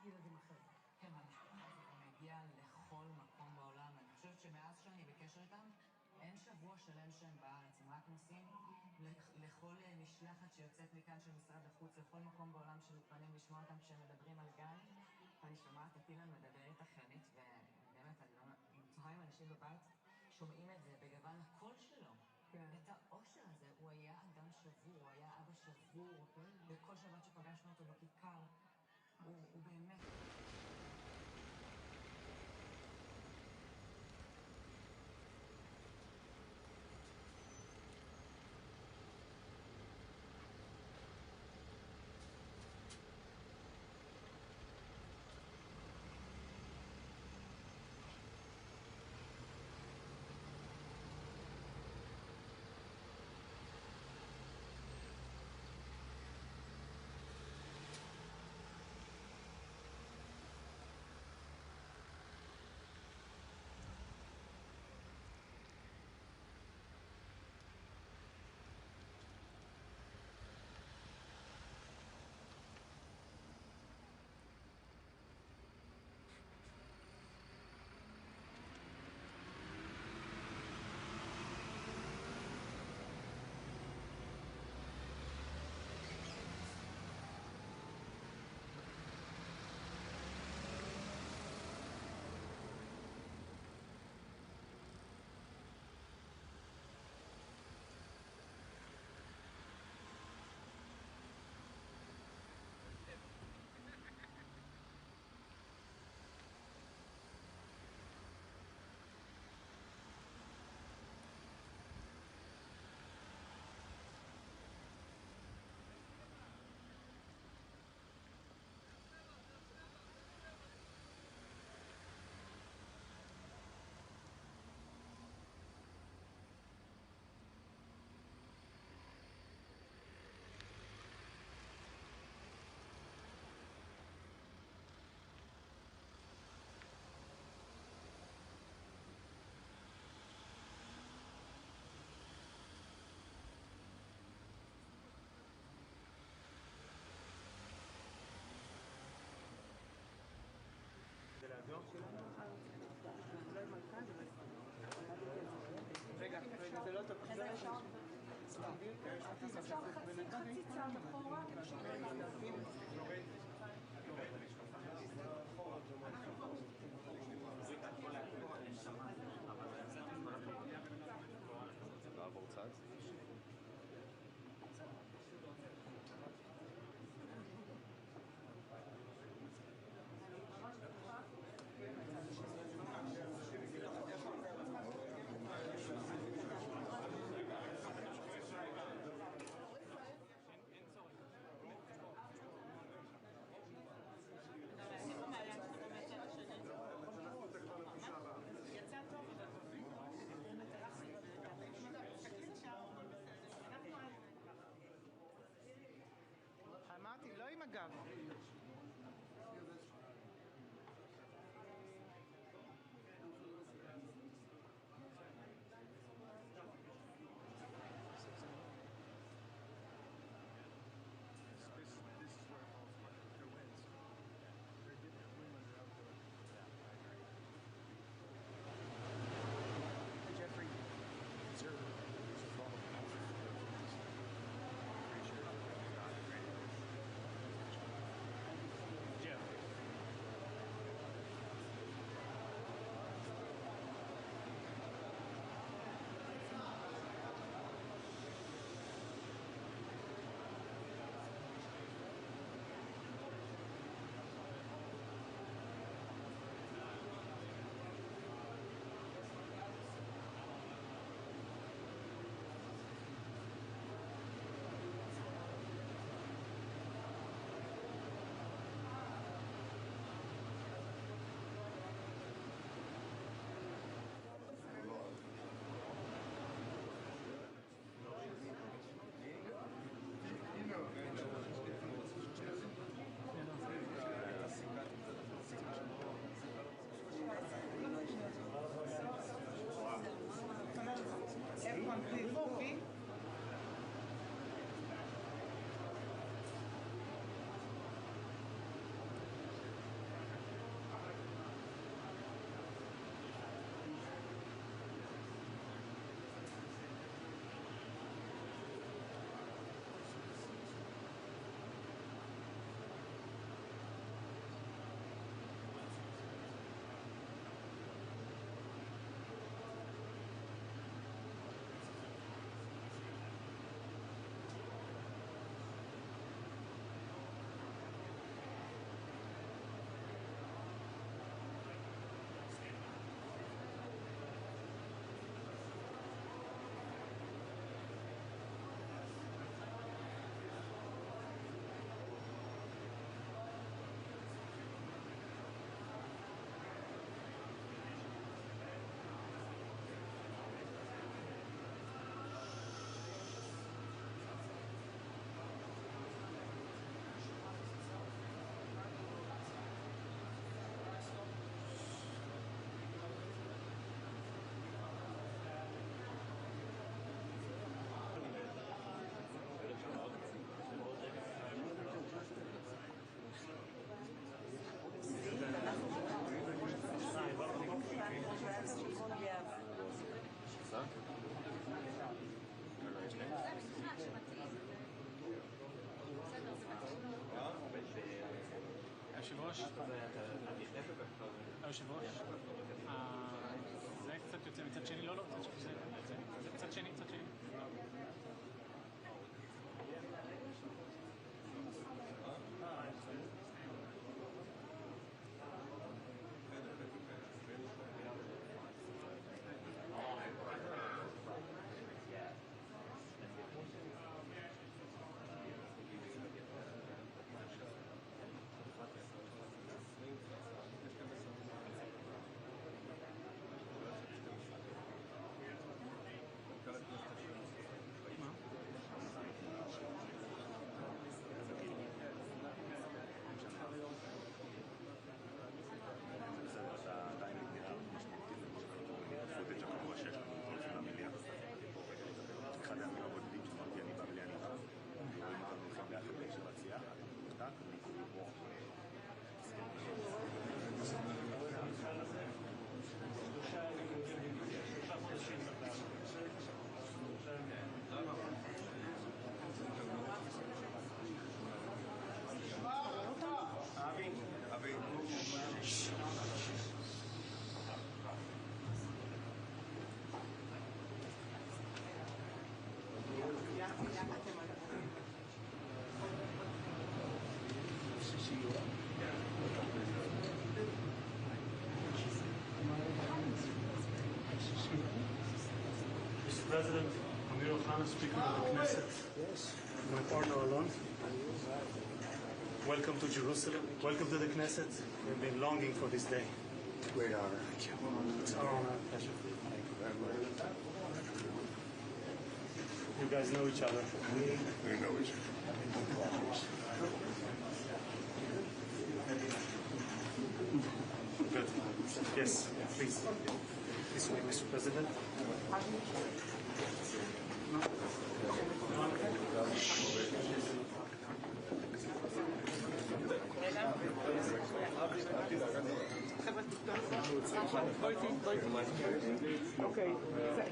ילדים אחרים. כן, המשפחה הזאת מגיעה לכל מקום בעולם. אני חושבת שמאז שאני בקשר איתם, אין שבוע שלם שהם בארץ. הם רק נוסעים לכל משלחת שיוצאת מכאן של משרד החוץ, לכל מקום בעולם שמוכנים לשמוע אותם כשהם מדברים על גן. אני שומעת את אילן מדבר איתך, חנית, ובאמת, אני תוהה עם אנשים בבית, שומעים את זה בגוון הקול שלו. את האושר הזה, הוא היה אדם שבור, הוא היה אבא שבור, וכל שבת שפגשנו אותו בכיכר, הוא באמת... רגע, זה לא טוב. אז אפשר חצי צעד אחורה? לעבור צד? היושב-ראש, היושב-ראש, זה קצת יוצא מצד שני, לא, זה קצת שני, קצת שני. Mr. President, Israel-Hamas, Speaker of the Knesset, my partner alone. Welcome to Jerusalem. Welcome to the Knesset. We've been longing for this day. Great honor. Thank you. It's our honor. Pleasure. Thank you very much. You guys know each other. We know each other. Good. Yes, please. This way, Mr. President.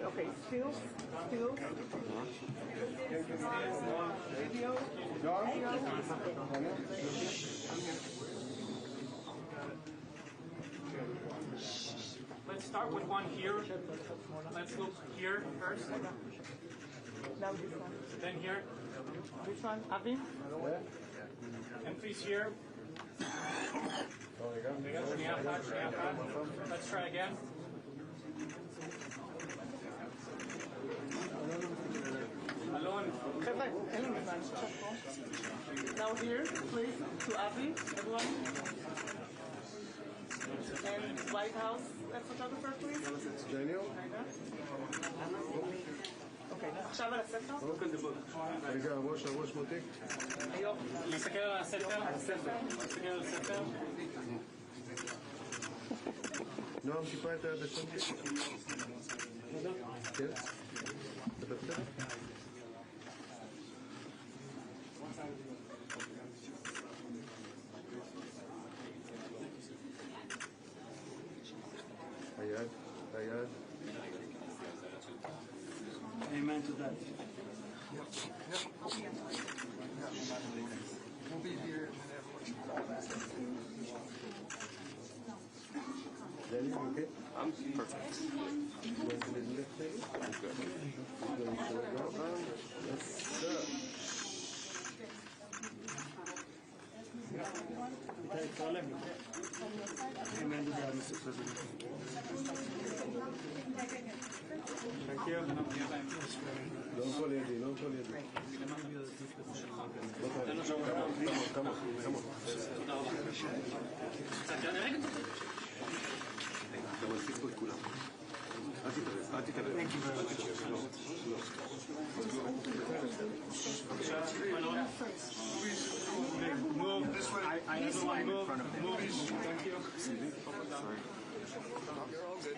Okay, still. Video. Let's start with one here. Let's look here first. Now this one. Then here. This one, Avi? And please here. Let's try again. Alon. Now here, please, to Avi, everyone. And White House photographer, please. Daniel? אוקיי, עכשיו על הספר? רגע, הראש מותי. היום. להסתכל על הספר. להסתכל על הספר. נועם, טיפה את העדשות. כן? אתה בסדר? היד. Amen to that. We'll be here. Daniel, okay? I'm perfect. You want to lift thing? I'm good. Yes, sir. Amen to that, Mr. President. Thank you. לא פה לידי. כמה. אתה מלחיץ פה את כולם. אל תתערב. Move. I never want to move. Thank you. Sorry. You're all good.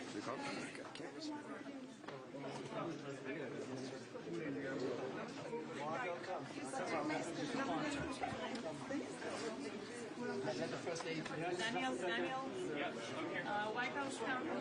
Daniel, White House counter.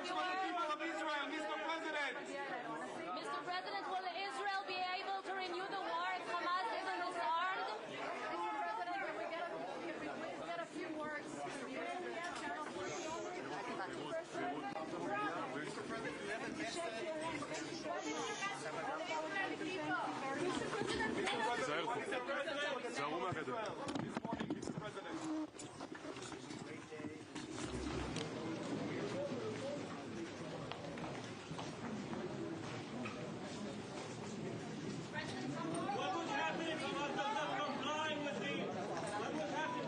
for the people of Israel, Mr. President. Mr. President, will Israel be able to renew the war if Hamas isn't disarmed? Mr. President, can we please get a few words from you? תיזהרו מהגדר. What would happen if Hamas does not comply with the... What would happen?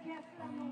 כיף לנו.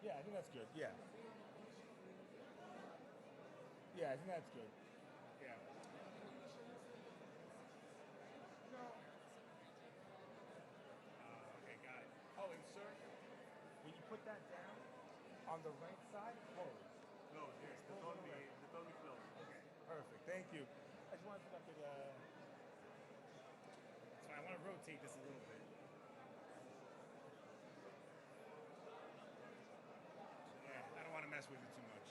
Yeah, I think that's good. Yeah. Yeah, I think that's good. Yeah. No. Okay, got it. Oh, and sir, when you put that down on the right side, close. No, yes, the totally closed. Okay, perfect. Thank you. I just wanted to look at. So I want to rotate this a little bit. Yeah, I don't want to mess with it too much.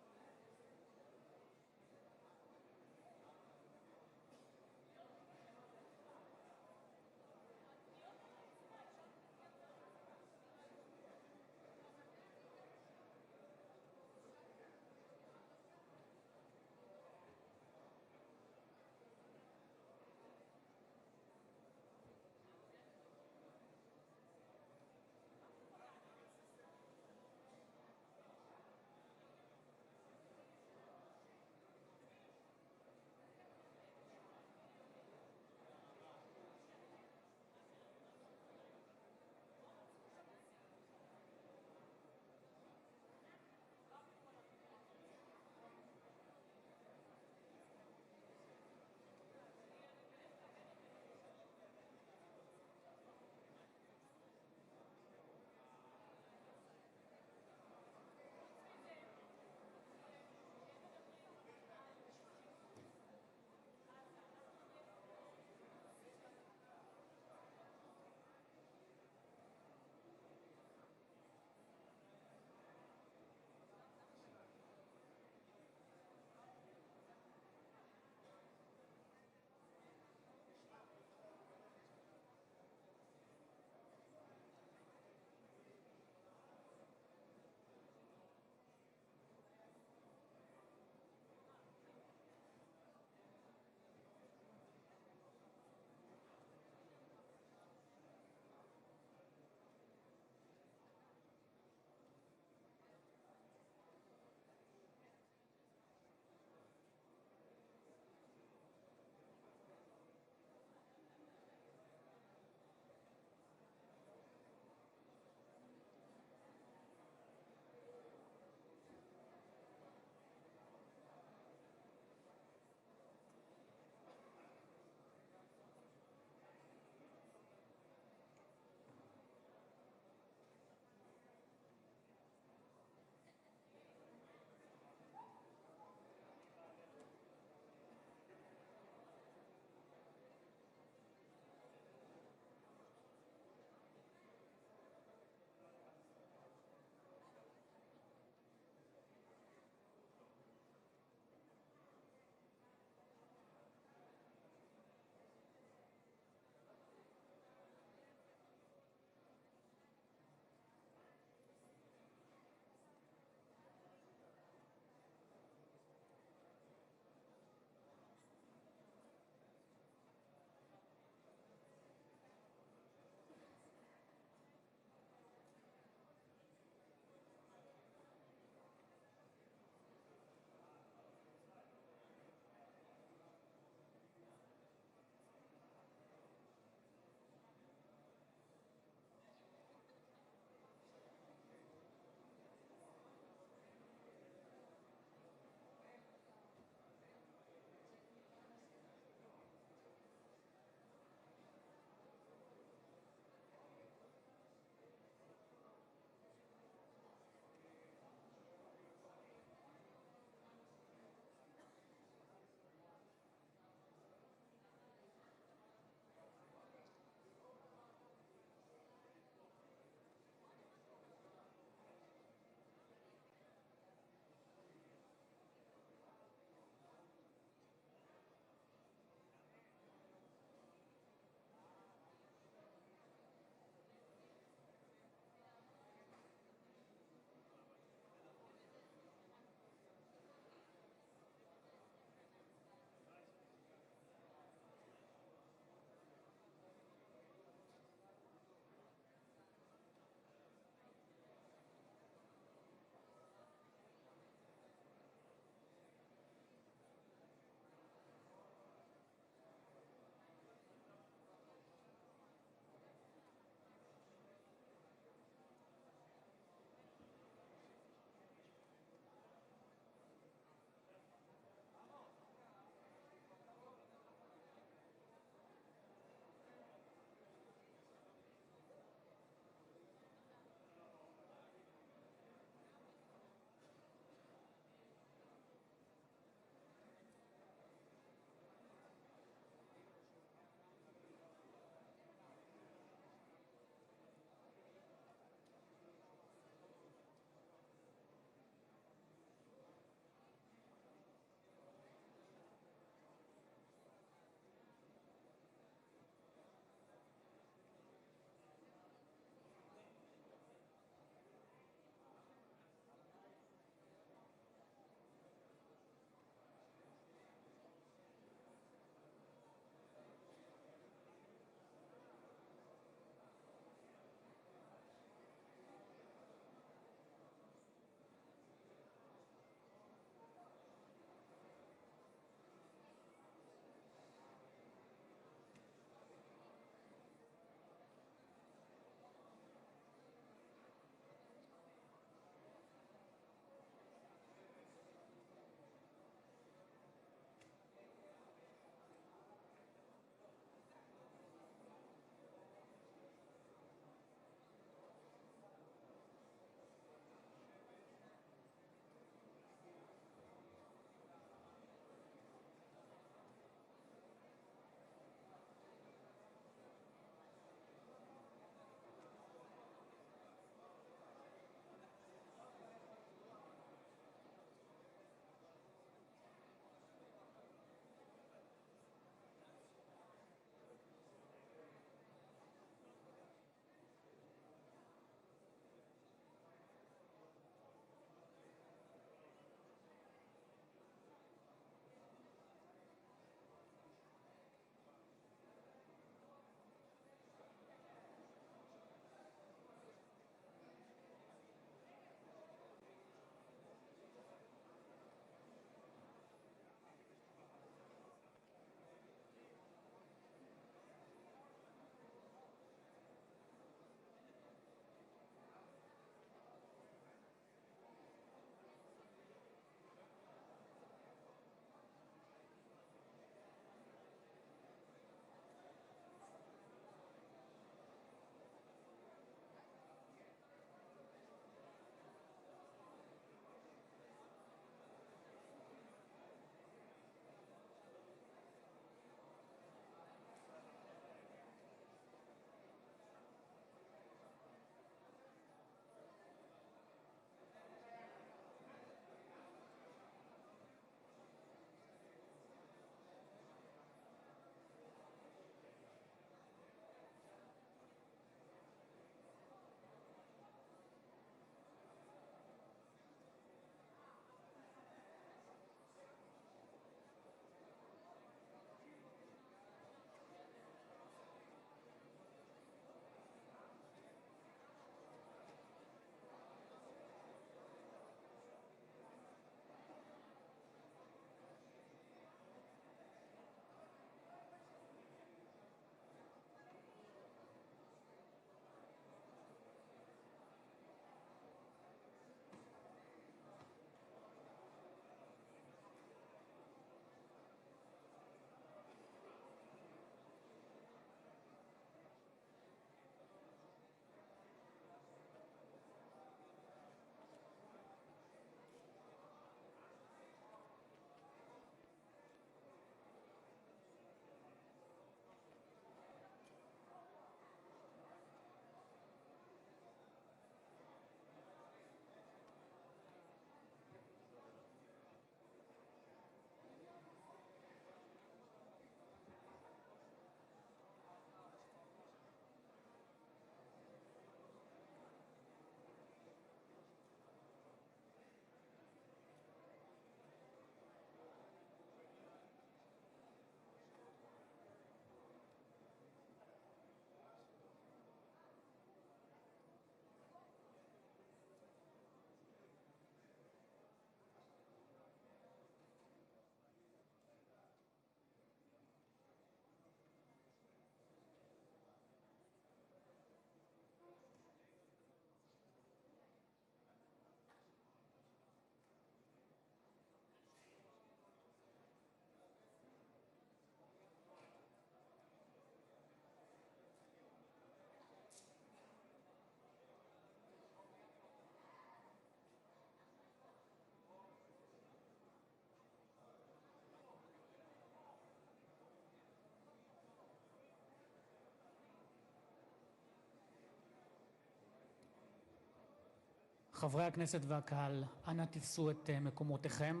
חברי הכנסת והקהל, אנא תפסו את מקומותיכם.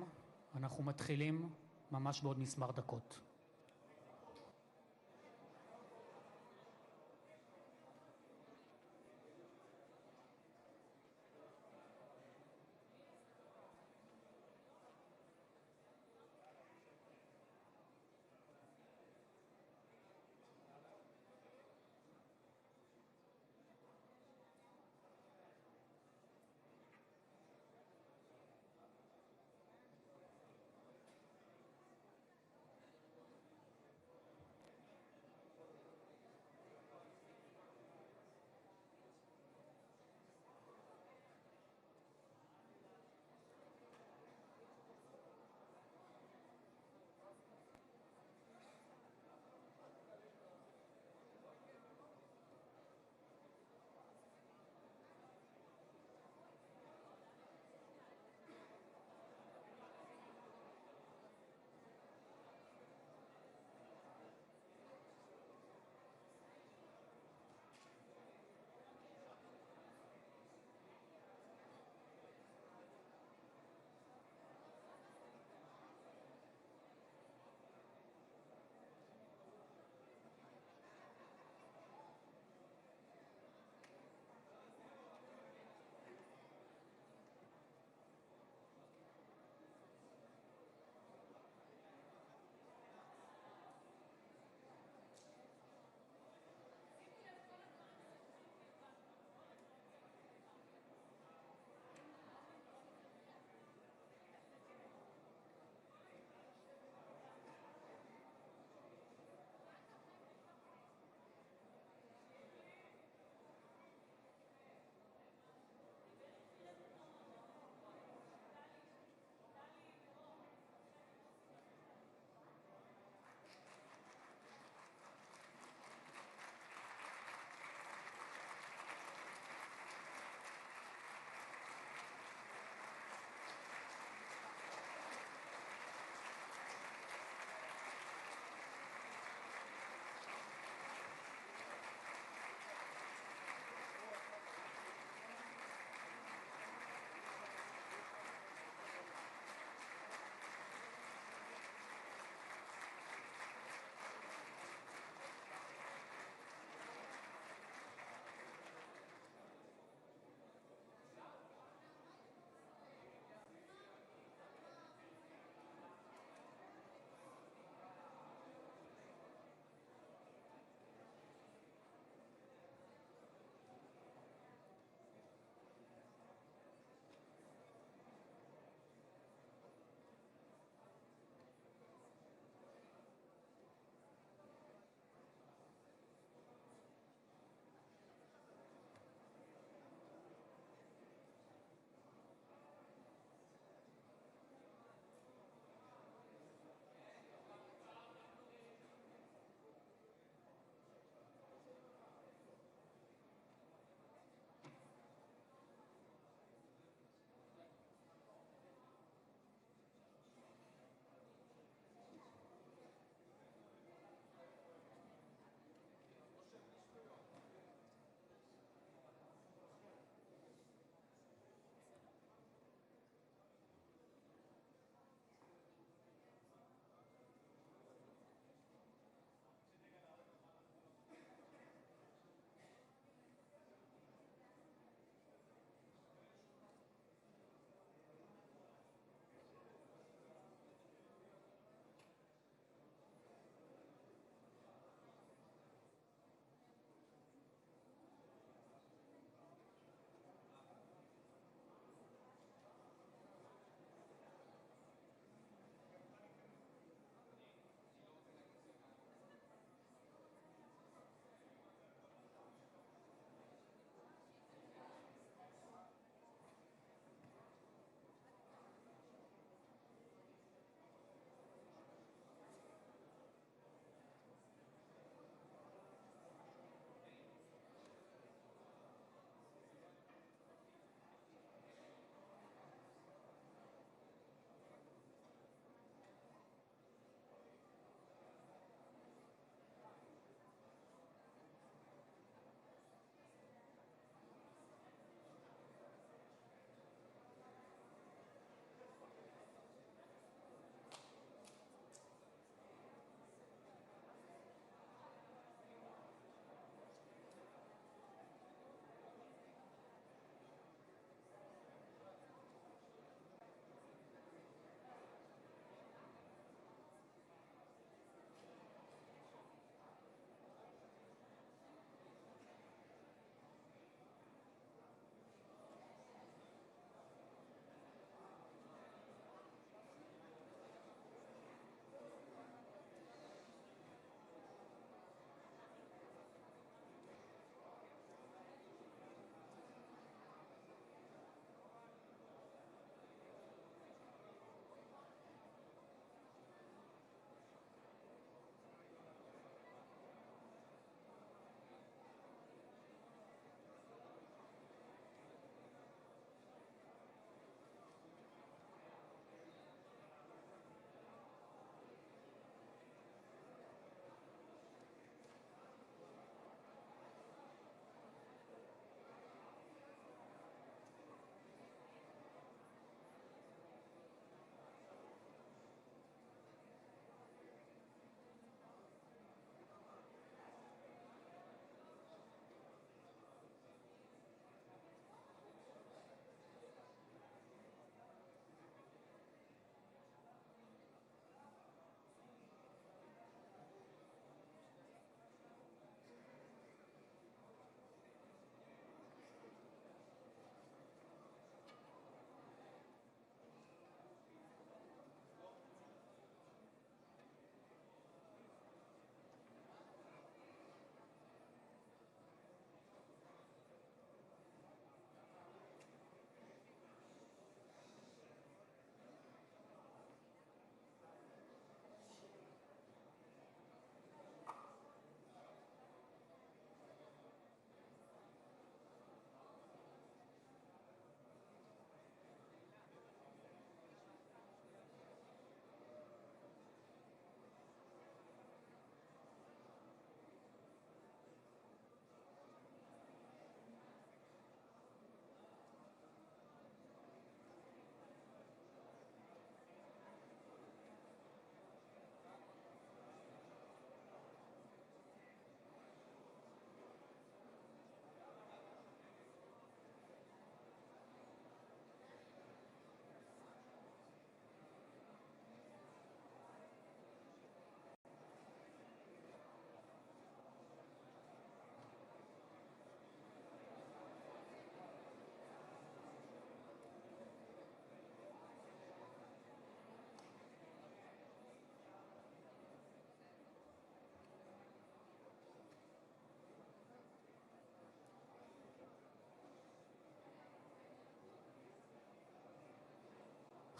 אנחנו מתחילים ממש בעוד מספר דקות.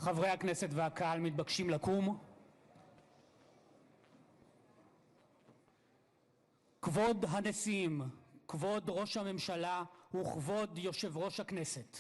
חברי הכנסת והקהל מתבקשים לקום. כבוד הנשיאים, כבוד ראש הממשלה וכבוד יושב ראש הכנסת.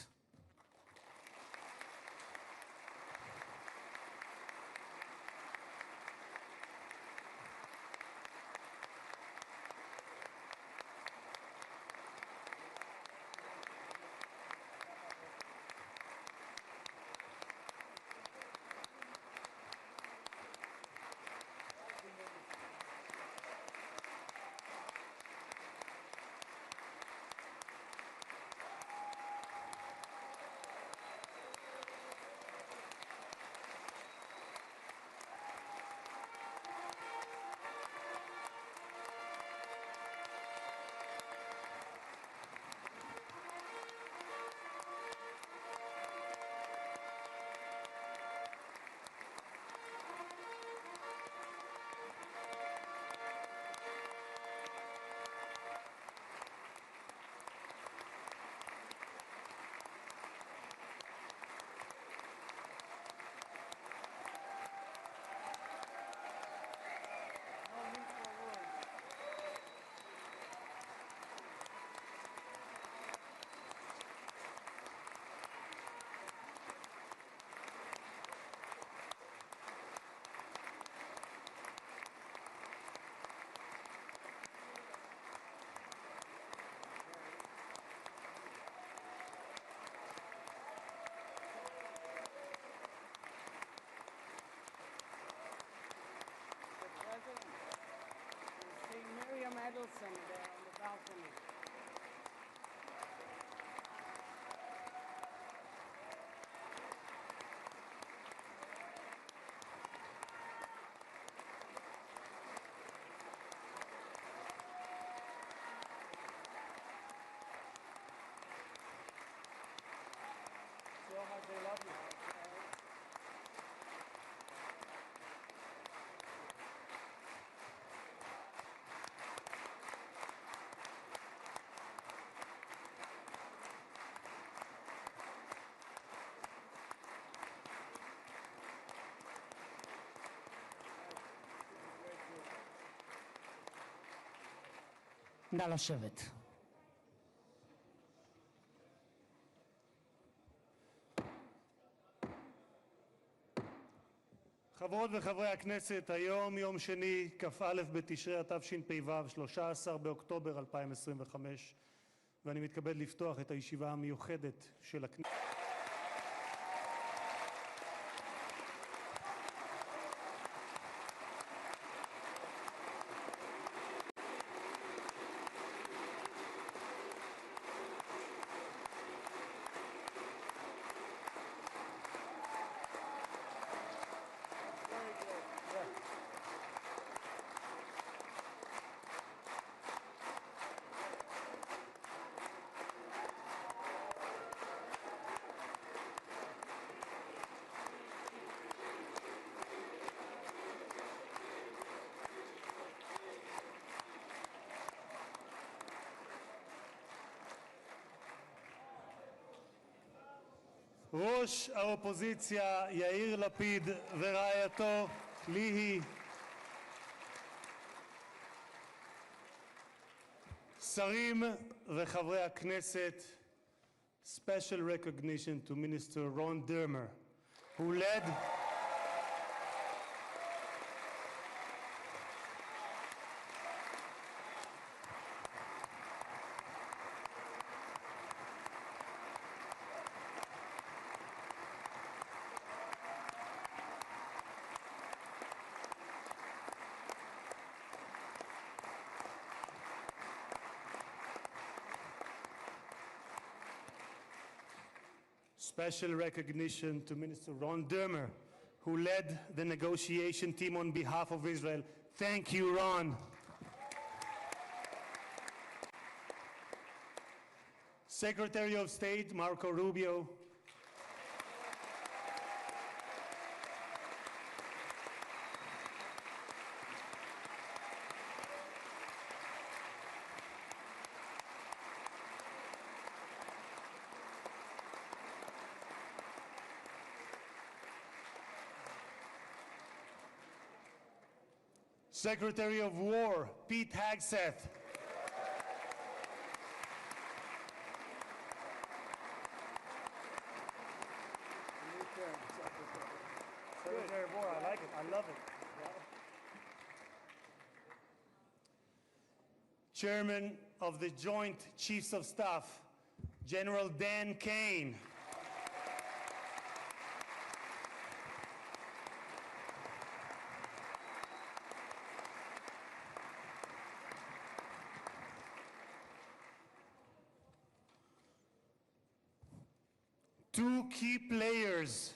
Miriam Edelson there on the balcony. So much they love you. נא לשבת. חברות וחברי הכנסת, היום יום שני, כ"א בתשרי התשפ"ו, 13 באוקטובר 2025, ואני מתכבד לפתוח את הישיבה המיוחדת של הכנסת. ראש האופוזיציה יאיר לפיד ורעייתו ליהי, שרים וחברי הכנסת, special recognition to Minister Ron Dermer, who led special recognition to Minister Ron Dermer, who led the negotiation team on behalf of Israel. Thank you, Ron. Secretary of State Marco Rubio, Secretary of War, Pete Hegseth. Secretary of War, I like it, I love it. Chairman of the Joint Chiefs of Staff, General Dan Kane. Two key players.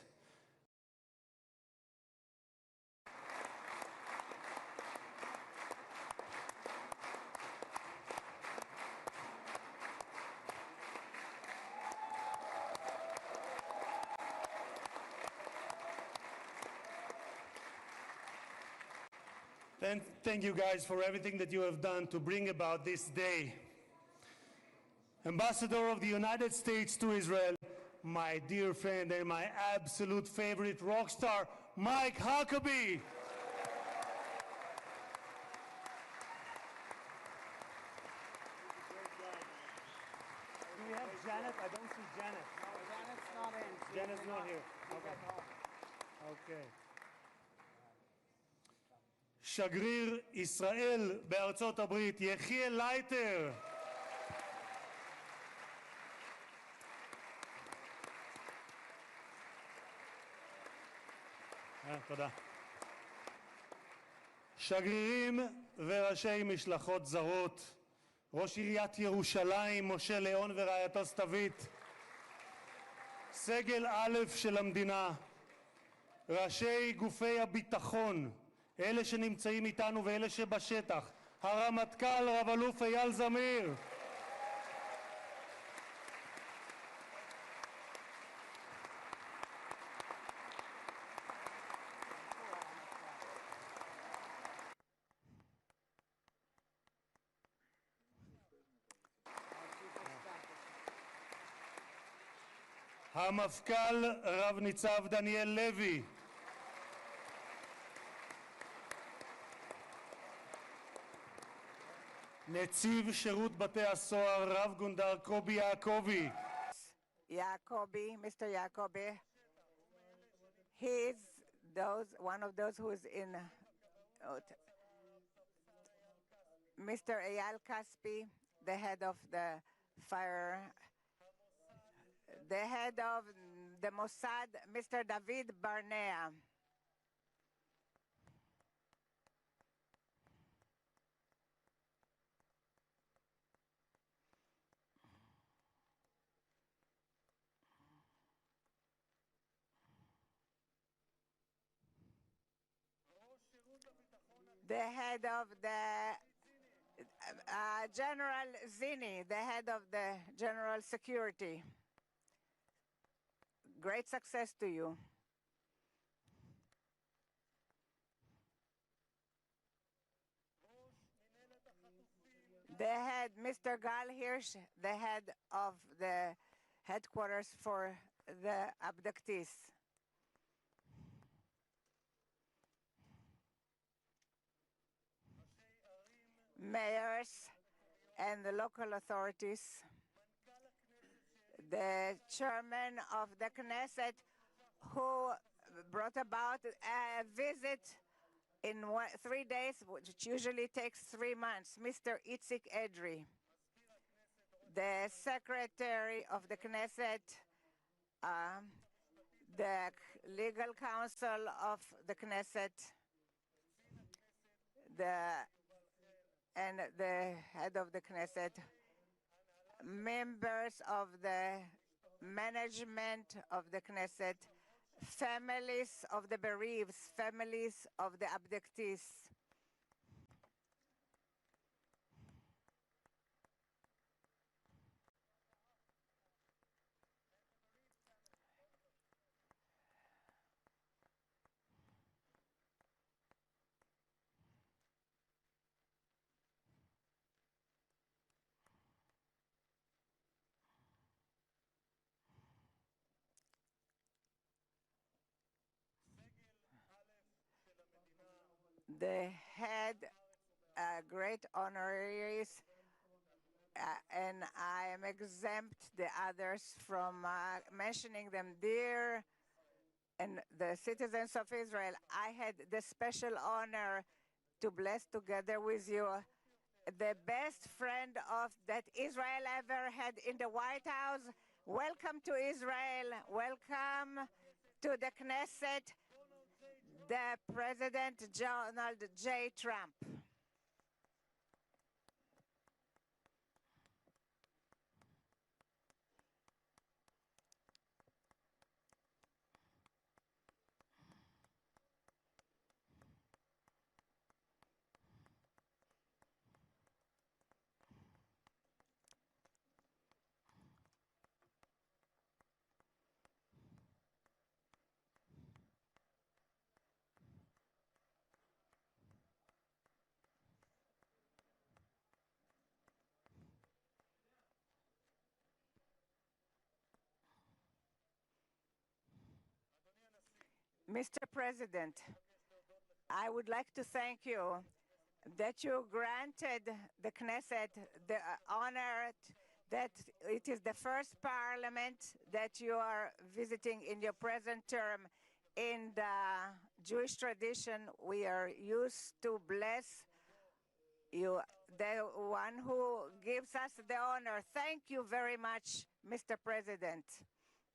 And thank you guys for everything that you have done to bring about this day. Ambassador of the United States to Israel, my dear friend and my absolute favorite rock star, Mike Huckabee. Do we have Janet? I don't see Janet. No, Janet's not in. Janet's not here. Okay. Okay. שגריר ישראל בארצות הברית, יחיאל לייטר. תודה. שגרירים וראשי משלחות זרות, ראש עיריית ירושלים משה ליאון ורעייתו סתווית, סגל א' של המדינה, ראשי גופי הביטחון, אלה שנמצאים איתנו ואלה שבשטח, הרמטכ"ל רב אלוף אייל זמיר, המפכ"ל רב ניצב דניאל לוי, נציב שירות בתי הסוהר רב גונדר קובי יעקבי, Mr. Jacobi, he's one of those who is in Mr. Eyal Kaspi, the head of the fire, the head of the Mossad, Mr. David Barnea. The head of the General Zini, the head of the General Security. Great success to you. The head, Mr. Gal Hirsch, the head of the headquarters for the abductees. Mayors and the local authorities, the chairman of the Knesset who brought about a visit in 3 days, which usually takes 3 months, Mr. Itzik Edry, the secretary of the Knesset, the legal counsel of the Knesset, and the head of the Knesset, members of the management of the Knesset, families of the bereaved, families of the abductees. the head great honoraries, and I am exempt the others from mentioning them. Dear and the citizens of Israel, I had the special honor to bless together with you the best friend of that Israel ever had in the White House. Welcome to Israel. Welcome to the Knesset, the President Donald J. Trump. Mr. President, I would like to thank you that you granted the Knesset the honor that it is the first parliament that you are visiting in your present term. In the Jewish tradition, we are used to bless you, the one who gives us the honor. Thank you very much, Mr. President,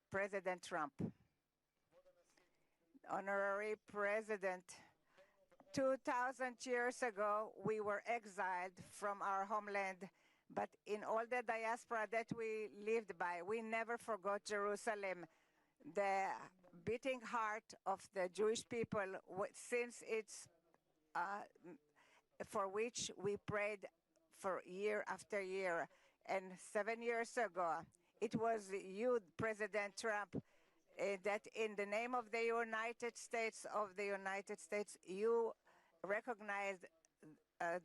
President Trump. Honorary President, 2,000 years ago, we were exiled from our homeland, but in all the diaspora that we lived by, we never forgot Jerusalem, the beating heart of the Jewish people, since it's for which we prayed for year after year. And 7 years ago, it was you, President Trump, that in the name of the United States, you recognized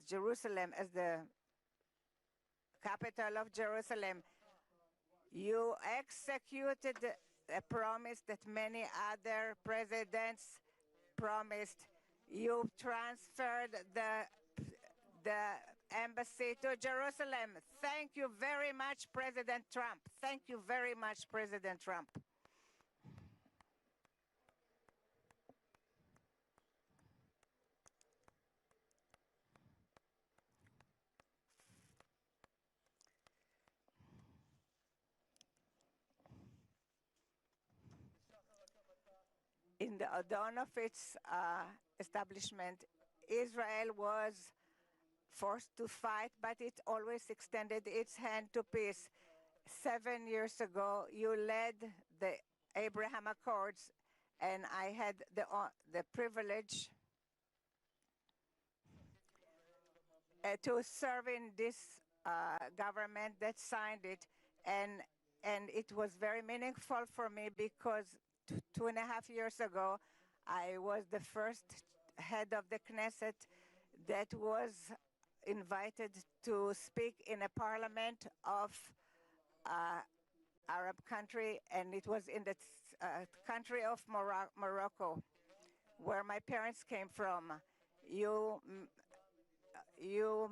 Jerusalem as the capital of Jerusalem. You executed a promise that many other presidents promised. You transferred the embassy to Jerusalem. Thank you very much, President Trump. Thank you very much, President Trump. In the dawn of its establishment, Israel was forced to fight, but it always extended its hand to peace. 7 years ago, you led the Abraham Accords, and I had the privilege to serve in this government that signed it, and it was very meaningful for me because 2.5 years ago, I was the first head of the Knesset that was invited to speak in a parliament of Arab country, and it was in the country of Morocco, where my parents came from. You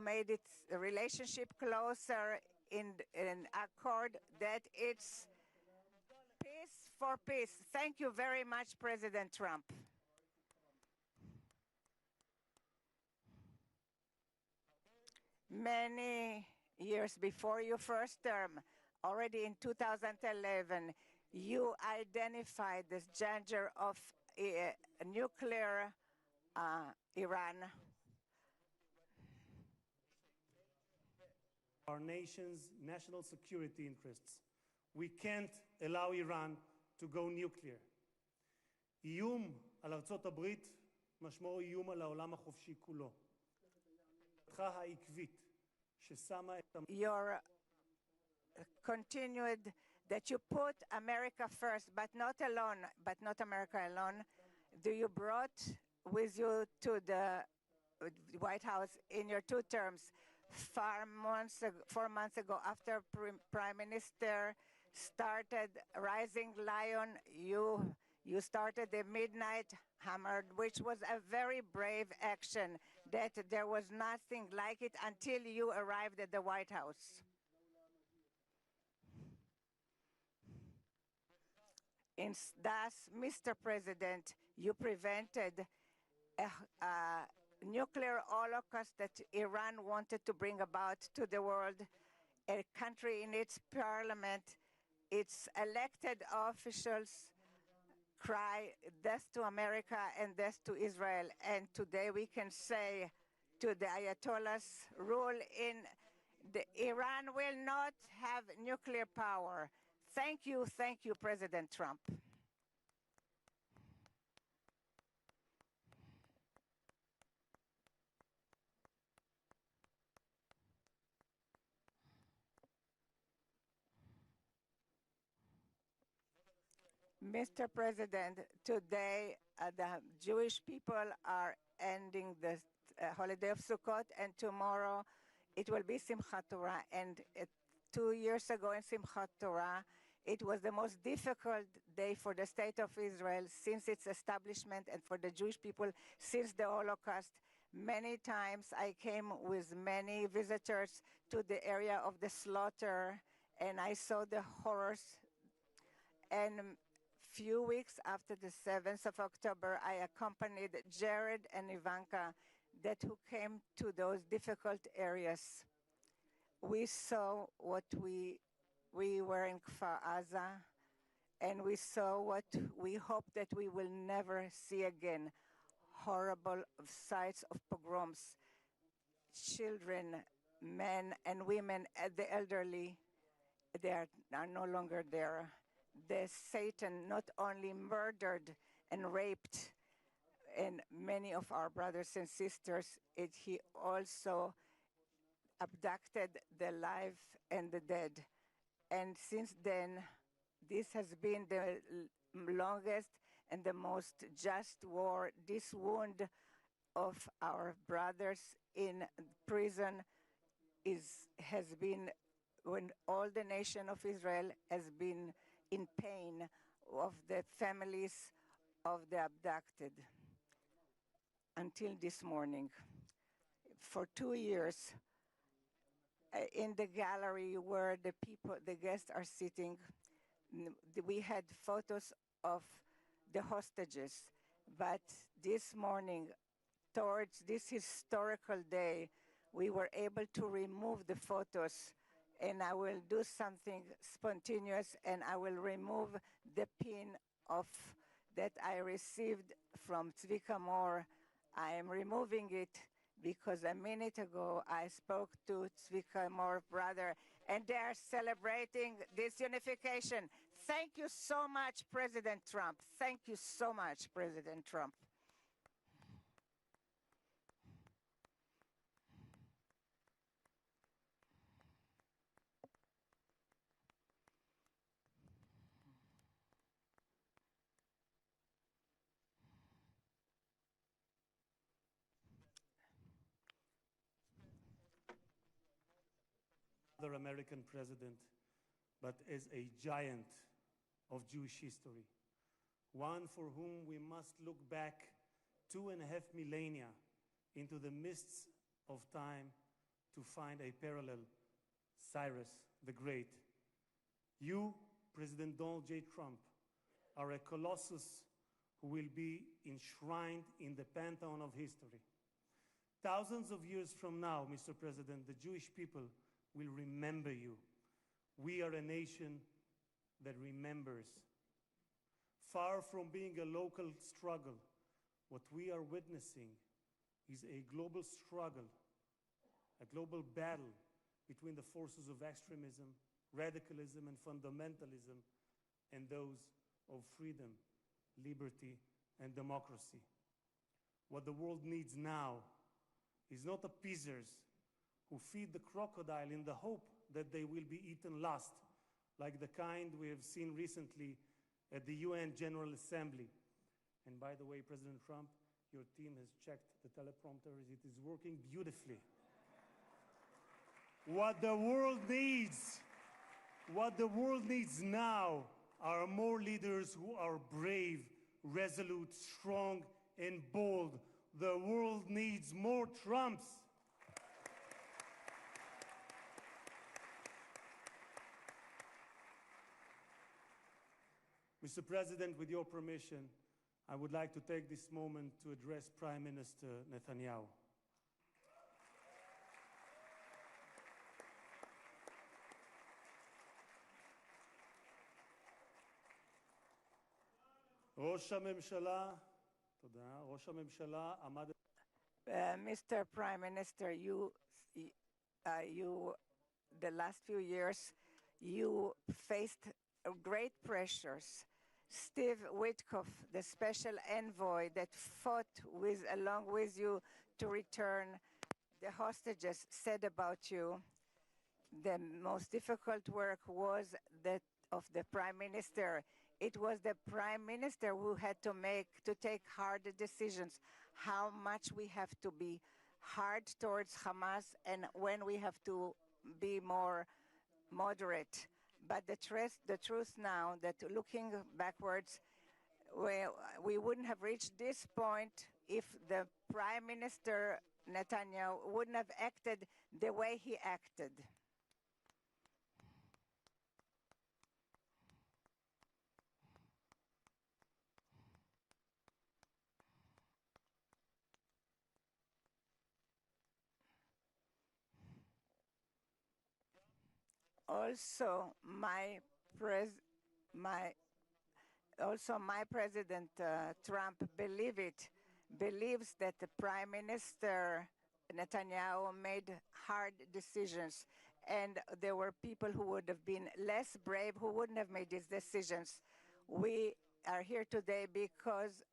made its relationship closer in accord that it's peace for peace. Thank you very much, President Trump. Many years before your first term, already in 2011, you identified this danger of nuclear Iran. Our nation's national security interests. We can't allow Iran to go nuclear. איום על ארצות הברית משמעו איום על העולם החופשי כולו. העקבית ששמה את Your continued that you put America first, but not America alone. Do you brought with you to the White House in your 2 terms? 4 months ago, after Prime Minister started Rising Lion, you You started the Midnight Hammer, which was a very brave action that there was nothing like it until you arrived at the White House. Thus, Mr. President, you prevented a nuclear holocaust that Iran wanted to bring about to the world. A country in its parliament, its elected officials cry death to America and death to Israel. And today we can say to the Ayatollahs, rule in Iran will not have nuclear power. Thank you, President Trump. Mr. President, today the Jewish people are ending the holiday of Sukkot, and tomorrow it will be Simchat Torah. And 2 years ago in Simchat Torah, it was the most difficult day for the State of Israel since its establishment and for the Jewish people since the Holocaust. Many times I came with many visitors to the area of the slaughter, and I saw the horrors. And few weeks after the 7th of October, I accompanied Jared and Ivanka who came to those difficult areas. We saw what we were in Kfar Aza, and we saw what we hope that we will never see again, horrible sights of pogroms, children, men and women, the elderly, they are no longer there. The Satan not only murdered and raped and many of our brothers and sisters, he also abducted the alive and the dead. And since then, this has been the longest and the most just war. This wound of our brothers in prison has been when all the nation of Israel has been in pain of the families of the abducted until this morning. For 2 years, in the gallery where the guests are sitting, we had photos of the hostages. But this morning, towards this historical day, we were able to remove the photos, and I will do something spontaneous, and I will remove the pin that I received from Tzvika Moore. I am removing it because a minute ago I spoke to Tzvika Moore's brother, and they are celebrating this unification. Thank you so much, President Trump. Thank you so much, President Trump. Other American president, but as a giant of Jewish history, one for whom we must look back 2.5 millennia into the mists of time to find a parallel, Cyrus the Great. You, President Donald J. Trump, are a colossus who will be enshrined in the pantheon of history. Thousands of years from now, Mr. President, the Jewish people will remember you. We are a nation that remembers. Far from being a local struggle, what we are witnessing is a global struggle, a global battle between the forces of extremism, radicalism, and fundamentalism, and those of freedom, liberty, and democracy. What the world needs now is not appeasers who feed the crocodile in the hope that they will be eaten last, like the kind we have seen recently at the UN General Assembly. And by the way, President Trump, your team has checked the teleprompters. It is working beautifully. What the world needs now are more leaders who are brave resolute, strong, and bold. The world needs more Trumps. Mr. President, with your permission, I would like to take this moment to address Prime Minister Netanyahu. ראש הממשלה, תודה, ראש הממשלה עמד... Mr. Prime Minister, the last few years, you faced great pressures. Steve Witkoff, the special envoy that fought along with you to return the hostages, said about you, the most difficult work was that of the Prime Minister. It was the Prime Minister who had to take hard decisions, how much we have to be hard towards Hamas and when we have to be more moderate. But the truth now that looking backwards, we wouldn't have reached this point if the Prime Minister Netanyahu wouldn't have acted the way he acted. Also, my President Trump believes that the Prime Minister Netanyahu made hard decisions, and there were people who would have been less brave who wouldn't have made these decisions. We are here today because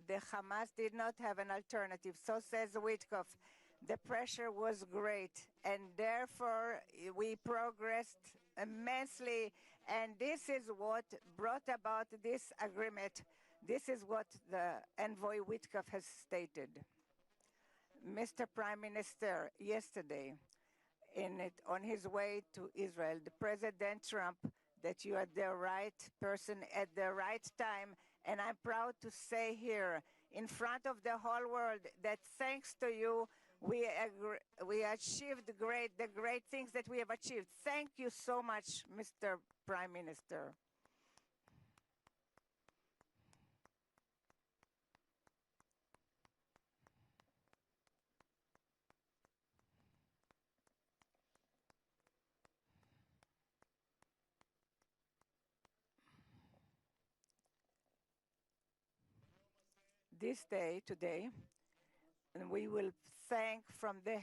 the Hamas did not have an alternative. So says Witkoff. The pressure was great, and therefore we progressed immensely, and this is what brought about this agreement. This is what the envoy Witkoff has stated. Mr. Prime Minister, yesterday, on his way to Israel, the President Trump, that you are the right person at the right time, and I'm proud to say here in front of the whole world that thanks to you, we achieved the great things that we have achieved. Thank you so much, Mr. Prime Minister. Today, and we will thank from the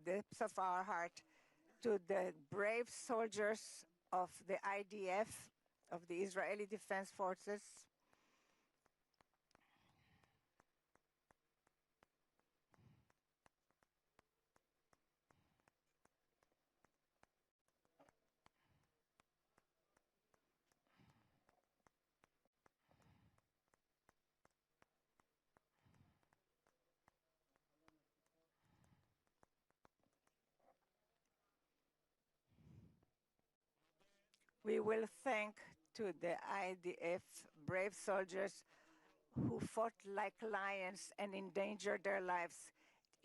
depths of our heart to the brave soldiers of the IDF, of the Israeli Defense Forces. We will thank to the IDF brave soldiers who fought like lions and endangered their lives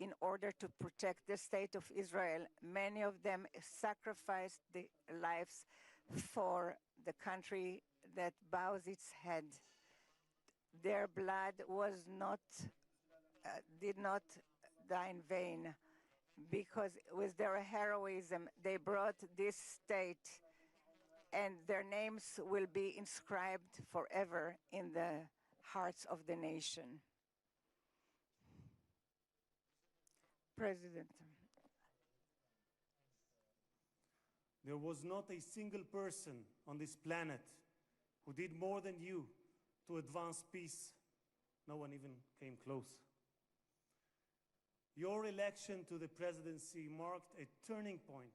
in order to protect the state of Israel. Many of them sacrificed their lives for the country that bows its head. Their blood did not die in vain, because with their heroism they brought this state, and their names will be inscribed forever in the hearts of the nation. President. There was not a single person on this planet who did more than you to advance peace. No one even came close. Your election to the presidency marked a turning point,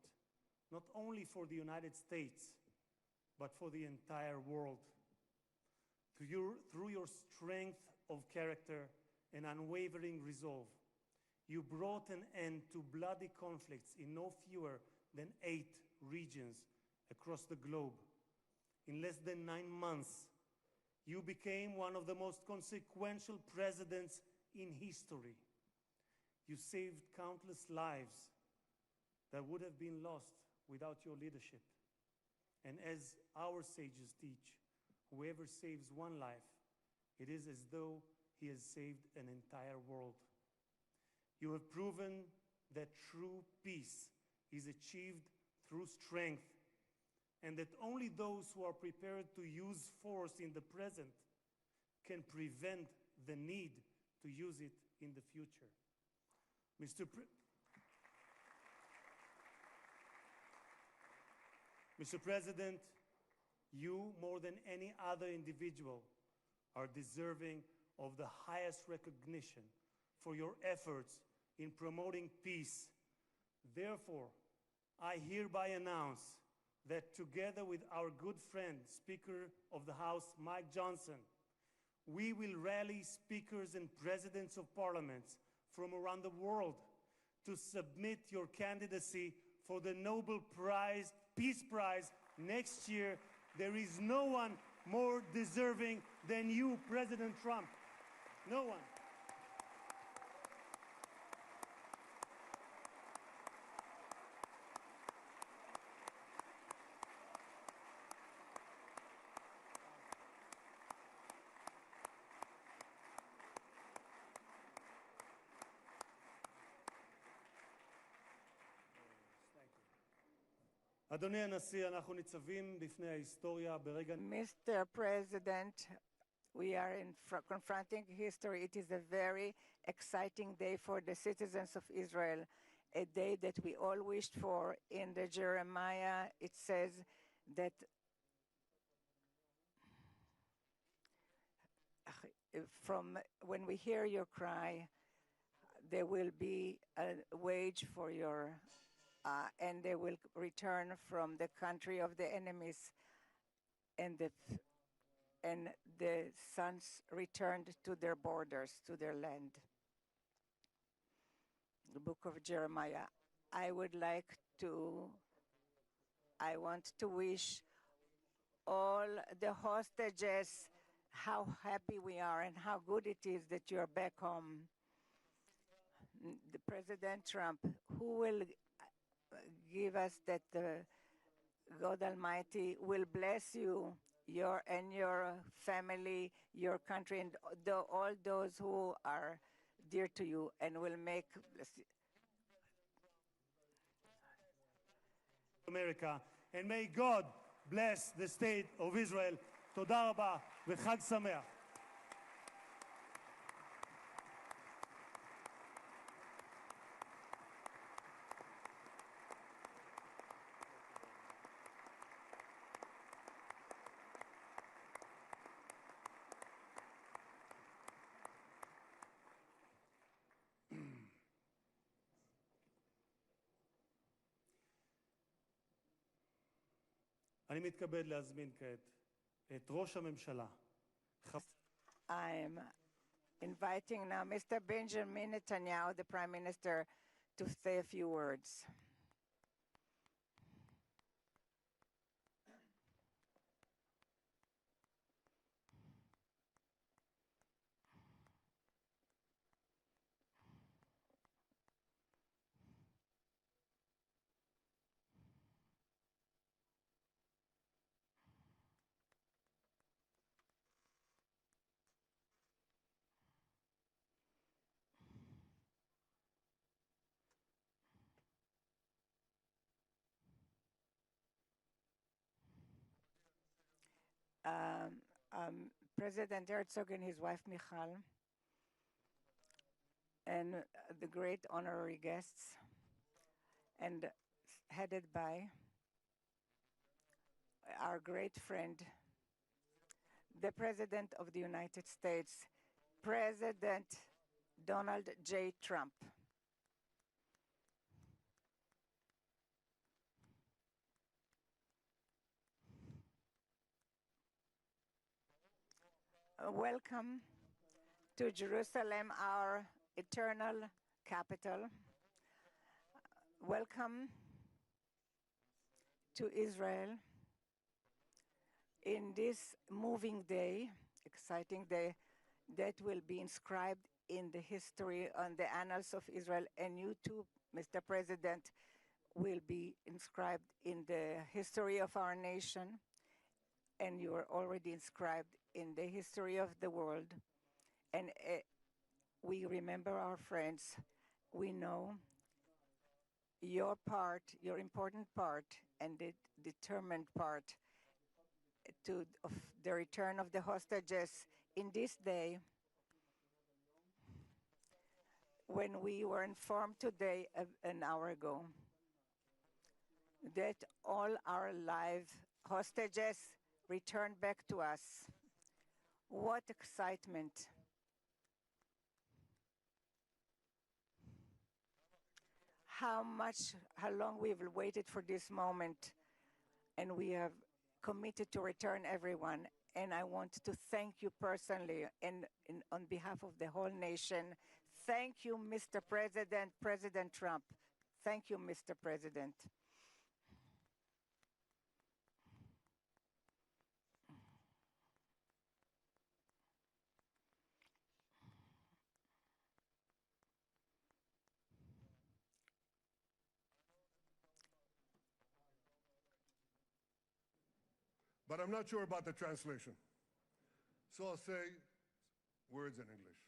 not only for the United States, but for the entire world. Through your strength of character and unwavering resolve, you brought an end to bloody conflicts in no fewer than 8 regions across the globe. In less than 9 months, You became one of the most consequential presidents in history. You saved countless lives that would have been lost without your leadership. And as our sages teach, whoever saves one life, it is as though he has saved an entire world. You have proven that true peace is achieved through strength, and that only those who are prepared to use force in the present can prevent the need to use it in the future. Mr. President, you, more than any other individual, are deserving of the highest recognition for your efforts in promoting peace. Therefore, I hereby announce that together with our good friend, Speaker of the House, Mike Johnson, we will rally speakers and presidents of parliaments from around the world to submit your candidacy for the Nobel Prize, Peace Prize next year. There is no one more deserving than you, President Trump. No one. אדוני הנשיא, אנחנו ניצבים בפני ההיסטוריה ברגע... Mr. President, we are confronting history. It is a very exciting day for the citizens of Israel, a day that we all wished for. In the Jeremiah, it says that from when we hear your cry, there will be a wage for your and they will return from the country of the enemies, and the sons returned to their borders, to their land. The book of Jeremiah. I want to wish all the hostages how happy we are and how good it is that you're back home. The President Trump, who will give us that God Almighty will bless you, your family, your country, and all those who are dear to you, and will make America. And may God bless the state of Israel. תודה רבה וחג שמח. אני מתכבד להזמין כעת את ראש הממשלה. I'm inviting now Mr. Benjamin Netanyahu, the Prime Minister, to say a few words. President Herzog and his wife Michal, and the great honorary guests, and headed by our great friend, the President of the United States, President Donald J. Trump. Welcome to Jerusalem, our eternal capital. Welcome to Israel in this moving day exciting day that will be inscribed in the history, on the annals of Israel, and you too, Mr. President, will be inscribed in the history of our nation, and you are already inscribed in the history of the world. And we remember our friends. We know your part, your important part, and the determined part of the return of the hostages in this day, when we were informed today, an hour ago, that all our live hostages returned back to us. What excitement. How long we've waited for this moment, and we have committed to return everyone. And I want to thank you personally and on behalf of the whole nation. Thank you, Mr. President, President Trump. Thank you, Mr. President. But I'm not sure about the translation. So I'll say words in English.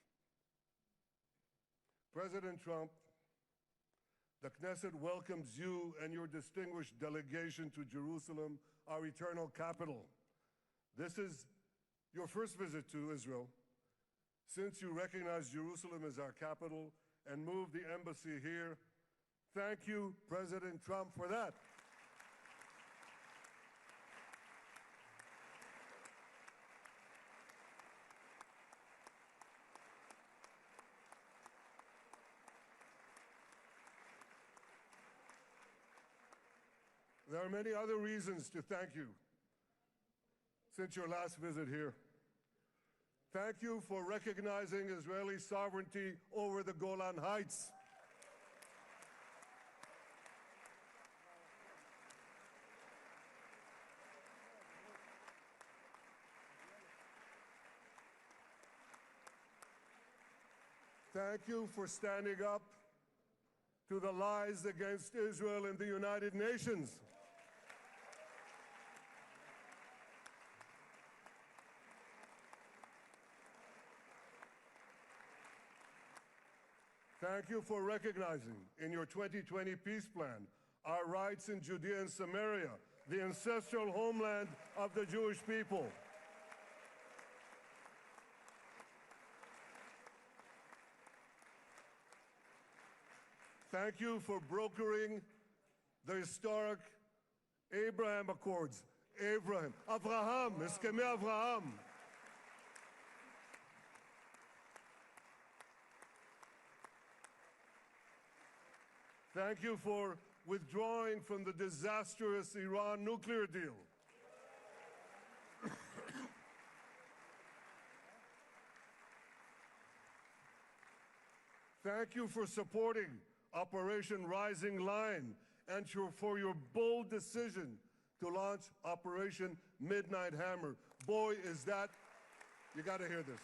President Trump, the Knesset welcomes you and your distinguished delegation to Jerusalem, our eternal capital. This is your first visit to Israel since you recognize Jerusalem as our capital and moved the embassy here. Thank you, President Trump, for that. There are many other reasons to thank you since your last visit here. Thank you for recognizing Israeli sovereignty over the Golan Heights. Thank you for standing up to the lies against Israel in the United Nations. Thank you for recognizing in your 2020 peace plan our rights in Judea and Samaria, the ancestral homeland of the Jewish people. Thank you for brokering the historic Abraham Accords. Avraham, Eskemei Avraham. Thank you for withdrawing from the disastrous Iran nuclear deal. Thank you for supporting Operation Rising Lion and for your bold decision to launch Operation Midnight Hammer. Boy, is that, you got to hear this.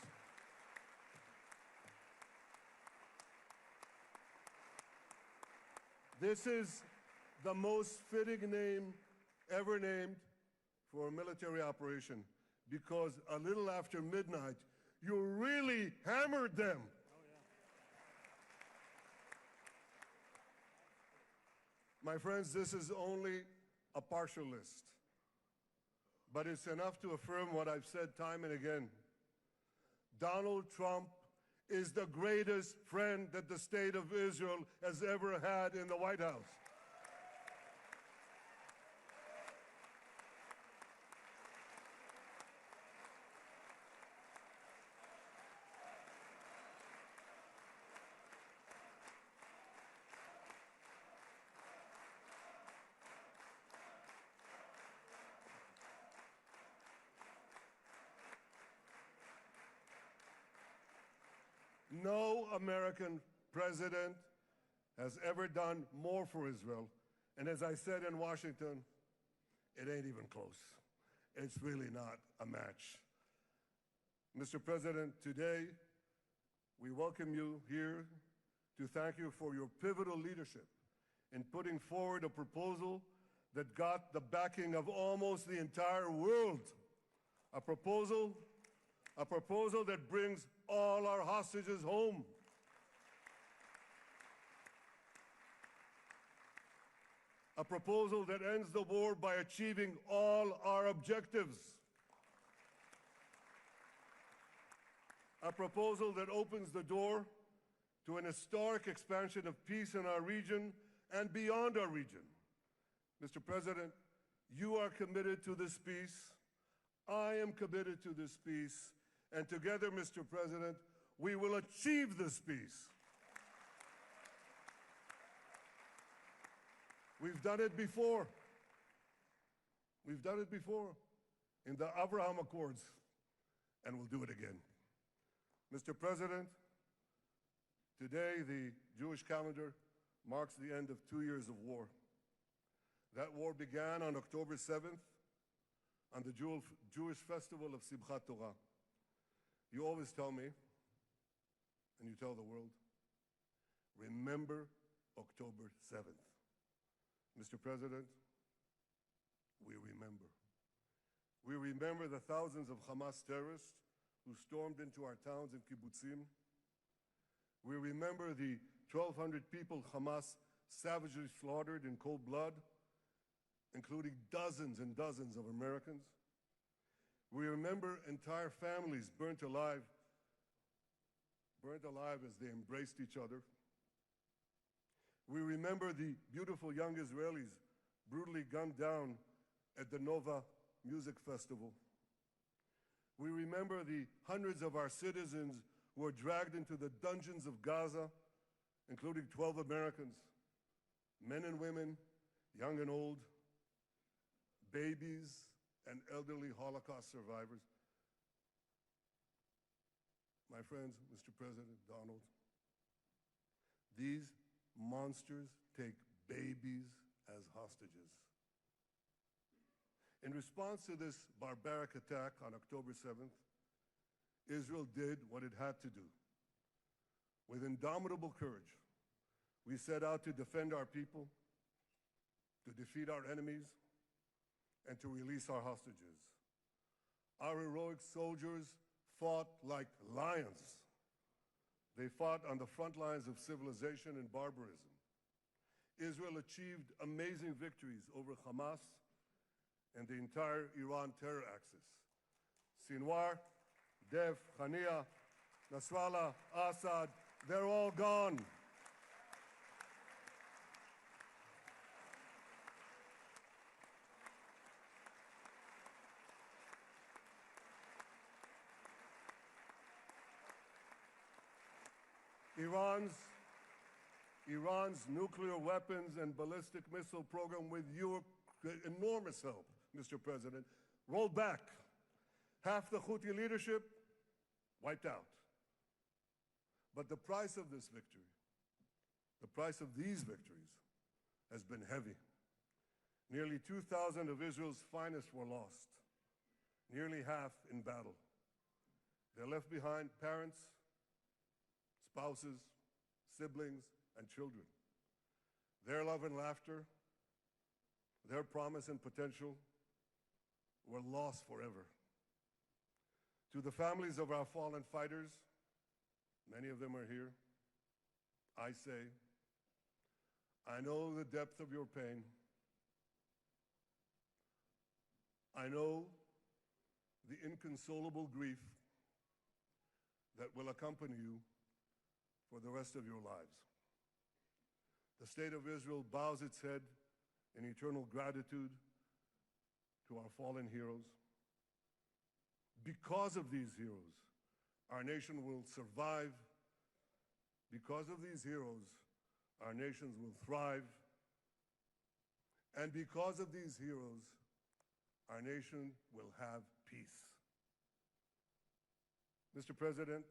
This is the most fitting name ever named for a military operation, because a little after midnight, you really hammered them. My friends, this is only a partial list, but it's enough to affirm what I've said time and again. Donald Trump is the greatest friend that the state of Israel has ever had in the White House. No American president has ever done more for Israel. And as I said in Washington, it ain't even close. It's really not a match. Mr. President, today we welcome you here to thank you for your pivotal leadership in putting forward a proposal that got the backing of almost the entire world. A proposal that brings all our hostages home. A proposal that ends the war by achieving all our objectives. A proposal that opens the door to an historic expansion of peace in our region and beyond our region. Mr. President, you are committed to this peace. I am committed to this peace. And together, Mr. President, we will achieve this peace. We've done it before. We've done it before in the Abraham Accords, and we'll do it again. Mr. President, today the Jewish calendar marks the end of 2 years of war. That war began on October 7th, on the Jewish festival of Simchat Torah. You always tell me, and you tell the world, remember October 7th. Mr. President, we remember. We remember the thousands of Hamas terrorists who stormed into our towns and kibbutzim. We remember the 1,200 people Hamas savagely slaughtered in cold blood, including dozens and dozens of Americans. We remember entire families burnt alive as they embraced each other. We remember the beautiful young Israelis brutally gunned down at the Nova Music Festival. We remember the hundreds of our citizens who were dragged into the dungeons of Gaza, including 12 Americans, men and women, young and old, babies and elderly Holocaust survivors. My friends, Mr. President, Donald, these monsters take babies as hostages. In response to this barbaric attack on October 7th, Israel did what it had to do. With indomitable courage, we set out to defend our people, to defeat our enemies, and to release our hostages. Our heroic soldiers fought like lions. They fought on the front lines of civilization and barbarism. Israel achieved amazing victories over Hamas and the entire Iran terror axis. Sinwar, Dev, Hania, Nasrallah, Assad, they're all gone. Iran's nuclear weapons and ballistic missile program, with your enormous help, Mr. President, rolled back. Half the Houthi leadership wiped out. But the price of this victory, the price of these victories, has been heavy. Nearly 2,000 of Israel's finest were lost, nearly half in battle. They left behind parents, spouses, siblings, and children. Their love and laughter, their promise and potential were lost forever. To the families of our fallen fighters, many of them are here, I say, I know the depth of your pain. I know the inconsolable grief that will accompany you for the rest of your lives. The state of Israel bows its head in eternal gratitude to our fallen heroes. Because of these heroes, our nation will survive. Because of these heroes, our nations will thrive. And because of these heroes, our nation will have peace. Mr. President,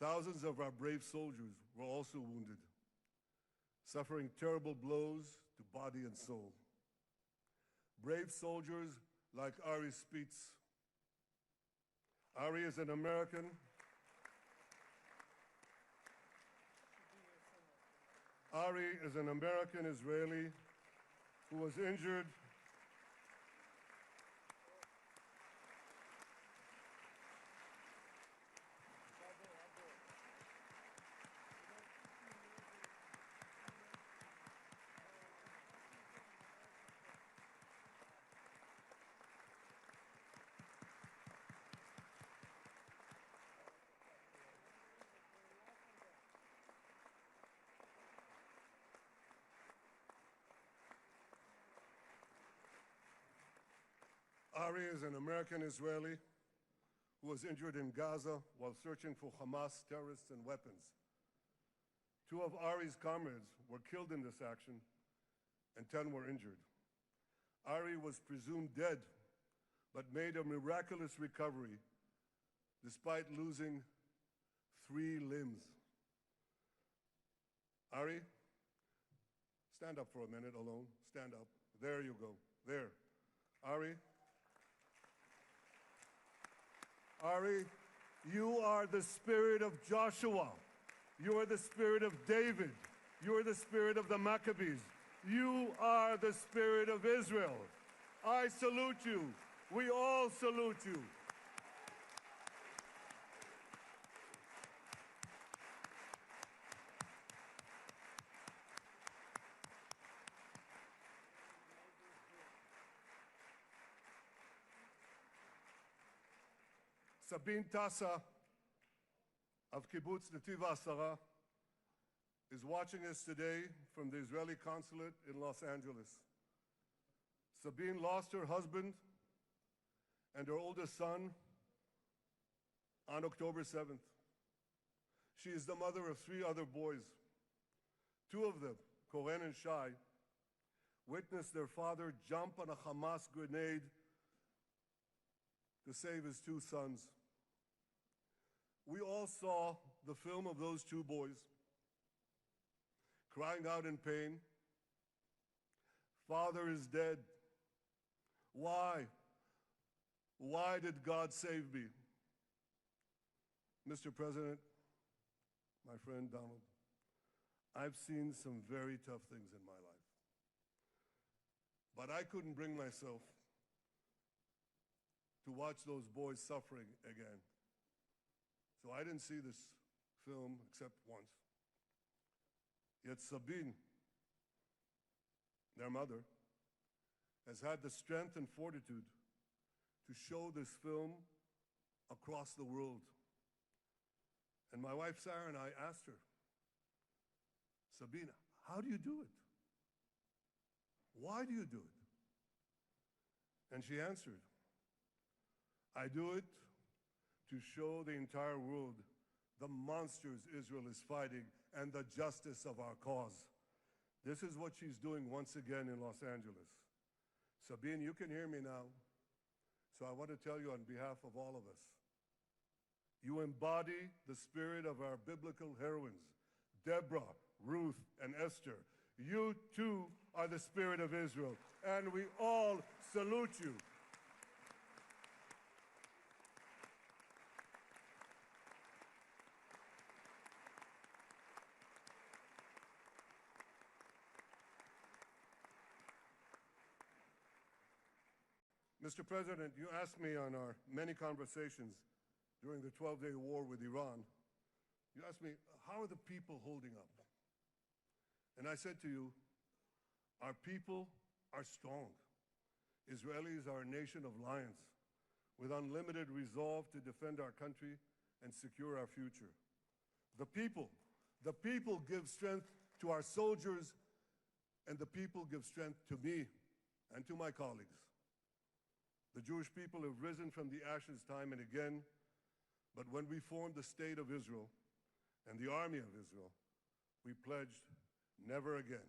thousands of our brave soldiers were also wounded, suffering terrible blows to body and soul. Brave soldiers like Ari Spitz, Ari is an American. Ari is an American Israeli who was injured Ari is an American Israeli who was injured in Gaza while searching for Hamas terrorists and weapons. 2 of Ari's comrades were killed in this action, and 10 were injured. Ari was presumed dead, but made a miraculous recovery despite losing 3 limbs. Ari, stand up for a minute alone. Stand up. There you go. There. Ari. Ari, you are the spirit of Joshua. You are the spirit of David. You are the spirit of the Maccabees. You are the spirit of Israel. I salute you. We all salute you. Sabine Tassa of Kibbutz Netiv HaAsara is watching us today from the Israeli consulate in Los Angeles. Sabine lost her husband and her oldest son on October 7th. She is the mother of 3 other boys. 2 of them, Koren and Shai, witnessed their father jump on a Hamas grenade to save his 2 sons. We all saw the film of those 2 boys crying out in pain, "Father is dead. Why? Why did God save me?" Mr. President, my friend Donald, I've seen some very tough things in my life. But I couldn't bring myself to watch those boys suffering again. So I didn't see this film except once. Yet Sabine, their mother, has had the strength and fortitude to show this film across the world. And my wife Sarah and I asked her, "Sabina, how do you do it? Why do you do it?" And she answered, "I do it to show the entire world the monsters Israel is fighting and the justice of our cause." This is what she's doing once again in Los Angeles. Sabine, you can hear me now, so I want to tell you on behalf of all of us, you embody the spirit of our biblical heroines, Deborah, Ruth, and Esther. You too are the spirit of Israel, and we all salute you. Mr. President, you asked me on our many conversations during the 12-day war with Iran, you asked me, how are the people holding up? And I said to you, our people are strong. Israelis are a nation of lions with unlimited resolve to defend our country and secure our future. The people give strength to our soldiers, and the people give strength to me and to my colleagues. The Jewish people have risen from the ashes time and again, but when we formed the State of Israel and the Army of Israel, we pledged never again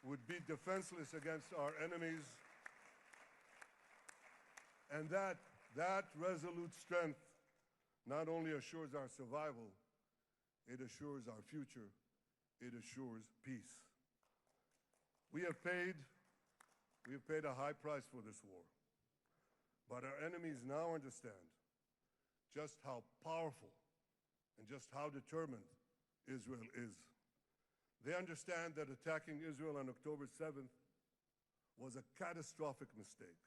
would be defenseless against our enemies. And that resolute strength not only assures our survival, it assures our future, it assures peace. We have paid a high price for this war. But our enemies now understand just how powerful and just how determined Israel is. They understand that attacking Israel on October 7th was a catastrophic mistake.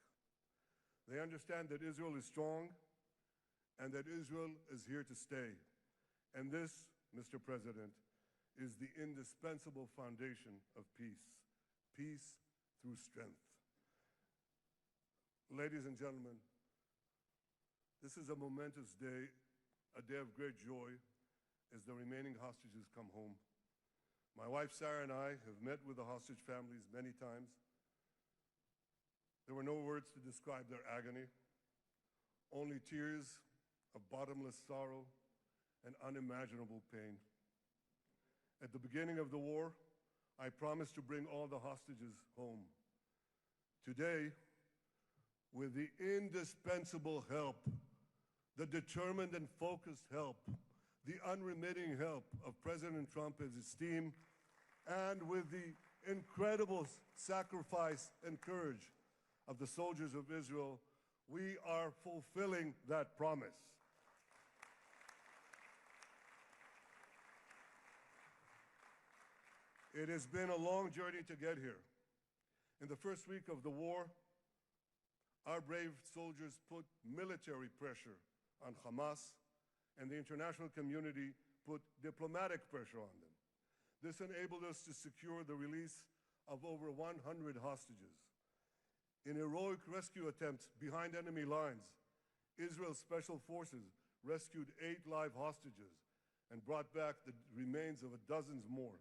They understand that Israel is strong and that Israel is here to stay. And this, Mr. President, is the indispensable foundation of peace. Peace through strength. Ladies and gentlemen, this is a momentous day, a day of great joy as the remaining hostages come home. My wife Sarah and I have met with the hostage families many times. There were no words to describe their agony, only tears of bottomless sorrow and unimaginable pain. At the beginning of the war, I promised to bring all the hostages home. Today, with the indispensable help, the determined and focused help, the unremitting help of President Trump and his team, and with the incredible sacrifice and courage of the soldiers of Israel, we are fulfilling that promise. It has been a long journey to get here. In the first week of the war, our brave soldiers put military pressure on Hamas, and the international community put diplomatic pressure on them. This enabled us to secure the release of over 100 hostages. In heroic rescue attempts behind enemy lines, Israel's special forces rescued 8 live hostages and brought back the remains of dozens more.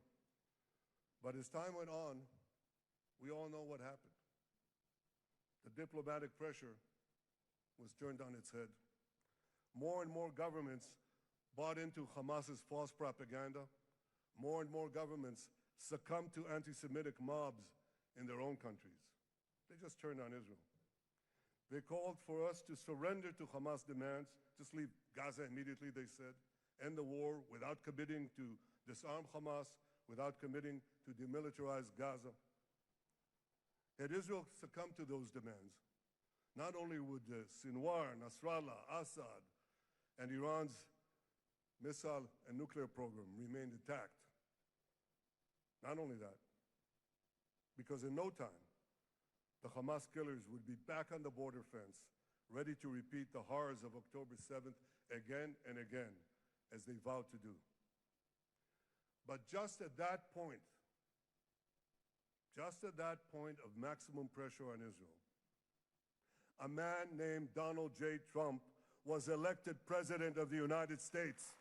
But as time went on, we all know what happened. The diplomatic pressure was turned on its head. More and more governments bought into Hamas's false propaganda. More and more governments succumbed to anti-Semitic mobs in their own countries. They just turned on Israel. They called for us to surrender to Hamas demands, just leave Gaza immediately, they said, end the war without committing to disarm Hamas, without committing to demilitarize Gaza. Had Israel succumbed to those demands, not only would Sinwar, Nasrallah, Assad, and Iran's missile and nuclear program remain intact. Not only that, because in no time, the Hamas killers would be back on the border fence, ready to repeat the horrors of October 7th again and again, as they vowed to do. But just at that point of maximum pressure on Israel, a man named Donald J. Trump was elected President of the United States.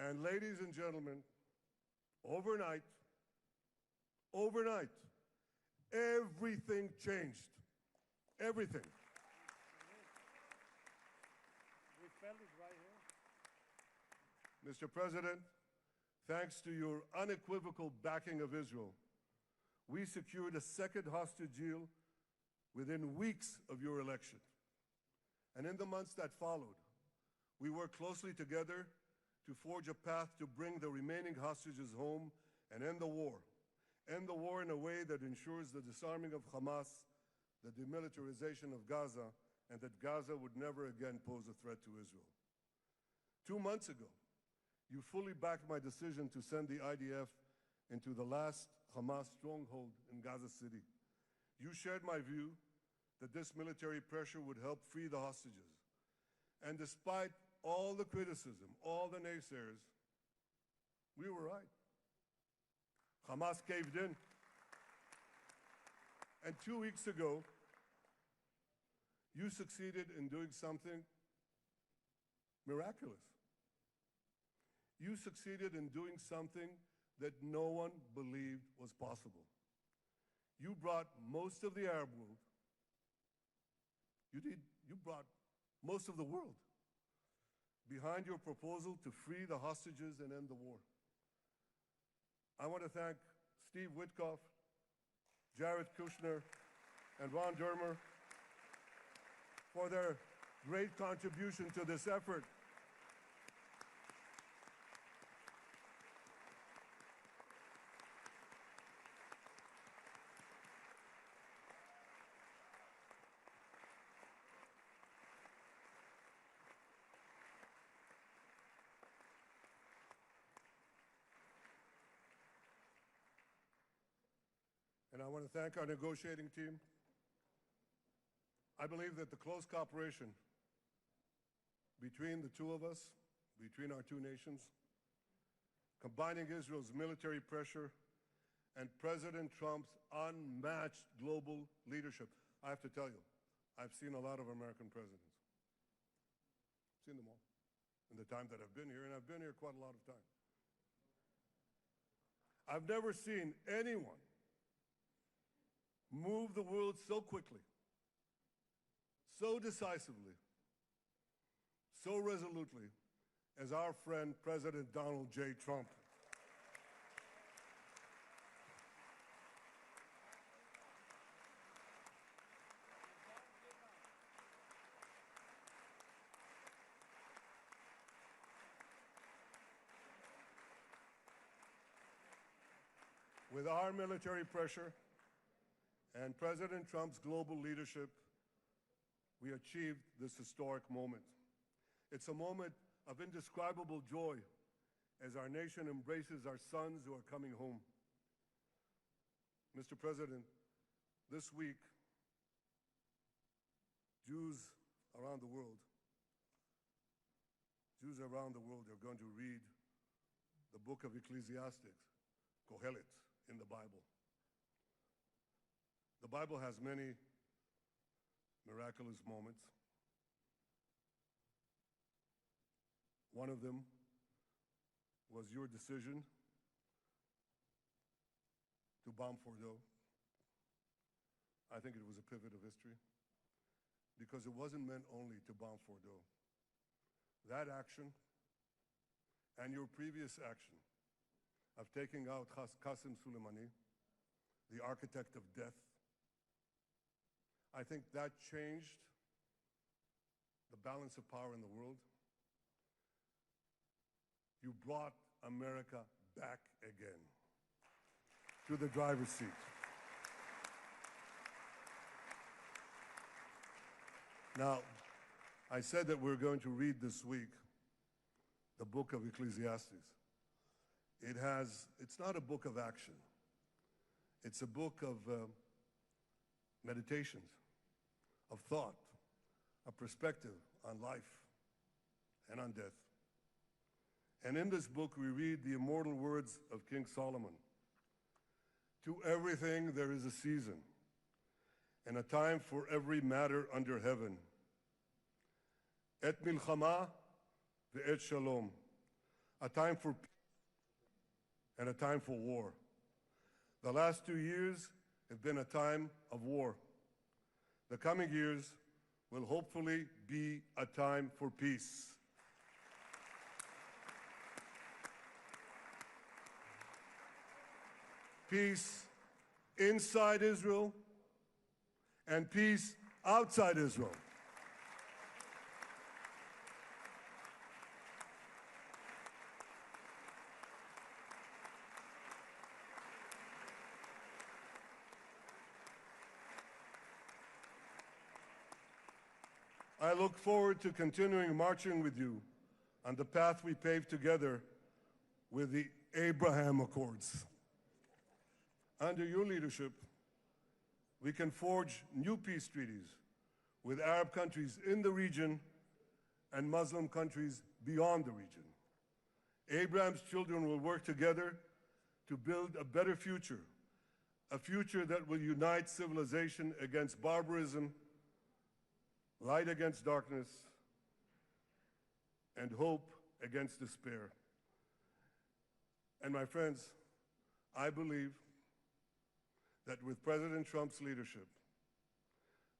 And ladies and gentlemen, overnight, everything changed. Everything. Mr. President, thanks to your unequivocal backing of Israel, we secured a second hostage deal within weeks of your election. And in the months that followed, we worked closely together to forge a path to bring the remaining hostages home and end the war. End the war in a way that ensures the disarming of Hamas, the demilitarization of Gaza, and that Gaza would never again pose a threat to Israel. 2 months ago, you fully backed my decision to send the IDF into the last Hamas stronghold in Gaza City. You shared my view that this military pressure would help free the hostages. And despite all the criticism, all the naysayers, we were right. Hamas caved in. And 2 weeks ago, you succeeded in doing something miraculous. You succeeded in doing something that no one believed was possible. You brought most of the Arab world. You brought most of the world behind your proposal to free the hostages and end the war. I want to thank Steve Witkoff, Jared Kushner, and Ron Dermer for their great contribution to this effort. and I want to thank our negotiating team. I believe that the close cooperation between the two of us, between our two nations, combining Israel's military pressure and President Trump's unmatched global leadership. I have to tell you, I've seen a lot of American presidents. I've seen them all in the time that I've been here, and I've been here quite a lot of time. I've never seen anyone move the world so quickly, so decisively, so resolutely as our friend President Donald J. Trump. With our military pressure and President Trump's global leadership, we achieved this historic moment. It's a moment of indescribable joy as our nation embraces our sons who are coming home. Mr. President, this week, Jews around the world are going to read the book of Ecclesiastes, Kohelet, in the Bible. The Bible has many miraculous moments. One of them was your decision to bomb Fordo. I think it was a pivot of history because it wasn't meant only to bomb Fordo. That action and your previous action of taking out Qasem Soleimani, the architect of death, I think that changed the balance of power in the world. You brought America back again to the driver's seat. Now, I said that we're going to read this week the book of Ecclesiastes. It's not a book of action. It's a book of meditations, of thought, a perspective on life and on death. And in this book, we read the immortal words of King Solomon. To everything there is a season, and a time for every matter under heaven. Et milchama ve'et shalom. A time for peace and a time for war. The last 2 years have been a time of war. The coming years will hopefully be a time for peace. Peace inside Israel and peace outside Israel. I look forward to continuing marching with you on the path we paved together with the Abraham Accords. Under your leadership, we can forge new peace treaties with Arab countries in the region and Muslim countries beyond the region. Abraham's children will work together to build a better future, a future that will unite civilization against barbarism, light against darkness, and hope against despair. And my friends, I believe that with President Trump's leadership,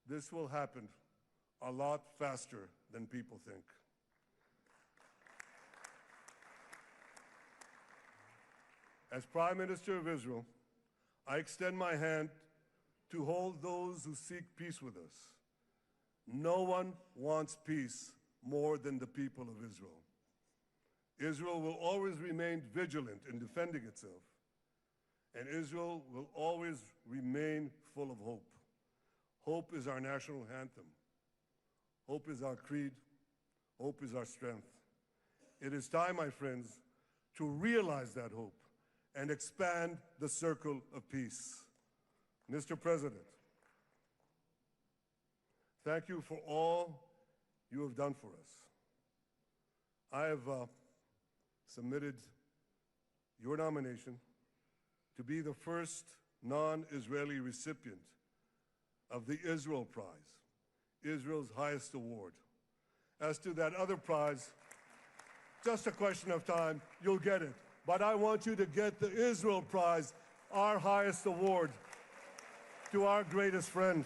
this will happen a lot faster than people think. As Prime Minister of Israel, I extend my hand to hold those who seek peace with us. No one wants peace more than the people of Israel. Israel will always remain vigilant in defending itself, and Israel will always remain full of hope. Hope is our national anthem. Hope is our creed. Hope is our strength. It is time, my friends, to realize that hope and expand the circle of peace. Mr. President, thank you for all you have done for us. I have submitted your nomination to be the first non-Israeli recipient of the Israel Prize, Israel's highest award. As to that other prize, just a question of time, you'll get it. But I want you to get the Israel Prize, our highest award, to our greatest friend.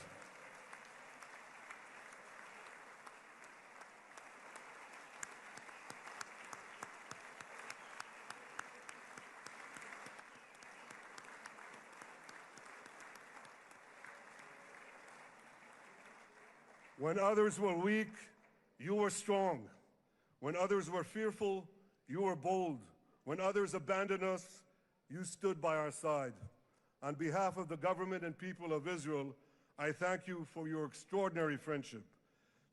When others were weak, you were strong. When others were fearful, you were bold. When others abandoned us, you stood by our side. On behalf of the government and people of Israel, I thank you for your extraordinary friendship.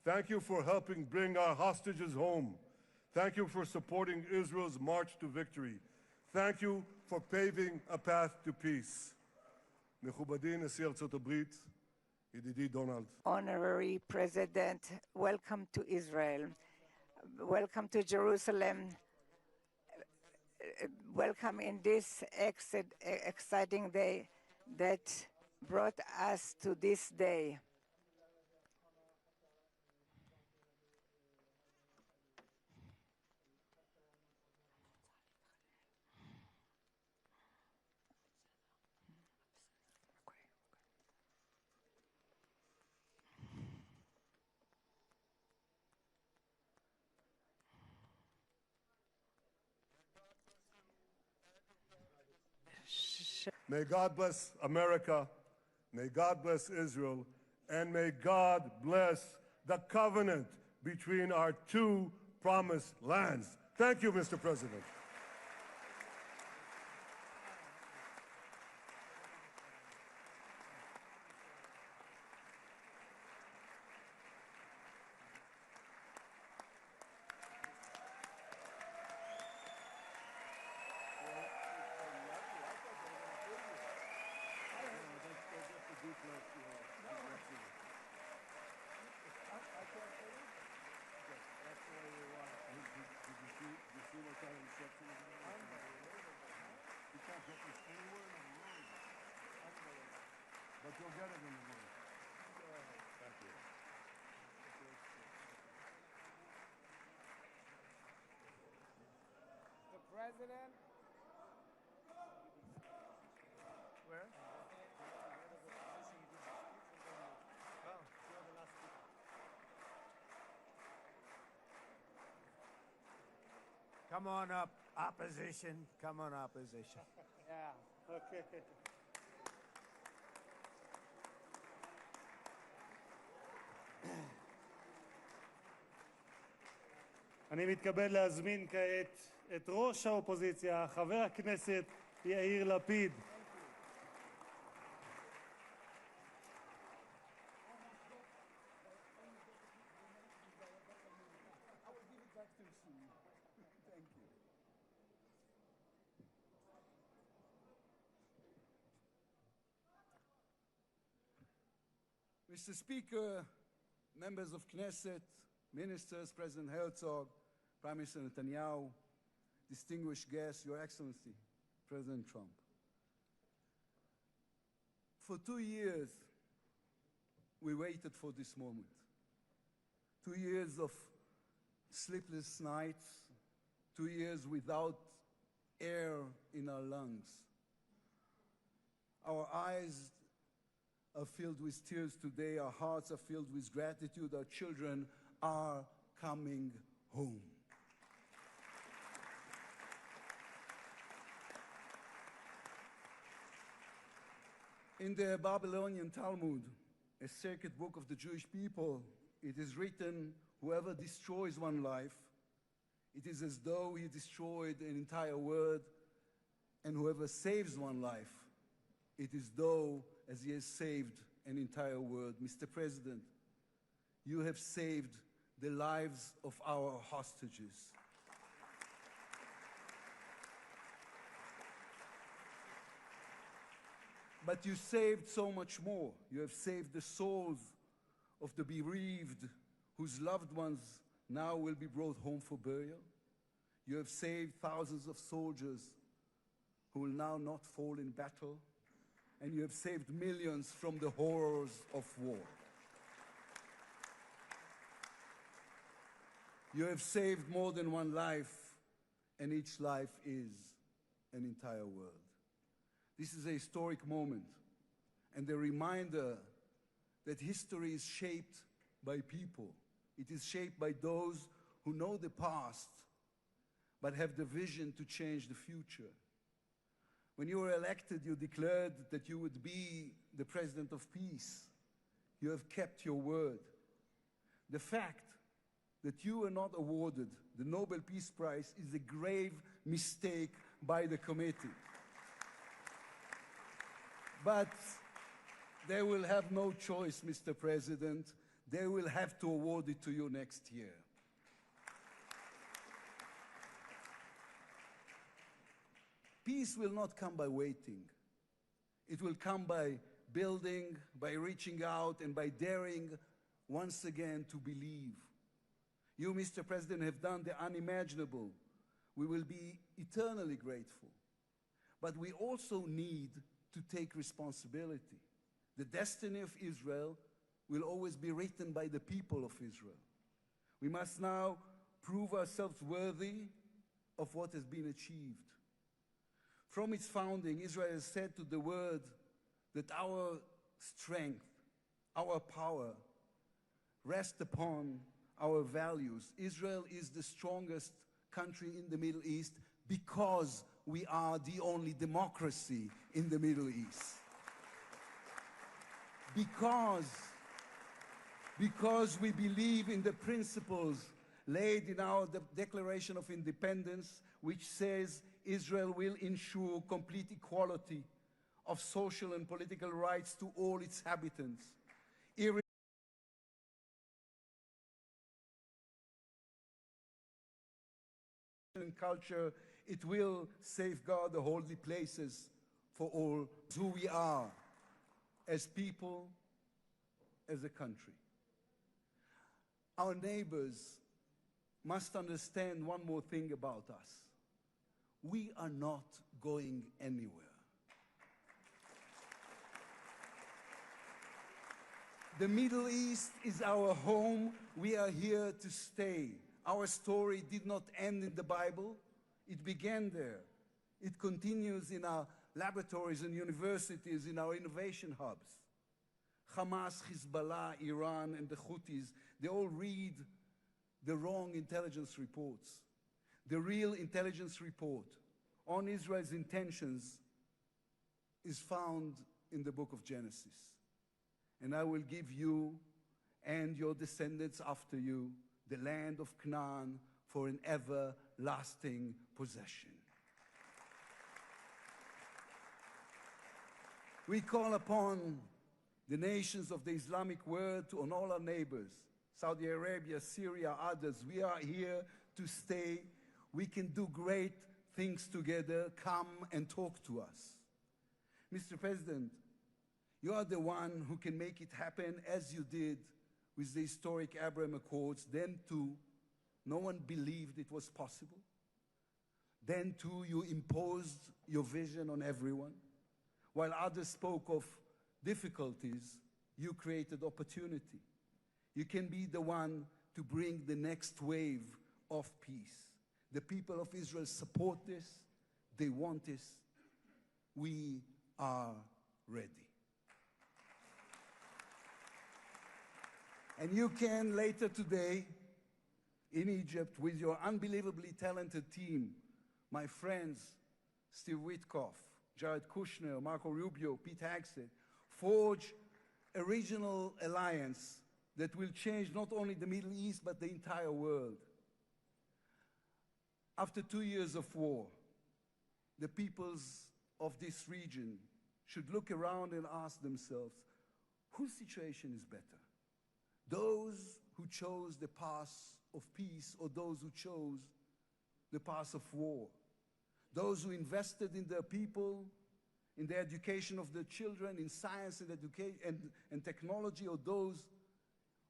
Thank you for helping bring our hostages home. Thank you for supporting Israel's march to victory. Thank you for paving a path to peace. מכובדי נשיא ארצות הברית, ידידי דונלד. Honorary President, welcome to Israel. Welcome to Jerusalem. Welcome in this exciting day that brought us to this day. May God bless America, may God bless Israel, and may God bless the covenant between our two promised lands. Thank you, Mr. President. But you'll get it in the morning. Thank you. The president. Where? Come on up, opposition. Come on, opposition. Yeah, okay. אני מתכבד להזמין כעת את ראש האופוזיציה, חבר הכנסת יאיר לפיד. Mr. Speaker, members of Knesset, ministers, President Herzog, Prime Minister Netanyahu, distinguished guests, Your Excellency, President Trump. For 2 years, we waited for this moment. 2 years of sleepless nights, 2 years without air in our lungs. Our eyes are filled with tears today. Our hearts are filled with gratitude. Our children are coming home. In the Babylonian Talmud, a sacred book of the Jewish people, it is written, whoever destroys one life, it is as though he destroyed an entire world, and whoever saves one life, it is though as he has saved an entire world. Mr. President, you have saved the lives of our hostages. But you saved so much more. You have saved the souls of the bereaved whose loved ones now will be brought home for burial. You have saved thousands of soldiers who will now not fall in battle. And you have saved millions from the horrors of war. You have saved more than one life, and each life is an entire world. This is a historic moment, and a reminder that history is shaped by people. It is shaped by those who know the past, but have the vision to change the future. When you were elected, you declared that you would be the president of peace. You have kept your word. The fact that you were not awarded the Nobel Peace Prize is a grave mistake by the committee. But they will have no choice, Mr. President. They will have to award it to you next year. Peace will not come by waiting. It will come by building, by reaching out, and by daring once again to believe. You, Mr. President, have done the unimaginable. We will be eternally grateful. But we also need to take responsibility. The destiny of Israel will always be written by the people of Israel. We must now prove ourselves worthy of what has been achieved. From its founding, Israel has said to the world that our strength, our power, rest upon our values. Israel is the strongest country in the Middle East because we are the only democracy in the Middle East. Because we believe in the principles laid in our Declaration of Independence, which says Israel will ensure complete equality of social and political rights to all its inhabitants. And culture, it will safeguard the holy places for all who we are as people, as a country. Our neighbors must understand one more thing about us. We are not going anywhere. The Middle East is our home. We are here to stay. Our story did not end in the Bible. It began there. It continues in our laboratories and universities, in our innovation hubs. Hamas, Hezbollah, Iran, and the Houthis, they all read the wrong intelligence reports. The real intelligence report on Israel's intentions is found in the book of Genesis. And I will give you and your descendants after you the land of Canaan for an everlasting possession. We call upon the nations of the Islamic world and all our neighbors, Saudi Arabia, Syria, others. We are here to stay. We can do great things together. Come and talk to us. Mr. President, you are the one who can make it happen as you did with the historic Abraham Accords. Then too, no one believed it was possible. Then too, you imposed your vision on everyone. While others spoke of difficulties, you created opportunity. You can be the one to bring the next wave of peace. The people of Israel support this. They want this. We are ready. And you can later today in Egypt with your unbelievably talented team, my friends, Steve Witkoff, Jared Kushner, Marco Rubio, Pete Hegseth, forge a regional alliance that will change not only the Middle East, but the entire world. After 2 years of war, the peoples of this region should look around and ask themselves, whose situation is better? Those who chose the path of peace or those who chose the path of war? Those who invested in their people in the education of the children, in science and education and technology, or those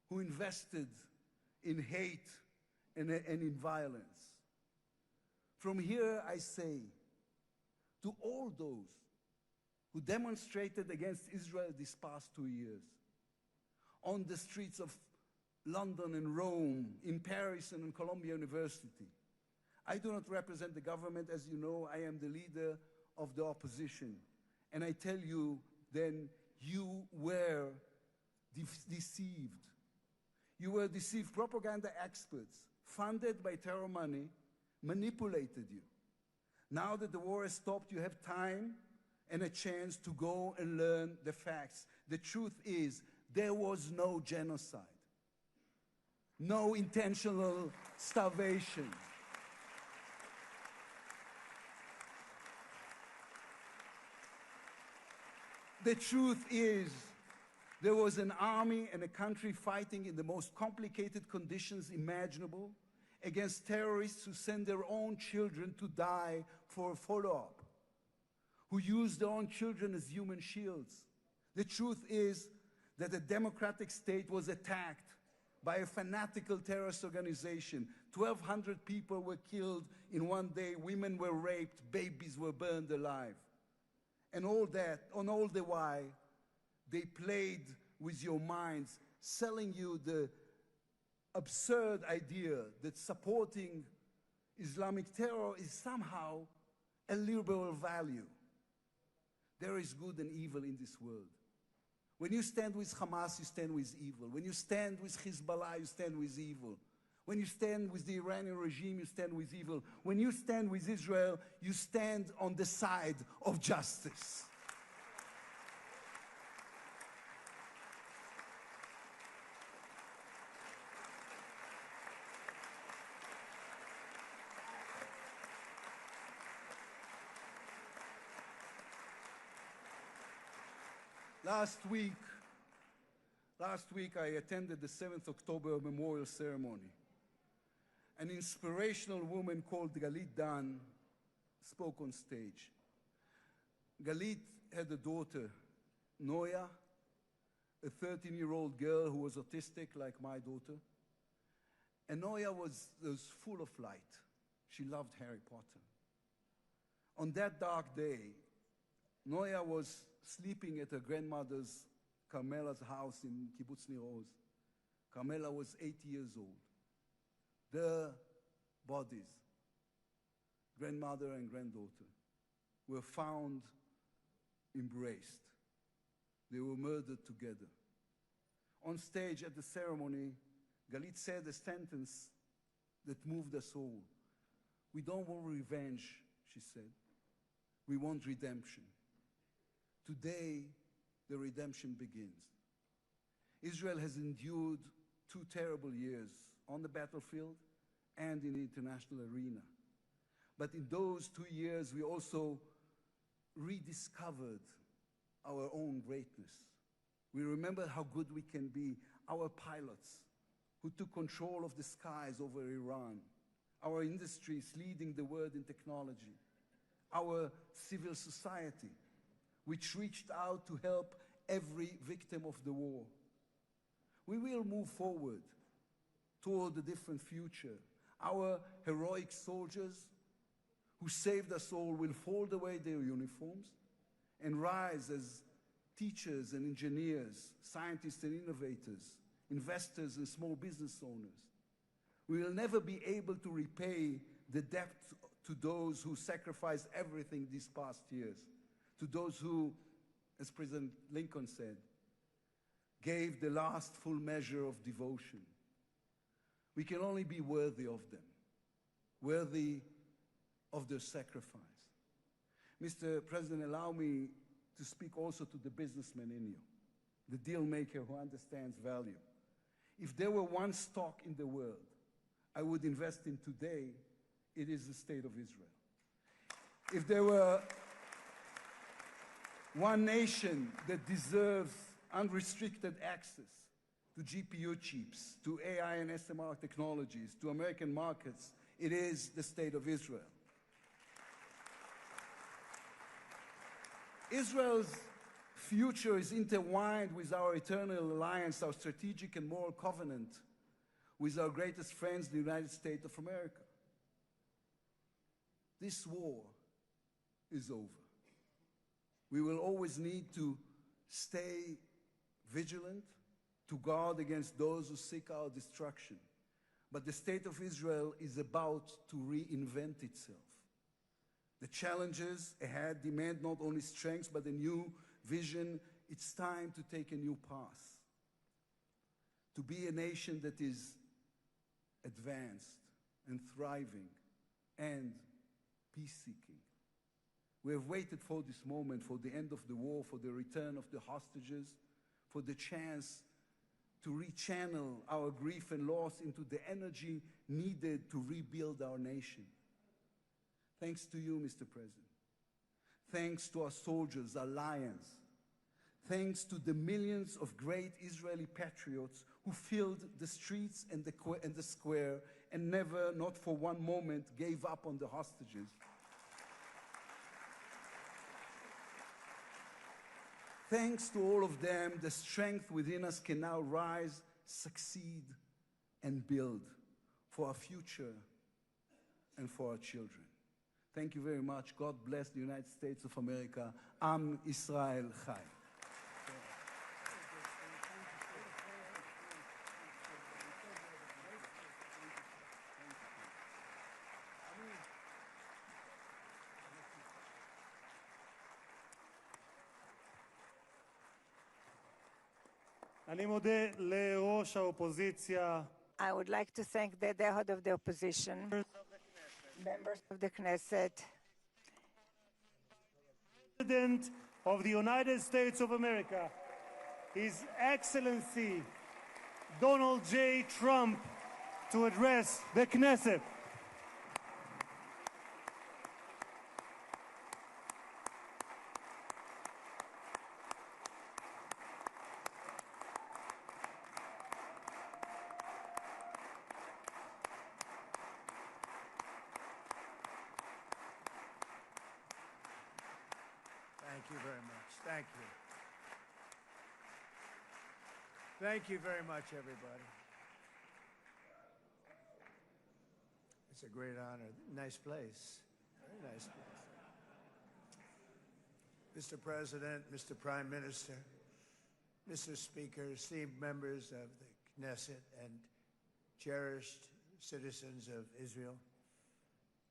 who invested in hate and in violence. From here, I say to all those who demonstrated against Israel these past 2 years, on the streets of London and Rome, in Paris and in Columbia University. I do not represent the government. As you know, I am the leader of the opposition. And I tell you, then, you were deceived. You were deceived. Propaganda experts, funded by terror money, manipulated you. Now that the war has stopped, you have time and a chance to go and learn the facts. The truth is, there was no genocide, no intentional starvation. The truth is, there was an army and a country fighting in the most complicated conditions imaginable against terrorists who send their own children to die for a follow-up, who use their own children as human shields. The truth is that a democratic state was attacked by a fanatical terrorist organization. 1,200 people were killed in one day, women were raped, babies were burned alive. And all that, on all the while, they played with your minds, selling you the absurd idea that supporting Islamic terror is somehow a liberal value. There is good and evil in this world. When you stand with Hamas, you stand with evil. When you stand with Hezbollah, you stand with evil. When you stand with the Iranian regime, you stand with evil. When you stand with Israel, you stand on the side of justice. Last week I attended the 7th October Memorial Ceremony. An inspirational woman called Galit Dan spoke on stage. Galit had a daughter, Noya, a 13-year-old girl who was autistic like my daughter. And Noya was full of light. She loved Harry Potter. On that dark day, Noya was sleeping at her grandmother's, Carmela's house in Kibbutz Nir Oz. Carmela was 80 years old. Their bodies, grandmother and granddaughter, were found embraced. They were murdered together. On stage at the ceremony, Galit said a sentence that moved us all. We don't want revenge, she said. We want redemption. Today, the redemption begins. Israel has endured 2 terrible years on the battlefield and in the international arena. But in those 2 years, we also rediscovered our own greatness. We remember how good we can be, our pilots who took control of the skies over Iran, our industries leading the world in technology, our civil society, which reached out to help every victim of the war. We will move forward toward a different future. Our heroic soldiers who saved us all will fold away their uniforms and rise as teachers and engineers, scientists and innovators, investors and small business owners. We will never be able to repay the debt to those who sacrificed everything these past years, to those who, as President Lincoln said, gave the last full measure of devotion. We can only be worthy of them, worthy of their sacrifice. Mr. President, allow me to speak also to the businessman in you, the deal maker who understands value. If there were one stock in the world I would invest in today, it is the State of Israel. If there were one nation that deserves unrestricted access to GPU chips, to AI and SMR technologies, to American markets, it is the State of Israel. Israel's future is intertwined with our eternal alliance, our strategic and moral covenant with our greatest friends, the United States of America. This war is over. We will always need to stay vigilant, to guard against those who seek our destruction. But the state of Israel is about to reinvent itself. The challenges ahead demand not only strength, but a new vision. It's time to take a new path, to be a nation that is advanced and thriving and peace-seeking. We have waited for this moment, for the end of the war, for the return of the hostages, for the chance to rechannel our grief and loss into the energy needed to rebuild our nation. Thanks to you, Mr. President. Thanks to our soldiers, our lions. Thanks to the millions of great Israeli patriots who filled the streets and the square and never, not for one moment, gave up on the hostages. Thanks to all of them, the strength within us can now rise, succeed, and build for our future and for our children. Thank you very much. God bless the United States of America. Am Israel Chai. אני מודה לראש האופוזיציה. I would like to thank the head of the opposition, members of the Knesset, President of the United States of America, His Excellency Donald J. Trump, to address the Knesset. Thank you very much. Thank you. Thank you very much, everybody. It's a great honor. Nice place. Very nice place. Mr. President, Mr. Prime Minister, Mr. Speaker, esteemed members of the Knesset and cherished citizens of Israel,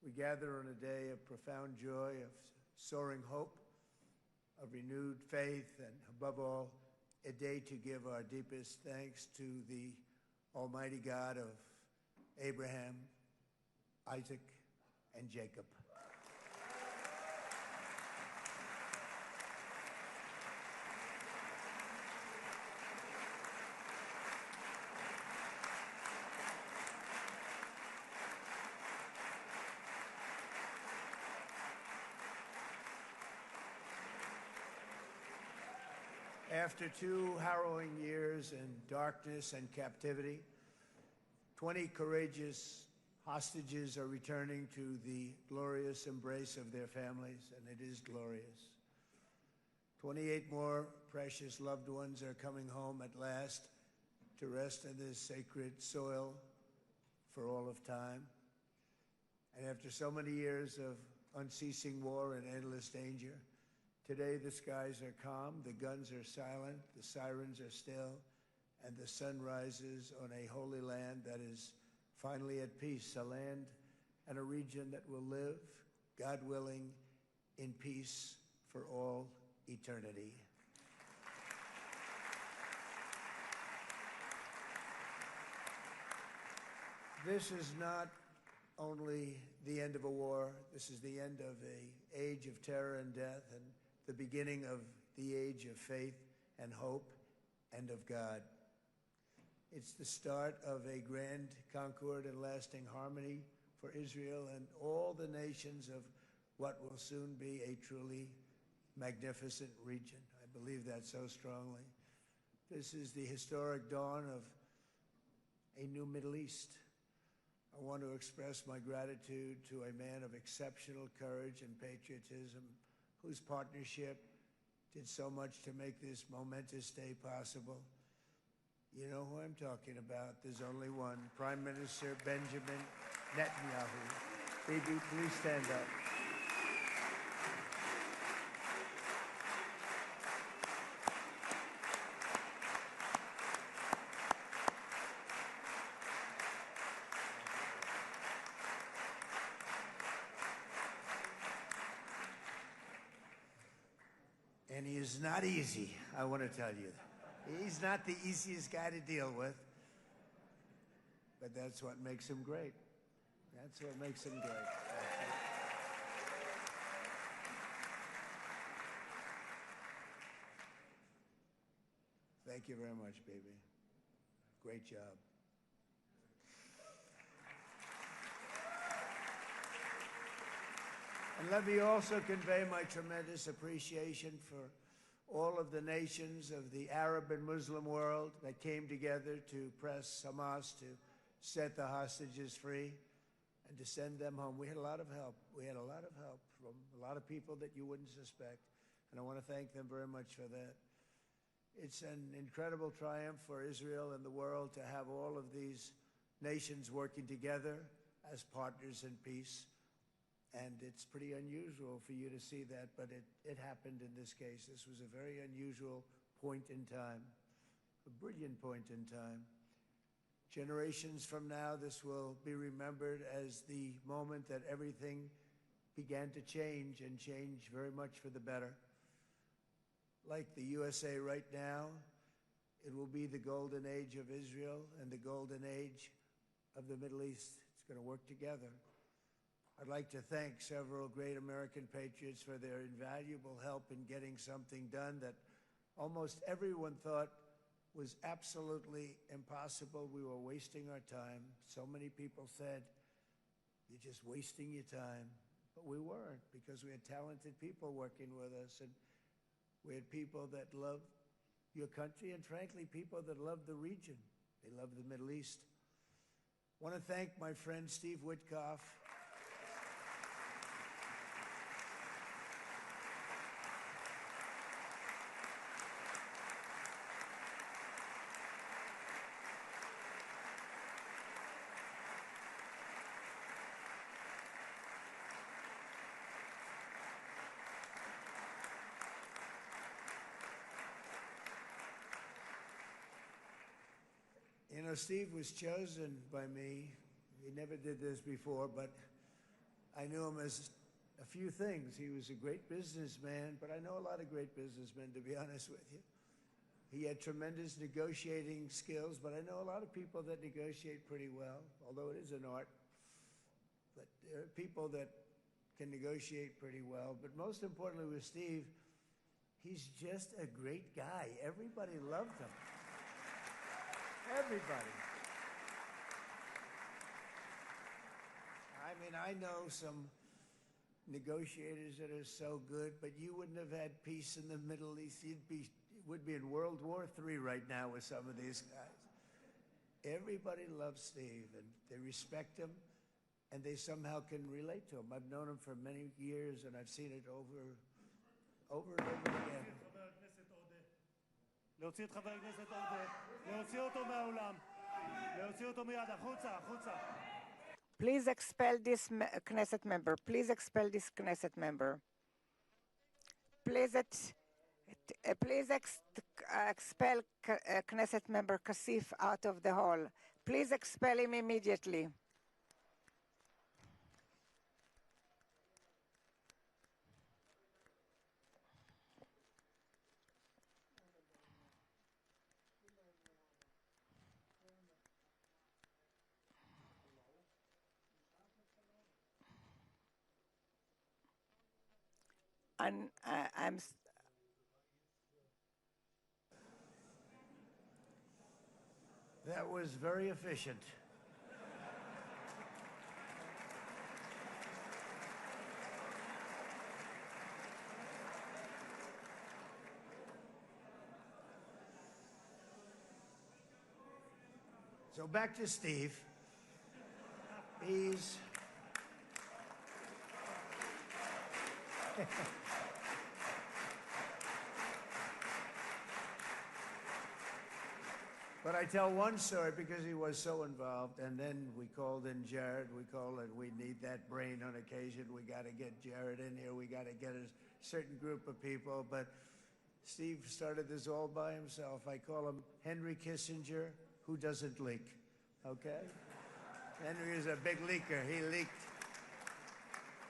we gather on a day of profound joy, of soaring hope, of renewed faith, and above all, a day to give our deepest thanks to the Almighty God of Abraham, Isaac, and Jacob. After 2 harrowing years in darkness and captivity, 20 courageous hostages are returning to the glorious embrace of their families, and it is glorious. 28 more precious loved ones are coming home at last to rest in this sacred soil for all of time. And after so many years of unceasing war and endless danger, today the skies are calm, the guns are silent, the sirens are still, and the sun rises on a holy land that is finally at peace, a land and a region that will live, God willing, in peace for all eternity. This is not only the end of a war, this is the end of an age of terror and death, and the beginning of the age of faith and hope and of God. It's the start of a grand concord and lasting harmony for Israel and all the nations of what will soon be a truly magnificent region. I believe that so strongly. This is the historic dawn of a new Middle East. I want to express my gratitude to a man of exceptional courage and patriotism, whose partnership did so much to make this momentous day possible. You know who I'm talking about. There's only one, Prime Minister Benjamin Netanyahu. Bibi, please stand up. And he is not easy, I want to tell you. He's not the easiest guy to deal with, but that's what makes him great. That's what makes him great. Thank you very much, baby. Great job. And let me also convey my tremendous appreciation for all of the nations of the Arab and Muslim world that came together to press Hamas to set the hostages free and to send them home. We had a lot of help. We had a lot of help from a lot of people that you wouldn't suspect, and I want to thank them very much for that. It's an incredible triumph for Israel and the world to have all of these nations working together as partners in peace. And it's pretty unusual for you to see that, but it happened in this case. This was a very unusual point in time, a brilliant point in time. Generations from now, this will be remembered as the moment that everything began to change, and change very much for the better. Like the USA right now, it will be the golden age of Israel and the golden age of the Middle East. It's going to work together. I'd like to thank several great American patriots for their invaluable help in getting something done that almost everyone thought was absolutely impossible. We were wasting our time. So many people said, "You're just wasting your time." But we weren't, because we had talented people working with us, and we had people that loved your country, and frankly, people that loved the region. They loved the Middle East. I want to thank my friend Steve Witkoff. You know, Steve was chosen by me. He never did this before, but I knew him as a few things. He was a great businessman, but I know a lot of great businessmen, to be honest with you. He had tremendous negotiating skills, but I know a lot of people that negotiate pretty well, although it is an art. But there are people that can negotiate pretty well. But most importantly with Steve, he's just a great guy. Everybody loved him. Everybody. I mean, I know some negotiators that are so good, but you wouldn't have had peace in the Middle East. You would be in World War III right now with some of these guys. Everybody loves Steve, and they respect him, and they somehow can relate to him. I've known him for many years, and I've seen it over and over again. להוציא את חבר הכנסת עודה, להוציא אותו מהאולם, להוציא אותו מיד, החוצה, החוצה. Please expel this Knesset member. Please expel this Knesset member. Please expel Knesset member Kasif out of the hall. Please expel him immediately. And That was very efficient. So back to Steve. He's But I tell one story because he was so involved, and then we called in Jared. We need that brain on occasion. We got to get Jared in here. We got to get a certain group of people. But Steve started this all by himself. I call him Henry Kissinger, who doesn't leak, okay? Henry is a big leaker. He leaked.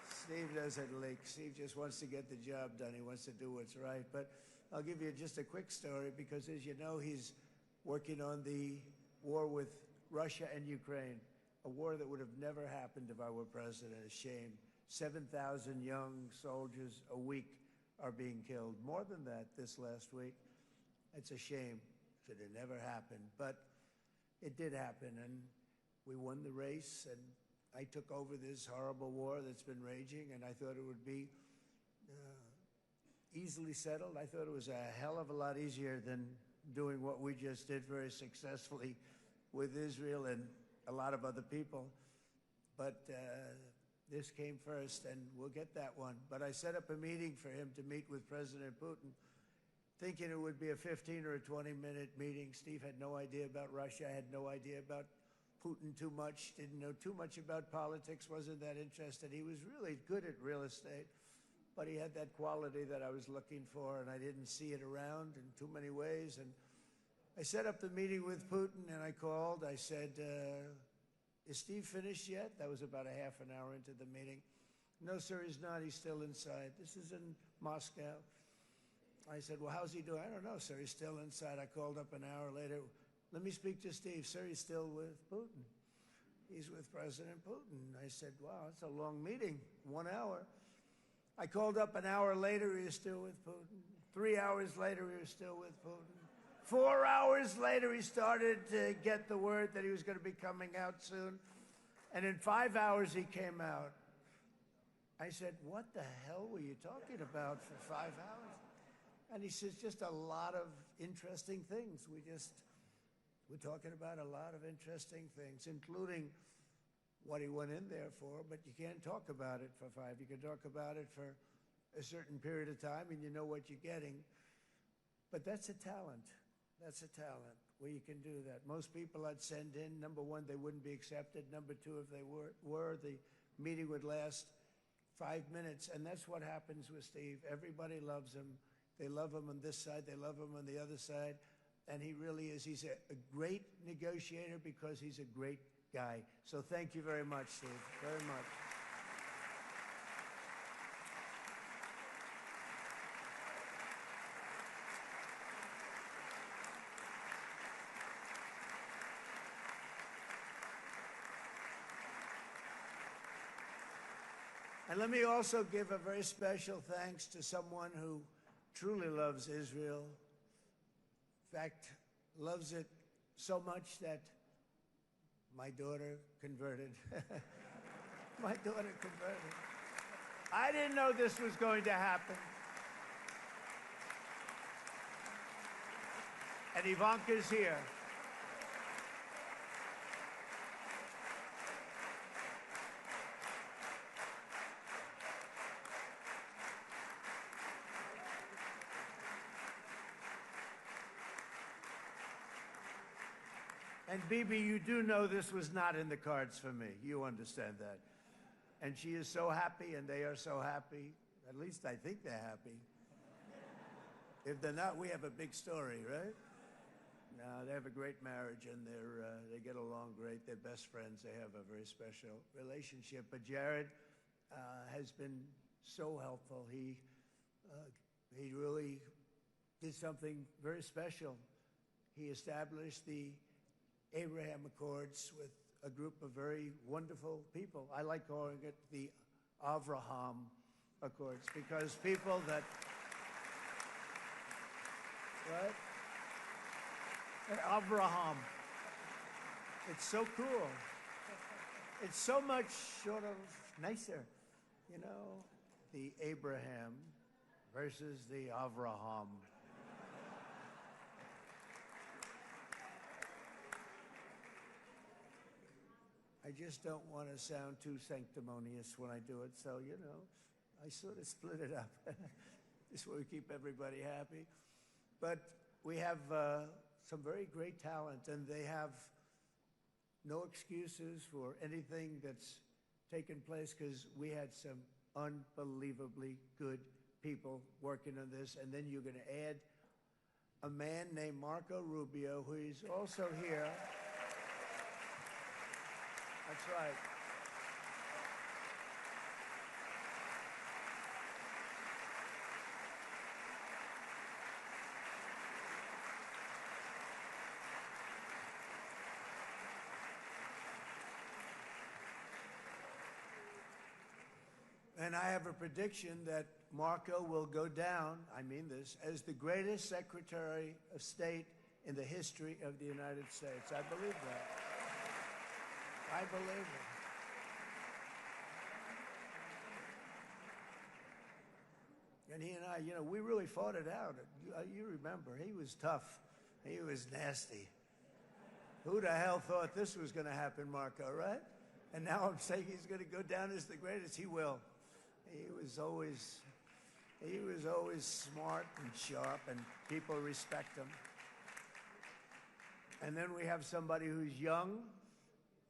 Steve doesn't leak. Steve just wants to get the job done. He wants to do what's right. But I'll give you just a quick story because, as you know, he's working on the war with Russia and Ukraine, a war that would have never happened if I were president. A shame. 7,000 young soldiers a week are being killed. More than that this last week. It's a shame that it never happened. But it did happen, and we won the race, and I took over this horrible war that's been raging, and I thought it would be easily settled. I thought it was a hell of a lot easier than doing what we just did very successfully with Israel and a lot of other people. But this came first, and we'll get that one. But I set up a meeting for him to meet with President Putin, thinking it would be a 15 or a 20-minute meeting. Steve had no idea about Russia, had no idea about Putin too much, didn't know too much about politics, wasn't that interested. He was really good at real estate, but he had that quality that I was looking for, and I didn't see it around in too many ways. And I set up the meeting with Putin, and I called. I said, is Steve finished yet? That was about a half an hour into the meeting. No, sir, he's not. He's still inside. This is in Moscow. I said, well, how's he doing? I don't know, sir. He's still inside. I called up an hour later. Let me speak to Steve. Sir, he's still with Putin. He's with President Putin. I said, wow, that's a long meeting, 1 hour. I called up an hour later. He was still with Putin. 3 hours later, he was still with Putin. 4 hours later, he started to get the word that he was going to be coming out soon. And in 5 hours, he came out. I said, what the hell were you talking about for 5 hours? And he says, just a lot of interesting things. We're talking about a lot of interesting things, including what he went in there for, but you can't talk about it for 5. You can talk about it for a certain period of time, and you know what you're getting. But that's a talent. That's a talent where you can do that. Most people I'd send in, number one, they wouldn't be accepted. Number two, if they were, the meeting would last 5 minutes, and that's what happens with Steve. Everybody loves him. They love him on this side. They love him on the other side. And he really is. He's a great negotiator because he's a great guy. So thank you very much, Steve, very much. And let me also give a very special thanks to someone who truly loves Israel. In fact, loves it so much that my daughter converted. My daughter converted. I didn't know this was going to happen. And Ivanka's here. And Bibi, you do know this was not in the cards for me. You understand that. And she is so happy, and they are so happy. At least I think they're happy. If they're not, we have a big story, right? No, they have a great marriage, and they get along great. They're best friends. They have a very special relationship. But Jared has been so helpful. He really did something very special. He established the Abraham Accords with a group of very wonderful people. I like calling it the Avraham Accords because people that, right? Avraham. It's so cool. It's so much sort of nicer, you know, the Abraham versus the Avraham. I just don't want to sound too sanctimonious when I do it, so, you know, I sort of split it up. This way we keep everybody happy. But we have some very great talent, and they have no excuses for anything that's taken place because we had some unbelievably good people working on this. And then you're going to add a man named Marco Rubio, who is also here. That's right. And I have a prediction that Marco will go down, I mean this, as the greatest Secretary of State in the history of the United States. I believe that. I believe it. And he and I, you know, we really fought it out. You remember, he was tough. He was nasty. Who the hell thought this was going to happen, Marco, right? And now I'm saying he's going to go down as the greatest. He will. He was always smart and sharp, and people respect him. And then we have somebody who's young,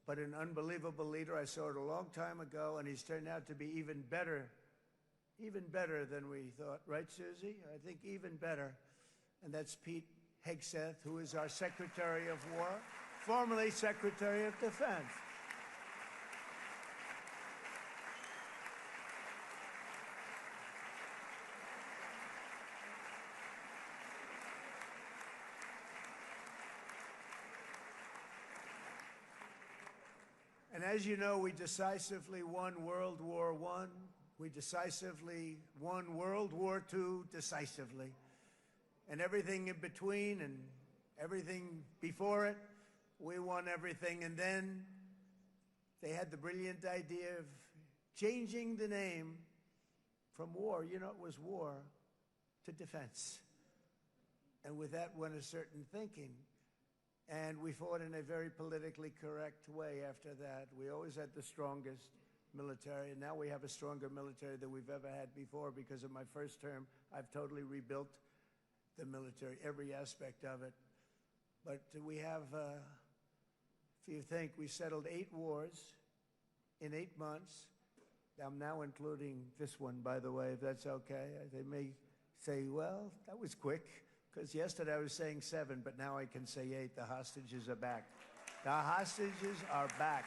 but an unbelievable leader. I saw it a long time ago, and he's turned out to be even better than we thought. Right, Susie? I think even better. And that's Pete Hegseth, who is our Secretary of War, formerly Secretary of Defense. And as you know, we decisively won World War I. We decisively won World War II decisively. And everything in between and everything before it, we won everything. And then they had the brilliant idea of changing the name from war, you know, it was war, to defense. And with that went a certain thinking. And we fought in a very politically correct way after that. We always had the strongest military, and now we have a stronger military than we've ever had before. Because of my first term, I've totally rebuilt the military, every aspect of it. But we have, if you think, we settled 8 wars in 8 months. I'm now including this one, by the way, if that's okay. They may say, well, that was quick. Because yesterday I was saying 7, but now I can say 8. The hostages are back. The hostages are back.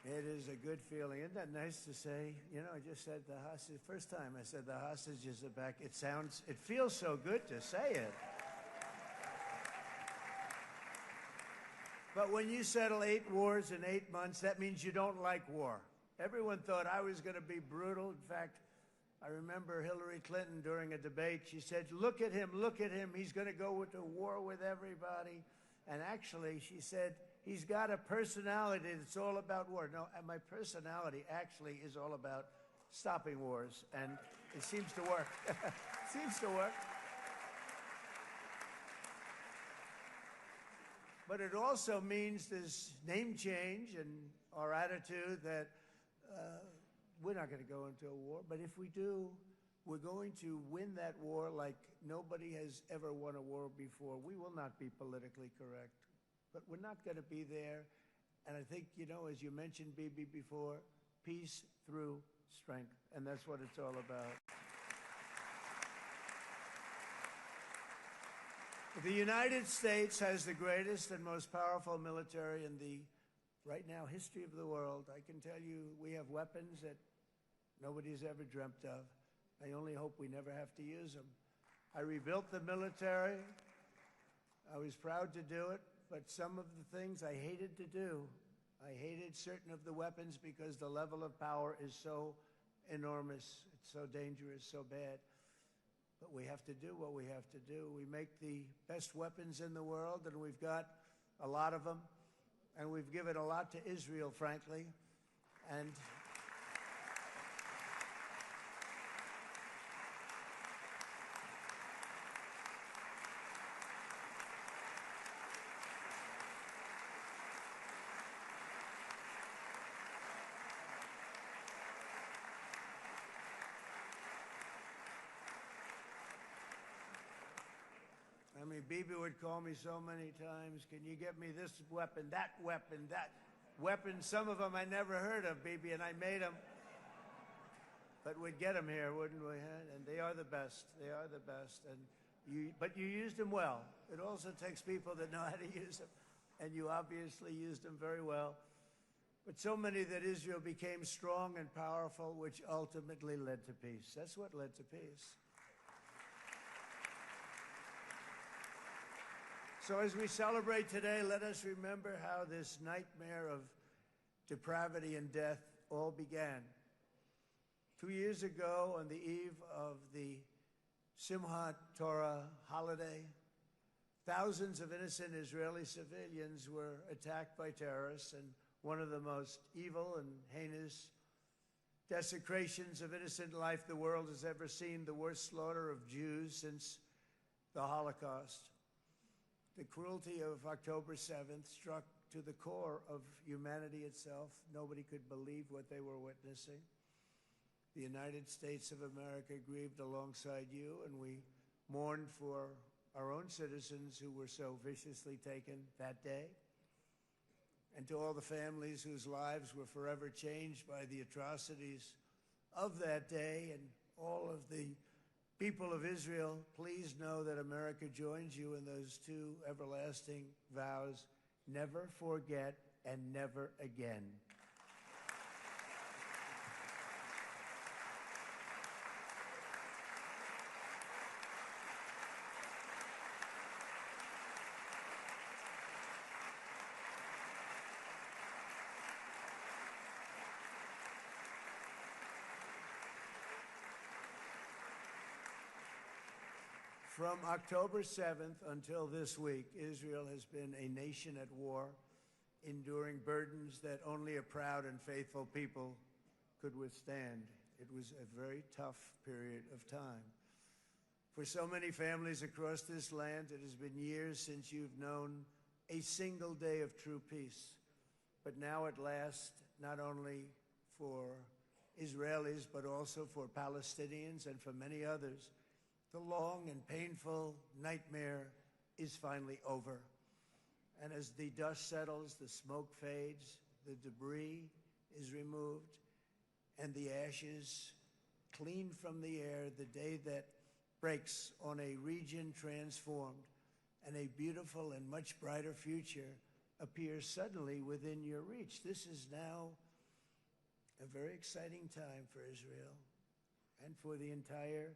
It is a good feeling. Isn't that nice to say? You know, I just said the hostage. First time I said the hostages are back. It feels so good to say it. But when you settle 8 wars in 8 months, that means you don't like war. Everyone thought I was going to be brutal. In fact, I remember Hillary Clinton during a debate, she said, look at him, he's going to go into war with everybody. And actually, she said, he's got a personality that's all about war. No, and my personality actually is all about stopping wars, and it seems to work. Seems to work. But it also means this name change and our attitude that we're not going to go into a war, but if we do, we're going to win that war like nobody has ever won a war before. We will not be politically correct, but we're not going to be there. And I think, you know, as you mentioned, Bibi, before, peace through strength, and that's what it's all about. The United States has the greatest and most powerful military in the, right now, history of the world. I can tell you we have weapons that nobody's ever dreamt of. I only hope we never have to use them. I rebuilt the military. I was proud to do it, but some of the things I hated to do. I hated certain of the weapons because the level of power is so enormous. It's so dangerous, so bad. But we have to do what we have to do. We make the best weapons in the world, and we've got a lot of them. And we've given a lot to Israel, frankly. And mean, Bibi would call me so many times, can you get me this weapon, that weapon, that weapon? Some of them I never heard of, Bibi, and I made them. But we'd get them here, wouldn't we? And they are the best. They are the best. But you used them well. It also takes people that know how to use them. And you obviously used them very well. But so many that Israel became strong and powerful, which ultimately led to peace. That's what led to peace. So as we celebrate today, let us remember how this nightmare of depravity and death all began. 2 years ago, on the eve of the Simchat Torah holiday, thousands of innocent Israeli civilians were attacked by terrorists, and one of the most evil and heinous desecrations of innocent life the world has ever seen, the worst slaughter of Jews since the Holocaust. The cruelty of October 7th struck to the core of humanity itself. Nobody could believe what they were witnessing. The United States of America grieved alongside you, and we mourned for our own citizens who were so viciously taken that day. And to all the families whose lives were forever changed by the atrocities of that day, and all of the people of Israel, please know that America joins you in those two everlasting vows: never forget and never again. From October 7th until this week, Israel has been a nation at war, enduring burdens that only a proud and faithful people could withstand. It was a very tough period of time. For so many families across this land, it has been years since you've known a single day of true peace. But now at last, not only for Israelis, but also for Palestinians and for many others, the long and painful nightmare is finally over. And as the dust settles, the smoke fades, the debris is removed, and the ashes cleaned from the air, the day that breaks on a region transformed, and a beautiful and much brighter future appears suddenly within your reach. This is now a very exciting time for Israel and for the entire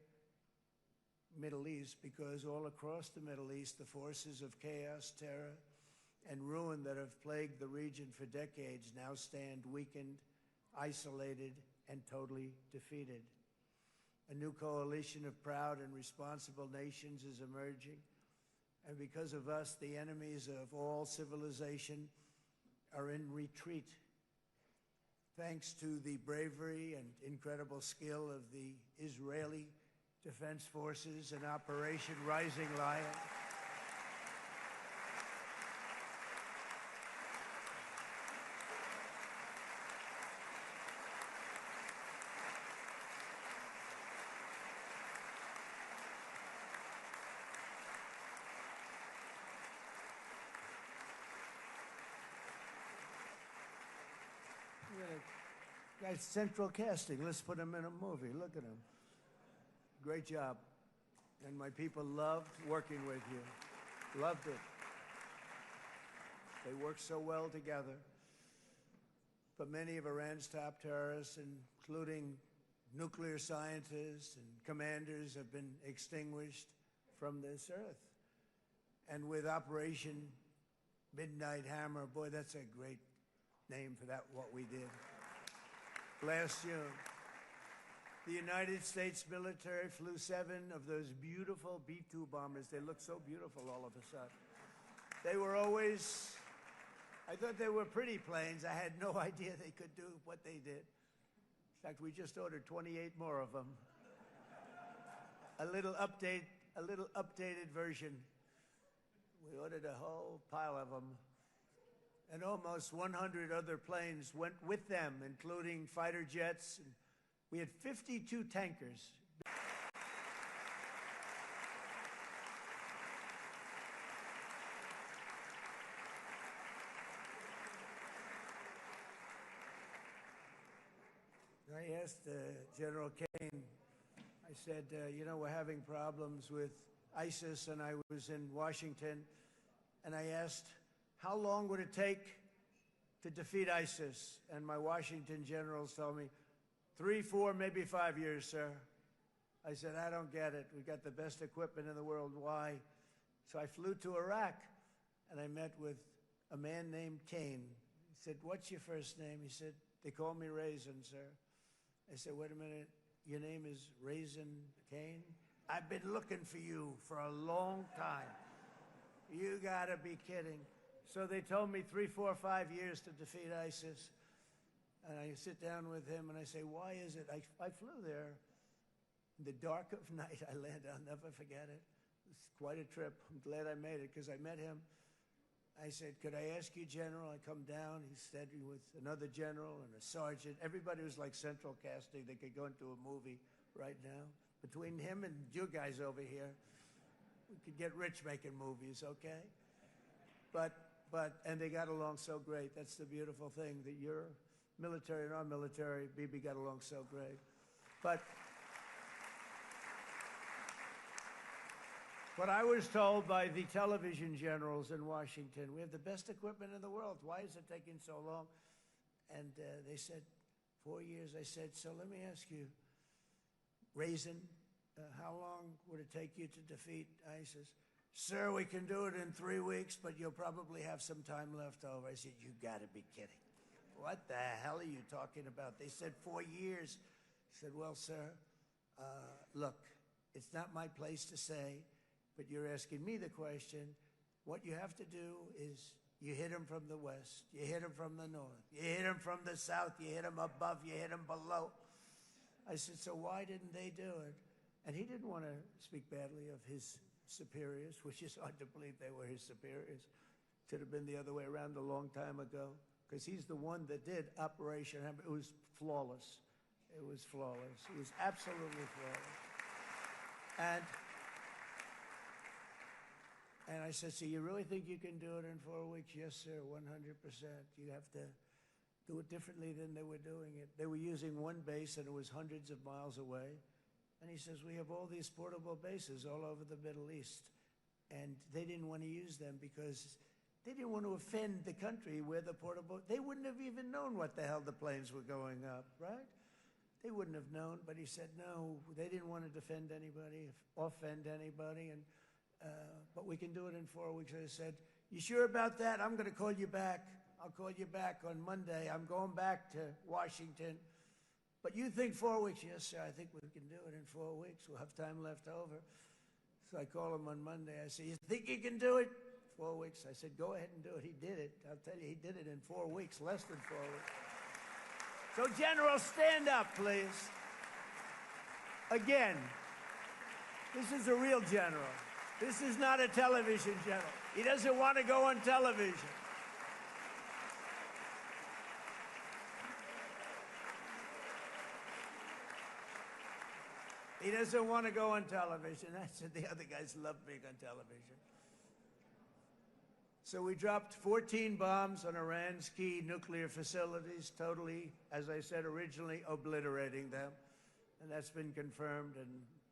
Middle East, because all across the Middle East, the forces of chaos, terror, and ruin that have plagued the region for decades now stand weakened, isolated, and totally defeated. A new coalition of proud and responsible nations is emerging, and because of us, the enemies of all civilization are in retreat. Thanks to the bravery and incredible skill of the Israeli Defense Forces and Operation Rising Lion, guy's central casting. Let's put him in a movie. Look at him. Great job. And my people loved working with you. Loved it. They worked so well together. But many of Iran's top terrorists, including nuclear scientists and commanders, have been extinguished from this earth. And with Operation Midnight Hammer, boy, that's a great name for that, what we did last June. The United States military flew 7 of those beautiful B-2 bombers. They look so beautiful all of a sudden. They were always, I thought they were pretty planes. I had no idea they could do what they did. In fact, we just ordered 28 more of them. A little updated version. We ordered a whole pile of them. And almost 100 other planes went with them, including fighter jets. We had 52 tankers. I asked General Kane, I said, you know, we're having problems with ISIS, and I was in Washington, and I asked, how long would it take to defeat ISIS? And my Washington generals told me, 3, 4, maybe 5 years, sir. I said, I don't get it. We've got the best equipment in the world. Why? So I flew to Iraq, and I met with a man named Kane. He said, what's your first name? He said, they call me Raisin, sir. I said, wait a minute, your name is Raisin Kane? I've been looking for you for a long time. You gotta be kidding. So they told me 3, 4, 5 years to defeat ISIS. And I sit down with him and I say, why is it? I flew there in the dark of night. I landed, I'll never forget it. It's quite a trip. I'm glad I made it because I met him. I said, could I ask you, General? I come down. He's standing with another general and a sergeant. Everybody was like central casting. They could go into a movie right now. Between him and you guys over here, we could get rich making movies, okay? And they got along so great. That's the beautiful thing, that your military and our military, Bibi, got along so great. But I was told by the television generals in Washington, we have the best equipment in the world. Why is it taking so long? And they said, 4 years. I said, so let me ask you, Raisin, how long would it take you to defeat ISIS? Sir, we can do it in 3 weeks, but you'll probably have some time left over. I said, you gotta be kidding. What the hell are you talking about? They said 4 years. I said, well, sir, look, it's not my place to say, but you're asking me the question. What you have to do is you hit him from the west, you hit him from the north, you hit him from the south, you hit him above, you hit him below. I said, so why didn't they do it? And he didn't want to speak badly of his superiors, which is hard to believe they were his superiors. Should have been the other way around a long time ago, because he's the one that did Operation Hammer. It was flawless. It was flawless. It was absolutely flawless. And I said, so you really think you can do it in 4 weeks? Yes, sir, 100%. You have to do it differently than they were doing it. They were using one base, and it was hundreds of miles away. And he says, we have all these portable bases all over the Middle East. And they didn't want to use them because they didn't want to offend the country where the portable, they wouldn't have even known what the hell the planes were going up, right? They wouldn't have known, but he said, no, they didn't want to defend anybody, offend anybody, but we can do it in 4 weeks. I said, you sure about that? I'm going to call you back. I'll call you back on Monday. I'm going back to Washington. But you think 4 weeks? Yes, sir, I think we can do it in 4 weeks. We'll have time left over. So I call him on Monday. I say, you think you can do it? 4 weeks. I said, go ahead and do it. He did it. I'll tell you, he did it in 4 weeks, less than 4 weeks. So, General, stand up, please. Again, this is a real general. This is not a television general. He doesn't want to go on television. He doesn't want to go on television. I said the other guys love being on television. So we dropped 14 bombs on Iran's key nuclear facilities, totally, as I said originally, obliterating them. And that's been confirmed, and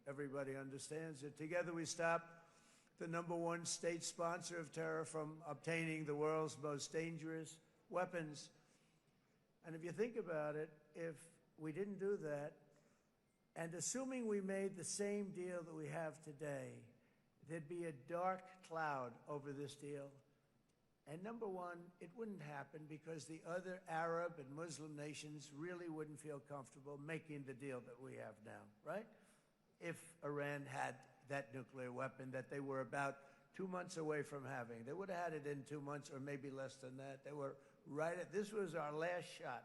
everybody understands it. Together we stopped the #1 state sponsor of terror from obtaining the world's most dangerous weapons. And if you think about it, if we didn't do that, and assuming we made the same deal that we have today, there'd be a dark cloud over this deal. And #1, it wouldn't happen because the other Arab and Muslim nations really wouldn't feel comfortable making the deal that we have now, right? If Iran had that nuclear weapon that they were about 2 months away from having. They would have had it in 2 months or maybe less than that. They were right at, this was our last shot.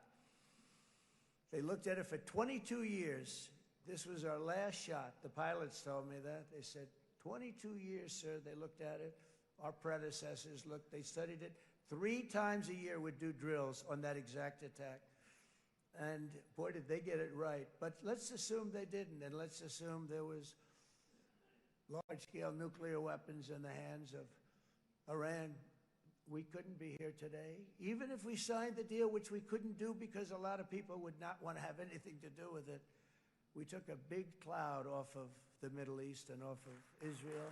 They looked at it for 22 years. This was our last shot. The pilots told me that. They said, 22 years, sir, they looked at it. Our predecessors looked, they studied it. 3 times a year would do drills on that exact attack. And boy, did they get it right. But let's assume they didn't, and let's assume there was large-scale nuclear weapons in the hands of Iran. we couldn't be here today. Even if we signed the deal, which we couldn't do because a lot of people would not want to have anything to do with it, we took a big cloud off of the Middle East and off of Israel.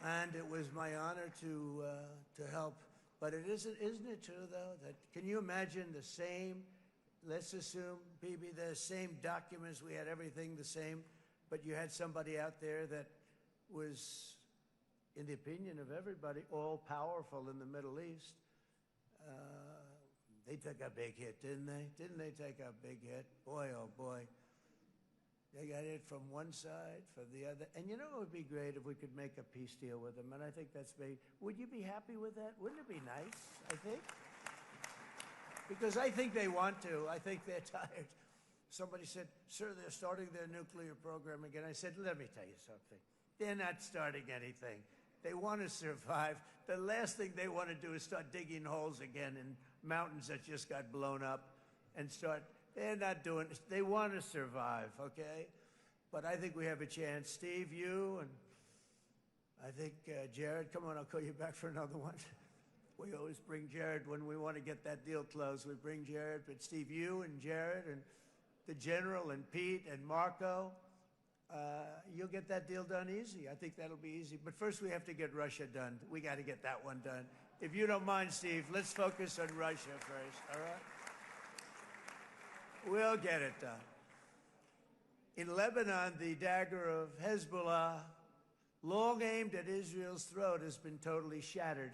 And it was my honor to help. But isn't it true, though, that can you imagine the same, let's assume, Bibi, the same documents, we had everything the same, but you had somebody out there that was, in the opinion of everybody, all-powerful in the Middle East. They took a big hit, didn't they? Didn't they take a big hit? Boy, oh boy. They got it from one side, from the other. And you know it would be great if we could make a peace deal with them, and I think that's made. Would you be happy with that? Wouldn't it be nice, I think? Because I think they want to. I think they're tired. Somebody said, sir, they're starting their nuclear program again. I said, let me tell you something. They're not starting anything. They want to survive. The last thing they want to do is start digging holes again in mountains that just got blown up and start. They're not doing it. They want to survive, okay? But I think we have a chance. Steve, you, and I think Jared, come on, I'll call you back for another one. We always bring Jared when we want to get that deal closed. We bring Jared, but Steve, you and Jared and the General and Pete and Marco, you'll get that deal done easy. I think that'll be easy. But first we have to get Russia done. We got to get that one done. If you don't mind, Steve, let's focus on Russia first, all right? We'll get it done. In Lebanon, the dagger of Hezbollah, long aimed at Israel's throat, has been totally shattered.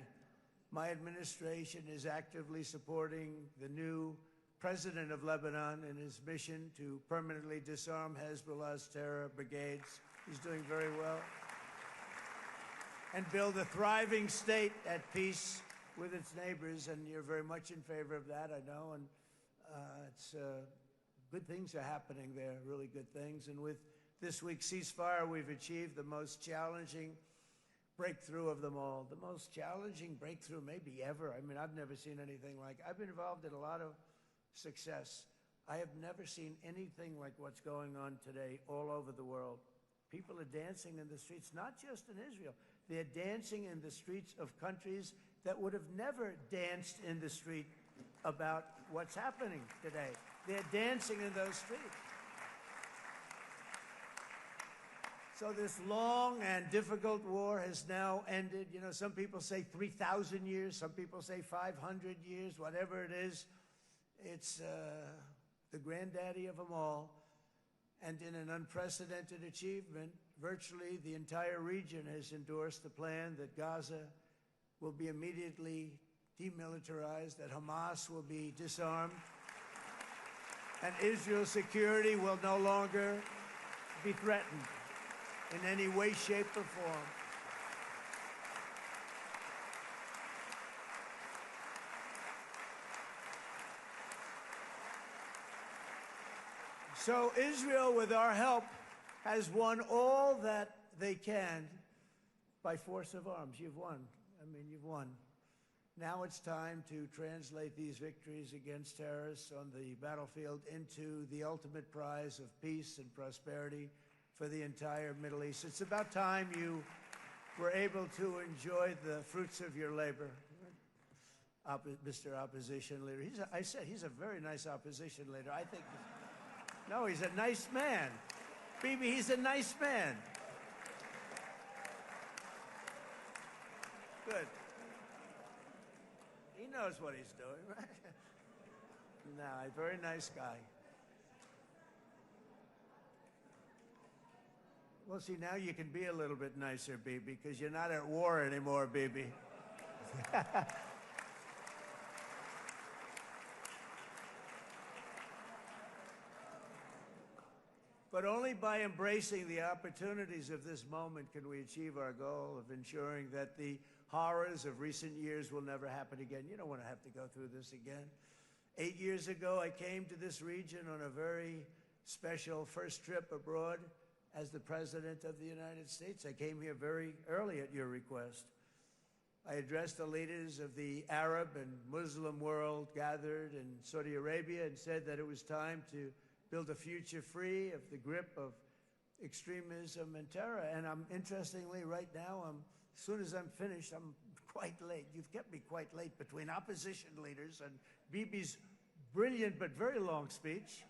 My administration is actively supporting the new president of Lebanon in his mission to permanently disarm Hezbollah's terror brigades. He's doing very well. And build a thriving state at peace with its neighbors, and you're very much in favor of that, I know, and it's good things are happening there, really good things. And with this week's ceasefire, we've achieved the most challenging breakthrough of them all. The most challenging breakthrough maybe ever. I mean, I've never seen anything like it. I've been involved in a lot of success. I have never seen anything like what's going on today all over the world. People are dancing in the streets, not just in Israel. They're dancing in the streets of countries that would have never danced in the street about what's happening today. They're dancing in those streets. So this long and difficult war has now ended. You know, some people say 3,000 years, some people say 500 years, whatever it is. It's the granddaddy of them all. And in an unprecedented achievement, virtually the entire region has endorsed the plan that Gaza will be immediately demilitarized, that Hamas will be disarmed, and Israel's security will no longer be threatened in any way, shape, or form. So Israel, with our help, has won all that they can by force of arms. You've won. I mean, you've won. Now it's time to translate these victories against terrorists on the battlefield into the ultimate prize of peace and prosperity for the entire Middle East. It's about time you were able to enjoy the fruits of your labor. Mr. Opposition Leader. I said he's a very nice opposition leader. I think, no, he's a nice man. Bibi, he's a nice man. Good. He knows what he's doing, right? No, a very nice guy. Well, see, now you can be a little bit nicer, Bibi, because you're not at war anymore, Bibi. But only by embracing the opportunities of this moment can we achieve our goal of ensuring that the horrors of recent years will never happen again. You don't want to have to go through this again. 8 years ago, I came to this region on a very special first trip abroad as the President of the United States. I came here very early at your request. I addressed the leaders of the Arab and Muslim world gathered in Saudi Arabia and said that it was time to build a future free of the grip of extremism and terror. And interestingly, right now, as soon as I'm finished, I'm quite late. You've kept me quite late between opposition leaders and Bibi's brilliant but very long speech.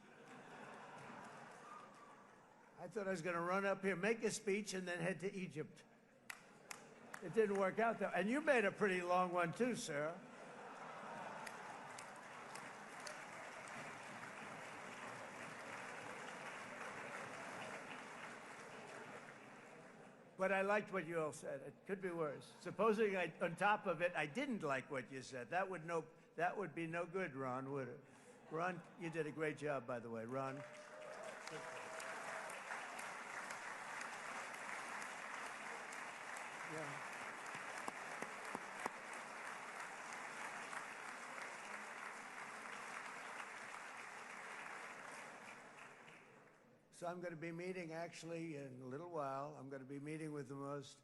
I thought I was going to run up here, make a speech, and then head to Egypt. It didn't work out though. And you made a pretty long one too, sir. But I liked what you all said. It could be worse. Supposing on top of it, I didn't like what you said. That would be no good, Ron, would it? Ron, you did a great job, by the way, Ron. Yeah. So I'm going to be meeting, actually, in a little while, I'm going to be meeting with the most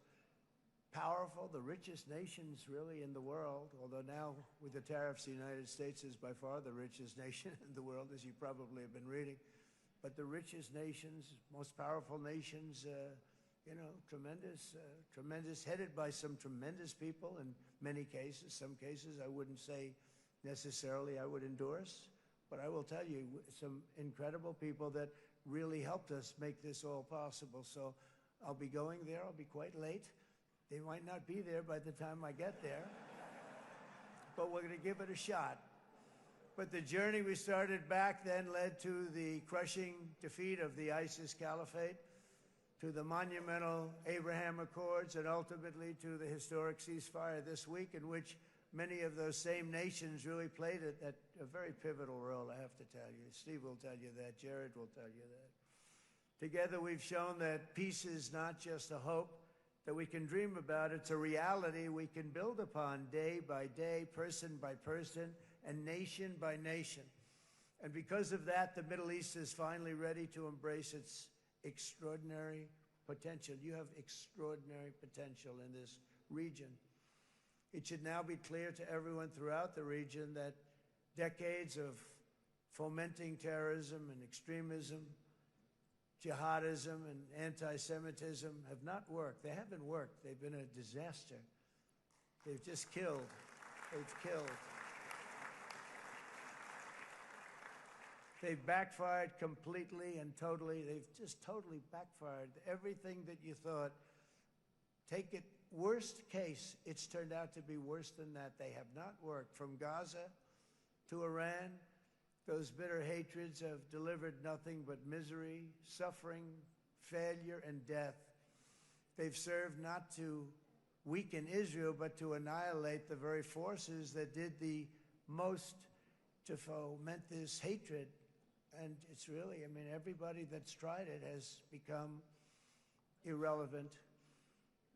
powerful, the richest nations, really, in the world, although now, with the tariffs, the United States is by far the richest nation in the world, as you probably have been reading. But the richest nations, most powerful nations, tremendous, headed by some tremendous people in many cases. Some cases I wouldn't say necessarily I would endorse, but I will tell you, some incredible people that really helped us make this all possible. So I'll be going there. I'll be quite late. They might not be there by the time I get there, but we're going to give it a shot. But the journey we started back then led to the crushing defeat of the ISIS caliphate, to the monumental Abraham Accords, and ultimately to the historic ceasefire this week, in which many of those same nations really played a very pivotal role, I have to tell you. Steve will tell you that. Jared will tell you that. Together, we've shown that peace is not just a hope that we can dream about. It's a reality we can build upon day by day, person by person, and nation by nation. And because of that, the Middle East is finally ready to embrace its extraordinary potential. You have extraordinary potential in this region. It should now be clear to everyone throughout the region that decades of fomenting terrorism and extremism, jihadism and anti-Semitism have not worked. They haven't worked. They've been a disaster. They've just killed. They've killed. They've backfired completely and totally. They've just totally backfired. Everything that you thought, take it worst case, it's turned out to be worse than that. They have not worked. From Gaza to Iran, those bitter hatreds have delivered nothing but misery, suffering, failure, and death. They've served not to weaken Israel, but to annihilate the very forces that did the most to foment this hatred. And it's really, I mean, everybody that's tried it has become irrelevant.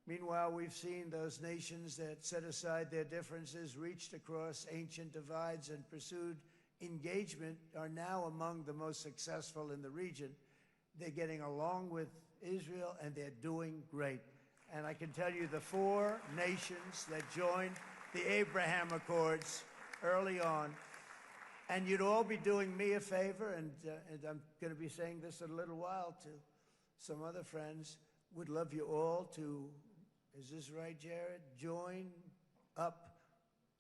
Meanwhile, we've seen those nations that set aside their differences, reached across ancient divides, and pursued engagement are now among the most successful in the region. They're getting along with Israel, and they're doing great. And I can tell you the 4 nations that joined the Abraham Accords early on, and you'd all be doing me a favor, and I'm going to be saying this in a little while to some other friends, would love you all to, is this right, Jared? Join up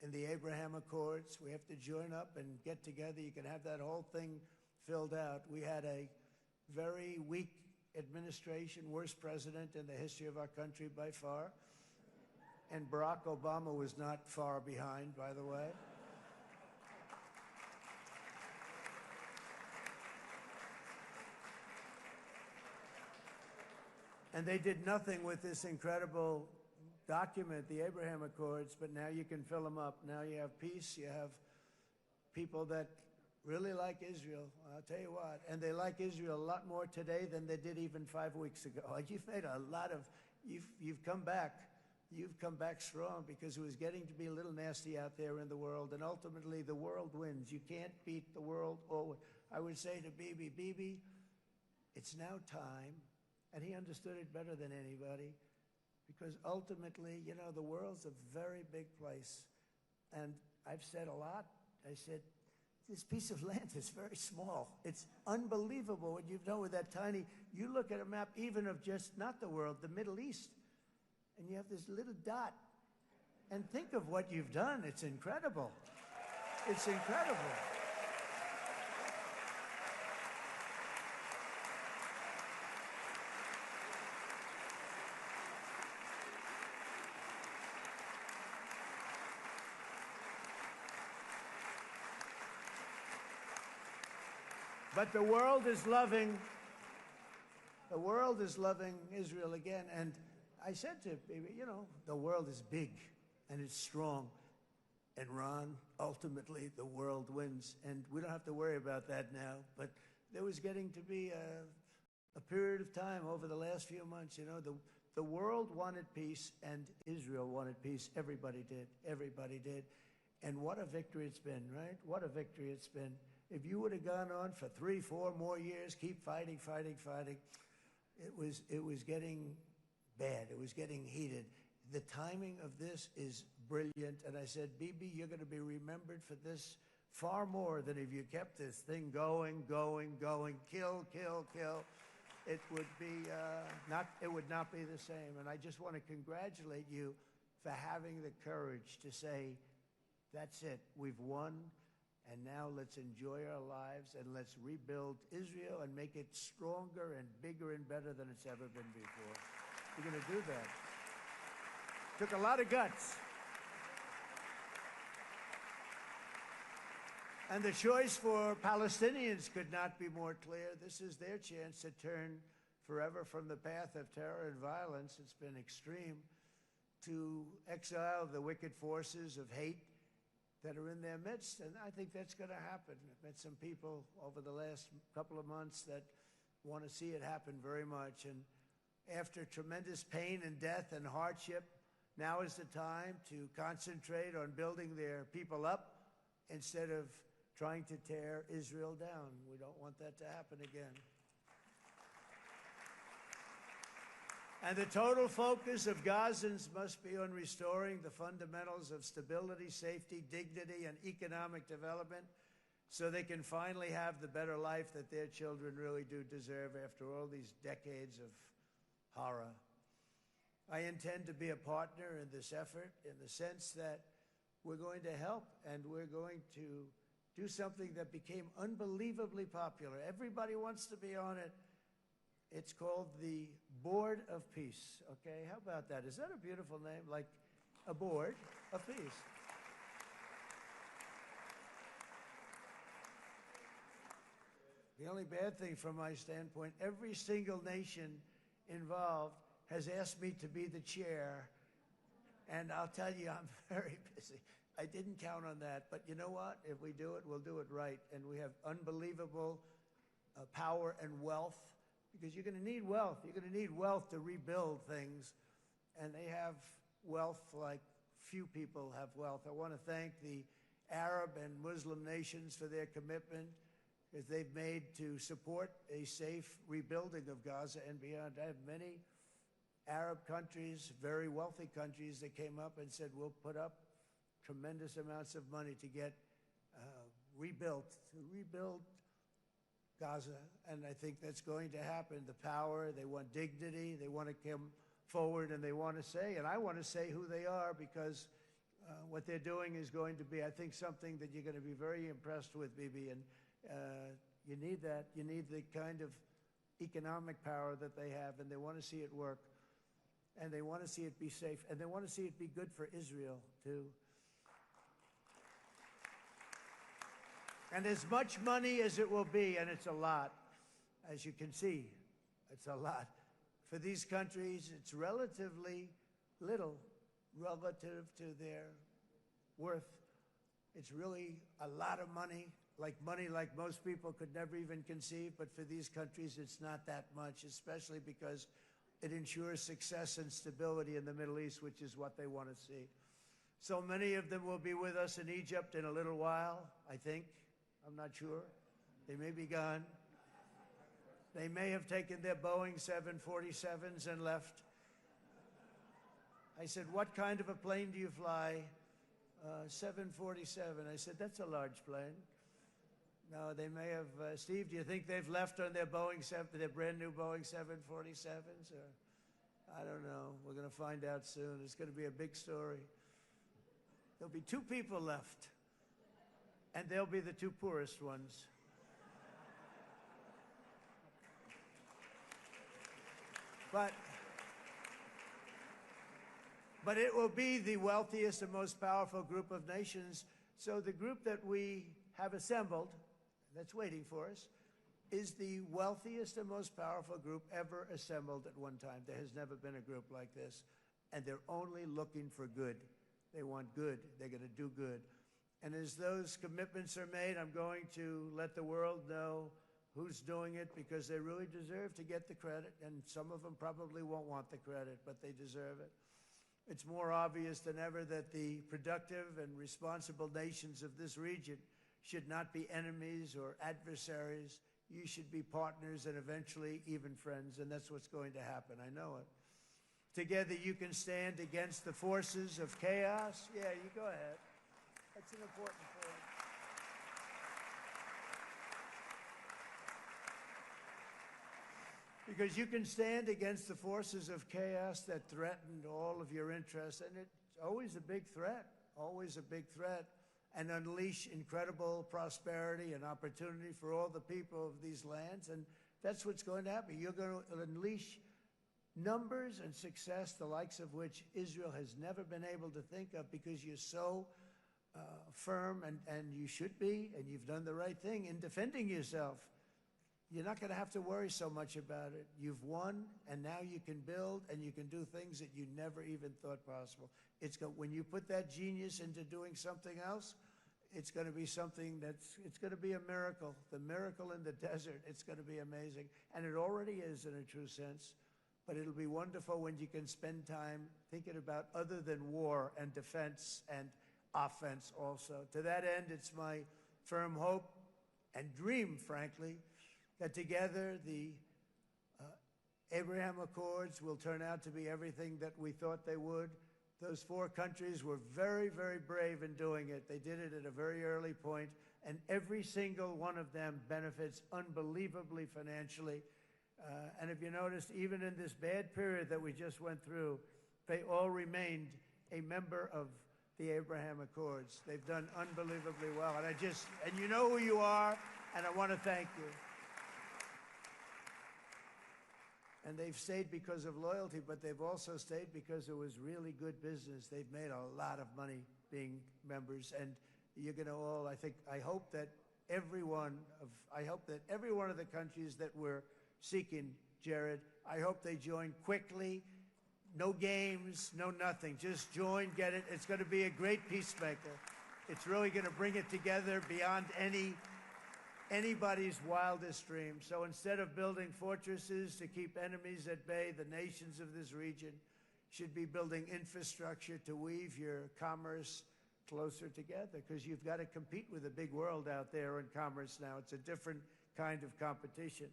in the Abraham Accords. We have to join up and get together. You can have that whole thing filled out. We had a very weak administration, worst president in the history of our country by far. And Barack Obama was not far behind, by the way. And they did nothing with this incredible document, the Abraham Accords, but now you can fill them up. Now you have peace, you have people that really like Israel, I'll tell you what, and they like Israel a lot more today than they did even 5 weeks ago. You've made a lot of, you've come back strong, because it was getting to be a little nasty out there in the world, and ultimately the world wins. You can't beat the world always. I would say to Bibi, it's now time And he understood it better than anybody, because ultimately, you know, the world's a very big place. And I've said a lot. I said, this piece of land is very small. It's unbelievable what you've done with that tiny. You look at a map even of just not the world, the Middle East, and you have this little dot. And think of what you've done. It's incredible. It's incredible. But the world is loving Israel again. And I said to Bibi, you know, the world is big and it's strong. And Ron, ultimately, the world wins. And we don't have to worry about that now. But there was getting to be a period of time over the last few months, you know, the world wanted peace and Israel wanted peace. Everybody did. Everybody did. And what a victory it's been, right? What a victory it's been. If you would have gone on for 3, 4 more years, keep fighting, it was getting bad. It was getting heated. The timing of this is brilliant. And I said, Bibi, you're going to be remembered for this far more than if you kept this thing going, kill. It would be it would not be the same. And I just want to congratulate you for having the courage to say, that's it, we've won. And now let's enjoy our lives and let's rebuild Israel and make it stronger and bigger and better than it's ever been before. We're going to do that. Took a lot of guts. And the choice for Palestinians could not be more clear. This is their chance to turn forever from the path of terror and violence. It's been extreme, to exile the wicked forces of hate that are in their midst, and I think that's going to happen. I've met some people over the last couple of months that want to see it happen very much, and after tremendous pain and death and hardship, now is the time to concentrate on building their people up instead of trying to tear Israel down. We don't want that to happen again. And the total focus of Gazans must be on restoring the fundamentals of stability, safety, dignity, and economic development so they can finally have the better life that their children really do deserve after all these decades of horror. I intend to be a partner in this effort in the sense that we're going to help and we're going to do something that became unbelievably popular. Everybody wants to be on it. It's called the Board of Peace, okay? How about that? Is that a beautiful name? Like a board of peace. The only bad thing from my standpoint, every single nation involved has asked me to be the chair, and I'll tell you, I'm very busy. I didn't count on that, but you know what? If we do it, we'll do it right, and we have unbelievable power and wealth, because you're going to need wealth. You're going to need wealth to rebuild things, and they have wealth like few people have wealth. I want to thank the Arab and Muslim nations for their commitment that they've made to support a safe rebuilding of Gaza and beyond. I have many Arab countries, very wealthy countries, that came up and said, we'll put up tremendous amounts of money to get rebuild Gaza, and I think that's going to happen. The power, they want dignity, they want to come forward, and they want to say, and I want to say who they are, because what they're doing is going to be, I think, something that you're going to be very impressed with, Bibi, and you need that. You need the kind of economic power that they have, and they want to see it work, and they want to see it be safe, and they want to see it be good for Israel, too. And as much money as it will be, and it's a lot, as you can see, it's a lot. For these countries, it's relatively little relative to their worth. It's really a lot of money like most people could never even conceive, but for these countries, it's not that much, especially because it ensures success and stability in the Middle East, which is what they want to see. So many of them will be with us in Egypt in a little while, I think. I'm not sure. They may be gone. They may have taken their Boeing 747s and left. I said, what kind of a plane do you fly? 747. I said, that's a large plane. No, they may have. Steve, do you think they've left on their their brand new Boeing 747s? Or I don't know. We're going to find out soon. It's going to be a big story. There'll be 2 people left, and they'll be the 2 poorest ones. But it will be the wealthiest and most powerful group of nations. So the group that we have assembled, that's waiting for us, is the wealthiest and most powerful group ever assembled at one time. There has never been a group like this. And they're only looking for good. They want good. They're going to do good. And as those commitments are made, I'm going to let the world know who's doing it, because they really deserve to get the credit. And some of them probably won't want the credit, but they deserve it. It's more obvious than ever that the productive and responsible nations of this region should not be enemies or adversaries. You should be partners and eventually even friends, and that's what's going to happen. I know it. Together you can stand against the forces of chaos. Yeah, you go ahead. That's an important point. Because you can stand against the forces of chaos that threaten all of your interests, and it's always a big threat, and unleash incredible prosperity and opportunity for all the people of these lands, and that's what's going to happen. You're going to unleash numbers and success, the likes of which Israel has never been able to think of, because you're so firm, and you should be, and you've done the right thing in defending yourself. You're not going to have to worry so much about it. You've won, and now you can build, and you can do things that you never even thought possible. When you put that genius into doing something else, it's going to be something it's going to be a miracle. The miracle in the desert, it's going to be amazing. And it already is in a true sense. But it'll be wonderful when you can spend time thinking about other than war and defense and offense also. To that end, it's my firm hope and dream, frankly, that together the Abraham Accords will turn out to be everything that we thought they would. Those 4 countries were very, very brave in doing it. They did it at a very early point, and every single one of them benefits unbelievably financially. And if you noticed, even in this bad period that we just went through, they all remained a member of the Abraham Accords. They've done unbelievably well. And you know who you are, and I want to thank you. And they've stayed because of loyalty, but they've also stayed because it was really good business. They've made a lot of money being members, and you're going to all, I hope that every one of the countries that we're seeking, Jared, I hope they join quickly. No games, no nothing. Just join, get it. It's going to be a great peacemaker. It's really going to bring it together beyond anybody's wildest dreams. So instead of building fortresses to keep enemies at bay, the nations of this region should be building infrastructure to weave your commerce closer together, because you've got to compete with the big world out there in commerce now. It's a different kind of competition.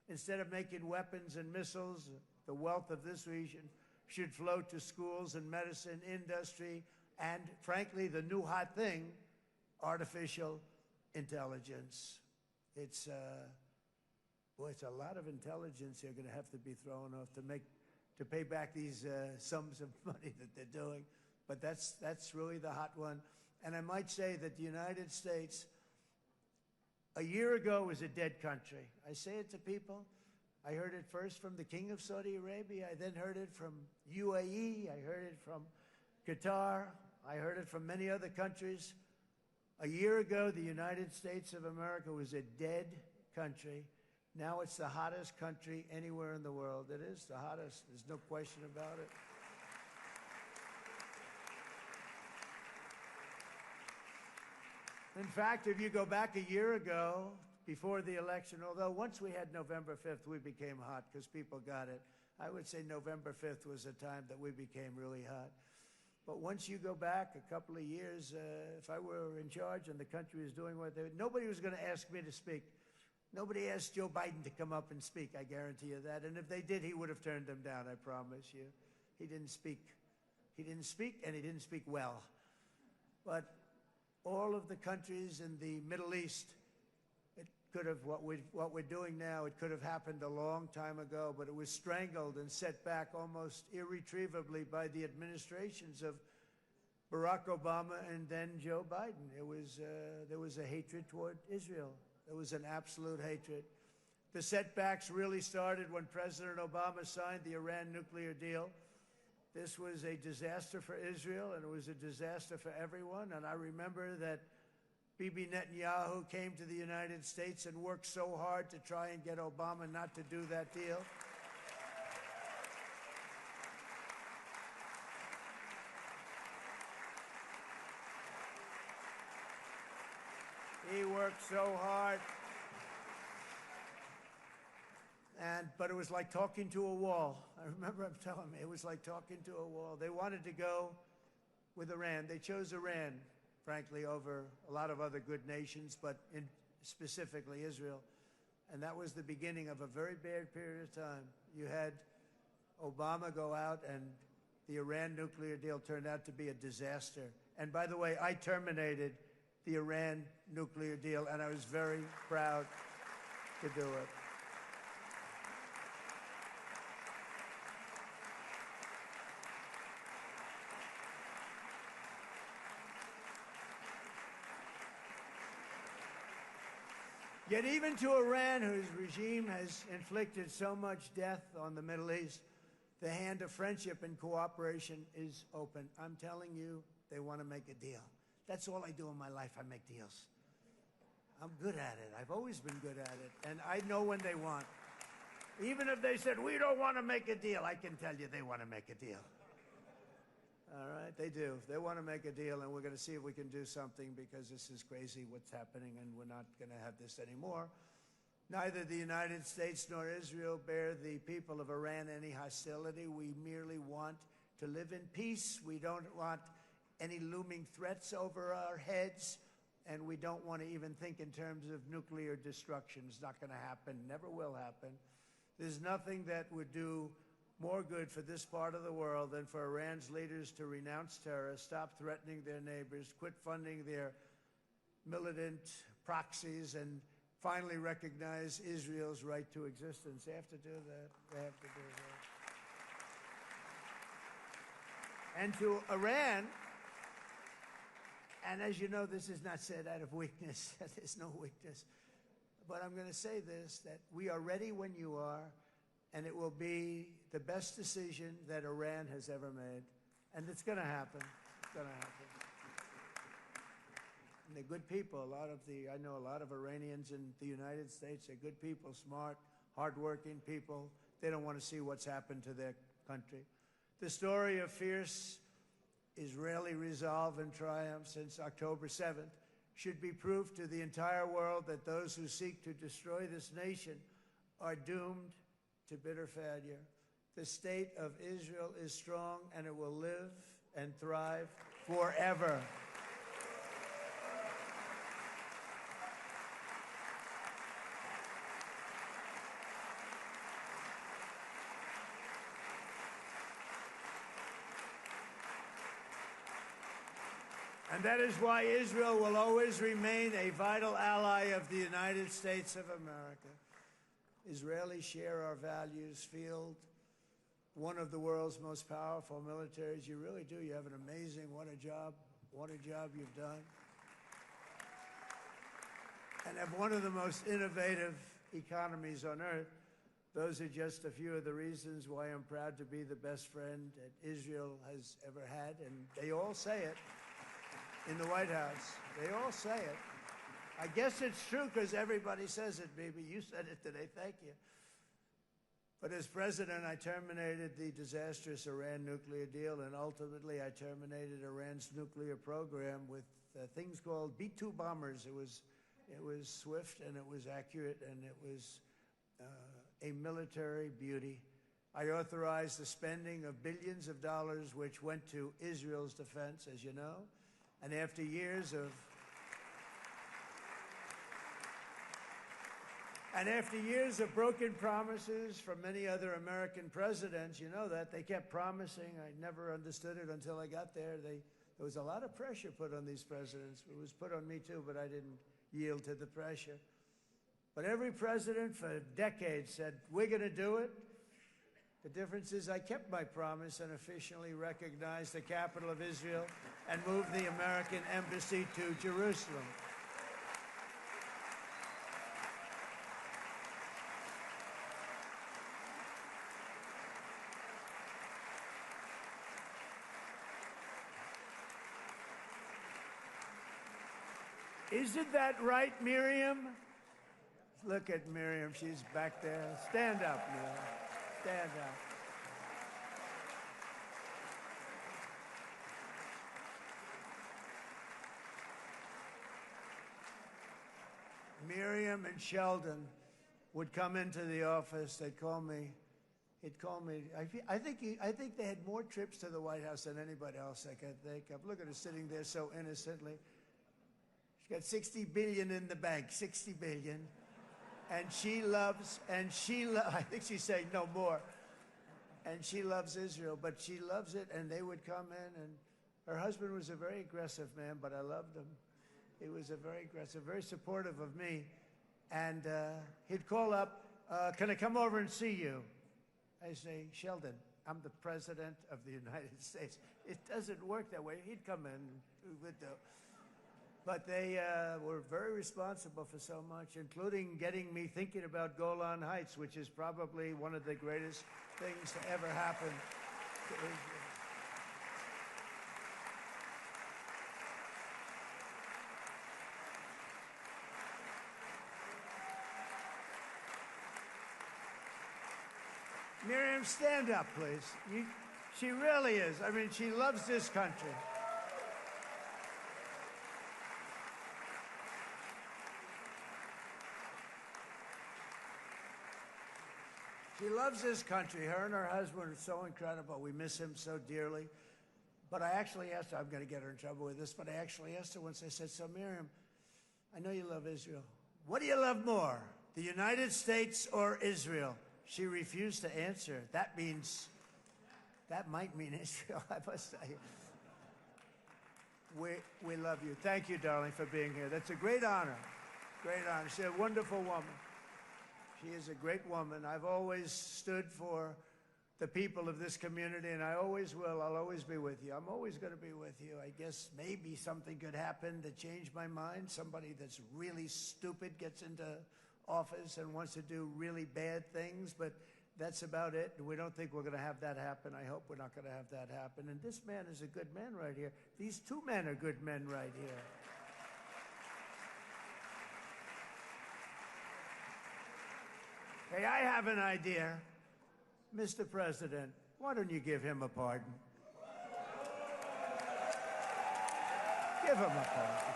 Instead of making weapons and missiles, the wealth of this region should flow to schools and medicine, industry, and frankly, the new hot thing, artificial intelligence. It's a lot of intelligence they're going to have to be thrown off to pay back these sums of money that they're doing. But that's really the hot one. And I might say that the United States, a year ago, was a dead country. I say it to people. I heard it first from the King of Saudi Arabia. I then heard it from UAE. I heard it from Qatar. I heard it from many other countries. A year ago, the United States of America was a dead country. Now it's the hottest country anywhere in the world. It is the hottest. There's no question about it. In fact, if you go back a year ago, before the election, although once we had November 5th, we became hot because people got it. I would say November 5th was a time that we became really hot. But once you go back a couple of years, if I were in charge and the country was doing what they nobody was going to ask me to speak. Nobody asked Joe Biden to come up and speak, I guarantee you that. And if they did, he would have turned them down, I promise you. He didn't speak. He didn't speak, and he didn't speak well. But all of the countries in the Middle East, it could have, what we're doing now, it could have happened a long time ago, but it was strangled and set back almost irretrievably by the administrations of Barack Obama and then Joe Biden. There was a hatred toward Israel. There was an absolute hatred. The setbacks really started when President Obama signed the Iran nuclear deal. This was a disaster for Israel, and it was a disaster for everyone. And I remember that Bibi Netanyahu came to the United States and worked so hard to try and get Obama not to do that deal. He worked so hard. But it was like talking to a wall. I remember him telling me it was like talking to a wall. They wanted to go with Iran. They chose Iran, frankly, over a lot of other good nations, but specifically Israel. And that was the beginning of a very bad period of time. You had Obama go out, and the Iran nuclear deal turned out to be a disaster. And by the way, I terminated the Iran nuclear deal, and I was very proud to do it. Yet even to Iran, whose regime has inflicted so much death on the Middle East, the hand of friendship and cooperation is open. I'm telling you, they want to make a deal. That's all I do in my life. I make deals. I'm good at it. I've always been good at it. And I know when they want. Even if they said, we don't want to make a deal, I can tell you they want to make a deal. All right, they do. They want to make a deal, and we're going to see if we can do something, because this is crazy what's happening, and we're not going to have this anymore. Neither the United States nor Israel bear the people of Iran any hostility. We merely want to live in peace. We don't want any looming threats over our heads, and we don't want to even think in terms of nuclear destruction. It's not going to happen, never will happen. There's nothing that would do more good for this part of the world than for Iran's leaders to renounce terror, stop threatening their neighbors, quit funding their militant proxies, and finally recognize Israel's right to existence. They have to do that. They have to do that. And to Iran, and as you know, this is not said out of weakness. There's no weakness. But I'm going to say this, that we are ready when you are, and it will be the best decision that Iran has ever made. And it's going to happen. It's going to happen. And they're good people. I know a lot of Iranians in the United States. They're good people, smart, hardworking people. They don't want to see what's happened to their country. The story of fierce Israeli resolve and triumph since October 7th should be proof to the entire world that those who seek to destroy this nation are doomed to bitter failure. The state of Israel is strong, and it will live and thrive forever. And that is why Israel will always remain a vital ally of the United States of America. Israelis share our values, field one of the world's most powerful militaries. You really do. You have an amazing, what a job you've done. And have one of the most innovative economies on earth. Those are just a few of the reasons why I'm proud to be the best friend that Israel has ever had. And they all say it in the White House. They all say it. I guess it's true because everybody says it, baby. You said it today. Thank you. But as president, I terminated the disastrous Iran nuclear deal, and ultimately I terminated Iran's nuclear program with things called B-2 bombers. It was swift, and it was accurate, and it was a military beauty. I authorized the spending of billions of dollars, which went to Israel's defense, as you know. And after years of And after years of broken promises from many other American presidents, you know that, they kept promising. I never understood it until I got there. There was a lot of pressure put on these presidents. It was put on me too, but I didn't yield to the pressure. But every president for decades said, we're going to do it. The difference is I kept my promise and officially recognized the capital of Israel and moved the American embassy to Jerusalem. Isn't that right, Miriam? Look at Miriam. She's back there. Stand up, Miriam. Stand up. Miriam and Sheldon would come into the office. They'd call me. He'd call me. I think they had more trips to the White House than anybody else I can think of. Look at her sitting there so innocently. She's got $60 billion in the bank, $60 billion. And she loves, I think she's saying no more. And she loves Israel, but she loves it, and they would come in, and her husband was a very aggressive man, but I loved him. He was a very aggressive, very supportive of me. And he'd call up, can I come over and see you? I say, Sheldon, I'm the President of the United States. It doesn't work that way. He'd come in, we would do. But they were very responsible for so much, including getting me thinking about Golan Heights, which is probably one of the greatest things to ever happen to Israel. Miriam, stand up, please. She really is. I mean, she loves this country. She loves this country. Her and her husband are so incredible. We miss him so dearly. But I actually asked her, I'm going to get her in trouble with this, but I actually asked her once, I said, so Miriam, I know you love Israel. What do you love more, the United States or Israel? She refused to answer. That might mean Israel, I must say. We love you. Thank you, darling, for being here. That's a great honor. Great honor. She's a wonderful woman. She is a great woman. I've always stood for the people of this community, and I always will. I'll always be with you. I'm always going to be with you. I guess maybe something could happen to change my mind. Somebody that's really stupid gets into office and wants to do really bad things, but that's about it. We don't think we're going to have that happen. I hope we're not going to have that happen. And this man is a good man right here. These two men are good men right here. Hey, I have an idea. Mr. President, why don't you give him a pardon? Give him a pardon.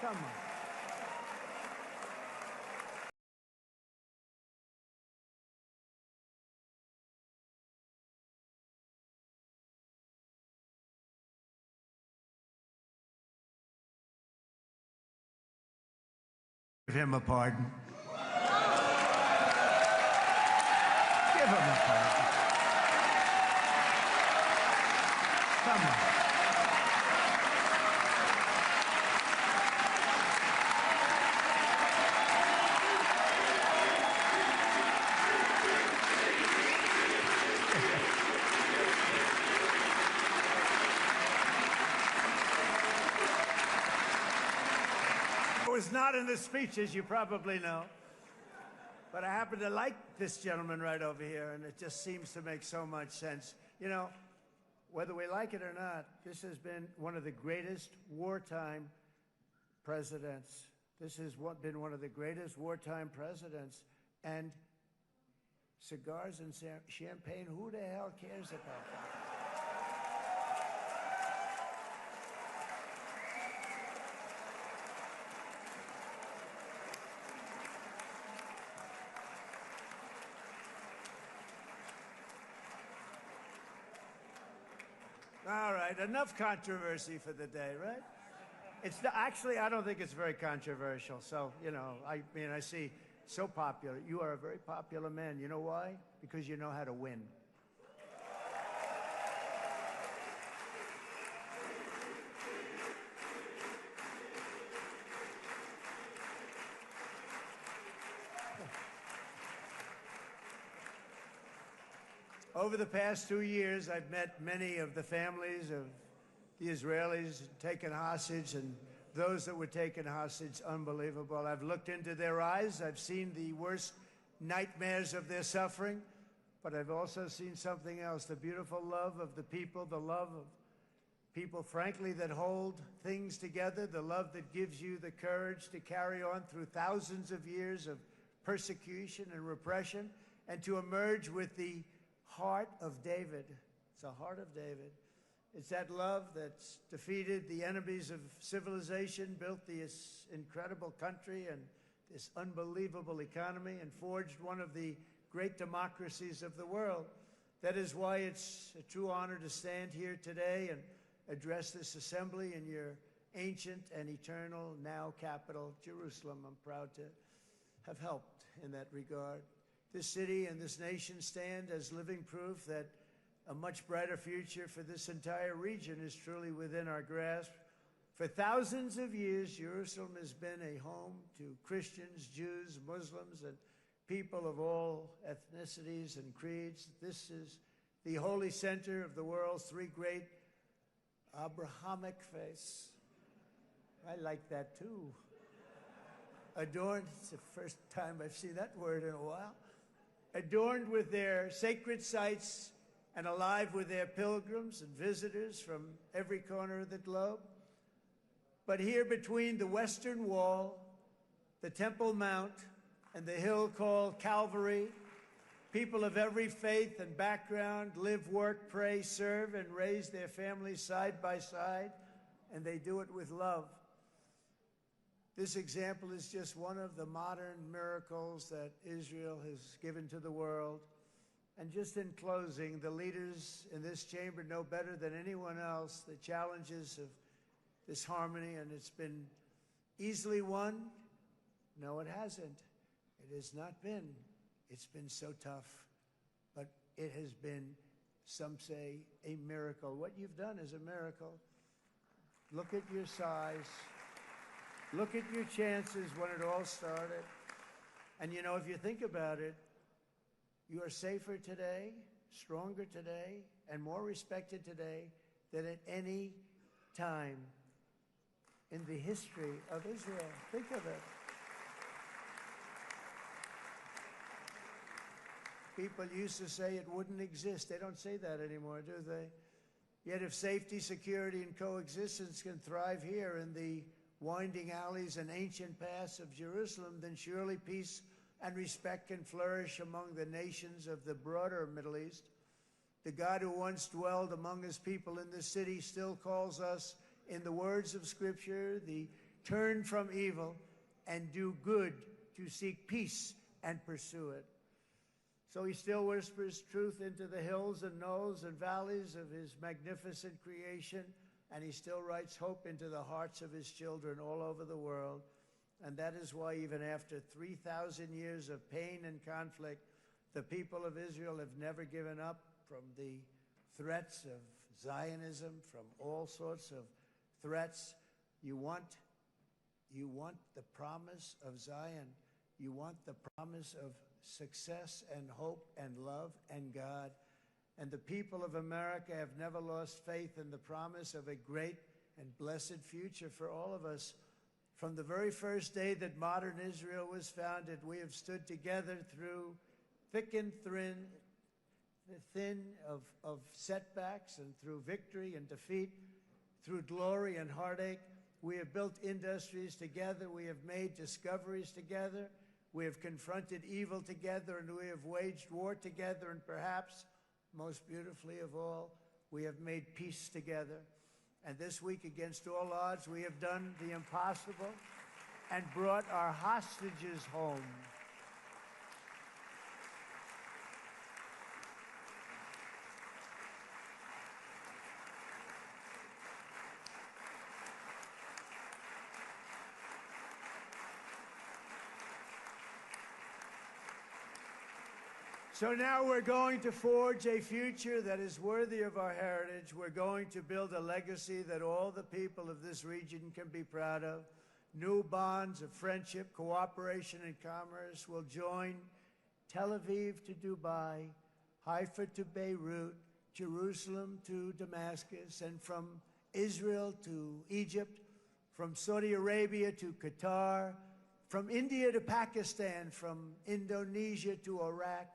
Come on. Give him a pardon. Give him a pardon. Come on. Was not in the speech, as you probably know. But I happen to like this gentleman right over here, and it just seems to make so much sense. You know, whether we like it or not, this has been one of the greatest wartime presidents. This has been one of the greatest wartime presidents. And cigars and champagne, who the hell cares about that? All right, enough controversy for the day, right? It's not, actually, I don't think it's very controversial. So, you know, I mean, I see so popular. You are a very popular man. You know why? Because you know how to win. Over the past 2 years, I've met many of the families of the Israelis taken hostage and those that were taken hostage. Unbelievable. I've looked into their eyes. I've seen the worst nightmares of their suffering, but I've also seen something else, the beautiful love of the people, the love of people, frankly, that hold things together, the love that gives you the courage to carry on through thousands of years of persecution and repression and to emerge with the heart of David. It's the heart of David. It's that love that's defeated the enemies of civilization, built this incredible country and this unbelievable economy, and forged one of the great democracies of the world. That is why it's a true honor to stand here today and address this assembly in your ancient and eternal now capital, Jerusalem. I'm proud to have helped in that regard. This city and this nation stand as living proof that a much brighter future for this entire region is truly within our grasp. For thousands of years, Jerusalem has been a home to Christians, Jews, Muslims, and people of all ethnicities and creeds. This is the holy center of the world's three great Abrahamic faiths. I like that too. Adorned, it's the first time I've seen that word in a while. Adorned with their sacred sites and alive with their pilgrims and visitors from every corner of the globe. But here between the Western Wall, the Temple Mount, and the hill called Calvary, people of every faith and background live, work, pray, serve, and raise their families side by side, and they do it with love. This example is just one of the modern miracles that Israel has given to the world. And just in closing, the leaders in this chamber know better than anyone else the challenges of this harmony, and it's been easily won. No, it hasn't. It has not been. It's been so tough, but it has been, some say, a miracle. What you've done is a miracle. Look at your size. Look at your chances when it all started. And you know, if you think about it, you are safer today, stronger today, and more respected today than at any time in the history of Israel. Think of it. People used to say it wouldn't exist. They don't say that anymore, do they? Yet if safety, security, and coexistence can thrive here in the winding alleys and ancient paths of Jerusalem, then surely peace and respect can flourish among the nations of the broader Middle East. The God who once dwelled among his people in this city still calls us, in the words of Scripture, the turn from evil and do good, to seek peace and pursue it. So he still whispers truth into the hills and knolls and valleys of his magnificent creation, and he still writes hope into the hearts of his children all over the world. And that is why even after 3,000 years of pain and conflict, the people of Israel have never given up from the threats of Zionism, from all sorts of threats. You want the promise of Zion. You want the promise of success and hope and love and God. And the people of America have never lost faith in the promise of a great and blessed future for all of us. From the very first day that modern Israel was founded, we have stood together through thick and thin of setbacks, and through victory and defeat, through glory and heartache. We have built industries together. We have made discoveries together. We have confronted evil together, and we have waged war together. And perhaps, most beautifully of all, we have made peace together. And this week, against all odds, we have done the impossible and brought our hostages home. So now we're going to forge a future that is worthy of our heritage. We're going to build a legacy that all the people of this region can be proud of. New bonds of friendship, cooperation, and commerce will join Tel Aviv to Dubai, Haifa to Beirut, Jerusalem to Damascus, and from Israel to Egypt, from Saudi Arabia to Qatar, from India to Pakistan, from Indonesia to Iraq,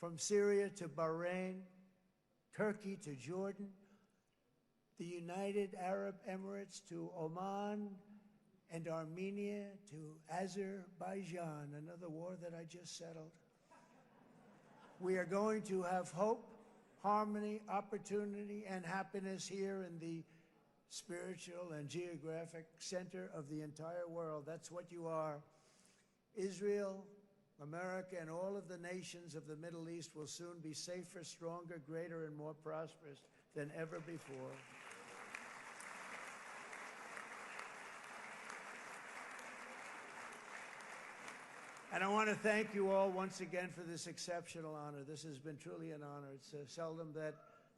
from Syria to Bahrain, Turkey to Jordan, the United Arab Emirates to Oman, and Armenia to Azerbaijan, another war that I just settled. We are going to have hope, harmony, opportunity, and happiness here in the spiritual and geographic center of the entire world. That's what you are. Israel, America, and all of the nations of the Middle East will soon be safer, stronger, greater, and more prosperous than ever before. And I want to thank you all once again for this exceptional honor. This has been truly an honor. It's seldom that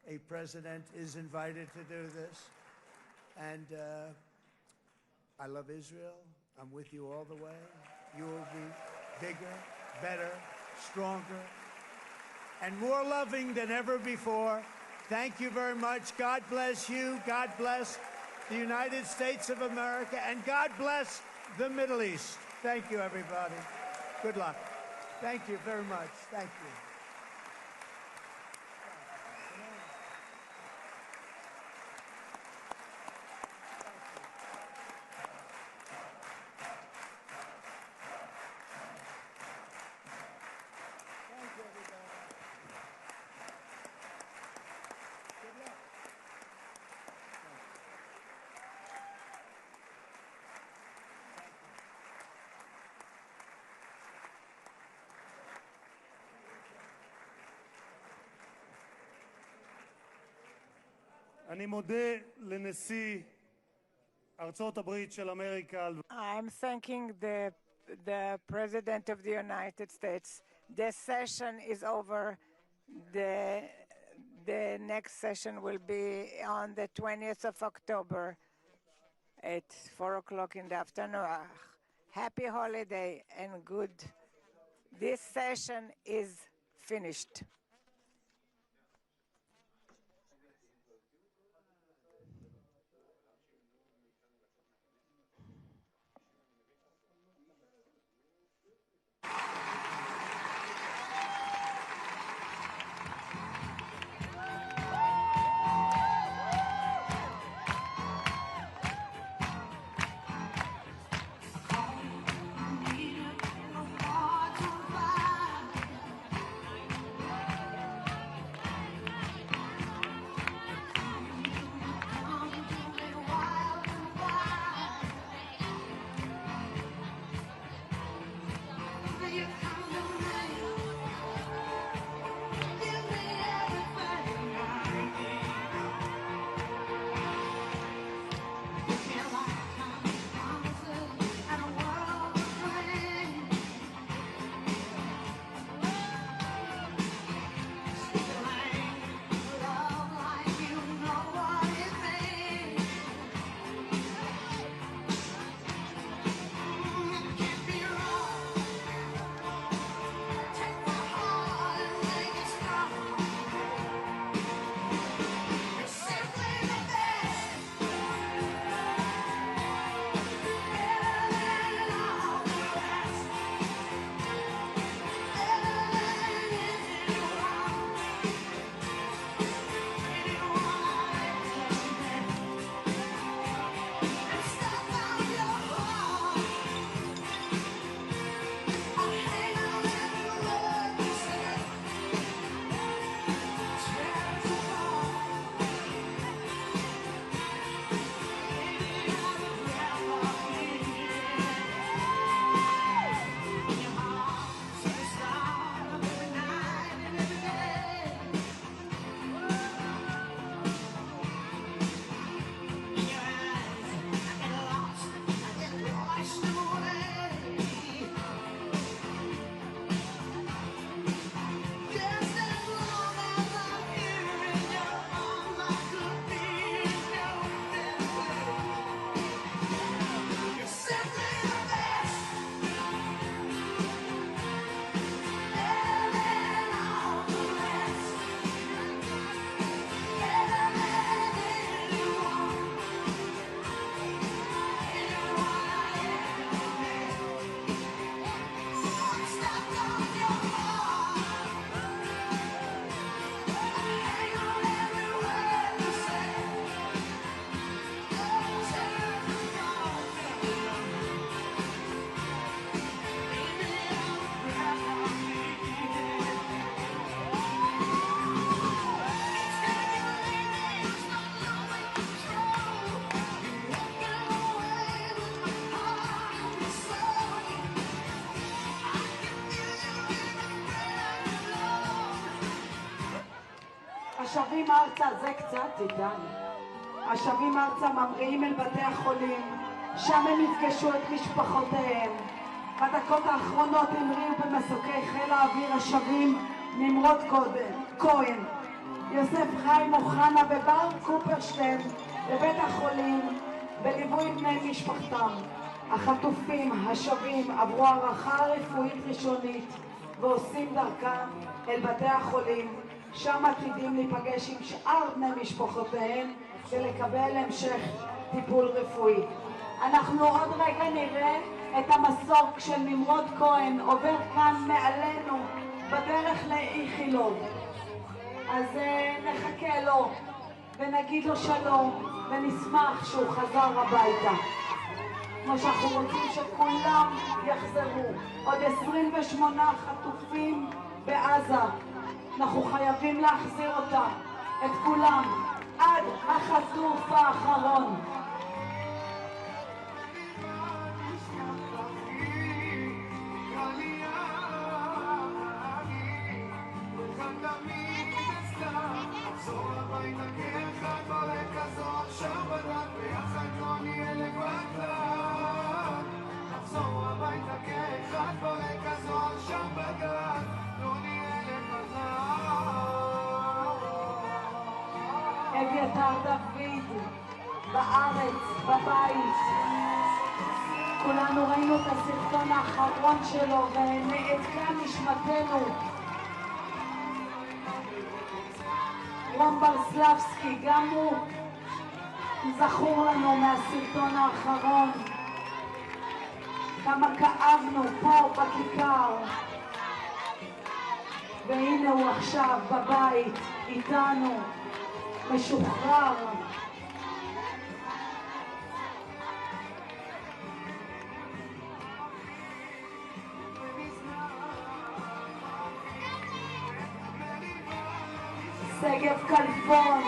a president is invited to do this. And I love Israel. I'm with you all the way. You will be bigger, better, stronger, and more loving than ever before. Thank you very much. God bless you. God bless the United States of America. And God bless the Middle East. Thank you, everybody. Good luck. Thank you very much. Thank you. אני מודה לנשיא ארצות הברית של אמריקה. I'm thanking the President of the United States. This session is over. The next session will be on the 20th of October at 4 o'clock in the afternoon. Happy holiday and good. This session is finished. השבים ארצה, זה קצת איתן. השבים ארצה ממריאים אל בתי החולים, שם הם יפגשו את משפחותיהם. בדקות האחרונות המריאו במסוקי חיל האוויר השבים נמרוד כהן, יוסף חיים אוחנה ובר קופרשטיין לבית החולים בליווי בני משפחתם. החטופים השבים עברו הערכה רפואית ראשונית ועושים דרכם אל בתי החולים, שם עתידים להיפגש עם שאר בני משפחותיהם ולקבל המשך טיפול רפואי. אנחנו עוד רגע נראה את המסוק של נמרוד כהן עובר כאן מעלינו בדרך לאיכילוב. אז נחכה לו ונגיד לו שלום ונשמח שהוא חזר הביתה. כמו שאנחנו רוצים שכולם יחזרו. עוד 28 חטופים בעזה. אנחנו חייבים להחזיר אותם, את כולם, עד החטוף האחרון. אביתר דוד, בארץ, בבית. כולנו ראינו את הסרטון האחרון שלו ונעתקה נשמתנו. רום ברסלבסקי, גם הוא זכור לנו מהסרטון האחרון. כמה כאבנו פה בכיכר. והנה הוא עכשיו בבית איתנו, משוחרר. שגב כלפון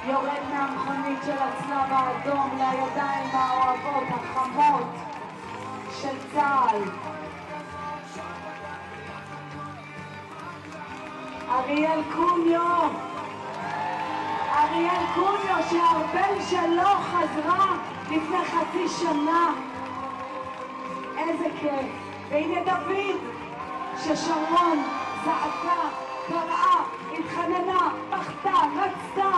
יורד מהמכונית של הצלב האדום לידיים האוהבות החמות של צה"ל. אריאל קוניו שהארבל שלו חזרה לפני חצי שנה. איזה כיף. והנה דוד ששרון זעקה, קראה, התחננה, בכתה, רצתה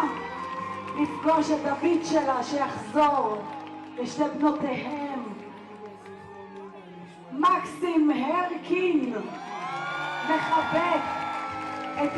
לפגוש את דוד שלה שיחזור לשתי בנותיהם. מקסים הרקין מחבק את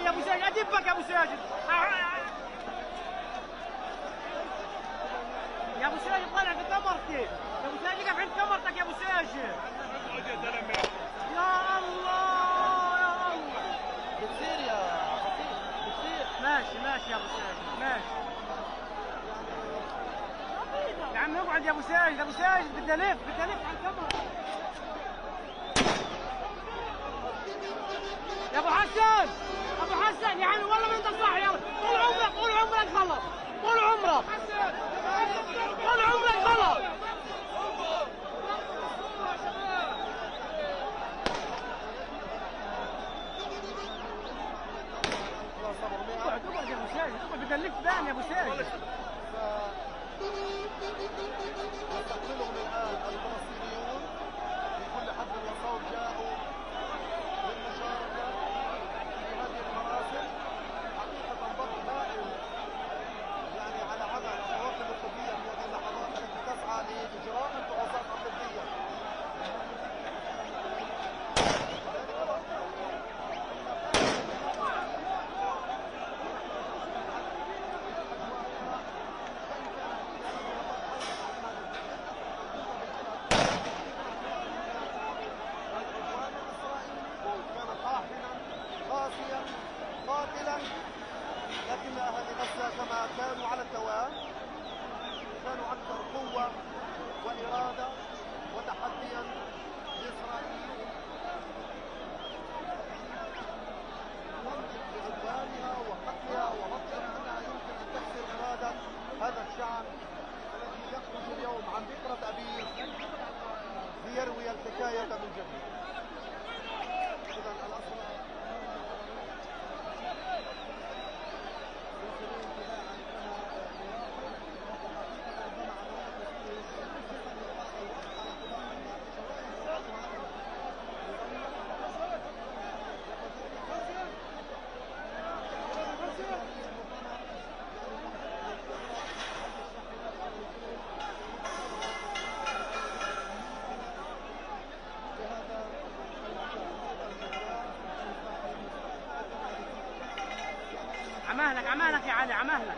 يا ابو ساجد ادبك يا ابو ساجد يا ابو ساجد طالع في كاميرتي يا ابو ساجد اقف عند كاميرتك يا ابو ساجد يا الله يا الله بتصير يا خطيب بتصير ماشي ماشي يا ابو ساجد ماشي يا عم اقعد يا ابو ساجد ابو ساجد بدي الف على الكاميرا يا ابو حسن ابو حسن يا عمي والله ما انت صح يلا طول عمرك غلط طول عمرك غلط اقعد يا ابو ساجد اقعد بدي الف ثاني يا ابو ساجد يستقبلهم الآن الفلسطينيون بكل حد وصوت جاءوا للمشاركة في هذه المراسم حقيقة ضغط هائل يعني على عمل القوات القوية في هذه اللحظات التي تسعى لإجراء انتقاصات عقدية قاتلا لكن اهالي غزه كما كانوا على الدوام كانوا اكثر قوه واراده وتحديا لاسرائيل بعدوانها وقتلها وبطلها انها يمكن ان تكسر اراده هذا الشعب الذي يخرج اليوم عن بكره ابيه ليروي الحكايه من جديد. اذا الاصل عمالك يا علي عمالك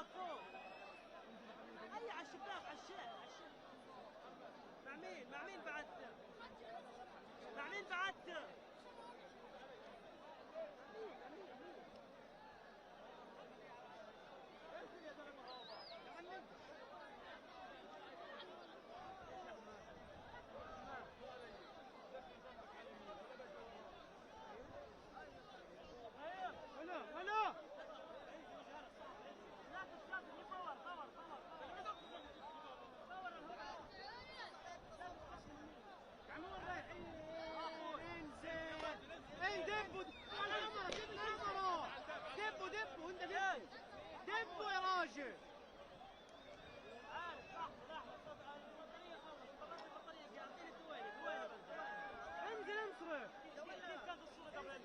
الشباك فوق. هيا على الشباك على الشارع على الشارع. مع مين بعدت؟ مع مين بعدت؟ دبوا انت دبوا يا راجل. عارف لحظة البطارية خلص البطارية انزل انصرف. كيف كانت الصورة قبل؟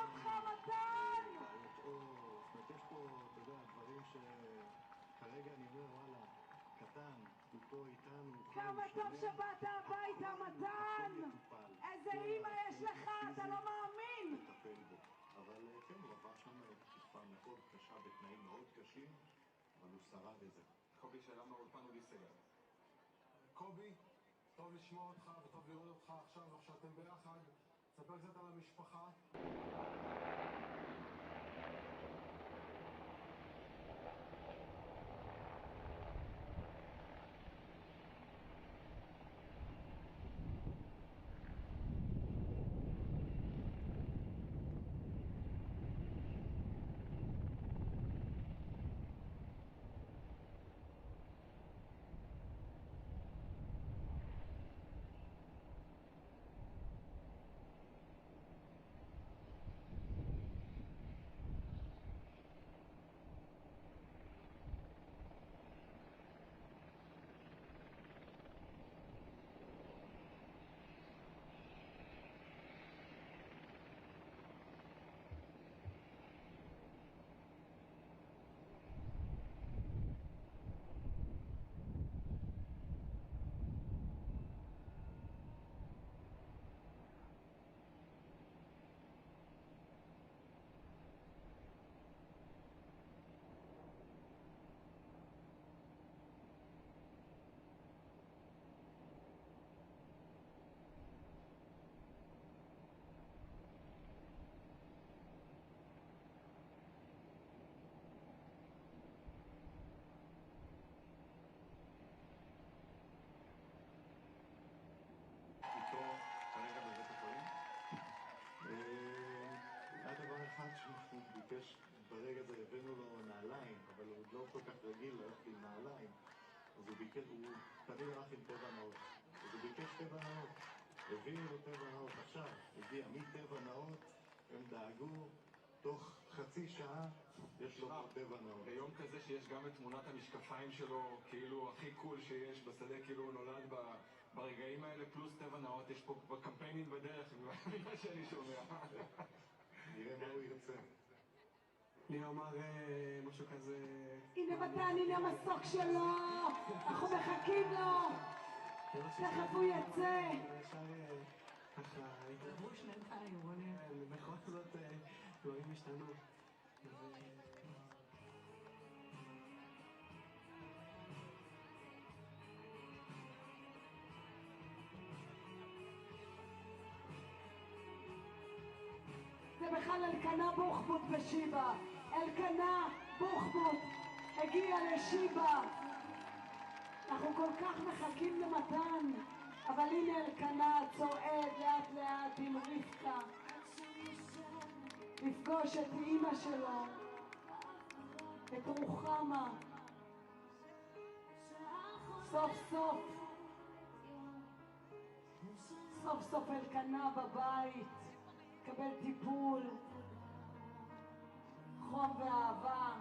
אותך, מתן! זאת אומרת, יש פה, אתה יודע, דברים שכרגע אני אומר, וואלה, קטן, הוא פה איתנו, כמה טוב שבאת הביתה, מתן! איזה אימא יש לך, אתה לא מאמין! לטפל בו. אבל כן, הוא עבר שם תקופה מאוד קשה, בתנאים מאוד קשים, אבל הוא שרד את זה. קובי, שאלה מהאולפן הוא דיסגר. קובי, טוב לשמוע אותך וטוב לראות אותך עכשיו, איך שאתם ביחד. ספר קצת על המשפחה. איתו כרגע בבית החולים. היה דבר אחד שהוא ביקש, ברגע זה הבאנו לו נעליים, אבל הוא לא כל כך רגיל ללכת עם נעליים, אז הוא תמיד הלך עם טבע נאות. אז הוא ביקש טבע נאות. הביאו לו טבע נאות עכשיו, הגיע מטבע נאות, הם דאגו, תוך חצי שעה יש לו פה טבע נאות. ביום כזה שיש גם את תמונת המשקפיים שלו, כאילו הכי קול שיש בשדה, כאילו הוא נולד ברגעים האלה, פלוס טבע נאות, יש פה בקמפיינים בדרך, ממה שאני שומע. נראה מה הוא ירצה. אני אומר משהו כזה... הנה מתן, הנה המסוק שלו! אנחנו מחכים לו! תכף הוא יצא! ככה, התערבו שנתיים, בוא נראה, בכל זאת דברים השתנו. זה בכלל אלקנה בוחבוט בשיבה. אלקנה בוחבוט הגיע לשיבה. אנחנו כל כך מחכים למתן, אבל הנה אלקנה צועד לאט לאט עם רבקה לפגוש את אמא שלו, את רוחמה. סוף סוף סוף סוף אלקנה בבית, קבל טיפול, חום ואהבה.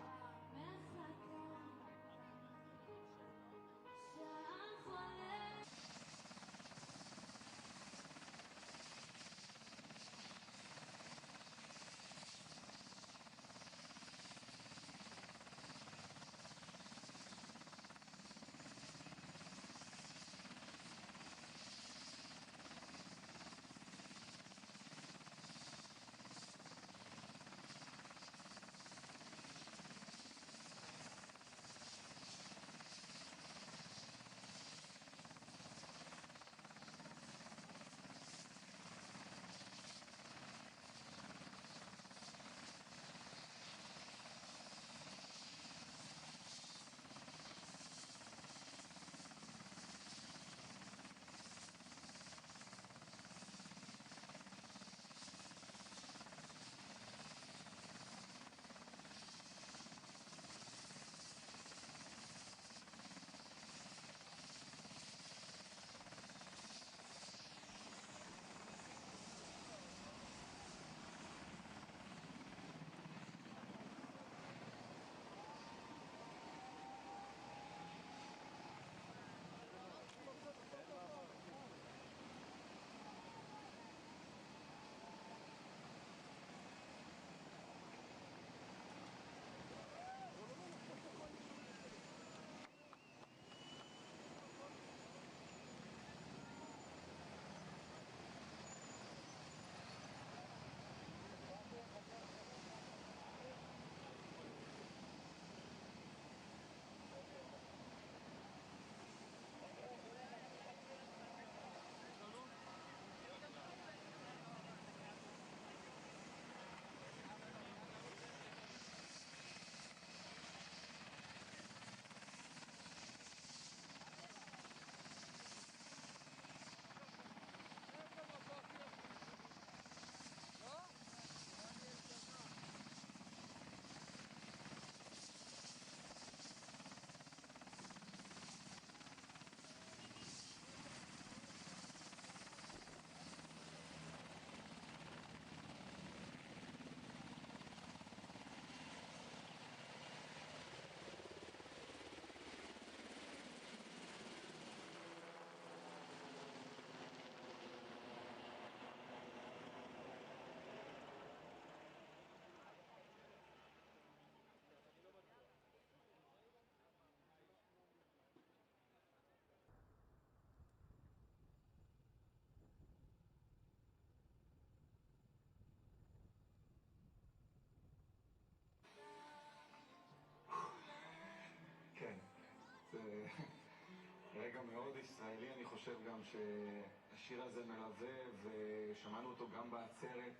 רגע מאוד ישראלי, אני חושב גם שהשיר הזה מלווה, ושמענו אותו גם בעצרת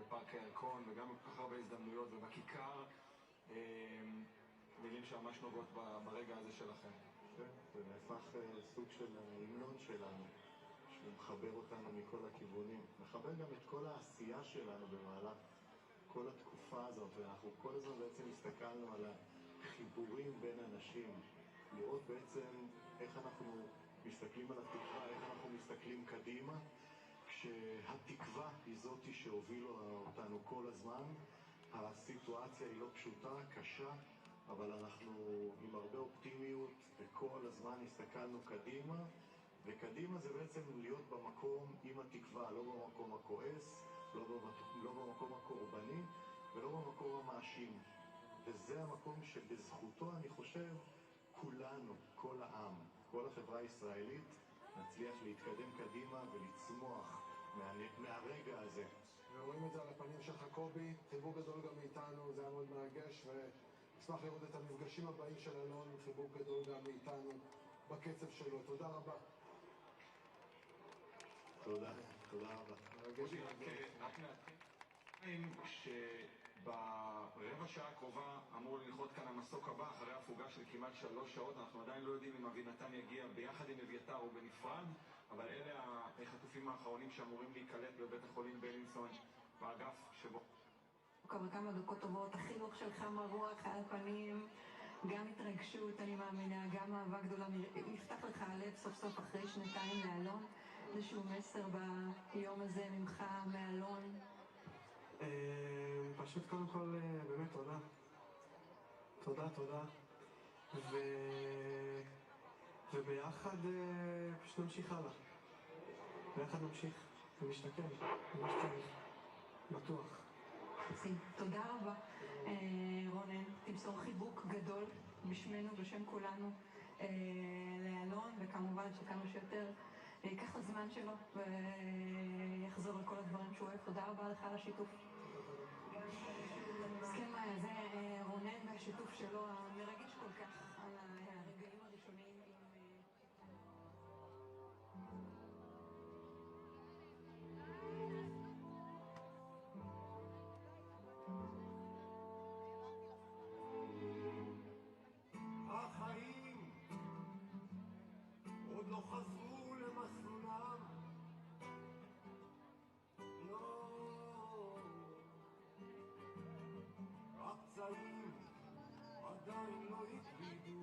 בפארק הירקון, וגם בכל הרבה הזדמנויות ובכיכר, מילים שממש נוגעות ברגע הזה שלכם. כן, זה נהפך סוג של ההמנון שלנו, שהוא מחבר אותנו מכל הכיוונים, מחבר גם את כל העשייה שלנו במהלך כל התקופה הזאת, ואנחנו כל הזמן בעצם הסתכלנו על החיבורים בין אנשים, לראות בעצם איך אנחנו מסתכלים על התקווה, איך אנחנו מסתכלים קדימה, כשהתקווה היא זאת שהובילה אותנו כל הזמן. הסיטואציה היא לא פשוטה, קשה, אבל אנחנו עם הרבה אופטימיות וכל הזמן הסתכלנו קדימה, וקדימה זה בעצם להיות במקום עם התקווה, לא במקום הכועס, לא במקום הקורבני ולא במקום המאשים. וזה המקום שבזכותו אני חושב כולנו, כל העם, כל החברה הישראלית נצליח להתקדם קדימה ולצמוח מהרגע הזה. ורואים את זה על הפנים שלך קובי, חיבוק גדול גם מאיתנו, זה היה מאוד מרגש, ונשמח לראות את המפגשים הבאים של אלון, חיבוק גדול גם מאיתנו בקצב שלו. תודה רבה. תודה, תודה רבה. מרגש רק נתחיל שברבע שעה הקרובה אמור לנחות כאן המסוק הבא אחרי הפוגה של כמעט 3 שעות. אנחנו עדיין לא יודעים אם אבינתן יגיע ביחד עם אביתר או בנפרד, אבל אלה החטופים האחרונים שאמורים להיקלט בבית החולים בלינסון באגף שבו כמה דקות טובות, החיוך שלך מרוח על הפנים, גם התרגשות, אני מאמינה, גם אהבה גדולה. נפתח לך הלב סוף סוף אחרי 2 לאלון, איזשהו מסר ביום הזה ממך, מאלון? פשוט קודם כל באמת תודה. תודה. וביחד פשוט נמשיך הלאה. ביחד נמשיך ומשתכן, מה שצריך. בטוח. תודה רבה. רונן, תמסור חיבוק גדול בשמנו, בשם כולנו, לאלון, וכמובן שכמה שיותר ייקח הזמן שלו ויחזור על כל הדברים שהוא אוהב. תודה רבה לך על השיתוף. אז כן, מאיה, זה רונן והשיתוף שלו המרגש כל כך על הרגעים הראשונים החיים עוד לא חזרו למסלולם, לא, הפצעים עדיין לא הקלידו,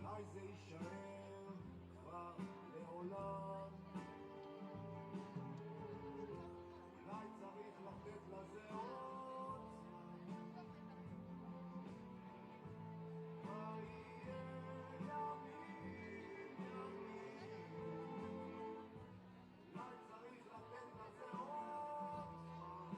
אולי זה יישאר כבר לעולם, אולי צריך לתת לזה עוד זמן, מה יהיה ימים, אולי צריך לתת לזה עוד זמן.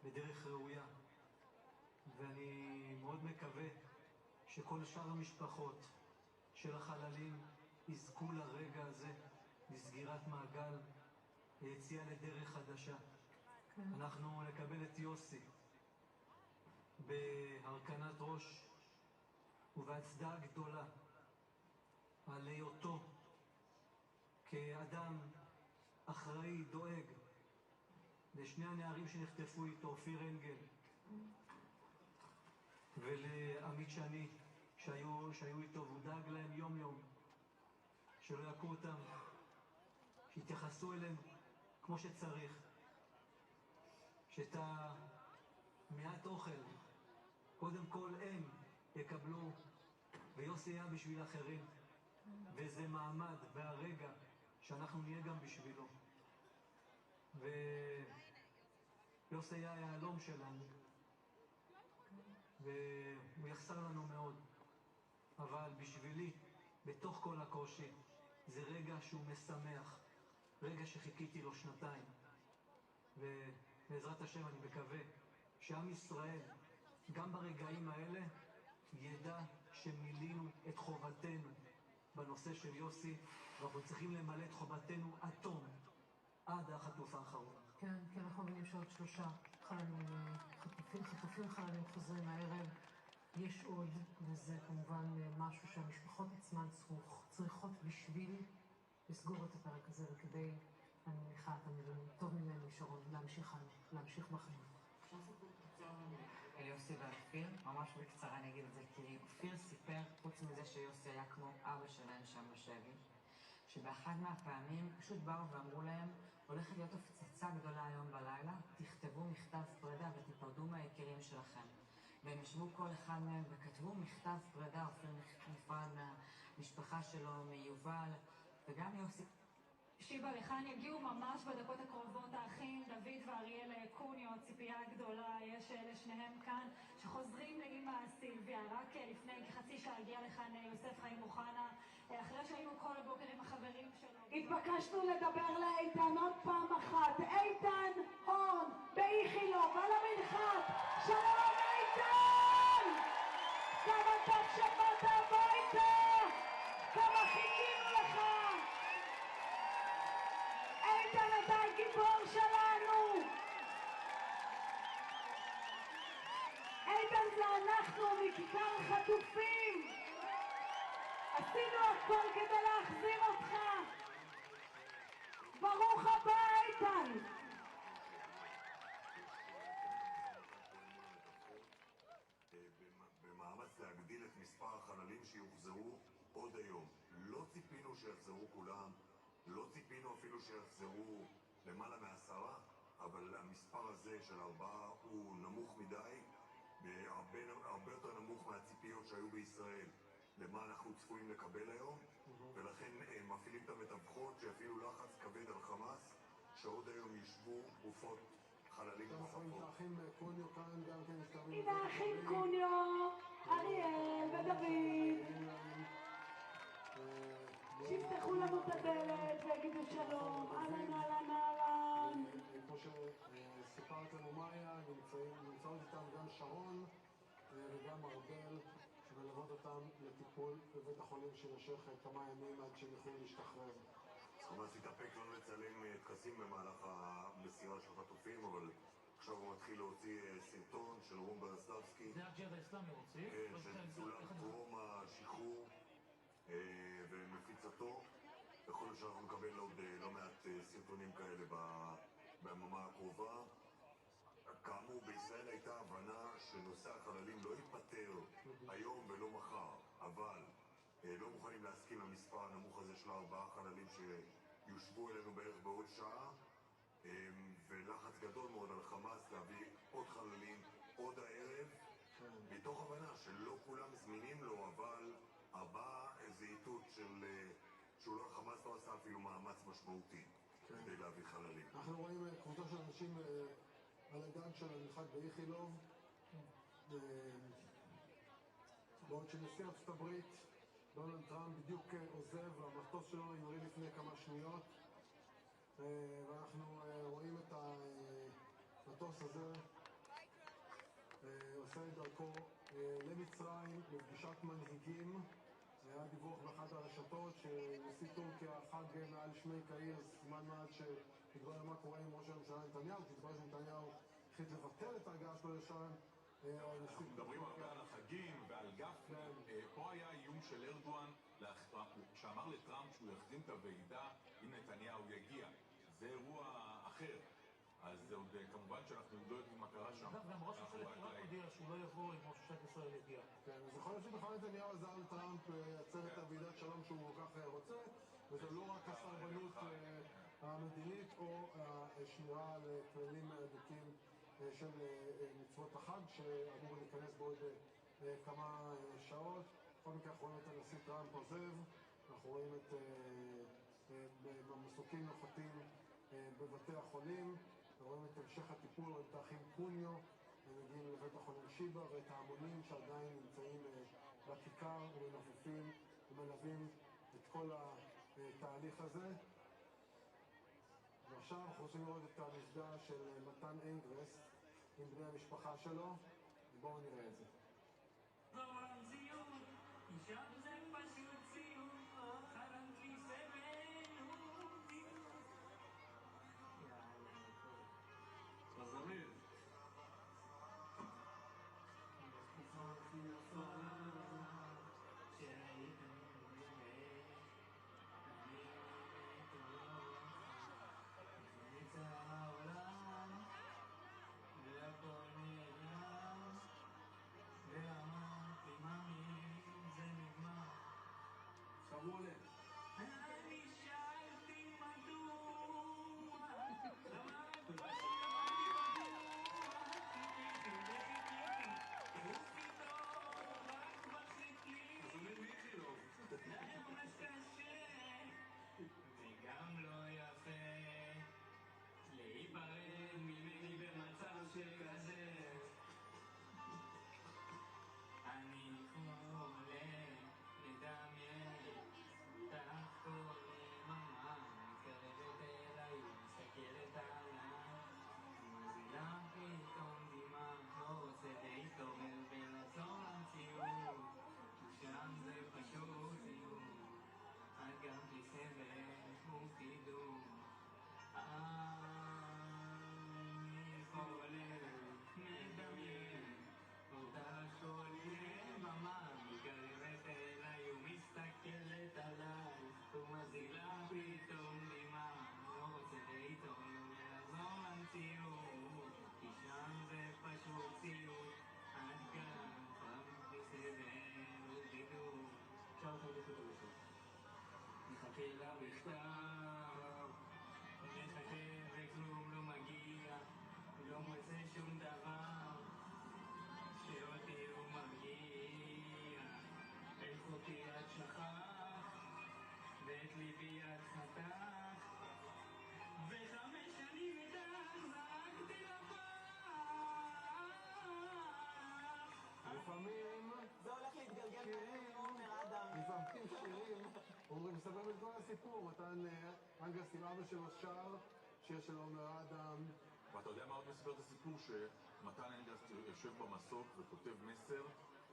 בדרך ראויה. ואני מאוד מקווה שכל שאר המשפחות של החללים יזכו לרגע הזה, לסגירת מעגל, ליציאה לדרך חדשה. אנחנו נקבל את יוסי בהרכנת ראש ובהצדעה גדולה על היותו כאדם אחראי, דואג לשני הנערים שנחטפו איתו, אופיר אנגל ולעמית שני שהיו איתו, והוא דאג להם יום יום שלא יכו אותם, שהתייחסו אליהם כמו שצריך, שאת המעט אוכל קודם כל הם יקבלו ויוסי היה בשביל אחרים, וזה מעמד והרגע שאנחנו נהיה גם בשבילו. ויוסי היה היהלום שלנו והוא יחסר לנו מאוד, אבל בשבילי בתוך כל הקושי זה רגע שהוא משמח, רגע שחיכיתי לו שנתיים, ובעזרת השם אני מקווה שעם ישראל גם ברגעים האלה ידע שמילינו את חובתנו בנושא של יוסי, ואנחנו צריכים למלא את חובתנו עד תום, עד החטוף האחרון. כן, כי אנחנו מבינים שעוד 3 חללים, חטופים חללים חוזרים הערב. יש עוד, וזה כמובן משהו שהמשפחות עצמן צריכות בשביל לסגור את הפרק הזה, וכדי, אני מניחה, אתם מבינים טוב ממני, שרון, להמשיך בחיים. אל יוסי ואופיר, ממש בקצרה אני אגיד את זה, כי אופיר סיפר, חוץ מזה שיוסי היה כמו אבא שלהם שם בשבי, שבאחד מהפעמים פשוט באו ואמרו להם, הולכת להיות הפצצה גדולה היום בלילה, תכתבו מכתב פרידה ותיפרדו מהיקירים שלכם. והם ישבו כל אחד מהם וכתבו מכתב פרידה, אופיר נפרד מהמשפחה שלו, מיובל, וגם יוסי. שיבה, לכאן יגיעו ממש בדקות הקרובות האחים דוד ואריאל קוניו, ציפייה גדולה, יש לשניהם כאן שחוזרים לאמא סילביה. רק לפני כחצי שעה הגיע לכאן יוסף חיים אוחנה, אחרי שהיינו כל הבוקר עם החברים שלו. התבקשנו לדבר לאיתן עוד פעם אחת. איתן הון באיכילוב על המנחת. שלום איתן! כמה טוב שבאת הביתה! כמה חיכינו לך! איתן, אתה הגיבור שלנו! איתן, זה אנחנו מכיכר החטופים! עשינו הכל כדי להחזיר אותך! ברוך הבא, איתן! במאמץ להגדיל את מספר החללים שיוחזרו עוד היום. לא ציפינו שיחזרו כולם, לא ציפינו אפילו שיחזרו למעלה מ10, אבל המספר הזה של 4 הוא נמוך מדי, הרבה יותר נמוך מהציפיות שהיו בישראל למה אנחנו צפויים לקבל היום, ולכן מפעילים את המתווכות שיפעילו לחץ כבד על חמאס שעוד היום ישבו גופות חללים נוספות. האחים קוניו כאן גם כן מסתובבים. הנה האחים קוניו, אריאל ודוד. שיפתחו לנו את הדלת ויגידו שלום, אהלן אהלן אהלן. כמו שסיפרת לנו מאיה, נמצאות איתם גם שרון וגם ארבל, שמלוות אותם לטיפול בבית החולים שימשך כמה ימים עד שהם יוכלו להשתחרר. חמאס התאפק לא לצלם טקסים במהלך המסירה של חטופים, אבל עכשיו הוא מתחיל להוציא סרטון של רום ברסלבסקי. זה הג'יהאד האסלאמי הוציא? שצולם טרום השחרור ומפיצתו. יכול להיות שאנחנו נקבל עוד לא מעט סרטונים כאלה ביממה הקרובה. כאמור, בישראל הייתה הבנה שנושא החללים לא ייפטר היום ולא מחר, אבל לא מוכנים להסכים למספר הנמוך הזה של 4 חללים שיושבו אלינו בערך בעוד שעה, ולחץ גדול מאוד על חמאס להביא עוד חללים עוד הערב, מתוך הבנה שלא כולם זמינים לו, אבל איזה איתות של חמאס לא עשה אפילו מאמץ משמעותי כדי להביא חללים. אנחנו רואים קבוצה של אנשים על הגג של המנחת באיכילוב, בעוד שנשיא ארצות הברית דונלד טראמפ בדיוק עוזב, המטוס שלו יורי לפני כמה שניות, ואנחנו רואים את המטוס הזה עושה את דרכו למצרים לפגישת מנהיגים. היה דיווח באחת הרשתות שנשיא טורקיה חג מעל שמי קהיר זמן מעט שהתברר מה קורה עם ראש הממשלה נתניהו, כי התברר שנתניהו החליט לבטל את ההגעה שלו לשם. אנחנו מדברים הרבה על החגים ועל גפני. פה היה איום של ארדואן שאמר לטראמפ שהוא יחזים את הוועידה אם נתניהו יגיע. זה אירוע אחר. אז זה עוד כמובן שאנחנו לא יודעים מה קרה שם. גם ראש ממשלת טראמפ הודיע שהוא לא יבוא אם ראש ממשלת ישראל יגיע. כן, אז יכול להיות שבכלל נתניהו עזר לטראמפ לייצר את הוועידת שלום שהוא כל כך רוצה, וזה לא רק הסרבנות המדינית או השמירה על כללים הדוקים של מצוות החג שאמור להיכנס בעוד כמה שעות. בכל מקרה אנחנו רואים את הנשיא טראמפ עוזב, אנחנו רואים את המסוקים נוחתים בבתי החולים, רואים את המשך הטיפול, רואים את האחים קוניו, הם מגיעים לבית החולים שיבה ואת ההמונים שעדיין נמצאים בכיכר ומנופפים ומלווים את כל התהליך הזה. ועכשיו אנחנו רוצים לראות את המפגש של מתן אנגרסט עם בני המשפחה שלו, ובואו נראה את זה. לפעמים מספר את כל הסיפור, מתן אנגרסט עם אבא שלו שר שיר של עומר אדם. ואתה יודע מה עוד מספר את הסיפור? שמתן אנגרסט יושב במסוק וכותב מסר,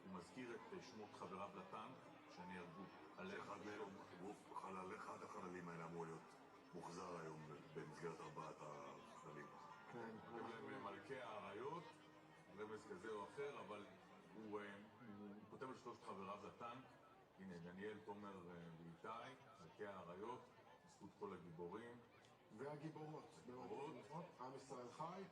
הוא מזכיר את שמות חבריו לטנק שנהרגו. אחד החללים האלה אמור להיות מוחזר היום במסגרת 4 החללים. כן. מלכי האריות, רמז כזה או אחר, אבל הוא כותב על 3 חבריו לטנק. הנה, דניאל, תומר ואיתי, מלכי האריות, בזכות כל הגיבורים. והגיבורות. עם ישראל חי.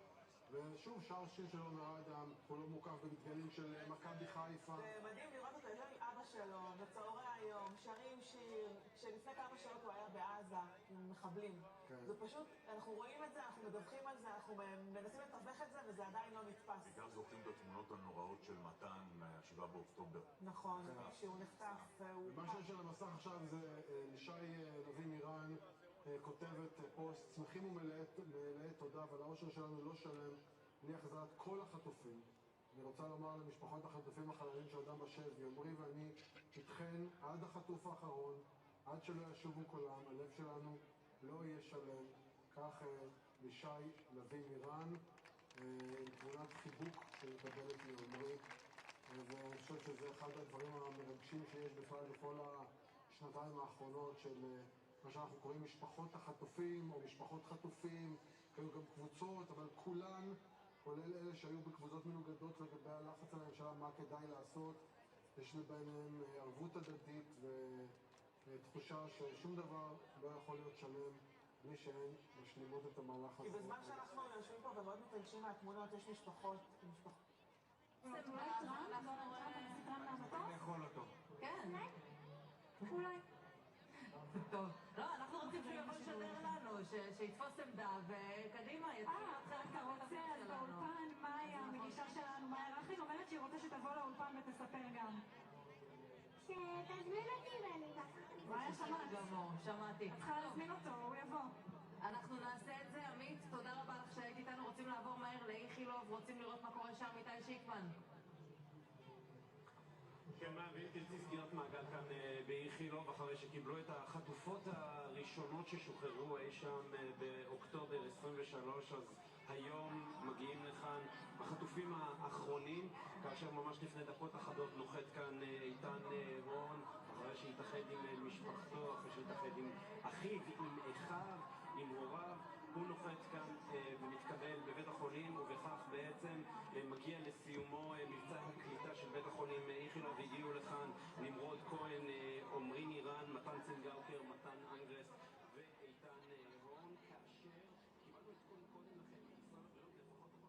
ושוב, שר שיר של עומר אדם, הוא לא מוקף בדגלים של מכבי חיפה. זה מדהים לראות אותו, יש לי אבא שלו, בצהרי היום, שרים שיר, שלפני כמה שעות הוא היה בעזה עם מחבלים. זה פשוט, אנחנו רואים את זה, אנחנו מדווחים על זה, אנחנו מנסים לתווך את זה, וזה עדיין לא נתפס. בעיקר זוכרים את התמונות הנוראות של מתן מ-7 באוקטובר. נכון, שהוא נחטף, ומה שיש על המסך עכשיו זה לשי לוי מירן, כותבת פוסט, שמחים ומלאי תודה, אבל האושר שלנו לא שלם בלי החזרת כל החטופים. אני רוצה לומר למשפחות החטופים החללים שעודם בשבי, עמרי ואני איתכן עד החטוף האחרון, עד שלא ישובו כולם, הלב שלנו לא יהיה שלם. כך לשי לוי מירן, עם תמונת חיבוק שמקבלת מעומרי, ואני חושב שזה אחד הדברים המרגשים שיש בכלל בכל השנתיים האחרונות של מה שאנחנו קוראים משפחות החטופים או משפחות חטופים, היו גם קבוצות, אבל כולן, כולל אלה שהיו בקבוצות מנוגדות לגבי הלחץ על הממשלה מה כדאי לעשות, יש ביניהם ערבות הדדית ותחושה ששום דבר לא יכול להיות שלם בלי שהן משלימות את המהלך הזה. כי בזמן שאנחנו יושבים פה ומאוד מתרגשים מהתמונות, יש משפחות. זה אולי טראמפ? הנשיא טראמפ מהמטוס? לאכול אותו. כן. אולי. טוב. לא, אנחנו רוצים שהוא יבוא לשדר לנו, שיתפוס עמדה וקדימה, יתחיל חלק אתה רוצה, אז באולפן, מאיה, המגישה שלנו, מאיה רכין אומרת שהיא רוצה שתבוא לאולפן ותספר גם. שתזמין אותי ואני באה. מאיה, שמעתי. את צריכה להזמין אותו, הוא יבוא. אנחנו נעשה את זה, עמית, תודה רבה לך שהיית איתנו, רוצים לעבור מהר לאיכילוב, רוצים לראות מה קורה שם, איתי שיקמן. כן, ואם תרצי סגירת מעגל כאן באיכילוב, אחרי שקיבלו את החטופות הראשונות ששוחררו אי שם באוקטובר 23, אז היום מגיעים לכאן החטופים האחרונים, כאשר ממש לפני דקות אחדות נוחת כאן איתן רון, אחרי שהתאחד עם משפחתו, אחרי שהתאחד עם אחיו, עם אחיו, עם הוריו, הוא נוחת כאן ומתקבל בבית החולים, ובכך בעצם מגיע לסיומו מבצע הקליטה של בית החולים איכילוב. הגיעו לכאן נמרוד כהן, עומרי נירן, מתן צנגאוקר, מתן אנגרס ואיתן רון, כאשר קיבלנו את כל קודם לכן ממשרד הבריאות לפחות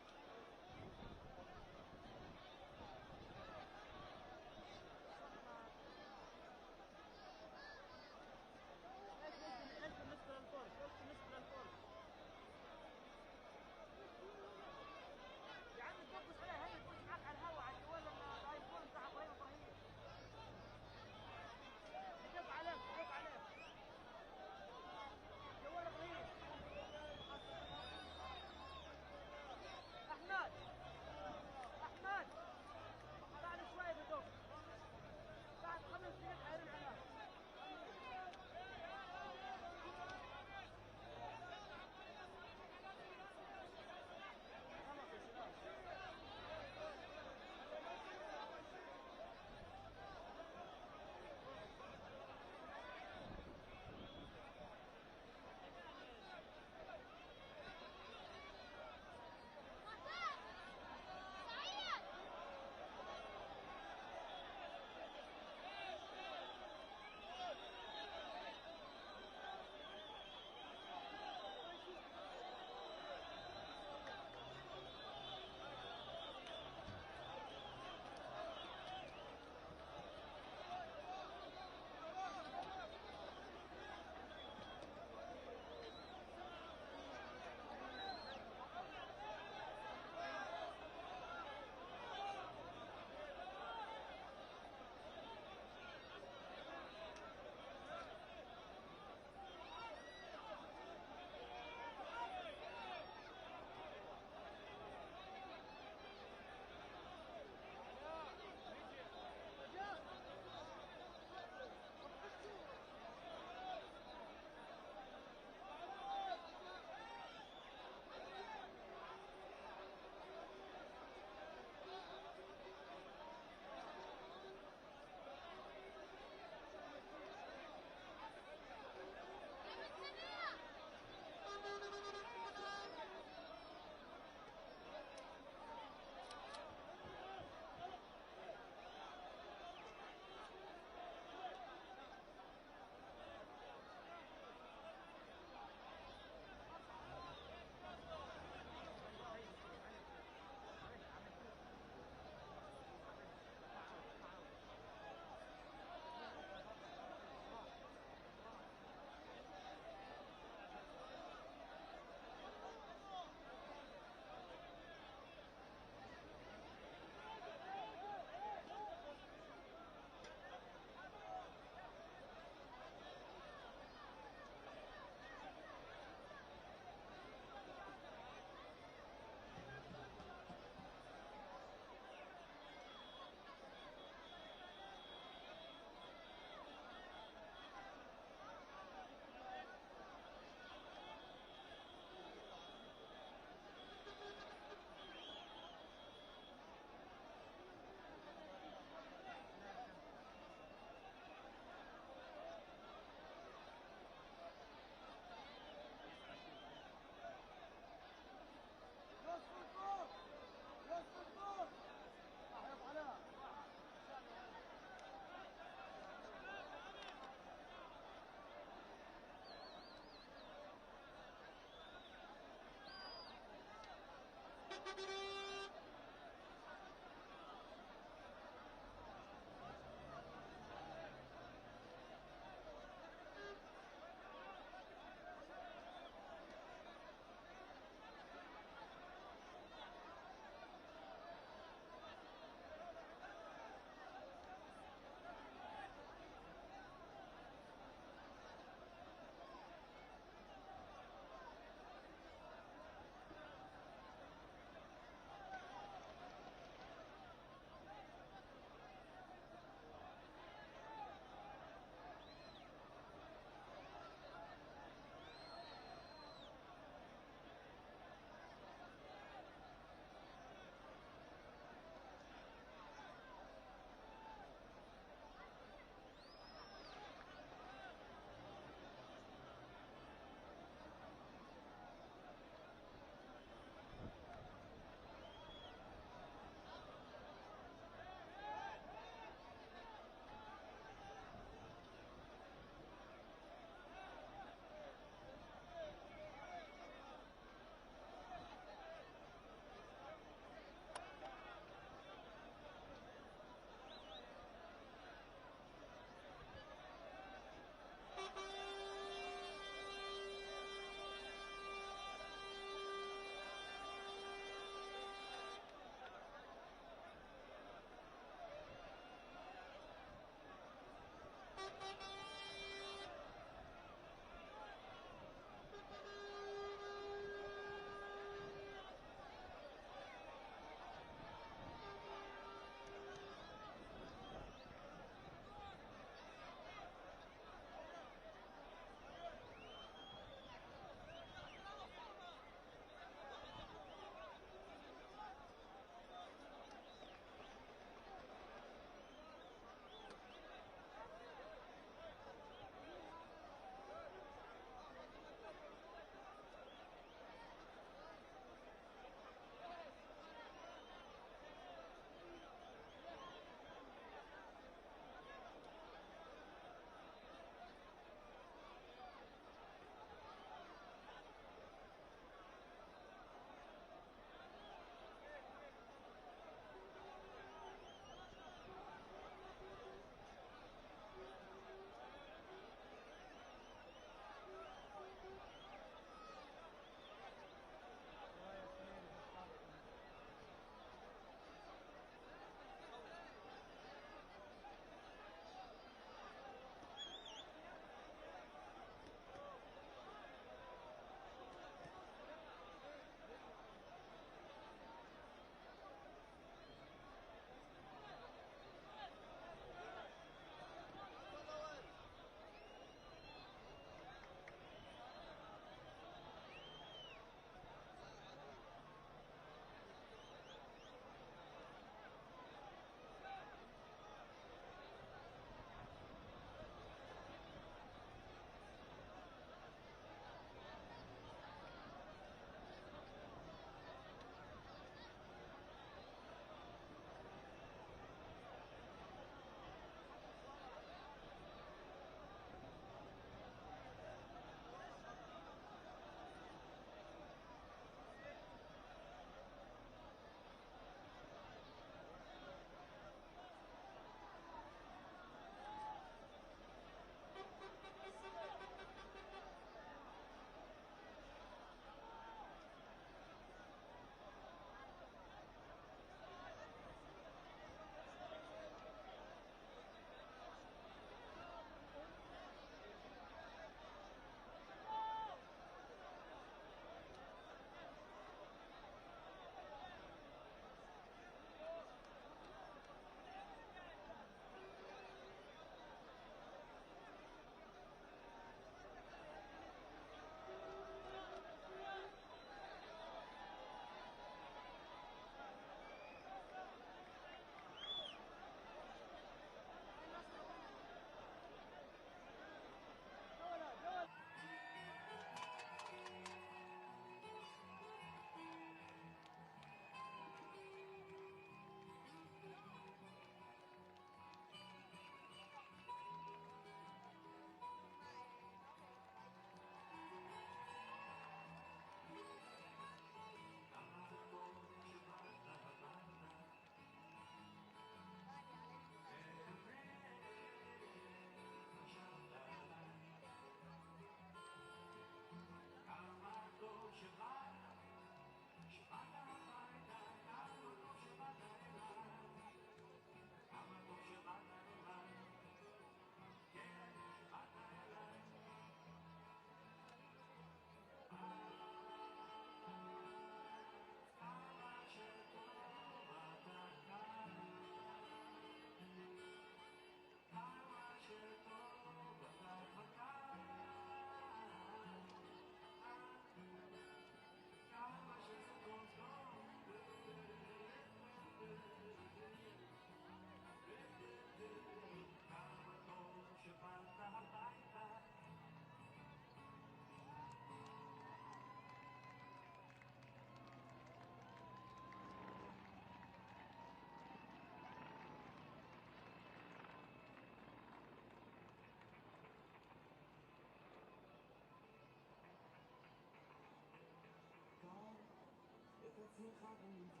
עצמך וממך,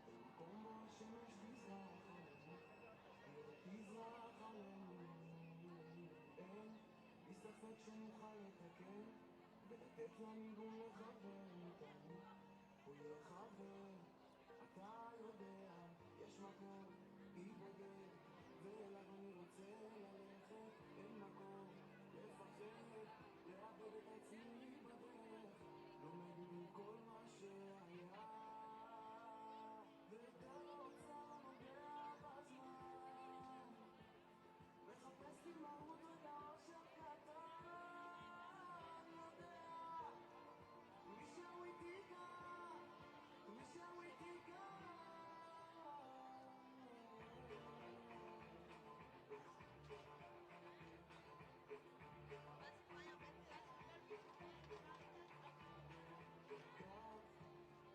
במקום בו השמש תזרח עלינו, תזרח עלינו. אין לי ספק שנוכל לתקן, ולתת לניגון לחבר איתנו. הוא יחבר, אתה יודע, יש מקום, ייבדל, ואליו אני רוצה ללכת. אין מקום, לפחד, לאבד את עצמי בדרך. לומד מכל מה שהיה, ויותר לא רוצה, לא נוגע בזמן. מחפש לי מהות רגע אושר קטן, יודע, מישהו איתי כאן, מישהו איתי כאן.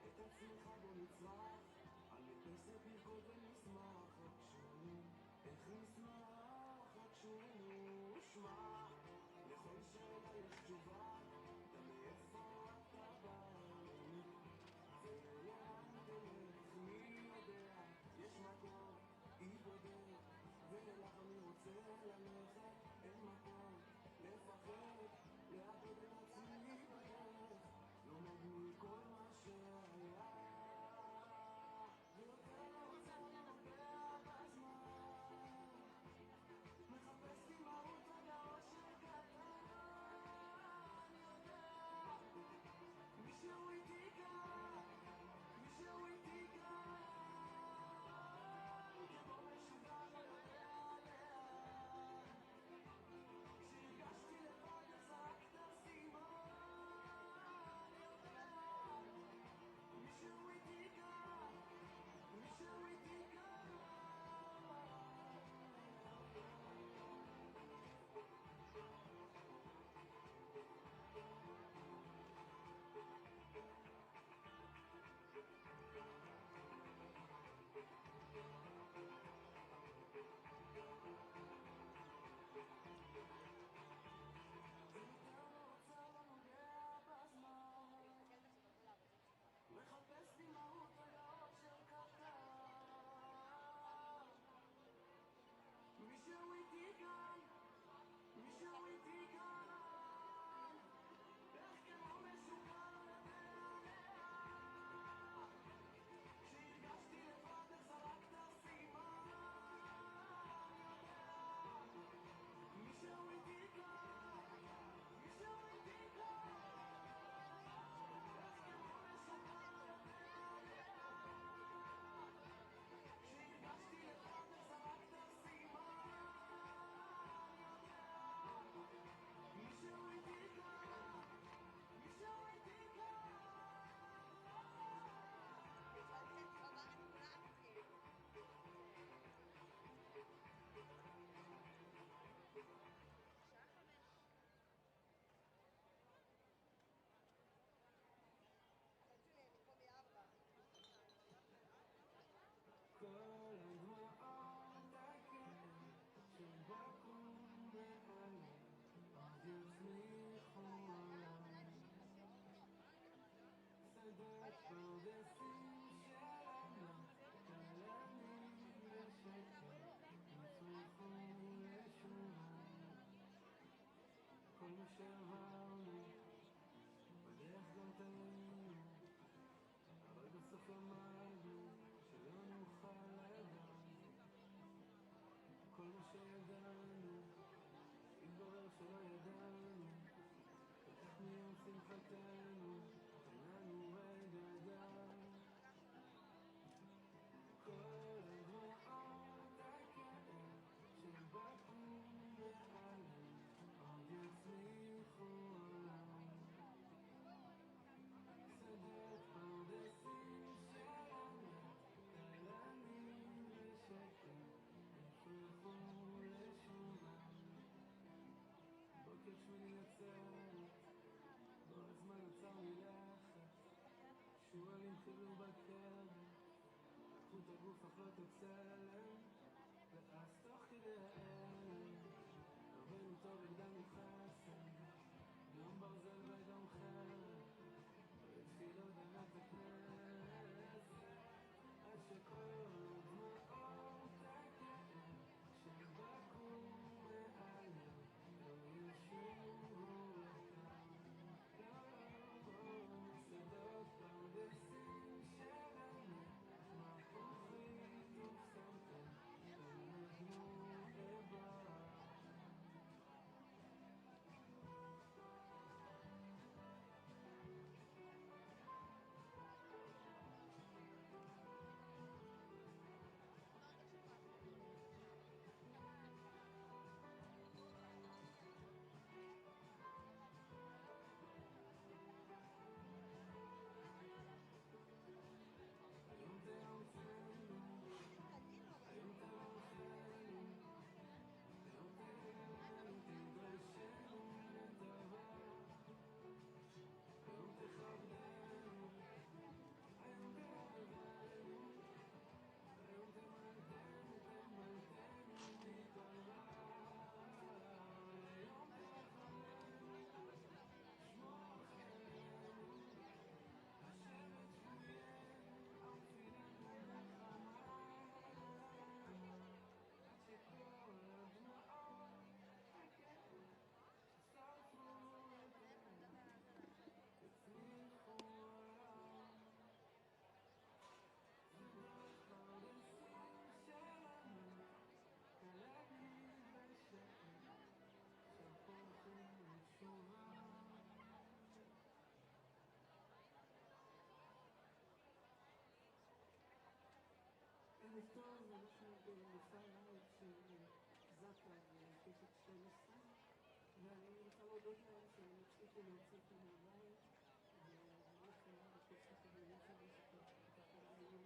את עצמך בו נצרח, על מרפסת נרקוד ונשמח, רק שומעים איך נשמח, רק שומעים ושמע, לכל שאלה יש תשובה, אתה מאיפה אתה בא, ולאן תלך, מי יודע, יש מקום, ייבדל, ואליו אני רוצה ללכת. אין מקום, לפחד, לאבד את עצמי בדרך. לומד מכל מה שהיה, ויותר לא רוצה, לא נוגע בזמן. מחפש לי מהות רגע אושר קטן, יודע, מישהו איתי כאן, מישהו איתי כאן. כמו משוגע לא יודע לאן, כשהרגשתי לבד זרקת סימן, יודע, מישהו איתי כאן, מישהו איתי כאן. מחפש לי מהות רגע אושר קטן, מישהו איתי כאן, מישהו איתי כאן. איך כמו משוגע לא יודע לאן, כשהרגשתי לבד איך זרקת סימן, יודע, מישהו איתי כאן, מישהו איתי כאן. איך כמו משוגע לא יודע לאן, כשהרגשתי לבד איך זרקת סימן, יודע, מישהו איתי כאן, מישהו איתי כאן. כל הדמעות הכאב שבקעו מעליי עוד יצמיחו עליי שדות פרדסים של ענק תלמים בשקט יצמחו לשומם. כל מה שעברנו בדרך גם טעינו, אבל בסוף למדנו שלא נוכל לדעת. כל מה שידענו התברר שלא ידענו, לקח מיום שמחתנו תנענו רגע דם. כל הדמעות הכאב שבקעו מעליי עוד יצמיחו עליי שדות פרדסים של ענק תלמים בשקט יפרחו לשומם. בוקר שמיני עצרת, בו הזמן עצר מלכת, שועלים חילו בקרב, לקחו את הגוף אכלות את צלם, ואז תוך כדי הערב הרבנו טוב הגדלנו חסד, ביום ברזל וגם חרב, בתפילות בבית הכנסת. טוב, אנחנו במופע לייב של זקה וקשת 12, ואני רוצה להודות להם שהם הצליחו להוציא אותי מהבית, ולכם בכל כך באמת שאני שכחתי היום,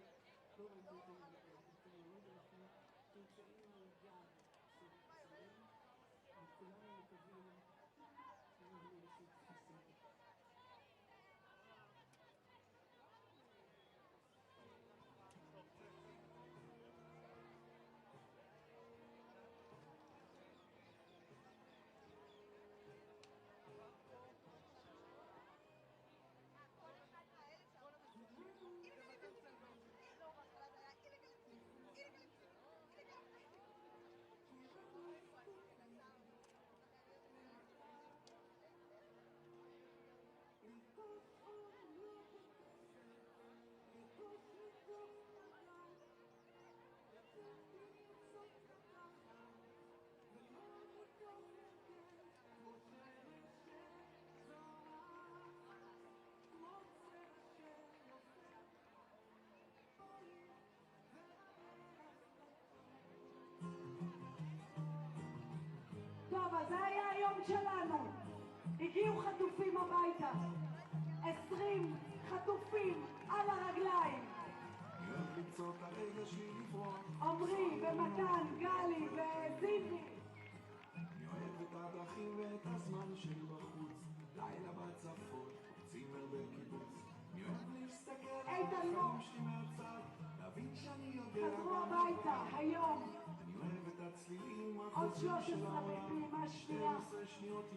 לא ראיתי אותם בטלוויזיה, ולכן נמצאים על הגב של ישראל, וכולנו מקווים שאנחנו נעשה תפסים. טוב, אז זה היה היום שלנו. הגיעו חטופים הביתה. 20 חטופים על הרגליים. עמרי ומתן, גלי וזיבי. אני אוהב את הדרכים ואת הזמן שלי בחוץ, לילה בצפון, צימר בקיבוץ. אני אוהב להסתכל על החיים שלי מהצד, להבין שאני יודע חזרו הביתה היום. אני אוהב את הצלילים עוד 13 בפעימה שנייה.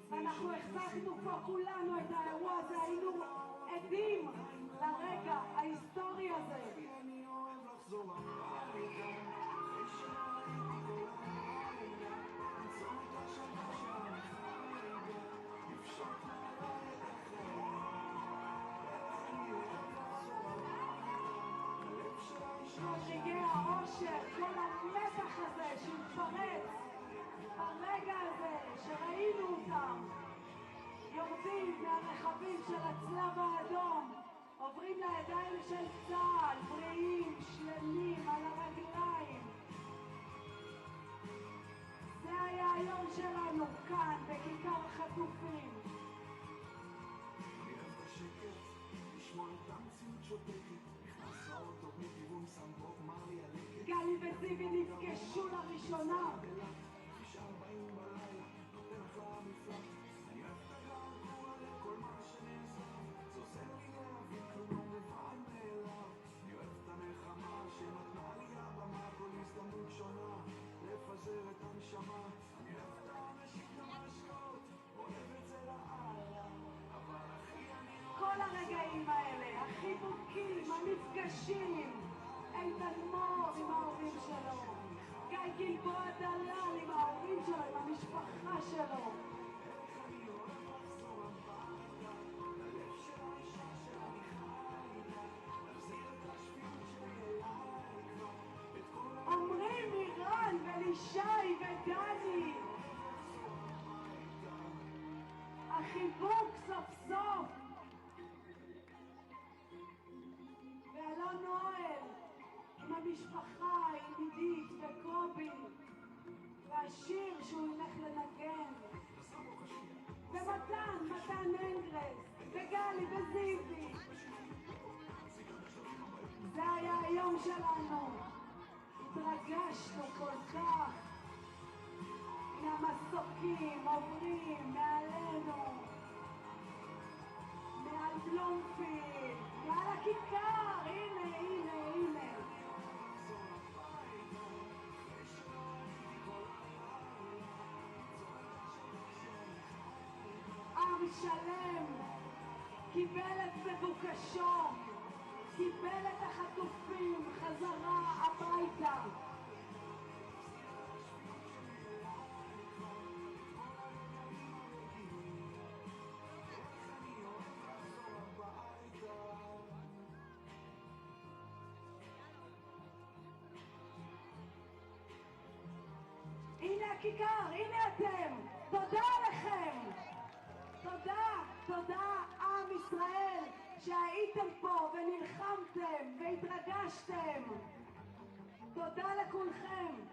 ואנחנו החזקנו פה כולנו את האירוע הזה, היינו עדים לרגע ההיסטורי הזה. אני אוהב לחזור הביתה, אחרי שראיתי כל הלילה, למצוא את השנה שאני חייגה, לפשוט מעליי את החיים. אני אוהב לחזור הביתה, הלב שלה כל רגעי האושר, כל המתח הזה שהתפרץ ברגע הזה שראינו אותם יורדים מהרכבים של הצלב האדום, עוברים לידיים של צה"ל, בריאים, שלמים, על הרגליים. זה היה היום שלנו כאן בכיכר החטופים. אני אוהב את השקט, לשמוע את המציאות שותקת, נכנס לאוטו מכיוון סמבוק, מר לי הלקט. גלי וזיבי נפגשו לראשונה. 9:40 בלילה, נותן אחלה מפלט. אני אוהב את הגעגוע לכל מה שנעשה, זה עושה לי להבין כלום לא מובן מאליו. אני אוהב את המלחמה שנתנה לי הבמה, כל הזדמנות שונה, לפזר את הנשמה. אני אוהב את האנשים המשקות, אוהב את זה לאללה, אבל אחי אני כל הרגעים האלה, החיבוקים, המפגשים, איתן מור עם ההורים שלו, גיא גלבוע דלל עם ההורים שלו, עם המשפחה שלו. עמרי, מירן ולישי ודני, החיבוק סוף סוף. ואלון נואל עם המשפחה, עם עידית וקובי, והשיר שהוא ילך לנגן, מתן אנגרס וגלי וזיבי. זה היה היום שלנו, התרגשנו כל כך. הנה המסוקים עוברים מעלינו, מעל בלומפילד, מעל הכיכר, הנה, הנה, הנה. עם שלם קיבל את מבוקשו, קיבל את החטופים חזרה הביתה. הנה הכיכר, הנה אתם, תודה לכם. תודה, תודה עם ישראל שהייתם פה ונלחמתם והתרגשתם. תודה לכולכם.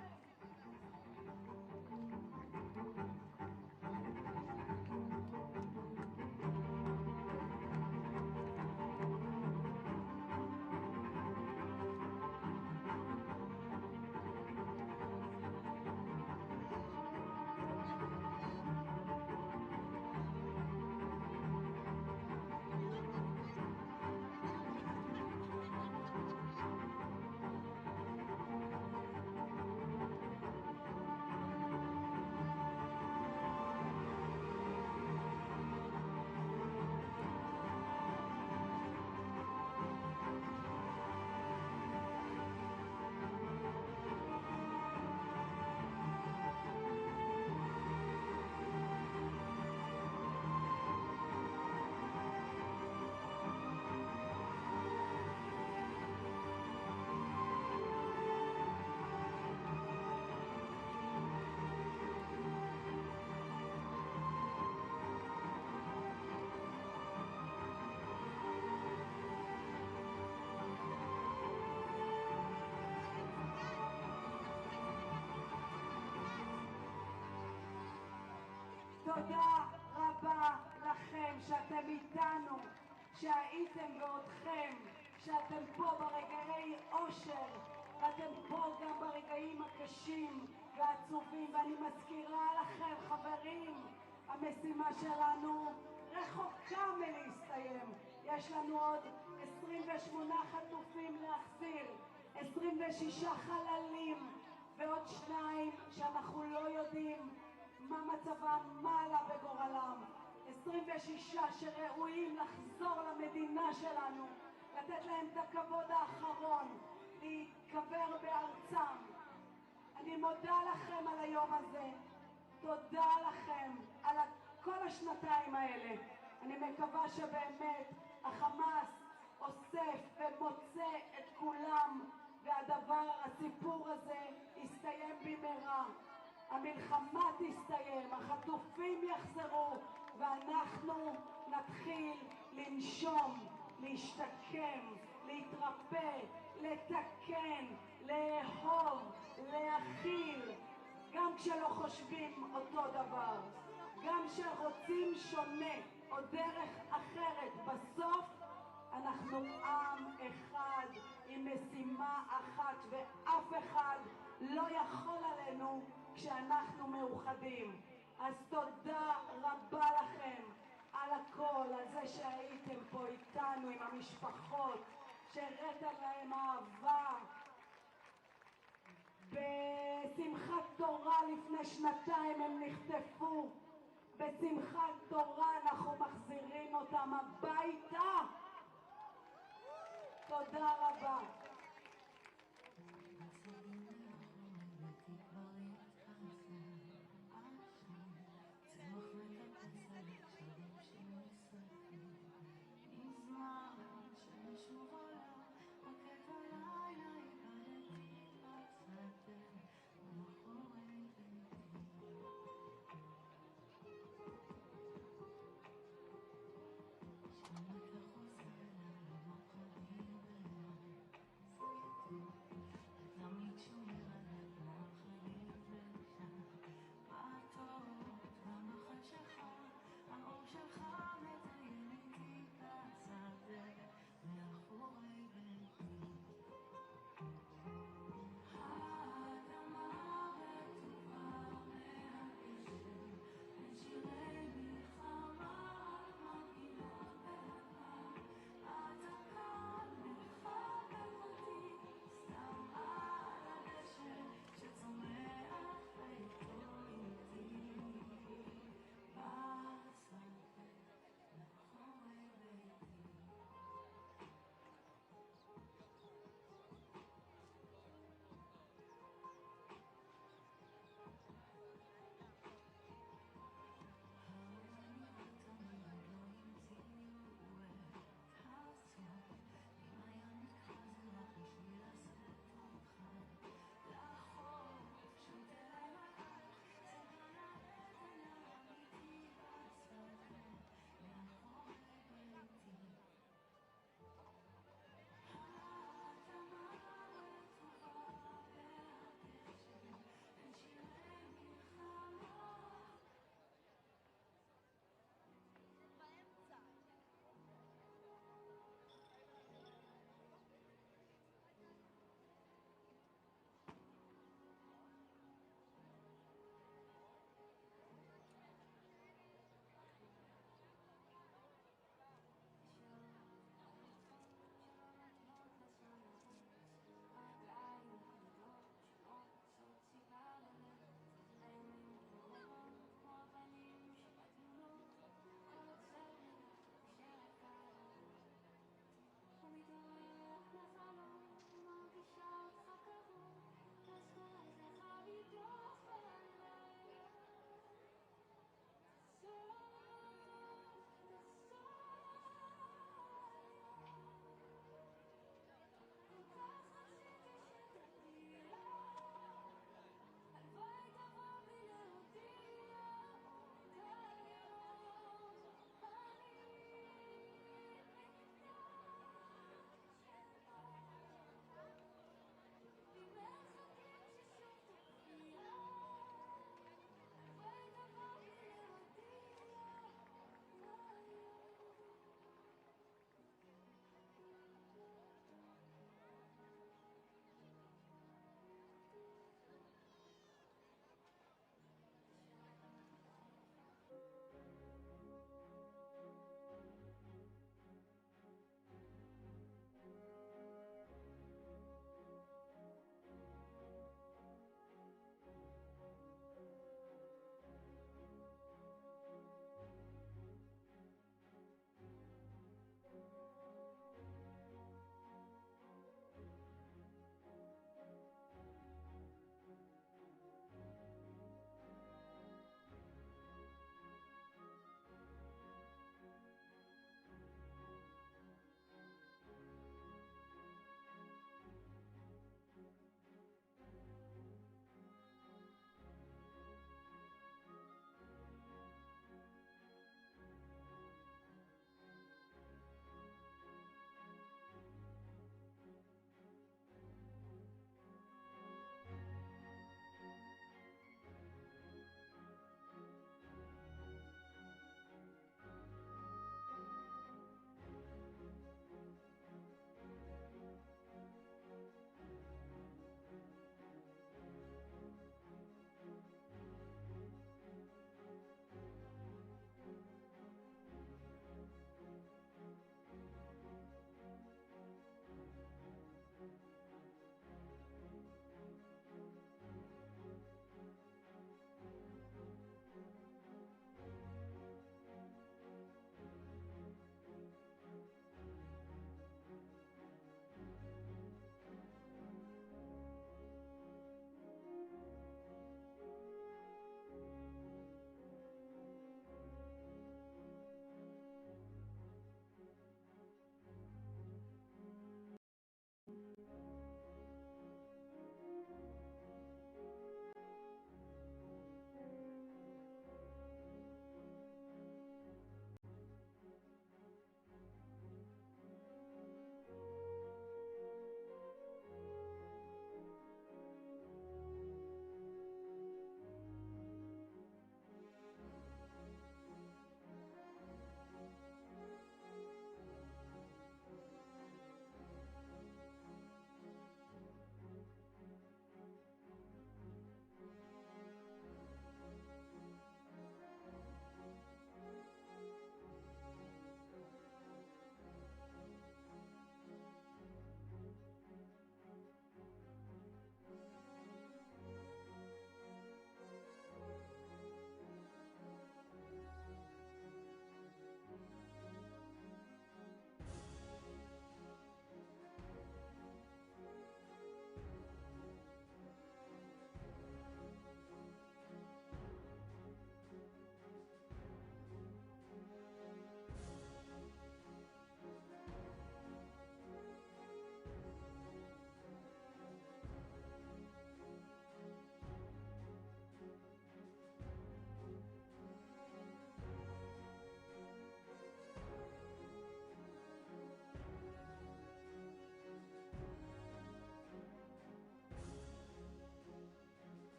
תודה רבה לכם שאתם איתנו, שהייתם ואותכם, שאתם פה ברגעי אושר, ואתם פה גם ברגעים הקשים והעצובים. ואני מזכירה לכם, חברים, המשימה שלנו רחוקה מלהסתיים. יש לנו עוד 28 חטופים להחזיר, 26 חללים ועוד 2 שאנחנו לא יודעים מה מצבם, מה עלה בגורלם. 26 שראויים לחזור למדינה שלנו, לתת להם את הכבוד האחרון, להיקבר בארצם. אני מודה לכם על היום הזה, תודה לכם על כל השנתיים האלה. אני מקווה שבאמת החמאס אוסף ומוצא את כולם, הסיפור הזה יסתיים במהרה. המלחמה תסתיים, החטופים יחזרו, ואנחנו נתחיל לנשום, להשתקם, להתרפא, לתקן, לאהוב, להכיל, גם כשלא חושבים אותו דבר, גם כשרוצים שונה או דרך אחרת. בסוף אנחנו עם אחד עם משימה אחת, ואף אחד לא יכול עלינו כשאנחנו מאוחדים. אז תודה רבה לכם על הכל, על זה שהייתם פה איתנו עם המשפחות, שהראית להם אהבה. בשמחת תורה לפני שנתיים הם נחטפו, בשמחת תורה אנחנו מחזירים אותם הביתה. תודה רבה.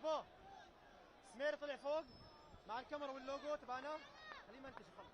ابو سمير طلع فوق مع الكاميرا واللوجو تبعنا، خليه منتج خلص.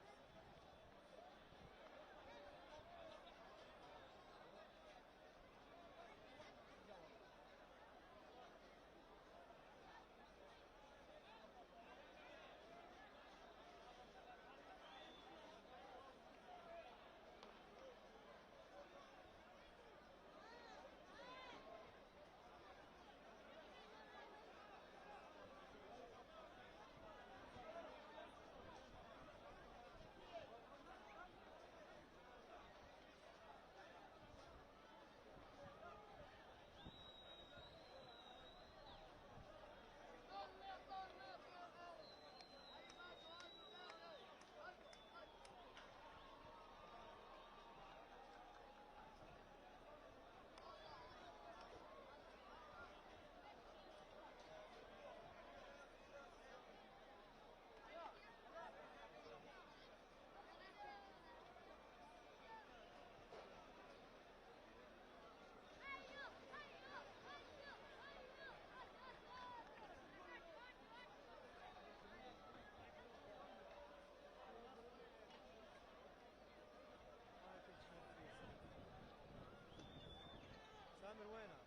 سامر وينها؟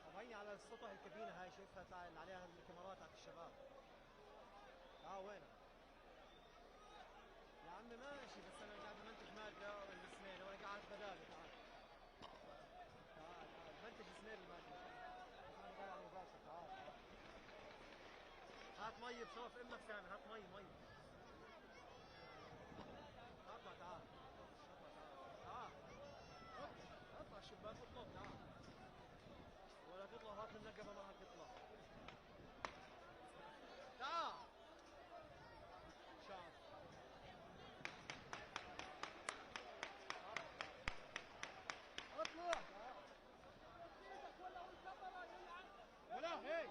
طب هيني على السطح الكابينة هاي شايفها اللي عليها الكاميرات تاعت الشباب. وينها؟ يا عمي ماشي بس انا قاعد بمنتج مادة السمير وانا قاعد بدالي. تعال بمنتج سمير المادة. انا قاعد على مباشر. تعال هات مي بصوف امك سامر، هات مي. اطلع تعال. اطلع الشباك اطلب تعال. ولا تطلع هات النقبة معك تطلع. تعال. شعب. اطلع. ولا هي.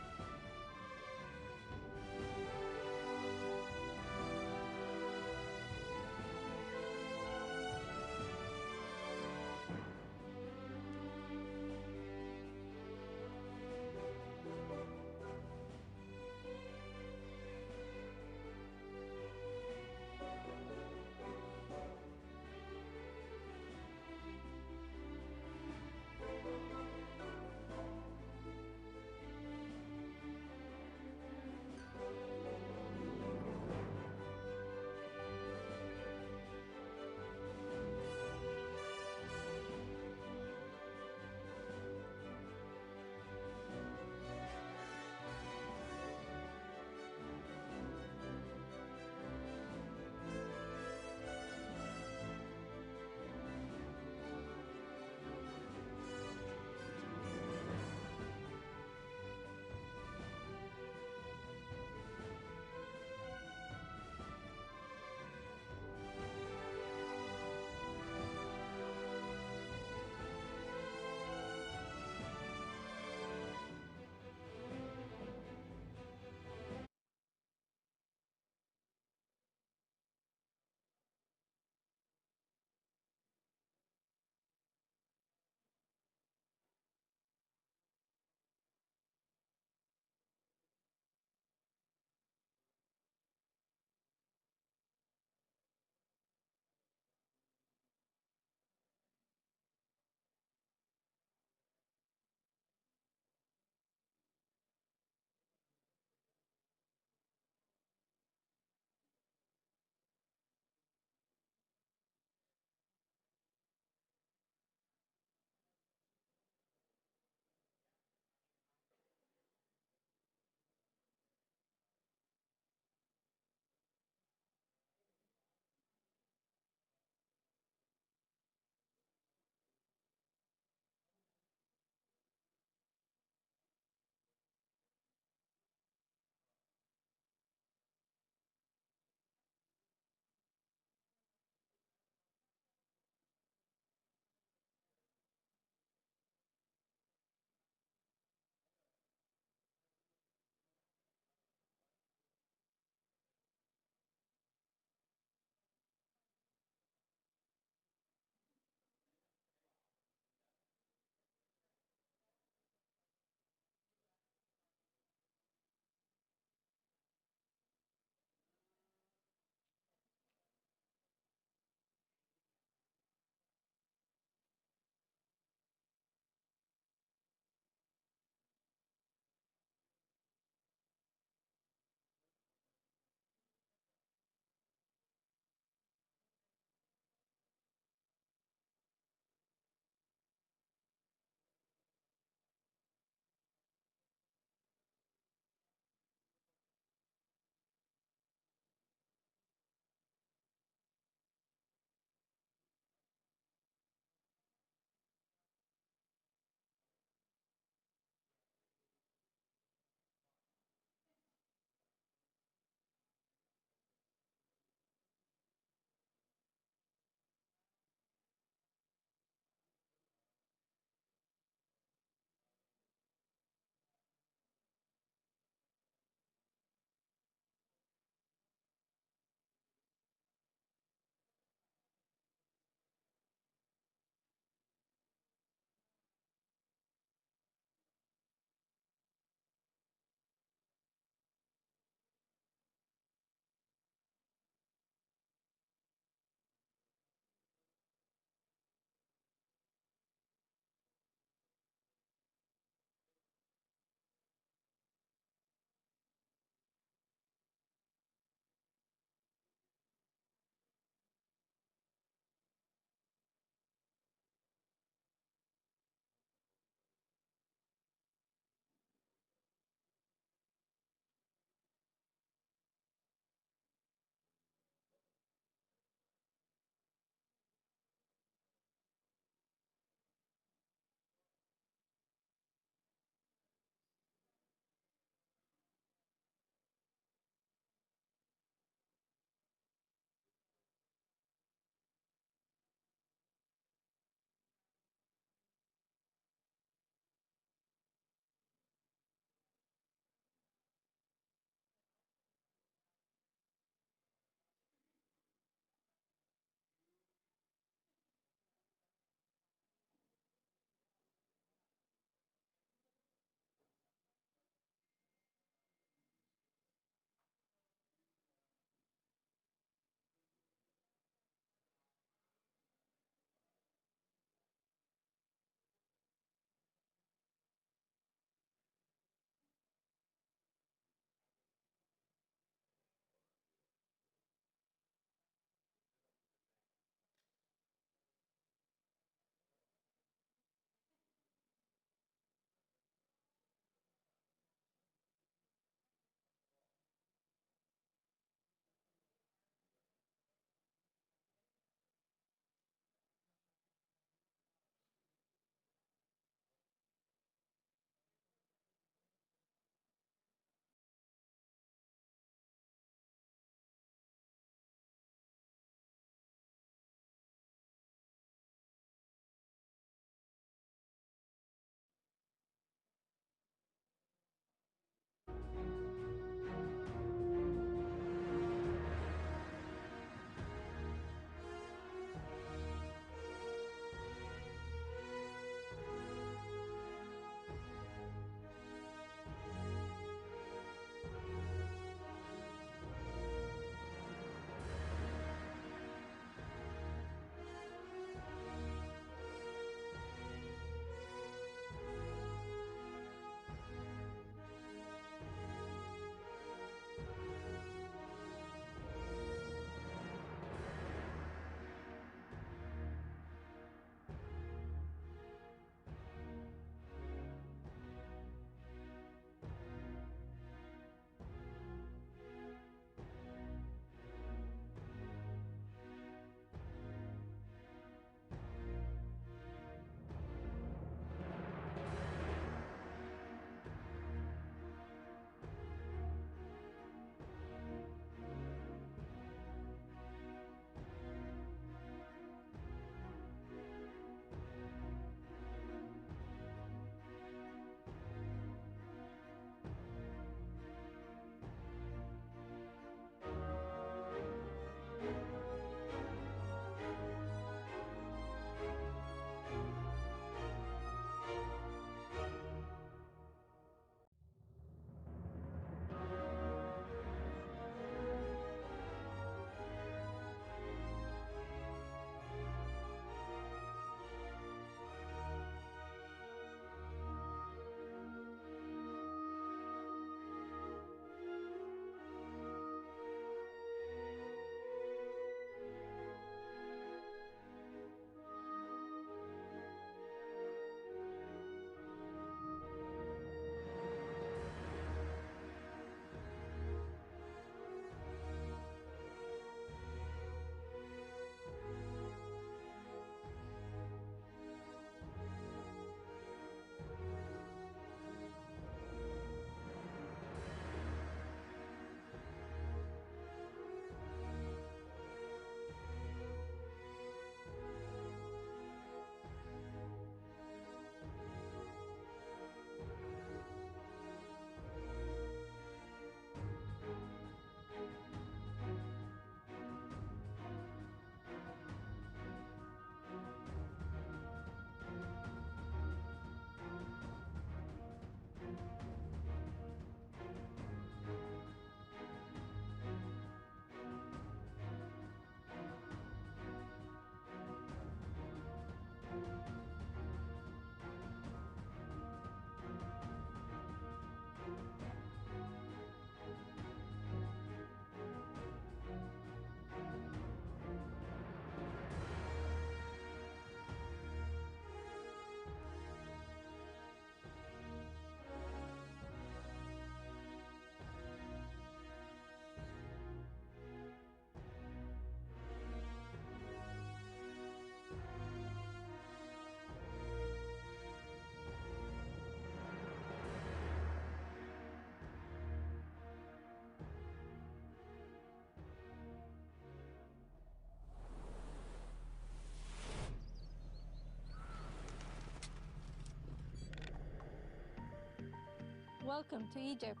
Welcome to Egypt.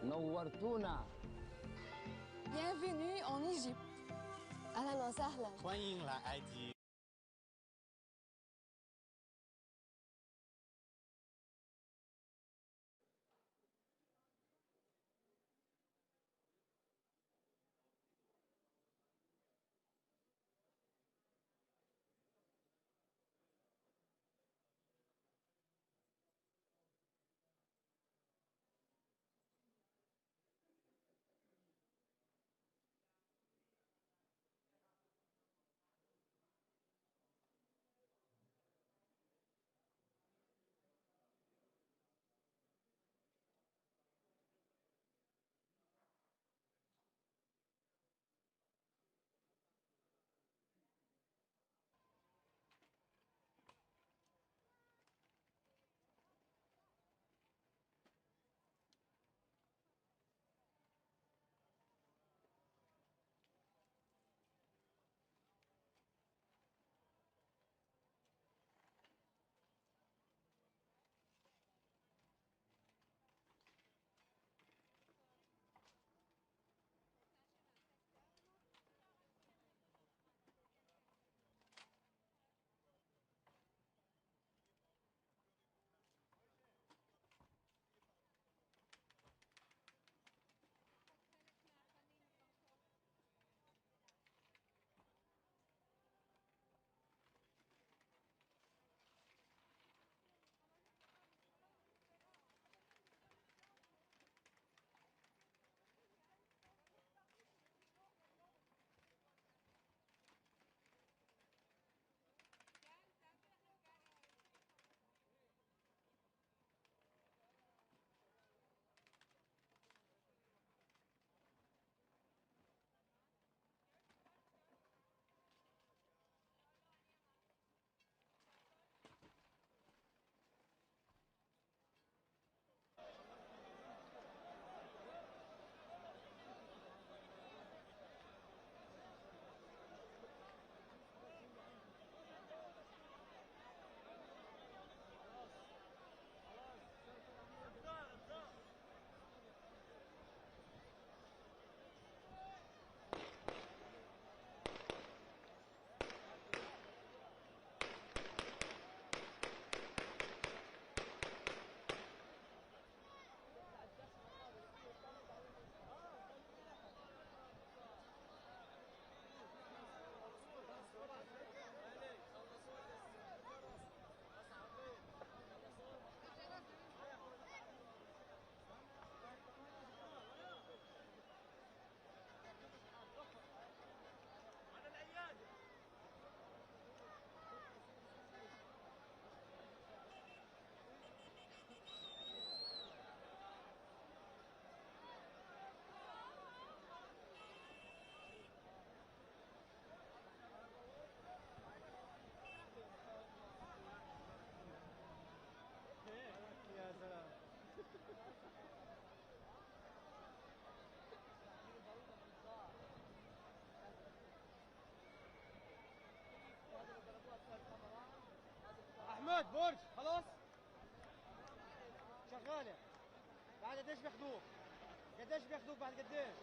نورتونا. Bienvenue en Égypte. أهلا وسهلا. 欢迎来埃及。احمد برج خلاص شغاله. بعد قديش بياخذوك؟ قديش بياخذوك بعد قديش؟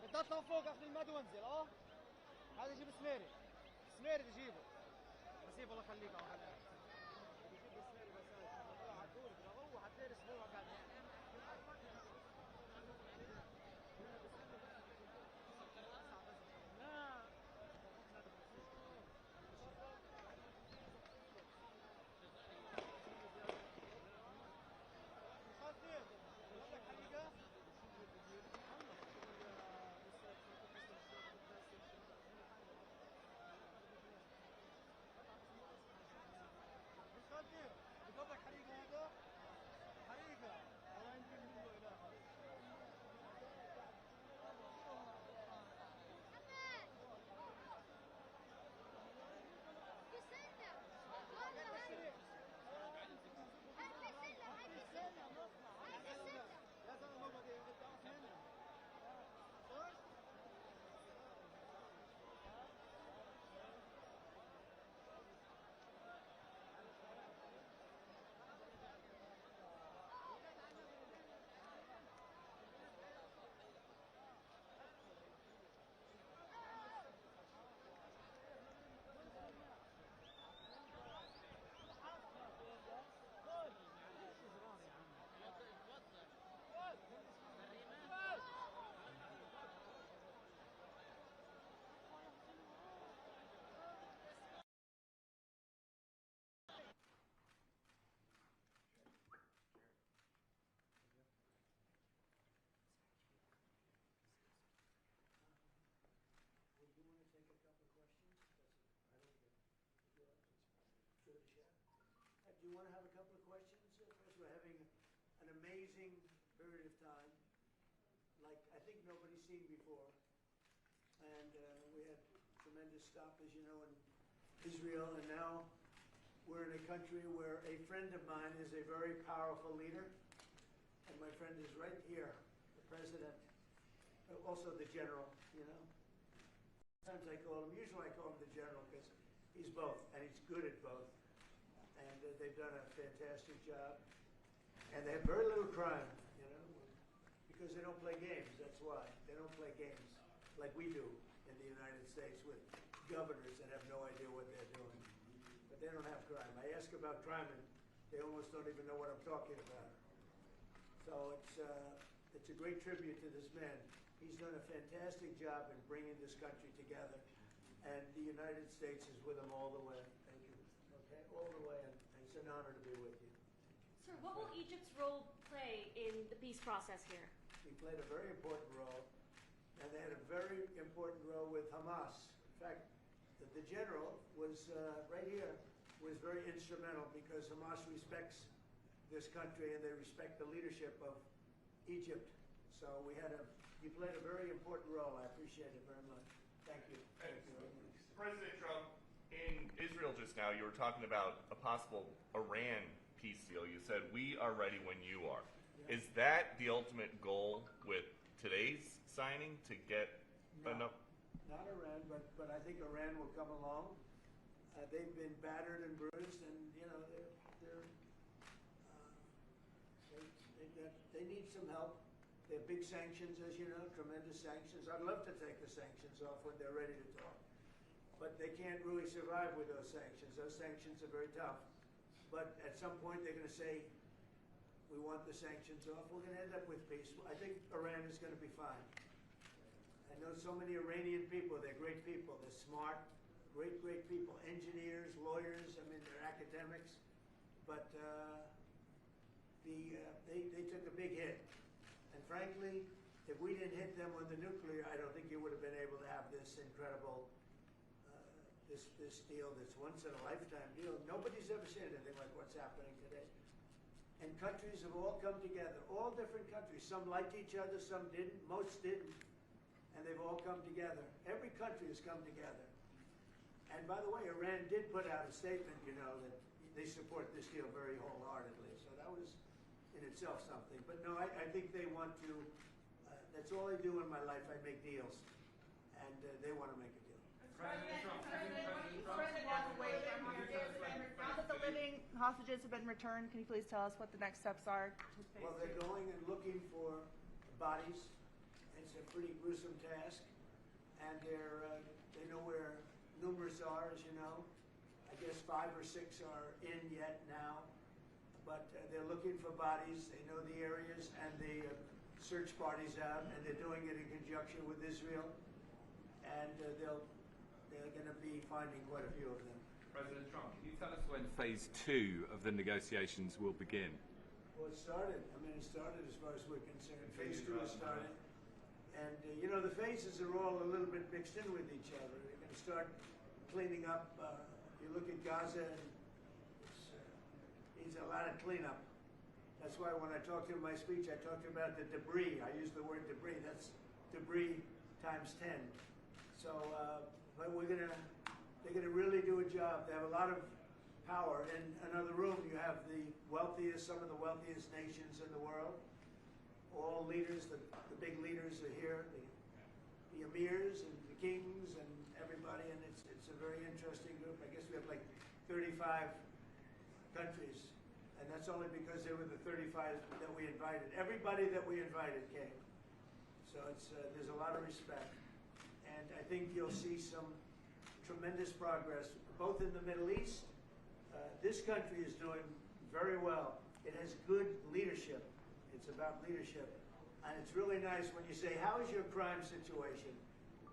بدي اطلع فوق اخذ المد وانزل. هذا يجيب سميري. سميري بجيبه. نسيب الله يخليك. بجيب سميري بس عدول بروح هتلاقي اسبوع قاعد. Do you want to have a couple of questions? First, we're having an amazing period of time, like I think nobody's seen before. And we had tremendous stop, as you know, in Israel, and now we're in a country where a friend of mine is a very powerful leader, and my friend is right here, the president, also the general, you know. Sometimes usually I call him the general because he's both, and he's good at both. And they've done a fantastic job. And they have very little crime, you know, because they don't play games, that's why. They don't play games like we do in the United States with governors that have no idea what they're doing. But they don't have crime. I ask about crime and they almost don't even know what I'm talking about. So it's a great tribute to this man. He's done a fantastic job in bringing this country together, and the United States is with him all the way. Thank you. Okay, all the way, and it's an honor to be with you. Sir, what will Egypt's role play in the peace process here? We played a very important role, and they had a very important role with Hamas. In fact, the general was right here, was very instrumental because Hamas respects this country and they respect the leadership of Egypt. So you played a very important role. I appreciate it very much. Thank you. Thank you very much. President Trump, in Israel just now, you were talking about a possible Iran peace deal. You said, we are ready when you are. Yeah. Is that the ultimate goal with today's signing, to get enough? Not Iran, but I think Iran will come along. They've been battered and bruised, and you know they need some help. They have big sanctions, as you know, tremendous sanctions. I'd love to take the sanctions off when they're ready to talk, but they can't really survive with those sanctions. Those sanctions are very tough. But at some point, they're going to say, "We want the sanctions off." We're going to end up with peace. I think Iran is going to be fine. I know so many Iranian people. They're great people. They're smart, great people. Engineers, lawyers. I mean, they're academics. But they took a big hit. And frankly, if we didn't hit them with the nuclear, I don't think you would have been able to have this incredible, this deal, this once-in-a-lifetime deal. Nobody's ever seen anything like what's happening today. And countries have all come together, all different countries. Some liked each other, some didn't, most didn't. And they've all come together. Every country has come together. And by the way, Iran did put out a statement, you know, that they support this deal very wholeheartedly. So that was in itself something. But no, I think they want to, that's all I do in my life. I make deals. And they want to make a deal. Now that the living hostages have been returned, can you please tell us what the next steps are? Well, they're going and looking for bodies. It's a pretty gruesome task, and they know where numerous are, as you know. I guess 5 or 6 are in yet now, but they're looking for bodies. They know the areas, and they search parties out, and they're doing it in conjunction with Israel, and they're going to be finding quite a few of them. President Trump, can you tell us when phase 2 of the negotiations will begin? Well, it started. I mean, it started as far as we're concerned. Phase 2 has started. And, you know, the phases are all a little bit mixed in with each other. They're going to start cleaning up. You look at Gaza, and it needs a lot of cleanup. That's why when I talked in my speech, I talked about the debris. I used the word debris. That's debris times 10. So, but they're going to really do a job. They have a lot of power. In another room, you have some of the wealthiest nations in the world. All leaders, the big leaders are here, the emirs and the kings and everybody, and it's a very interesting group. I guess we have like 35 countries, and that's only because they were the 35 that we invited. Everybody that we invited came. So there's a lot of respect. And I think you'll see some tremendous progress, both in the Middle East. This country is doing very well. It has good leadership. It's about leadership. And it's really nice when you say, how is your crime situation?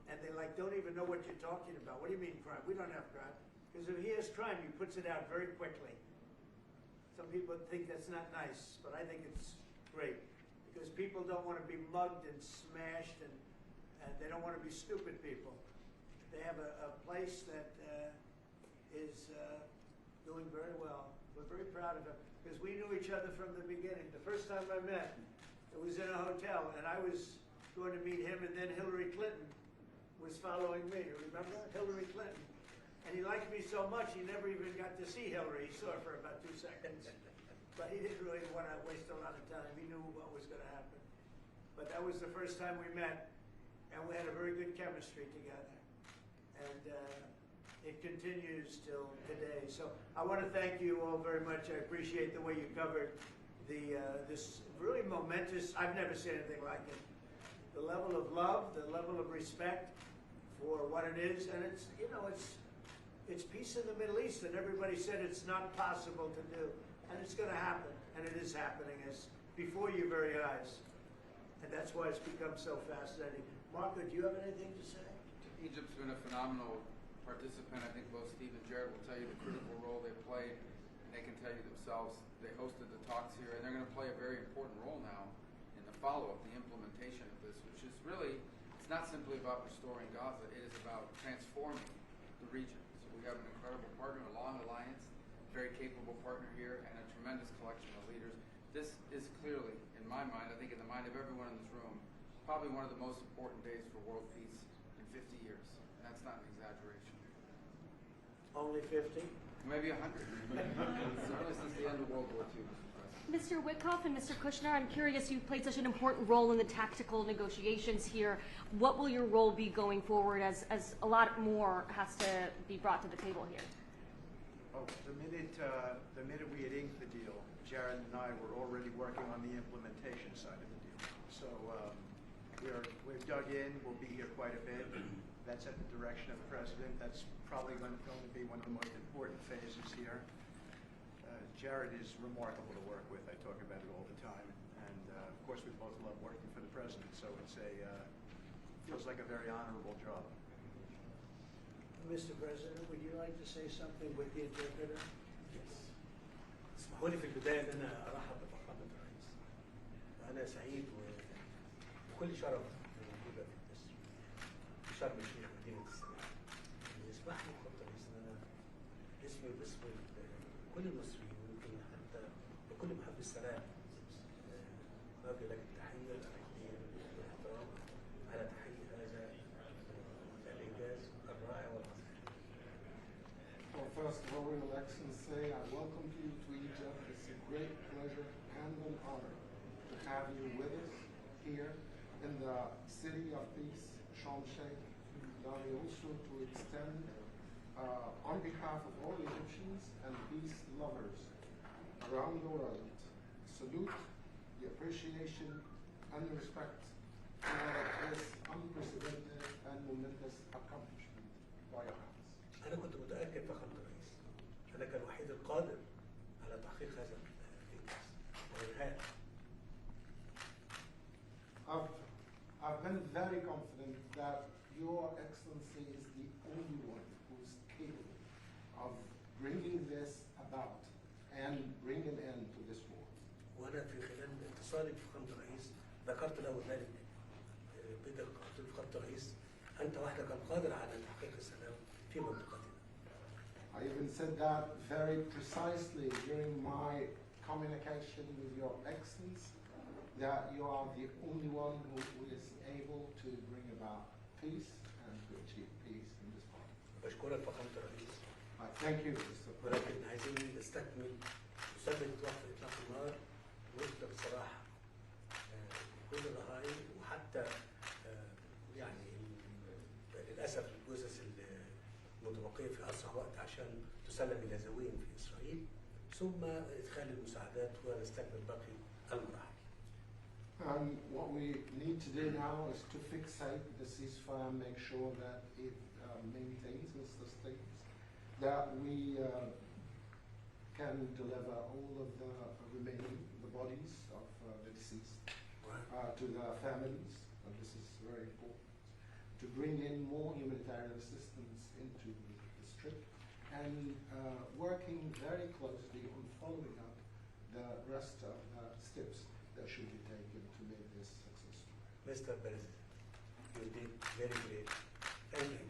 And they don't even know what you're talking about. What do you mean crime? We don't have crime. Because if he has crime, he puts it out very quickly. Some people think that's not nice, but I think it's great. Because people don't want to be mugged and smashed, and they don't want to be stupid people. They have a place that is doing very well. We're very proud of him because we knew each other from the beginning. The first time I met, it was in a hotel, and I was going to meet him, and then Hillary Clinton was following me. Remember? Hillary Clinton. And he liked me so much, he never even got to see Hillary. He saw her for about 2 seconds. But he didn't really want to waste a lot of time. He knew what was going to happen. But that was the first time we met, and we had a very good chemistry together. And it continues till today. So I want to thank you all very much. I appreciate the way you covered this really momentous, I've never seen anything like it. The level of love, the level of respect for what it is, and it's, you know, it's peace in the Middle East, and everybody said it's not possible to do, and it's going to happen, and it is happening as before your very eyes, and that's why it's become so fascinating. Marco, do you have anything to say? Egypt's been a phenomenal participant. I think both Steve and Jared will tell you the critical role they played, and they can tell you themselves. They hosted the talks here, and they're going to play a very important role now in the follow-up, the implementation of this, which is really, it's not simply about restoring Gaza, it is about transforming the region. So we have an incredible partner, a long alliance, very capable partner here, and a tremendous collection of leaders. This is clearly, in my mind, I think in the mind of everyone in this room, probably one of the most important days for world peace in 50 years. And that's not an exaggeration. Only 50? Maybe 100. Certainly since the end of World War II. Mr. Witkoff and Mr. Kushner, I'm curious, you played such an important role in the tactical negotiations here. What will your role be going forward as a lot more has to be brought to the table here? Oh, the minute we had inked the deal, Jared and I were already working on the implementation side of the deal. So we're dug in, we'll be here quite a bit. That's at the direction of the President. That's probably going to be one of the most important phases here. Jared is remarkable to work with. I talk about it all the time. And of course, we both love working for the President, so it's feels like a very honorable job. Mr. President, would you like to say something with the interpreter? Yes. اسمحوا لي في البداية أن أنا أرحب بفخامة الرئيس. وأنا سعيد وكل شرف موجودة في مصر. في شرم الشيخ مدينة السلام. يسمح لي فخامة الرئيس أن أنا اسمي وباسم كل المصريين ويمكن حتى وكل محب السلام نوجه لك التحية الأمريكية والاحترام على تحقيق هذا الإنجاز الرائع والعظيم. Well, first of all, Your Excellency, I welcome you to Egypt. It's a great pleasure and an honor to have you with us here in the city of peace, Sharm el-Sheikh. Allow me also to extend, on behalf of all Egyptians and peace lovers around the world, salute, the appreciation, and the respect for this unprecedented and momentous accomplishment by your hands. أنا كنت متأكد فخامة الرئيس أنك الوحيد القادر على تحقيق هذا الإنجاز وإنهائه. I've been very confident that Your Excellency is the only one who's capable of bringing this about and bringing an end to this war. وأنا في خلال اتصالي بفخامة الرئيس ذكرت له ذلك بدقة. قلت له فخامة الرئيس أنت وحدك القادر على تحقيق السلام في منطقتنا. I even said that very precisely during my communication with Your Excellency, that you are the only one who is able to bring about peace and to achieve peace in this part. بشكرك فخامة الرئيس. I thank you, Mr. President. ولكن عايزين نستكمل نثبت إطلاق النار ونطلق السراح كل الرهائن وحتى يعني للأسف الجثث المتبقية في أسرع وقت عشان تسلم إلى ذويهم في إسرائيل ثم إدخال المساعدات ونستكمل باقي المراحل. And what we need to do now is to fixate the ceasefire, make sure that it maintains and sustains, that we can deliver all of the remaining, the bodies of the deceased to their families, and this is very important, to bring in more humanitarian assistance into the district, and working very closely on following up the rest of the steps that should be taken to make this successful. Mr. President, you did very great. Thank you.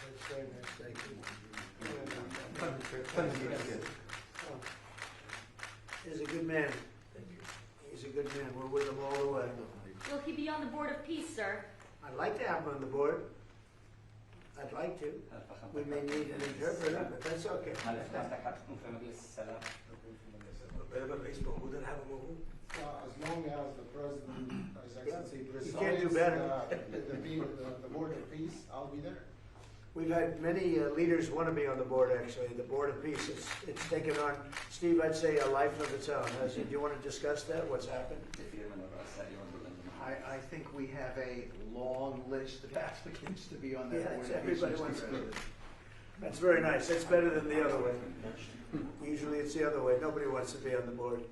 That's very nice. Thank you. He's a good man. He's a good man. We're with him all the way. Will he be on the Board of Peace, sir? I'd like to have him on the board. I'd like to. We may need an interpreter, but that's okay. As long as the president, His Excellency, You can't do better. the Board of Peace, I'll be there. We've had many leaders want to be on the board, actually. The Board of Peace, it's taken on, Steve, I'd say a life of its own. Do you want to discuss that, what's happened? I think we have a long list of applicants to be on that board. Everybody wants to be. That's very nice. It's better than the other way. Usually it's the other way. Nobody wants to be on the board.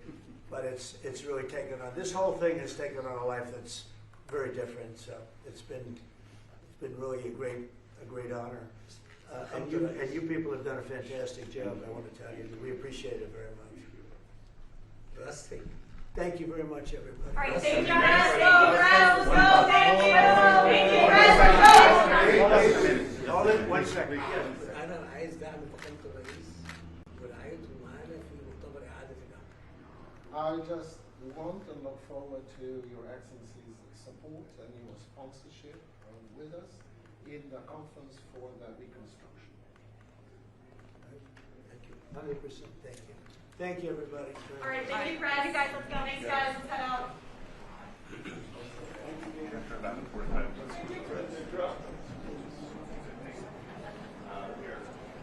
But it's really taken on, this whole thing has taken on a life that's very different. So it's been really a great honor. And you people have done a fantastic job, I want to tell you. We appreciate it very much. Thank you very much, everybody. All right, thank you, guys. Go, Browns, go, thank you. Thank you, Hold it, 1 second. أنا عايز دعم فخامة الرئيس ورعايته معانا في مؤتمر إعادة العمل. I just want and look forward to Your Excellency's support and your sponsorship with us in the conference for the reconstruction. Thank you. 100%. Thank you. Thank you, everybody. All right, thank you, Brad. You guys, let's go. Thanks, guys. Let's head out.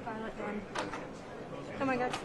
Violet done. Come on, guys.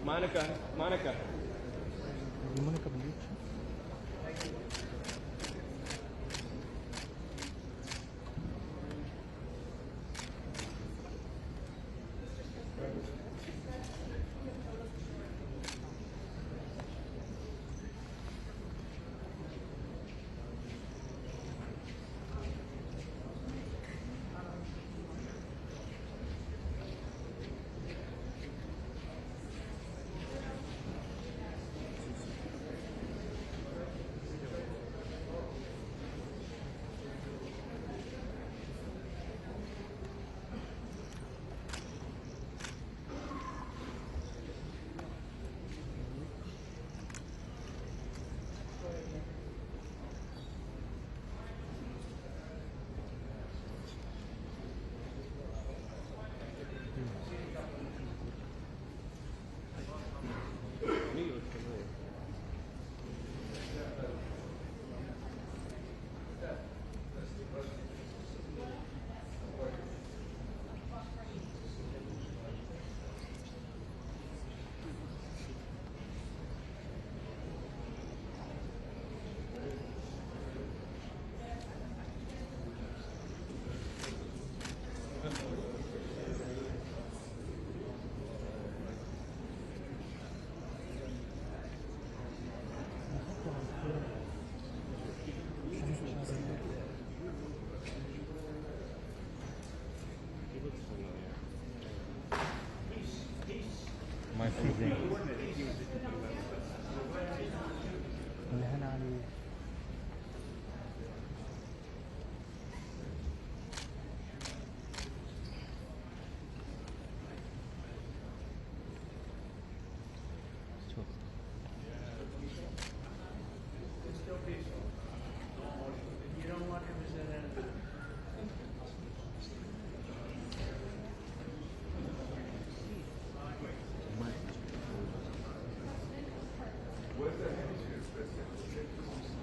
Monica. My freezing. Where's the hemisphere?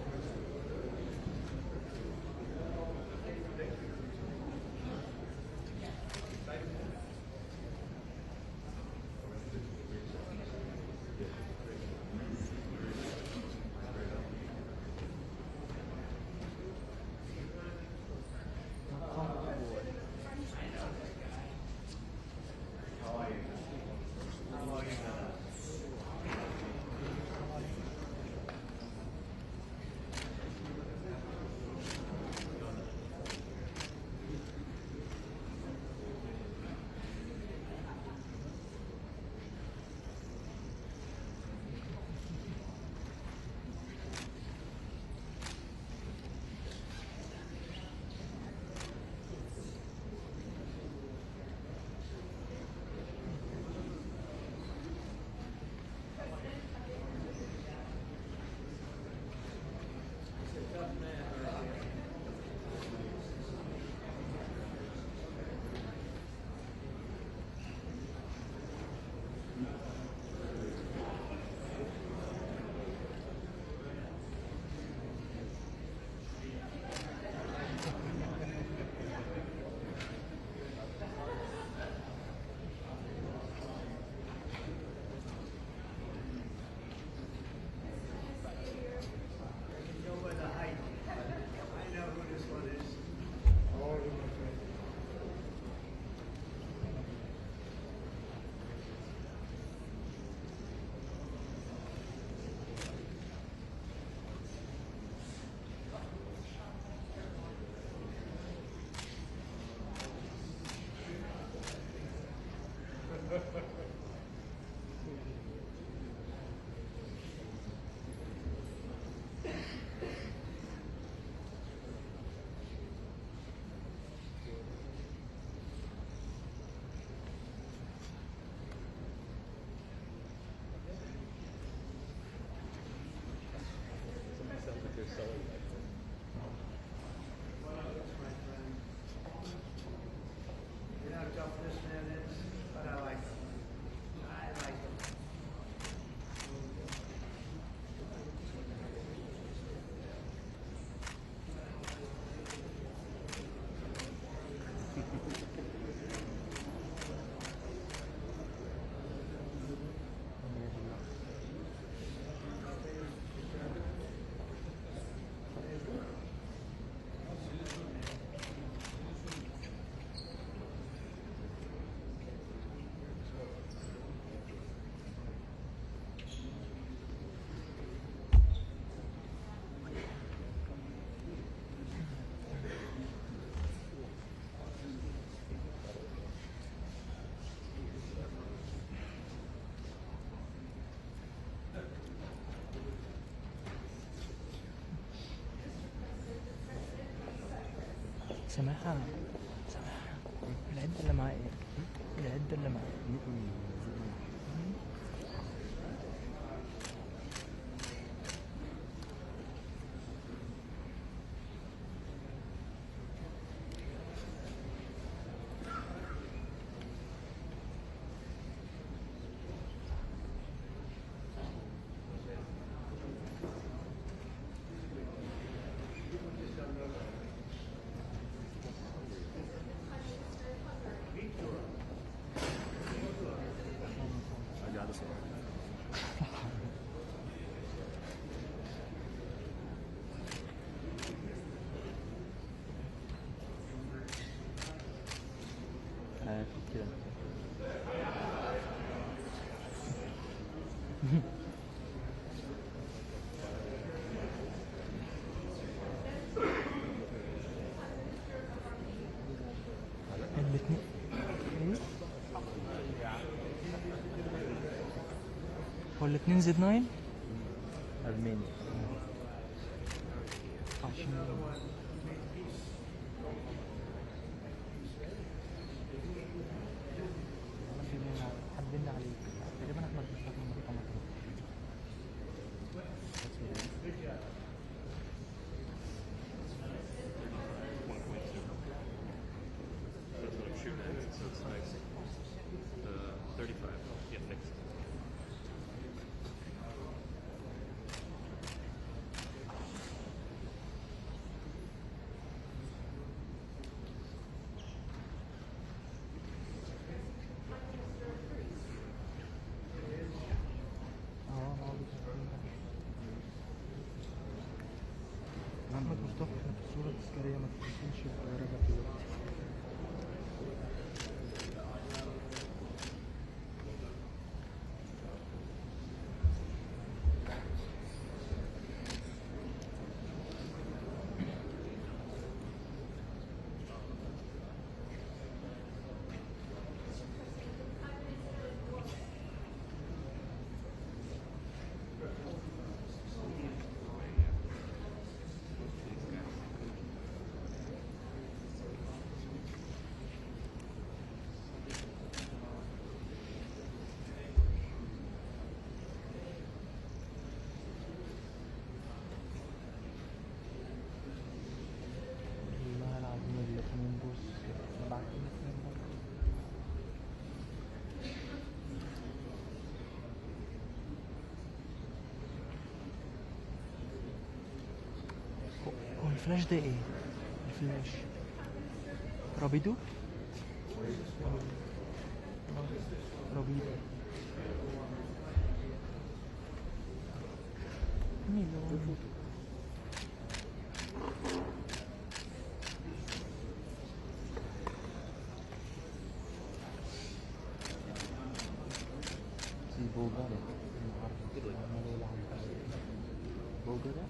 سامعها العدة اللي معايا العدة اللي معايا كده هو الاثنين زد 9 أرميني حبينا عليك تقريبا احنا بنستخدم مرقمات That's what I'm shooting at, so it's nice. 35, yeah, next. أحمد مصطفى احنا في الصورة التذكارية ما تنسيش الطيارة دلوقتي والله العظيم الاتنين بص بعد الاتنين برضه هو الفلاش ده ايه؟ الفلاش رابيدو؟ رابيدو مين اللي هو البوغارة بوغارة؟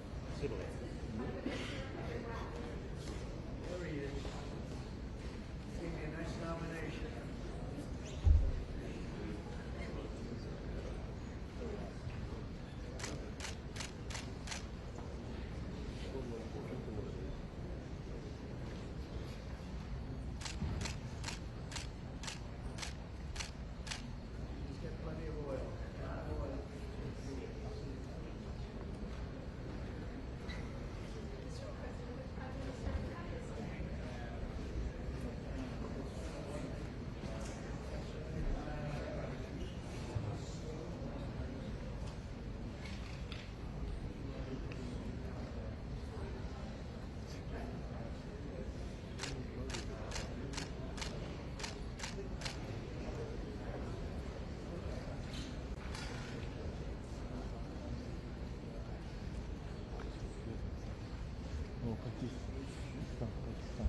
باكستان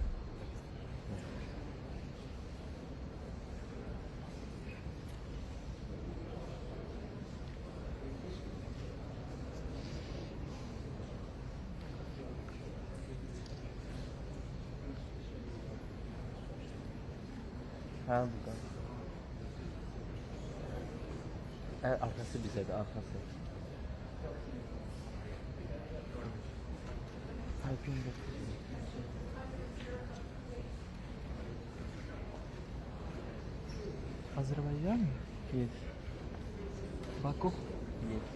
ها بقى arkası bize de arkası. Alpin Azerbaycan? Yes. Baku? Yes.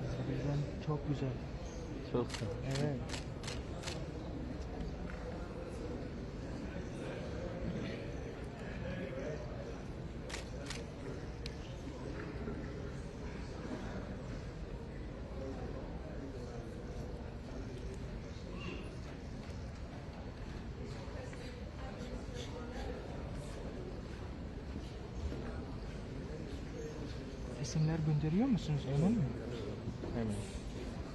Azerbaycan çok güzel. Çok sağ ol. Evet. Resimler gönderiyor musunuz hemen mi? Hemen.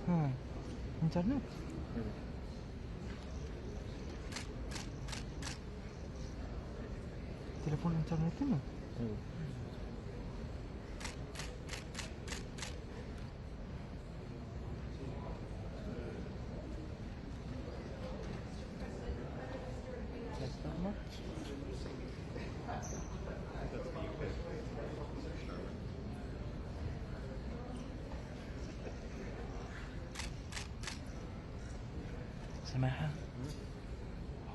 Ha. İnternet? Evet. Telefon interneti mi? Evet. Gösterme. سماحة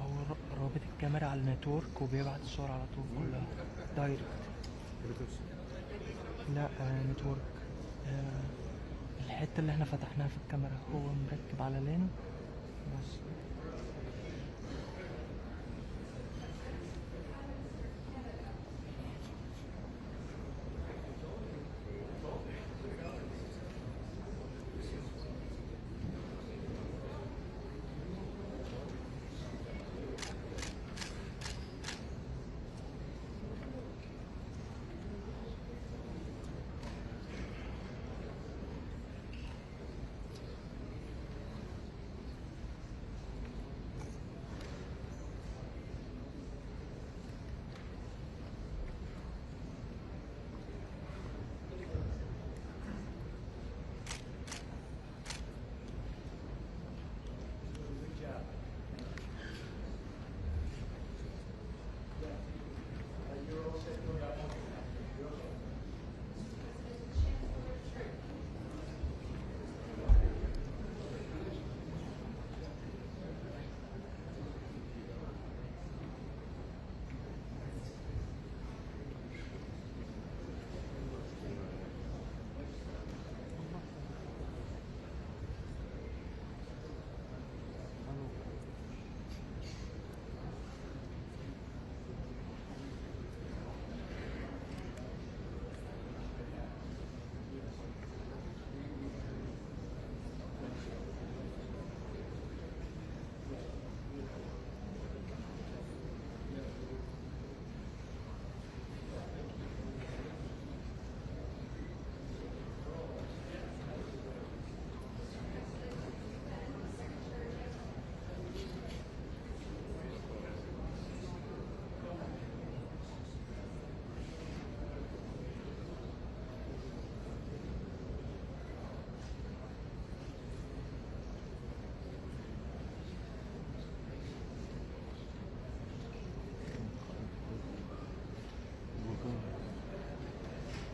هو رابط الكاميرا على النتورك وبيبعت الصور على طول كلها دايركت. لا نتورك. الحتة اللي احنا فتحناها في الكاميرا هو مركب على لين بس.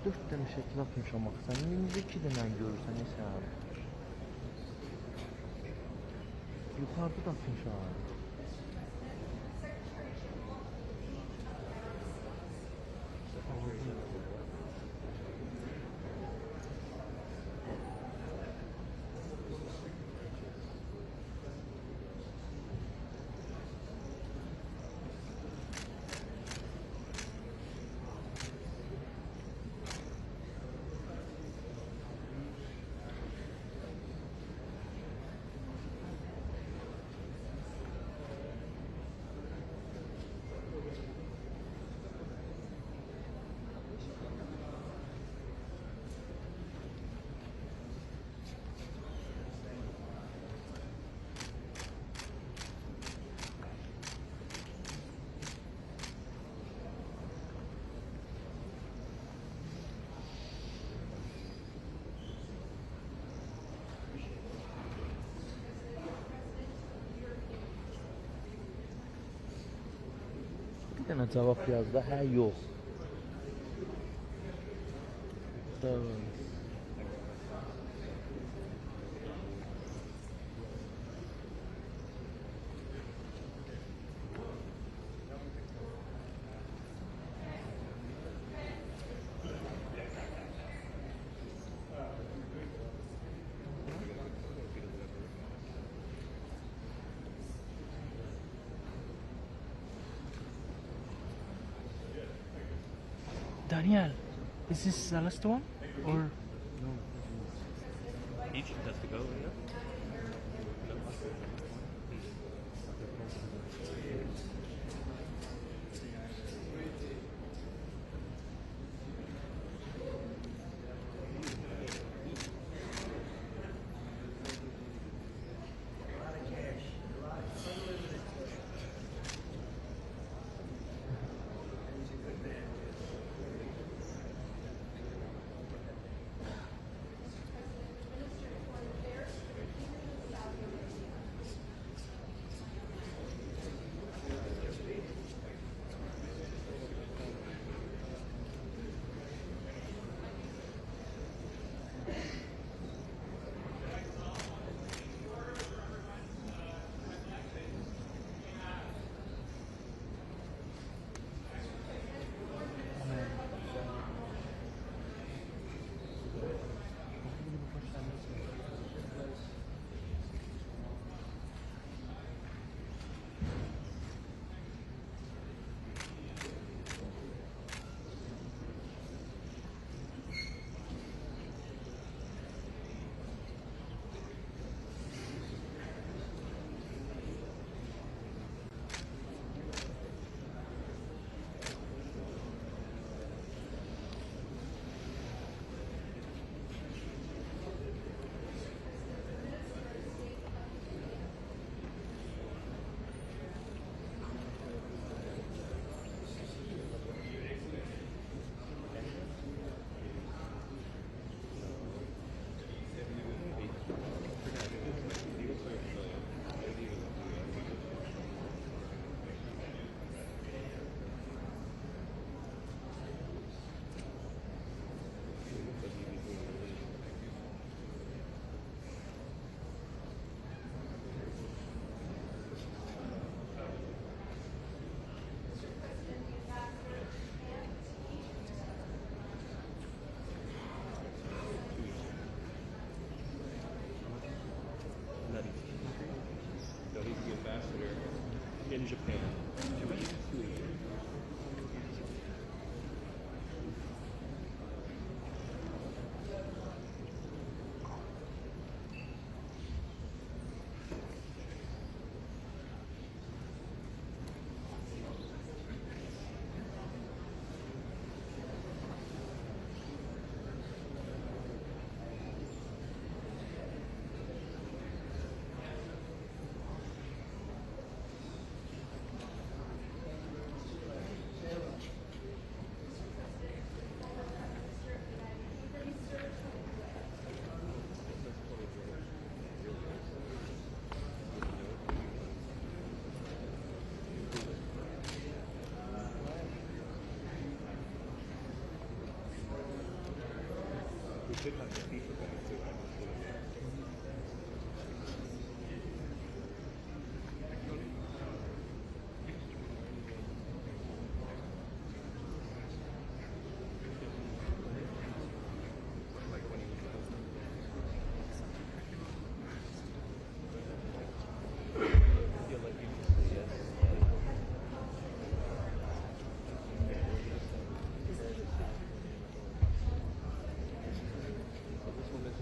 Dört tane şekil atmış ama sen elimizde 2 tane görürsen neyse abi. Yukarıda da atmış abi. Bir tane cevap yazdı, hə yox. Tamam. Daniel, is this the last one? Or Egypt has to go, yeah? In Japan. should have the FIFA bag too. This one is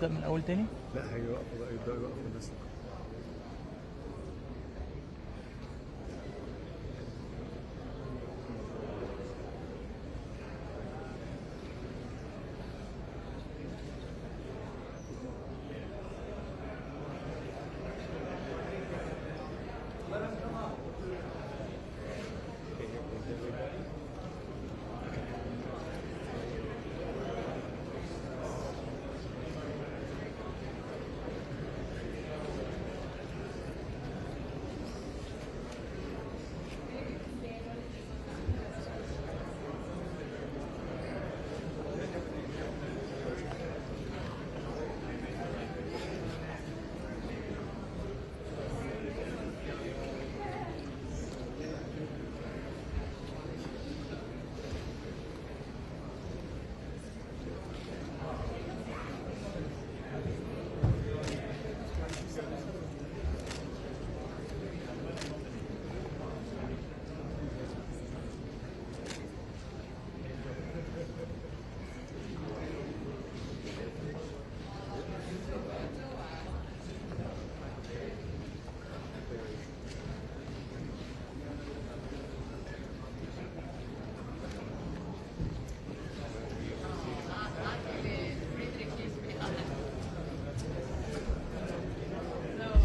نبدأ من الأول تاني؟ لا هيوقفوا بقى يبدأوا يوقفوا الناس.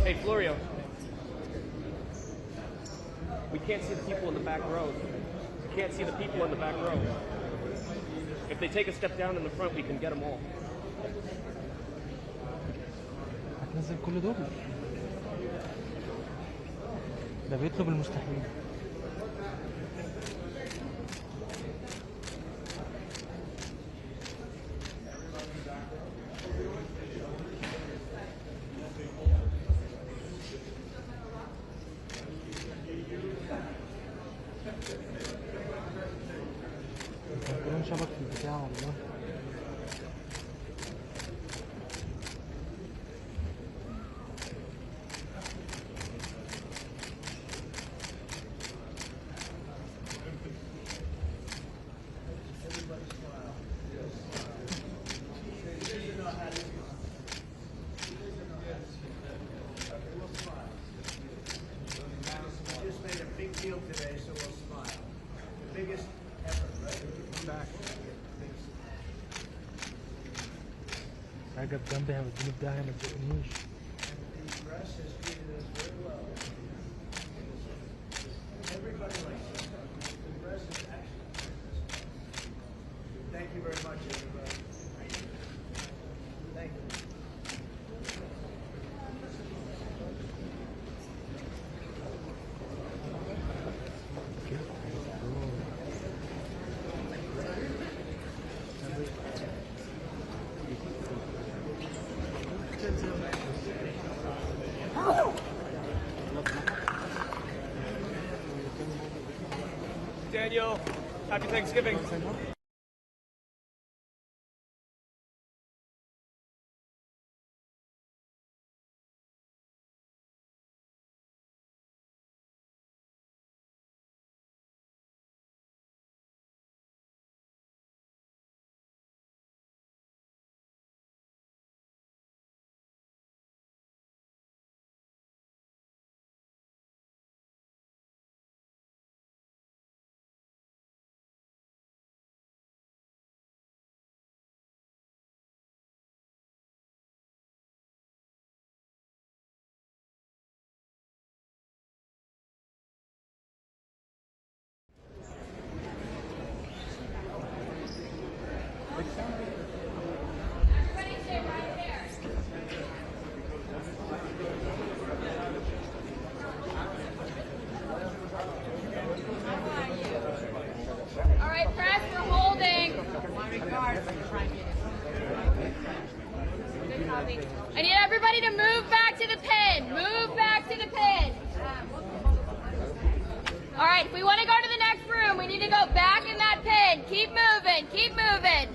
Hey, Florio. We can't see the people in the back row. We can't see the people in the back row. If they take a step down in the front, we can get them all. هتنزل كل دول؟ ده بيطلب المستحيل. كلهم شبك في البتاع والله. We just made a big deal today, so we'll smile. The biggest ever, right? Come back. رجب جنبي هيوديني في داهية ما تزقنيش. The press has treated us very well. Everybody likes us. The press is actually treated us well. Thank you very much, everybody. Thank you. Daniel, happy Thanksgiving. All right, press, we're holding. I need everybody to move back to the pin. Move back to the pin. All right, if we want to go to the next room, we need to go back in that pin. Keep moving, keep moving.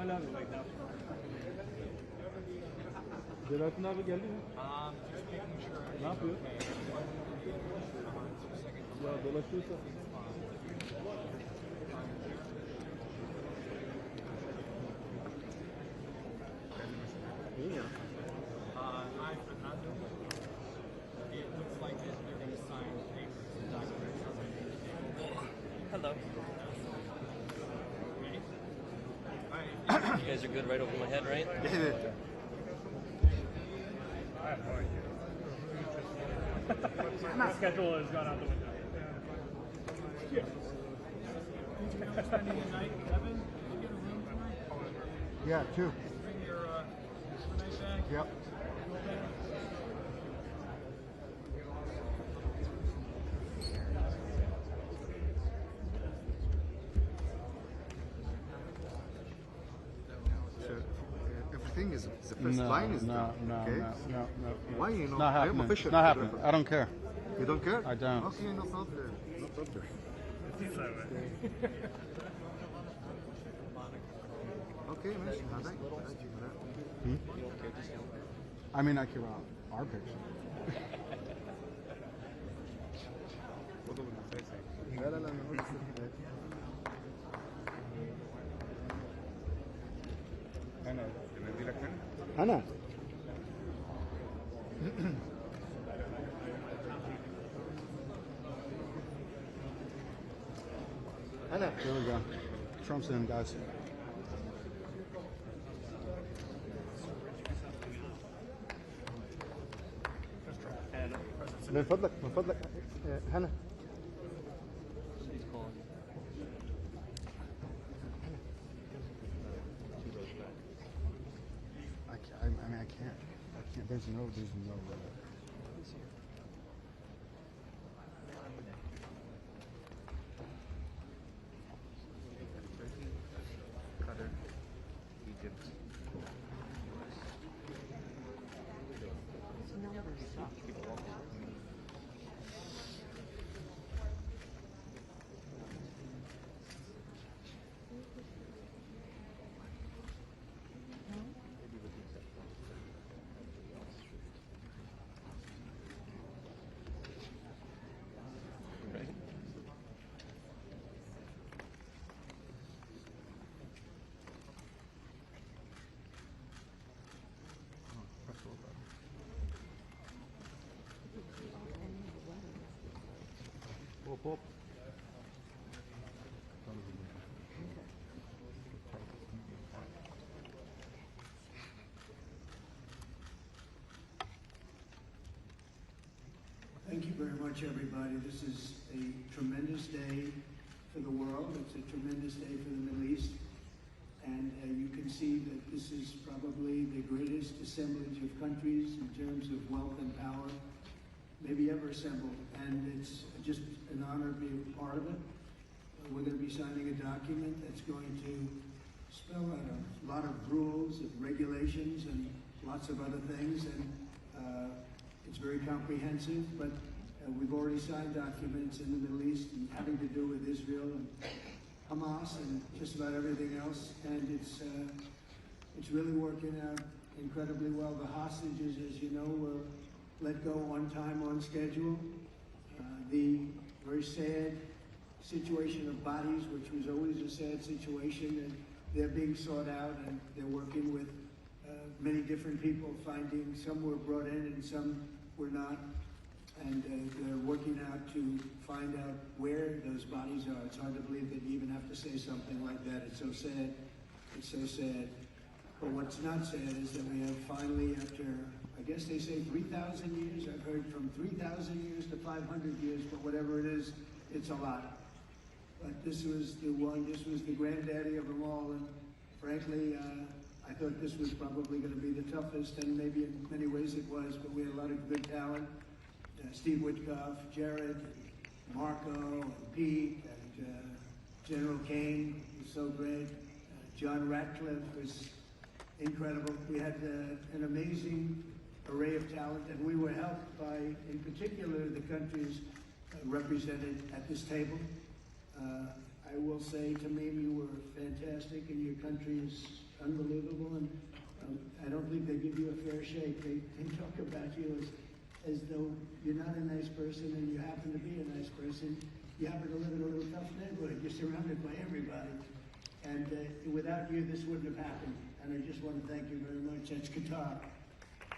love it like that. Berat abi geldi mi? Just making sure. Ne yapıyor? Ya dolaşıyorsa. İyi ya. Hi, Fernando. It looks like they're going to sign papers and documents on the table. Hello. Ready? You guys are good right over my head, right? Yeah. My schedule has gone out the window. Spending the night, Kevin? Did you get a room tonight? Yeah, 2. Bring your nice bag? Yep. Everything is the first line is done. Okay? No. Why you know? Not I am happening. official. Not happening. I don't care. You don't care? I don't. Okay, no problem. No problem. Okay, ماشي هذاك. I mean, I care about our picture. لا لا لا أنا قلت أنا There we go. Trump's in, guys. من فضلك هنا. I can't. There's no. Qatar, Egypt. Hop. Thank you very much, everybody. This is a tremendous day for the world. It's a tremendous day for the Middle East. And you can see that this is probably the greatest assemblage of countries in terms of wealth and power maybe ever assembled. And it's just an honor to be a part of it. We're going to be signing a document that's going to spell out a lot of rules and regulations and lots of other things. And it's very comprehensive, but we've already signed documents in the Middle East and having to do with Israel and Hamas and just about everything else. And it's really working out incredibly well. The hostages, as you know, were let go on time, on schedule. The very sad situation of bodies, which was always a sad situation, and they're being sought out, and they're working with many different people, finding some were brought in and some were not, and they're working out to find out where those bodies are. It's hard to believe that you even have to say something like that. It's so sad. It's so sad. But what's not sad is that we have finally, after, I guess they say 3,000 years, I've heard from 3,000 years to 500 years, but whatever it is, it's a lot. But this was the one, this was the granddaddy of them all, and frankly, I thought this was probably going to be the toughest, and maybe in many ways it was, but we had a lot of good talent. Steve Witkoff, Jared, Marco, and Pete, and General Kane was so great. John Ratcliffe was incredible. We had an amazing array of talent, and we were helped by, in particular, the countries represented at this table. I will say, Tamim, you were fantastic, and your countries unbelievable, and I don't think they give you a fair shake. They talk about you as though you're not a nice person and you happen to be a nice person. You happen to live in a little tough neighborhood. You're surrounded by everybody. And without you, this wouldn't have happened. And I just want to thank you very much. That's Qatar.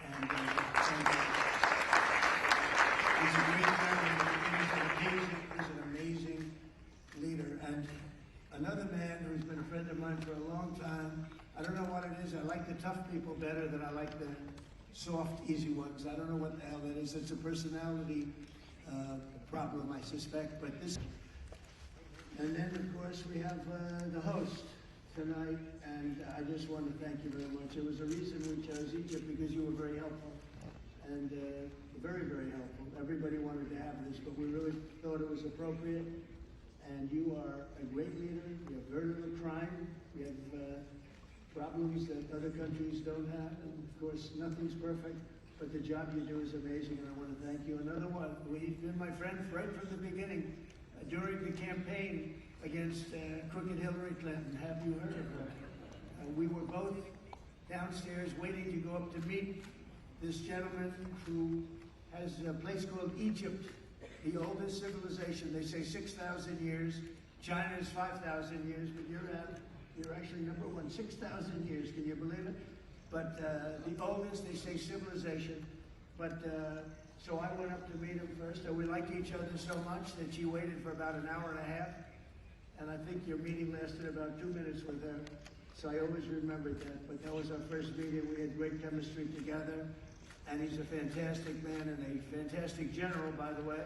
And thank you. He's a great friend. He's an amazing leader. And another man who's been a friend of mine for a long time. I don't know what it is. I like the tough people better than I like the soft, easy ones. I don't know what the hell that is. It's a personality problem, I suspect. But this, and then of course we have the host tonight, and I just want to thank you very much. There was a reason we chose Egypt, because you were very helpful, and very, very helpful. Everybody wanted to have this, but we really thought it was appropriate. And you are a great leader. You have very little crime. You have problems that other countries don't have. And of course, nothing's perfect, but the job you do is amazing, and I want to thank you. Another one, we've been my friend right from the beginning. During the campaign against crooked Hillary Clinton, have you heard of her? We were both downstairs waiting to go up to meet this gentleman who has a place called Egypt, the oldest civilization. They say 6,000 years. China's 5,000 years, but you're actually number one. 6,000 years, can you believe it? But the oldest, they say, civilization. But so I went up to meet him first, and we liked each other so much that she waited for about an hour and a half. And I think your meeting lasted about 2 minutes with her. So I always remembered that. But that was our first meeting. We had great chemistry together. And he's a fantastic man and a fantastic general, by the way.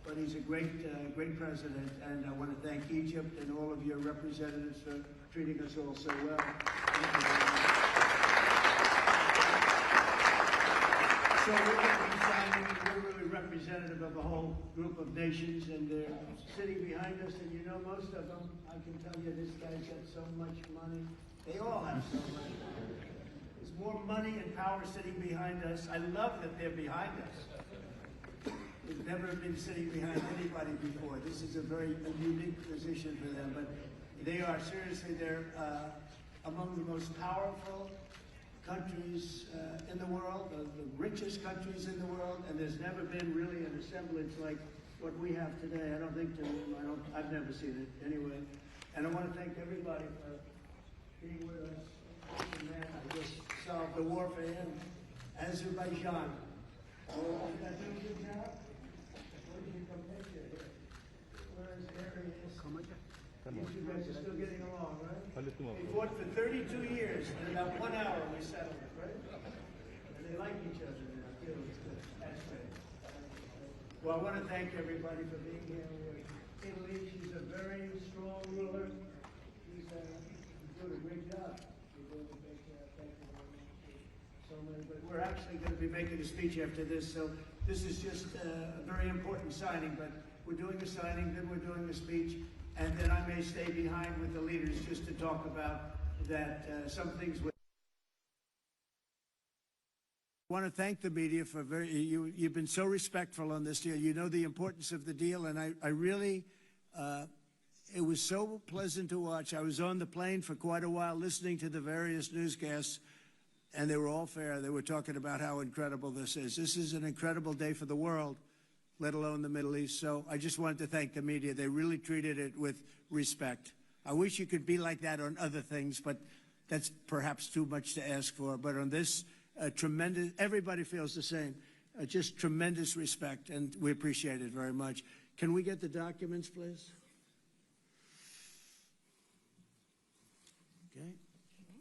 But he's a great president. And I want to thank Egypt and all of your representatives for treating us all so well. So we're going to be signing, we're really representative of a whole group of nations, and they're sitting behind us, and you know most of them. I can tell you this guy's got so much money. They all have so much money. There's more money and power sitting behind us. I love that they're behind us. They've never been sitting behind anybody before. This is a very unique position for them, but they are, seriously, they're among the most powerful countries in the world, the richest countries in the world, and there's never been really an assemblage like what we have today. I don't think I've never seen it anyway. And I want to thank everybody for being with us. Man, I just solved the war for him. Azerbaijan. Oh, did I do a good job? Where did you come picture here? Where is there he is? You guys are still getting along, right? We fought for 32 years, and in about 1 hour we settled it, right? And they like each other now, too. That's great. Well, I want to thank everybody for being here. Italy, she's a very strong ruler. She's doing a great job. You're doing a great job. Thank you very much. So many, but we're actually going to be making a speech after this, so this is just a very important signing, but we're doing a signing, then we're doing a speech. And then I may stay behind with the leaders just to talk about that, some things. I want to thank the media for you've been so respectful on this deal. You know the importance of the deal, and I really, it was so pleasant to watch. I was on the plane for quite a while listening to the various newscasts, and they were all fair. They were talking about how incredible this is. This is an incredible day for the world, let alone the Middle East. So I just wanted to thank the media. They really treated it with respect. I wish you could be like that on other things, but that's perhaps too much to ask for. But on this, tremendous, everybody feels the same. Just tremendous respect, and we appreciate it very much. Can we get the documents, please? Okay.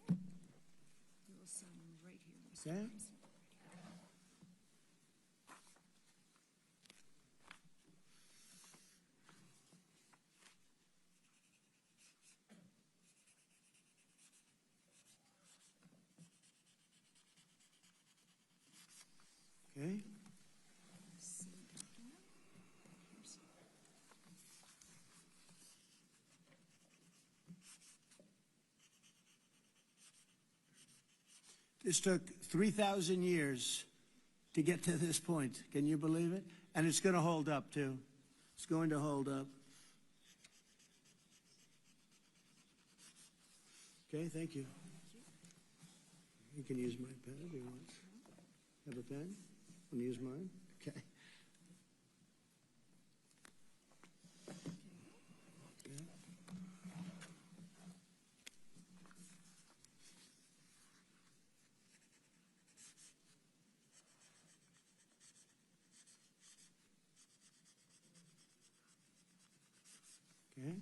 We'll sign right here. Okay. Okay. This took 3,000 years to get to this point. Can you believe it? And it's going to hold up, too. It's going to hold up. Okay, thank you. You can use my pen if you want. Have a pen? Want to use mine? Okay. Okay.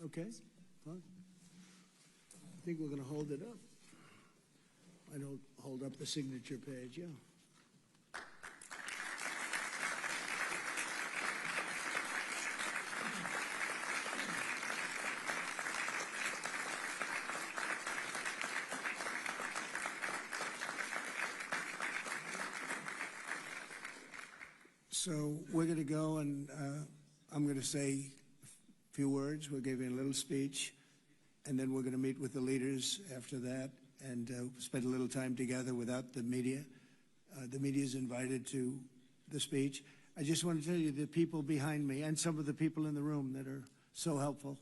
Okay, fine. I think we're going to hold it up. I don't hold up the signature page, yeah. So we're going to go and I'm going to say a few words. We'll give you a little speech, and then we're going to meet with the leaders after that and spend a little time together without the media. The media is invited to the speech. I just want to tell you the people behind me and some of the people in the room that are so helpful,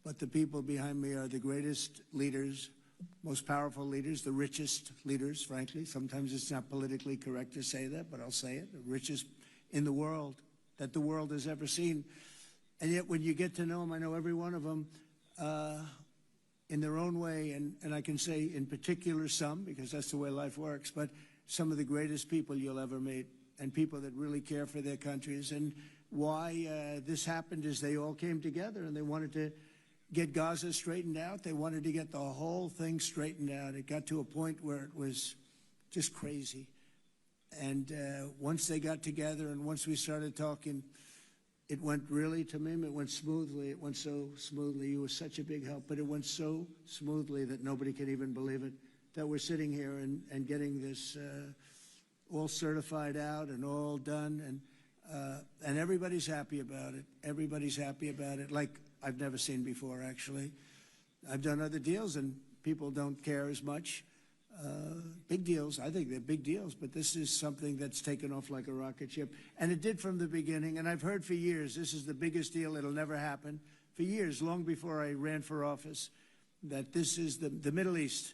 but the people behind me are the greatest leaders, most powerful leaders, the richest leaders, frankly. Sometimes it's not politically correct to say that, but I'll say it, the richest in the world that the world has ever seen. And yet when you get to know them, I know every one of them in their own way, and I can say in particular some, because that's the way life works, but some of the greatest people you'll ever meet, and people that really care for their countries. And why this happened is they all came together and they wanted to get Gaza straightened out. They wanted to get the whole thing straightened out. It got to a point where it was just crazy. And once they got together and once we started talking, it went really, Tamim, it went smoothly. It went so smoothly. You were such a big help, but it went so smoothly that nobody can even believe it, that we're sitting here and getting this all certified out and all done. And everybody's happy about it. Everybody's happy about it, like I've never seen before, actually. I've done other deals, and people don't care as much. Big deals, I think they're big deals, but this is something that's taken off like a rocket ship. And it did from the beginning, and I've heard for years, this is the biggest deal, it'll never happen. For years, long before I ran for office, that this is the Middle East.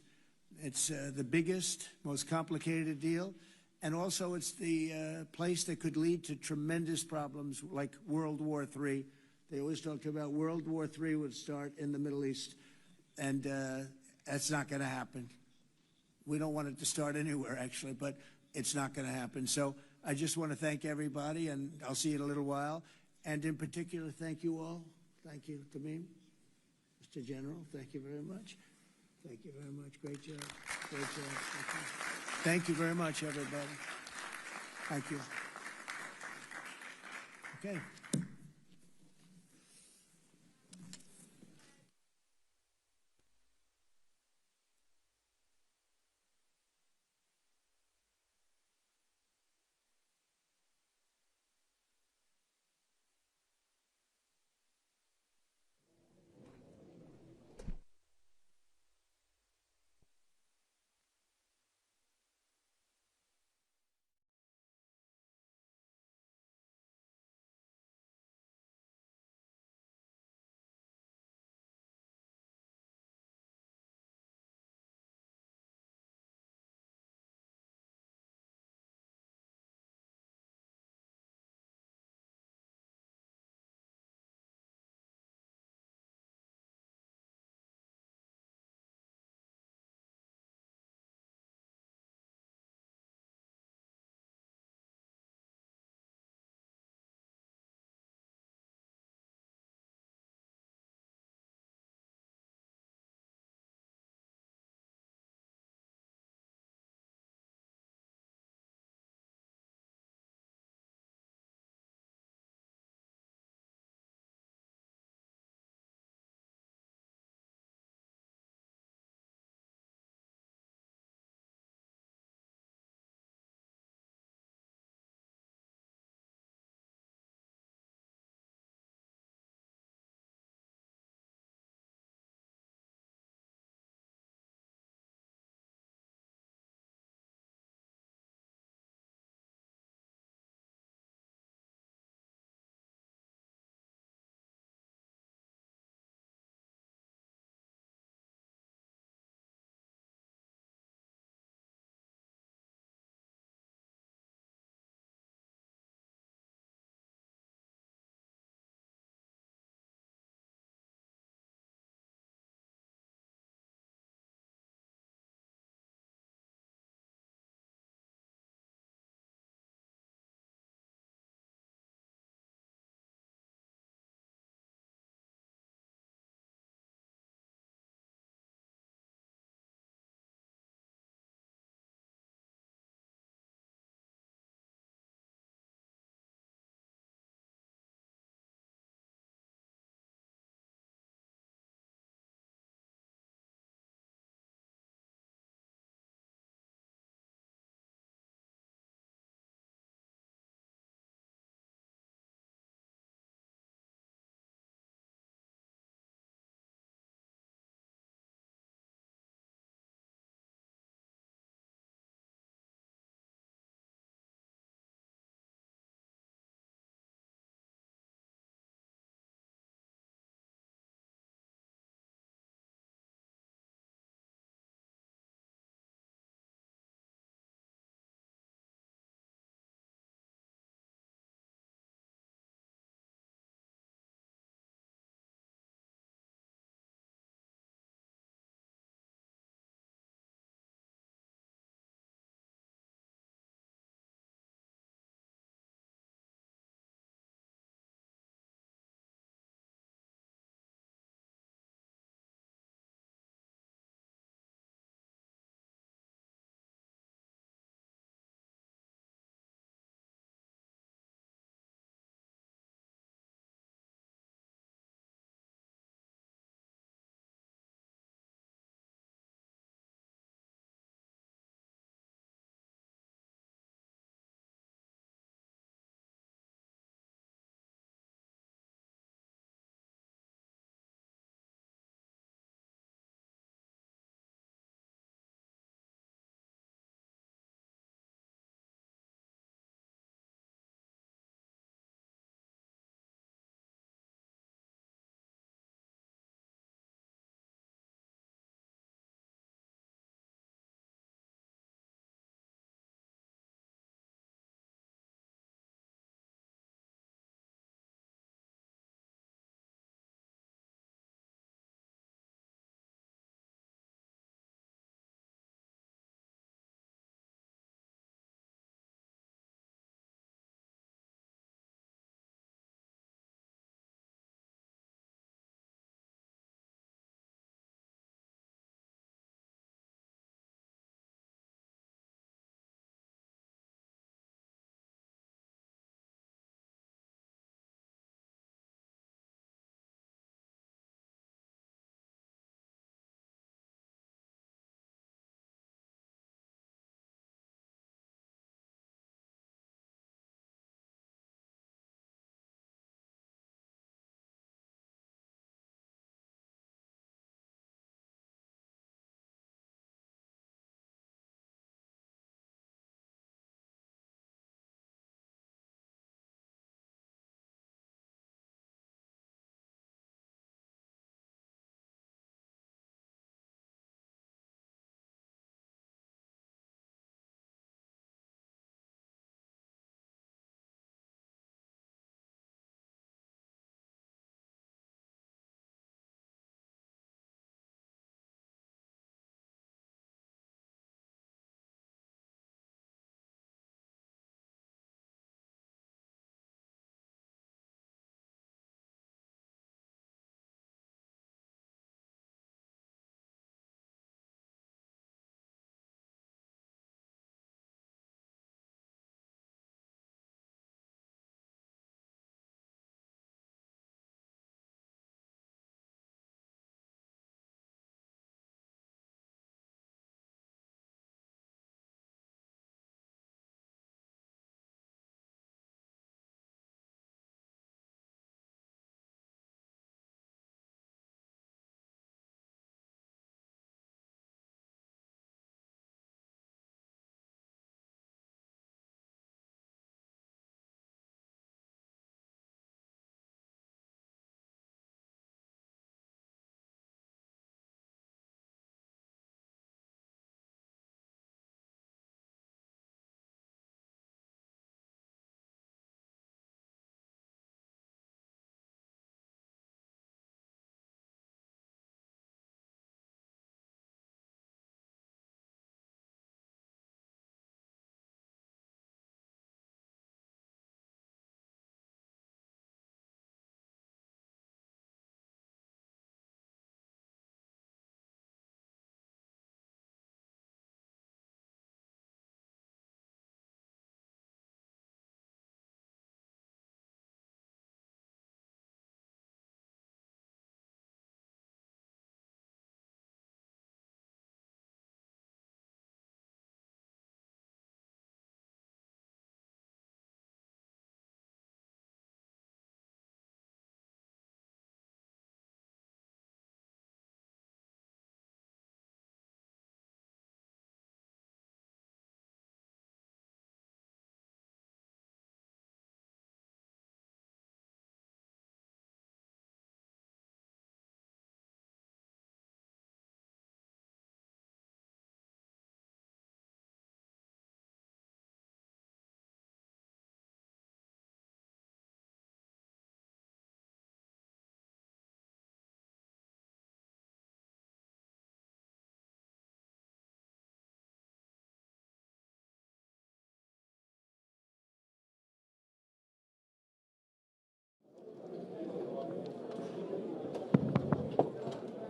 It's the biggest, most complicated deal, and also it's the place that could lead to tremendous problems like World War III. They always talked about World War III would start in the Middle East, and that's not going to happen. We don't want it to start anywhere, actually, but it's not going to happen. So I just want to thank everybody, and I'll see you in a little while. And in particular, thank you all. Thank you, Tamim. Mr. General, thank you very much. Thank you very much. Great job. Great job. Thank you very much, everybody. Thank you. Okay.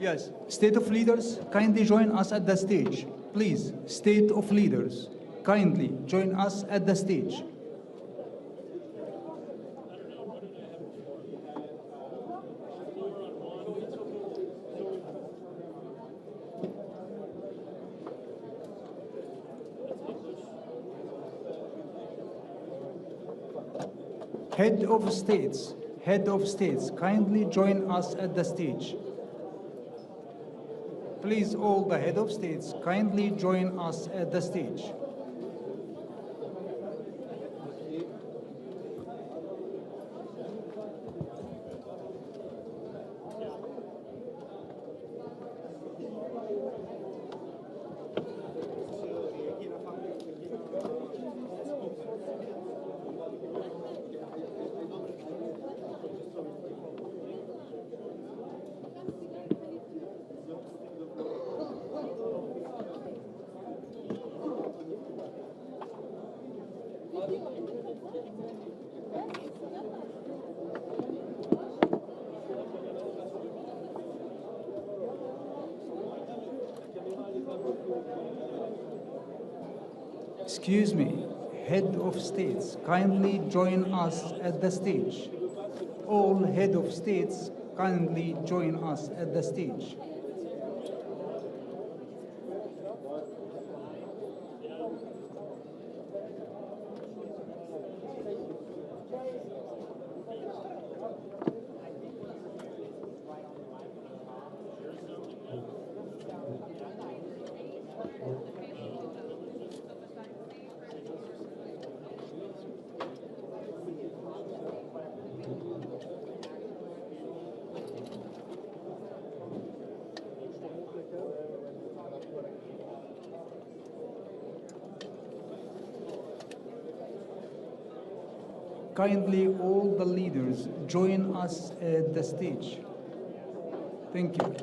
Yes, state of leaders, kindly join us at the stage. Please, state of leaders, kindly join us at the stage. Head of states, kindly join us at the stage. Please, all the head of states, kindly join us at the stage. Excuse me, head of states, kindly join us at the stage. All head of states, kindly join us at the stage. Kindly, all the leaders, join us at the stage. Thank you.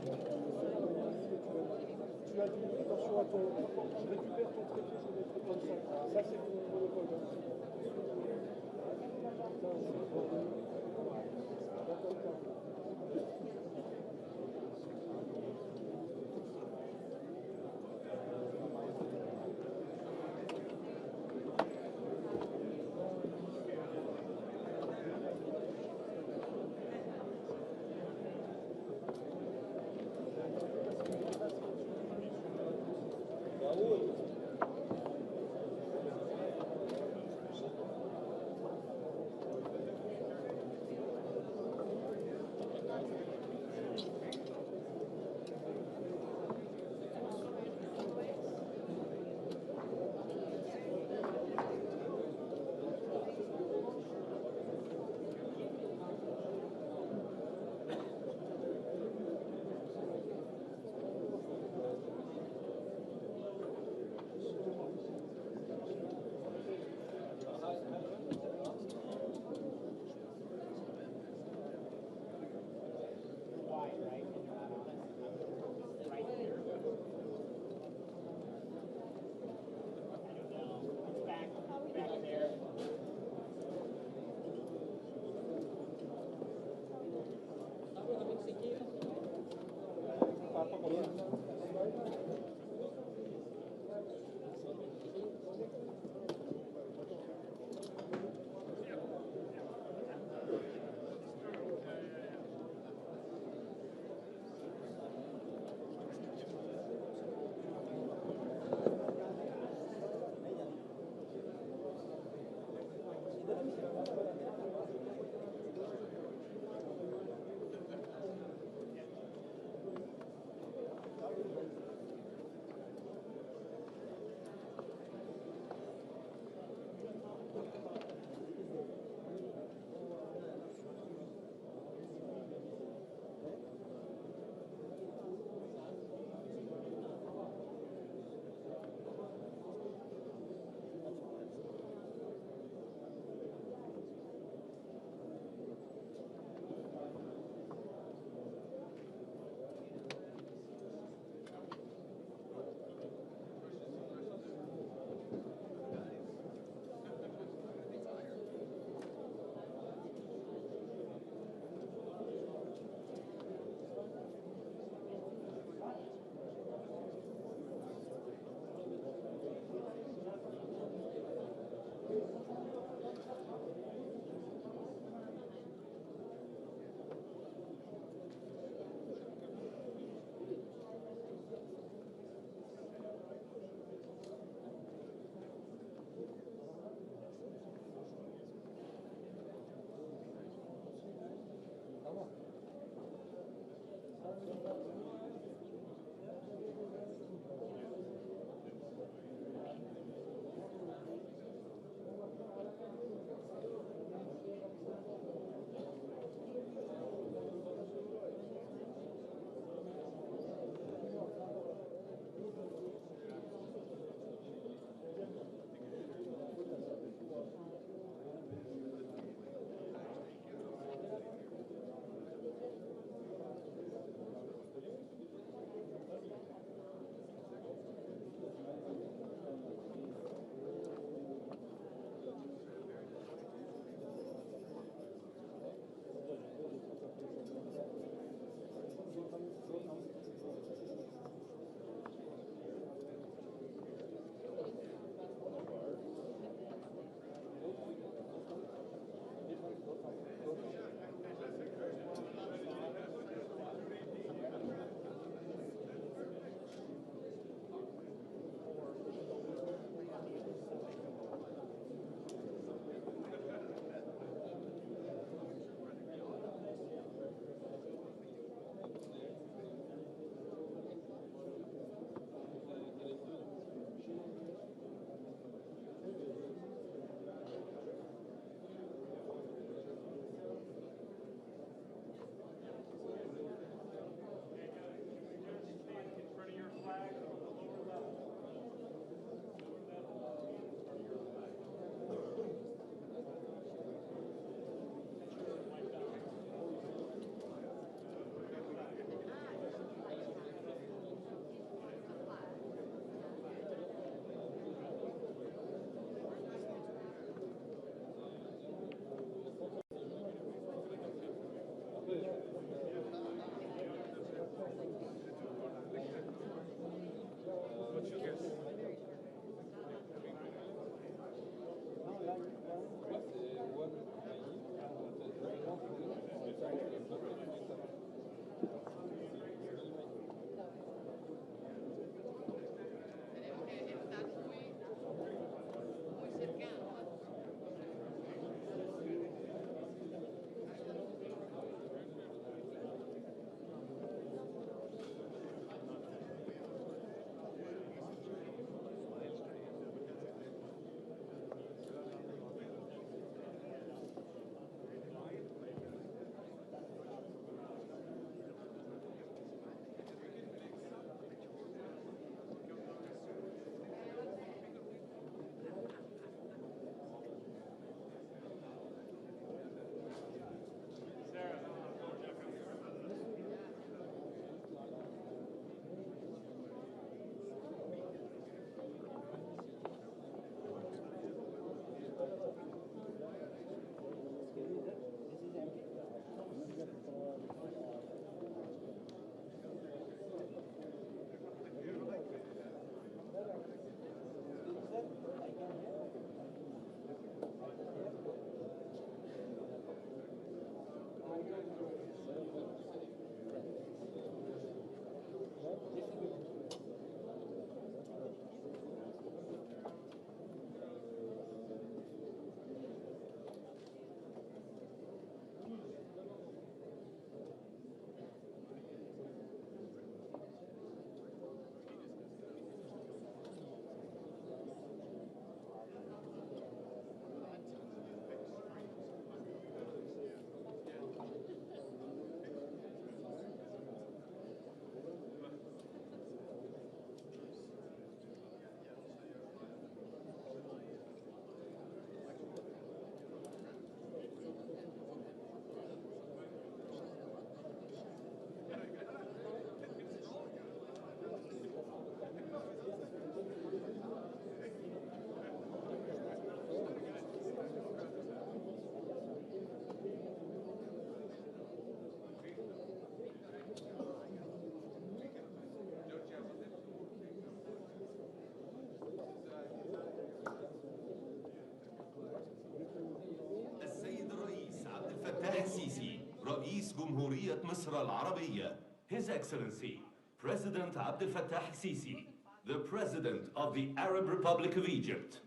مصر العربية, His Excellency, President Abdel Fattah al-Sisi, the President of the Arab Republic of Egypt.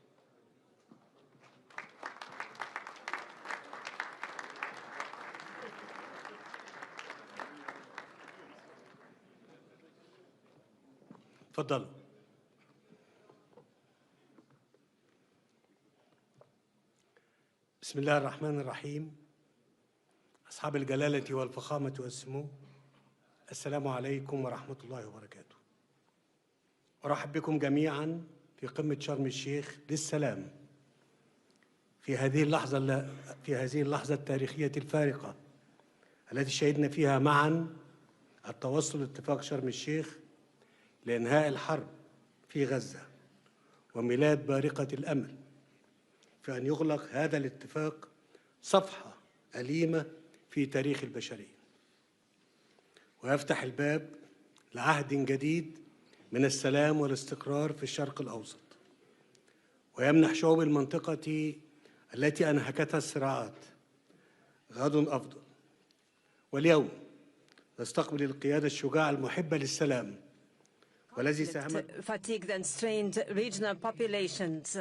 تفضلوا. بسم الله الرحمن الرحيم. أصحاب الجلالة والفخامة والسمو، السلام عليكم ورحمة الله وبركاته. أرحب بكم جميعا في قمة شرم الشيخ للسلام في هذه اللحظة التاريخية الفارقة التي شهدنا فيها معا التوصل لاتفاق شرم الشيخ لإنهاء الحرب في غزة وميلاد بارقة الأمل في أن يغلق هذا الاتفاق صفحة أليمة في تاريخ البشرية ويفتح الباب لعهد جديد من السلام والاستقرار في الشرق الأوسط ويمنح شعوب المنطقة التي أنهكتها الصراعات غد أفضل. واليوم نستقبل القيادة الشجاعة المحبة للسلام والذي ساهمت fatigued and strained regional populations,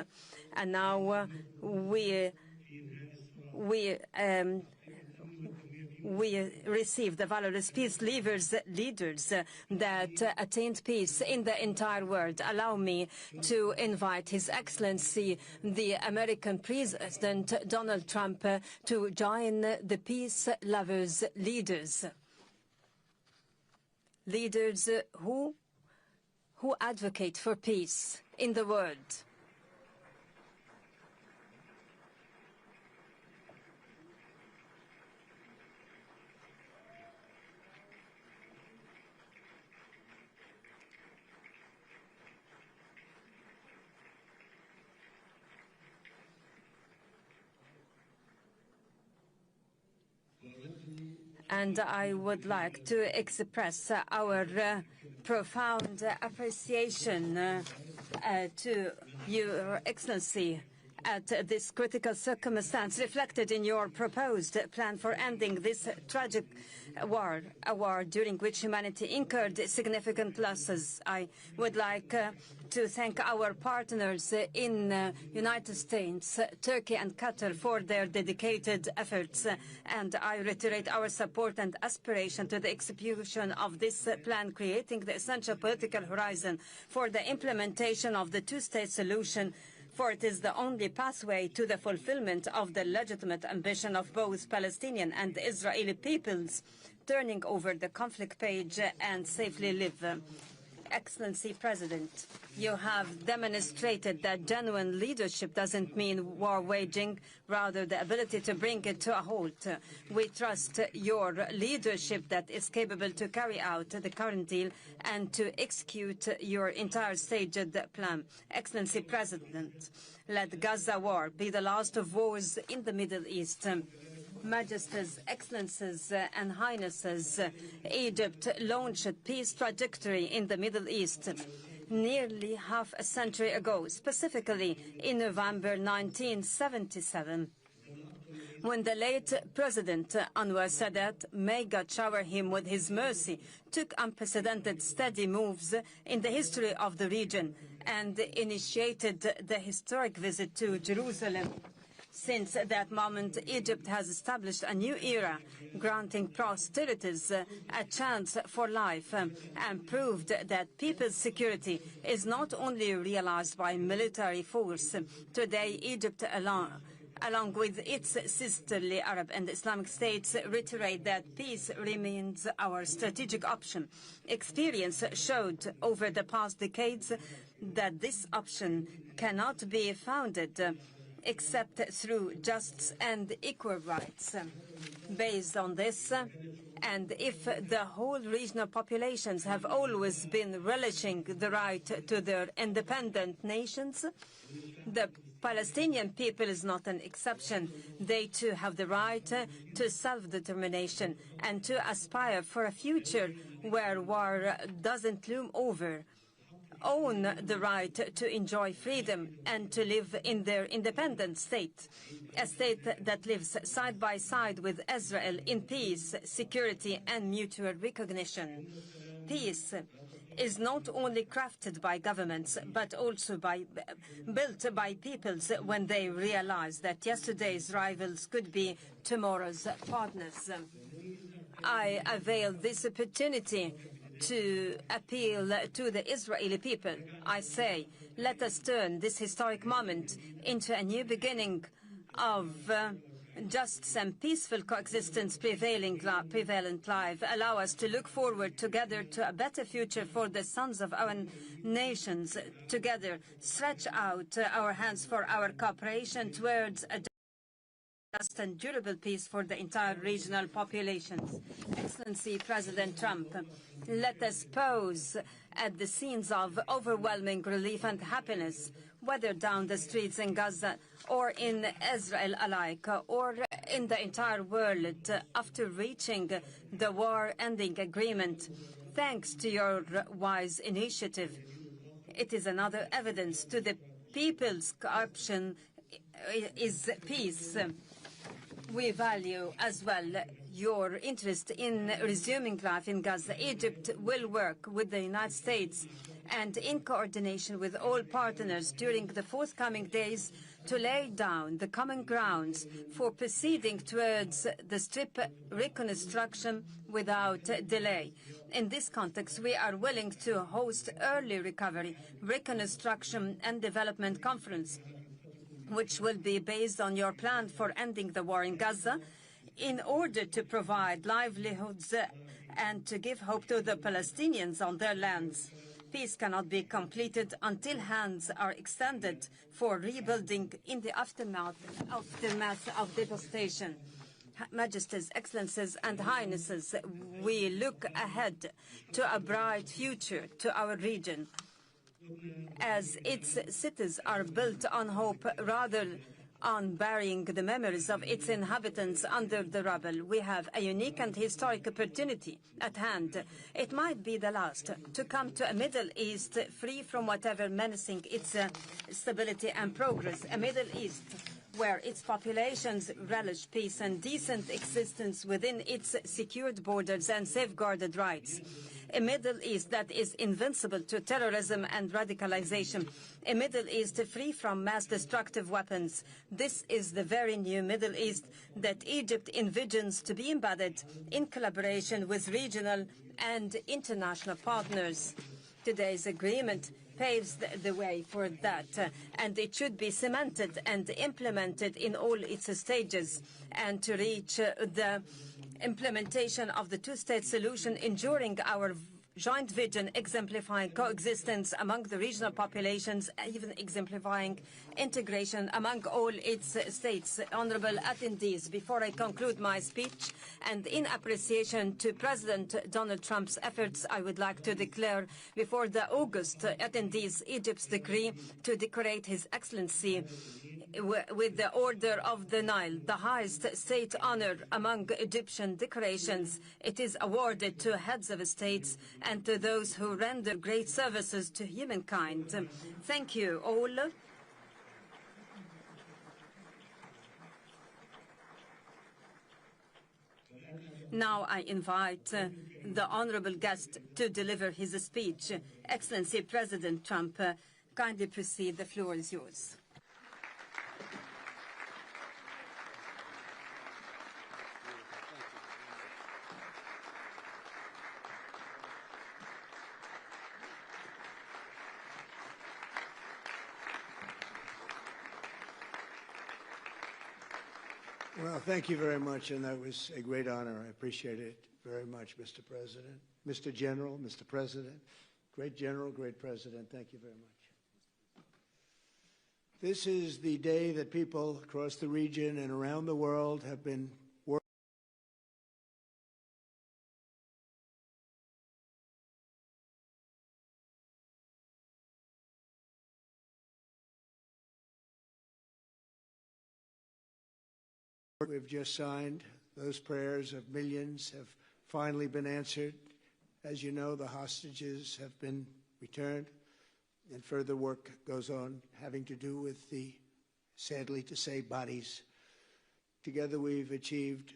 and now we receive the valorous peace leaders that attained peace in the entire world. Allow me to invite His Excellency, the American President Donald Trump, to join the peace lovers leaders who advocate for peace in the world. And I would like to express our profound appreciation to Your Excellency at this critical circumstance reflected in your proposed plan for ending this tragic war, a war during which humanity incurred significant losses. I would like to thank our partners in United States, Turkey and Qatar for their dedicated efforts, and I reiterate our support and aspiration to the execution of this plan, creating the essential political horizon for the implementation of the two-state solution, for it is the only pathway to the fulfillment of the legitimate ambition of both Palestinian and Israeli peoples, turning over the conflict page and safely live. Excellency President, you have demonstrated that genuine leadership doesn't mean war waging, rather the ability to bring it to a halt. We trust your leadership that is capable to carry out the current deal and to execute your entire staged plan. Excellency President, let Gaza war be the last of wars in the Middle East. Majesties, Excellencies, and Highnesses, Egypt launched a peace trajectory in the Middle East nearly half a century ago, specifically in November 1977, when the late President Anwar Sadat, may God shower him with his mercy, took unprecedented steady moves in the history of the region and initiated the historic visit to Jerusalem. Since that moment, Egypt has established a new era, granting posterities a chance for life, and proved that people's security is not only realized by military force. Today, Egypt, along with its sisterly Arab and Islamic states, reiterate that peace remains our strategic option. Experience showed over the past decades that this option cannot be founded except through just and equal rights. Based on this, and if the whole regional populations have always been relishing the right to their independent nations, the Palestinian people is not an exception. They too have the right to self-determination and to aspire for a future where war doesn't loom over own the right to enjoy freedom and to live in their independent state, a state that lives side by side with Israel in peace, security, and mutual recognition. Peace is not only crafted by governments, but also built by peoples when they realize that yesterday's rivals could be tomorrow's partners. I avail this opportunity to appeal to the Israeli people. I say, let us turn this historic moment into a new beginning of just some peaceful coexistence prevalent life. Allow us to look forward together to a better future for the sons of our nations. Together, stretch out our hands for our cooperation towards a just and durable peace for the entire regional populations. Excellency President Trump, let us pause at the scenes of overwhelming relief and happiness, whether down the streets in Gaza or in Israel alike, or in the entire world, after reaching the war-ending agreement. Thanks to your wise initiative, it is another evidence to the people's option is peace. We value as well your interest in resuming life in Gaza. Egypt will work with the United States and in coordination with all partners during the forthcoming days to lay down the common grounds for proceeding towards the Strip reconstruction without delay. In this context, we are willing to host early recovery, reconstruction and development conference, which will be based on your plan for ending the war in Gaza, in order to provide livelihoods and to give hope to the Palestinians on their lands. Peace cannot be completed until hands are extended for rebuilding in the aftermath of devastation. Majesties, Excellencies, and Highnesses, we look ahead to a bright future to our region, as its cities are built on hope rather on burying the memories of its inhabitants under the rubble. We have a unique and historic opportunity at hand. It might be the last to come to a Middle East free from whatever menacing its stability and progress, a Middle East where its populations relish peace and decent existence within its secured borders and safeguarded rights. A Middle East that is invincible to terrorism and radicalization. A Middle East free from mass destructive weapons. This is the very new Middle East that Egypt envisions to be embedded in collaboration with regional and international partners. Today's agreement paves the way for that, and it should be cemented and implemented in all its stages, and to reach the implementation of the two-state solution, ensuring our joint vision, exemplifying coexistence among the regional populations, even exemplifying integration among all its states. Honorable attendees, before I conclude my speech, and in appreciation to President Donald Trump's efforts, I would like to declare before the August attendees Egypt's decree to decorate His Excellency with the Order of the Nile, the highest state honor among Egyptian decorations. It is awarded to heads of states and to those who render great services to humankind. Thank you all. Now I invite the honorable guest to deliver his speech. Excellency President Trump, kindly proceed. The floor is yours. Well, thank you very much, and that was a great honor. I appreciate it very much, Mr. President. Mr. General, Mr. President, great General, great President, thank you very much. This is the day that people across the region and around the world have been working. We've just signed. Those prayers of millions have finally been answered. As you know, the hostages have been returned. and further work goes on having to do with the, sadly to say, bodies. Together we've achieved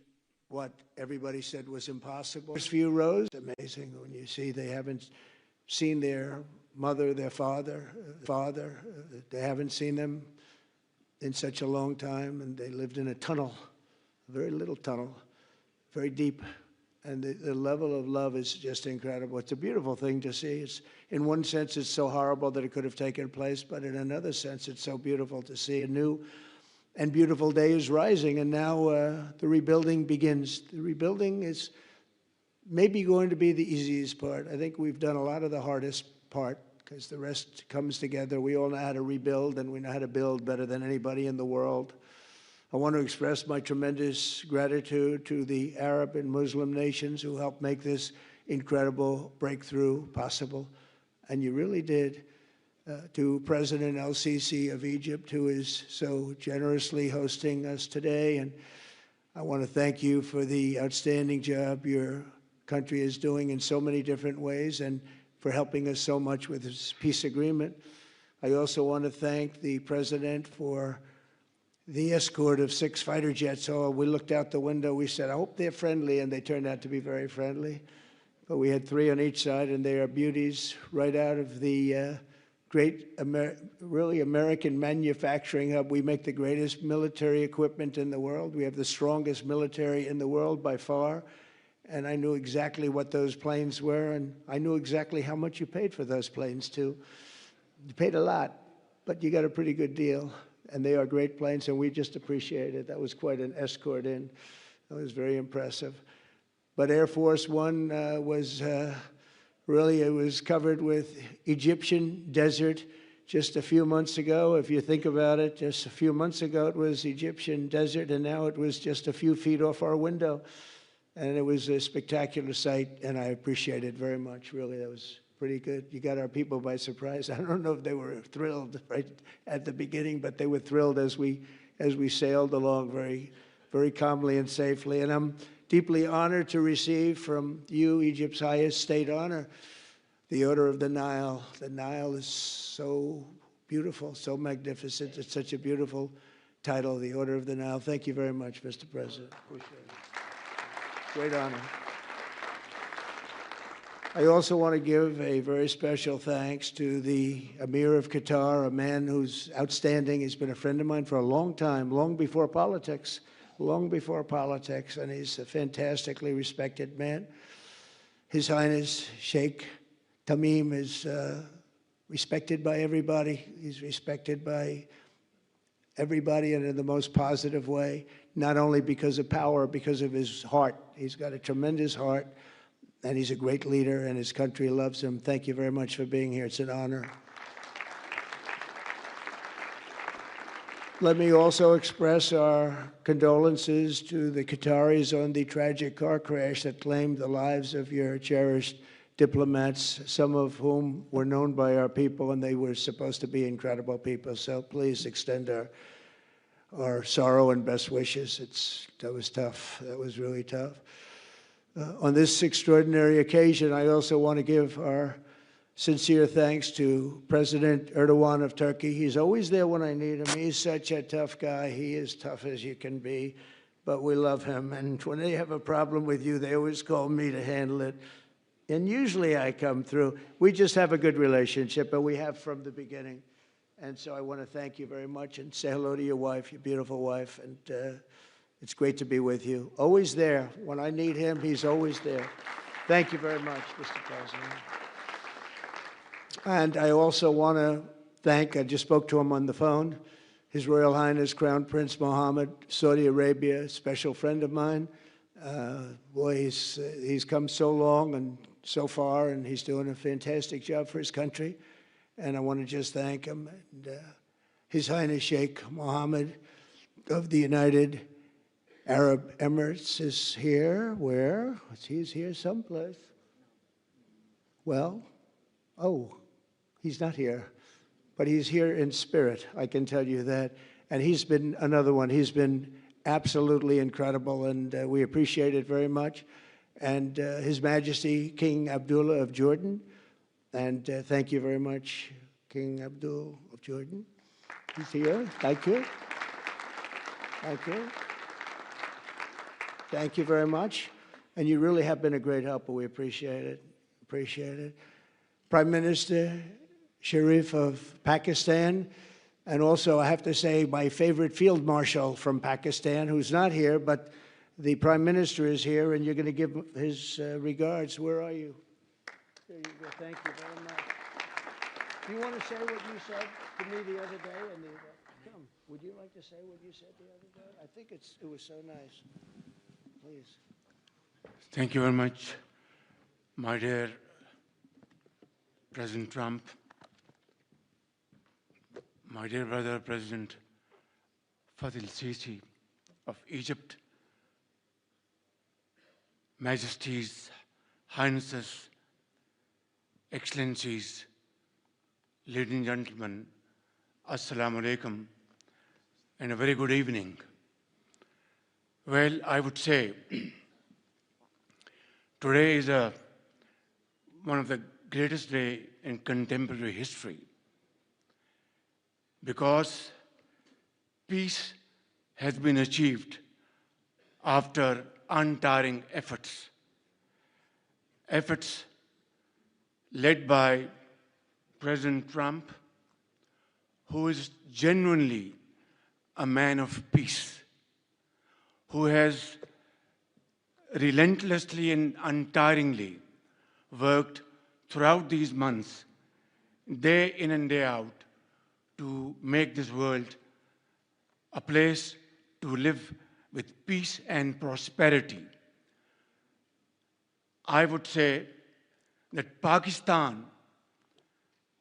what everybody said was impossible. First few rows, amazing when you see they haven't seen their mother, their father. They haven't seen them in such a long time, and they lived in a tunnel, a very little tunnel, very deep. And the level of love is just incredible. It's a beautiful thing to see. It's, in one sense, it's so horrible that it could have taken place, but in another sense, it's so beautiful to see. A new and beautiful day is rising, and now the rebuilding begins. The rebuilding is maybe going to be the easiest part. I think we've done a lot of the hardest part, because the rest comes together. We all know how to rebuild, and we know how to build better than anybody in the world. I want to express my tremendous gratitude to the Arab and Muslim nations who helped make this incredible breakthrough possible, and you really did. To President el-Sisi of Egypt, who is so generously hosting us today, and I want to thank you for the outstanding job your country is doing in so many different ways, and for helping us so much with this peace agreement. I also want to thank the President for the escort of 6 fighter jets. Oh, we looked out the window, we said, I hope they're friendly, and they turned out to be very friendly. But we had 3 on each side, and they are beauties right out of the great, really American manufacturing hub. We make the greatest military equipment in the world. We have the strongest military in the world by far. And I knew exactly what those planes were, and I knew exactly how much you paid for those planes, too. You paid a lot, but you got a pretty good deal. And they are great planes, and we just appreciate it. That was quite an escort in. That was very impressive. But Air Force One was really, it was covered with Egyptian desert just a few months ago. If you think about it, just a few months ago it was Egyptian desert, and now it was just a few feet off our window. And it was a spectacular sight, and I appreciate it very much, really. That was pretty good. You got our people by surprise. I don't know if they were thrilled right at the beginning, but they were thrilled as we sailed along very, very calmly and safely. And I'm deeply honored to receive from you, Egypt's highest state honor, the Order of the Nile. The Nile is so beautiful, so magnificent. It's such a beautiful title, the Order of the Nile. Thank you very much, Mr. President. Appreciate it. Great honor. I also want to give a very special thanks to the Emir of Qatar, a man who's outstanding. He's been a friend of mine for a long time, long before politics, and he's a fantastically respected man. His Highness Sheikh Tamim is respected by everybody. He's respected by everybody, and in the most positive way, not only because of power, because of his heart. He's got a tremendous heart, and he's a great leader, and his country loves him. Thank you very much for being here. It's an honor. Let me also express our condolences to the Qataris on the tragic car crash that claimed the lives of your cherished diplomats, some of whom were known by our people, and they were supposed to be incredible people. So please extend our sorrow and best wishes. That was tough. That was really tough. On this extraordinary occasion, I also want to give our sincere thanks to President Erdogan of Turkey. He's always there when I need him. He's such a tough guy. He is tough as you can be, but we love him. And when they have a problem with you, they always call me to handle it. And usually I come through. We just have a good relationship, and we have from the beginning. And so I want to thank you very much and say hello to your wife, your beautiful wife. And it's great to be with you. Always there. When I need him, he's always there. Thank you very much, Mr. President. And I also want to thank, I just spoke to him on the phone, His Royal Highness Crown Prince Mohammed, Saudi Arabia, a special friend of mine. Boy, he's come so long and so far, and he's doing a fantastic job for his country. And I want to just thank him. And, His Highness Sheikh Mohammed of the United Arab Emirates is here. Where? He's here someplace. Well, oh, he's not here, but he's here in spirit, I can tell you that. And he's been another one. He's been absolutely incredible, and we appreciate it very much. And His Majesty King Abdullah of Jordan, and thank you very much, King Abdul of Jordan. He's here. Thank you. Thank you. Thank you very much. And you really have been a great helper. We appreciate it. Appreciate it. Prime Minister Sharif of Pakistan, and also I have to say my favorite field marshal from Pakistan, who's not here, but the Prime Minister is here, and you're going to give his regards. Where are you? There you go. Thank you very much. Do you want to say what you said to me the other day? Come. Would you like to say what you said the other day? I think it was so nice. Please. Thank you very much, my dear President Trump, my dear brother President Fath el-Sisi of Egypt, Majesties, Highnesses, Excellencies, ladies and gentlemen, Assalamu alaikum, and a very good evening. Well, I would say today is one of the greatest days in contemporary history because peace has been achieved after untiring efforts led by President Trump, who is genuinely a man of peace, who has relentlessly and untiringly worked throughout these months, day in and day out, to make this world a place to live with peace and prosperity. I would say that Pakistan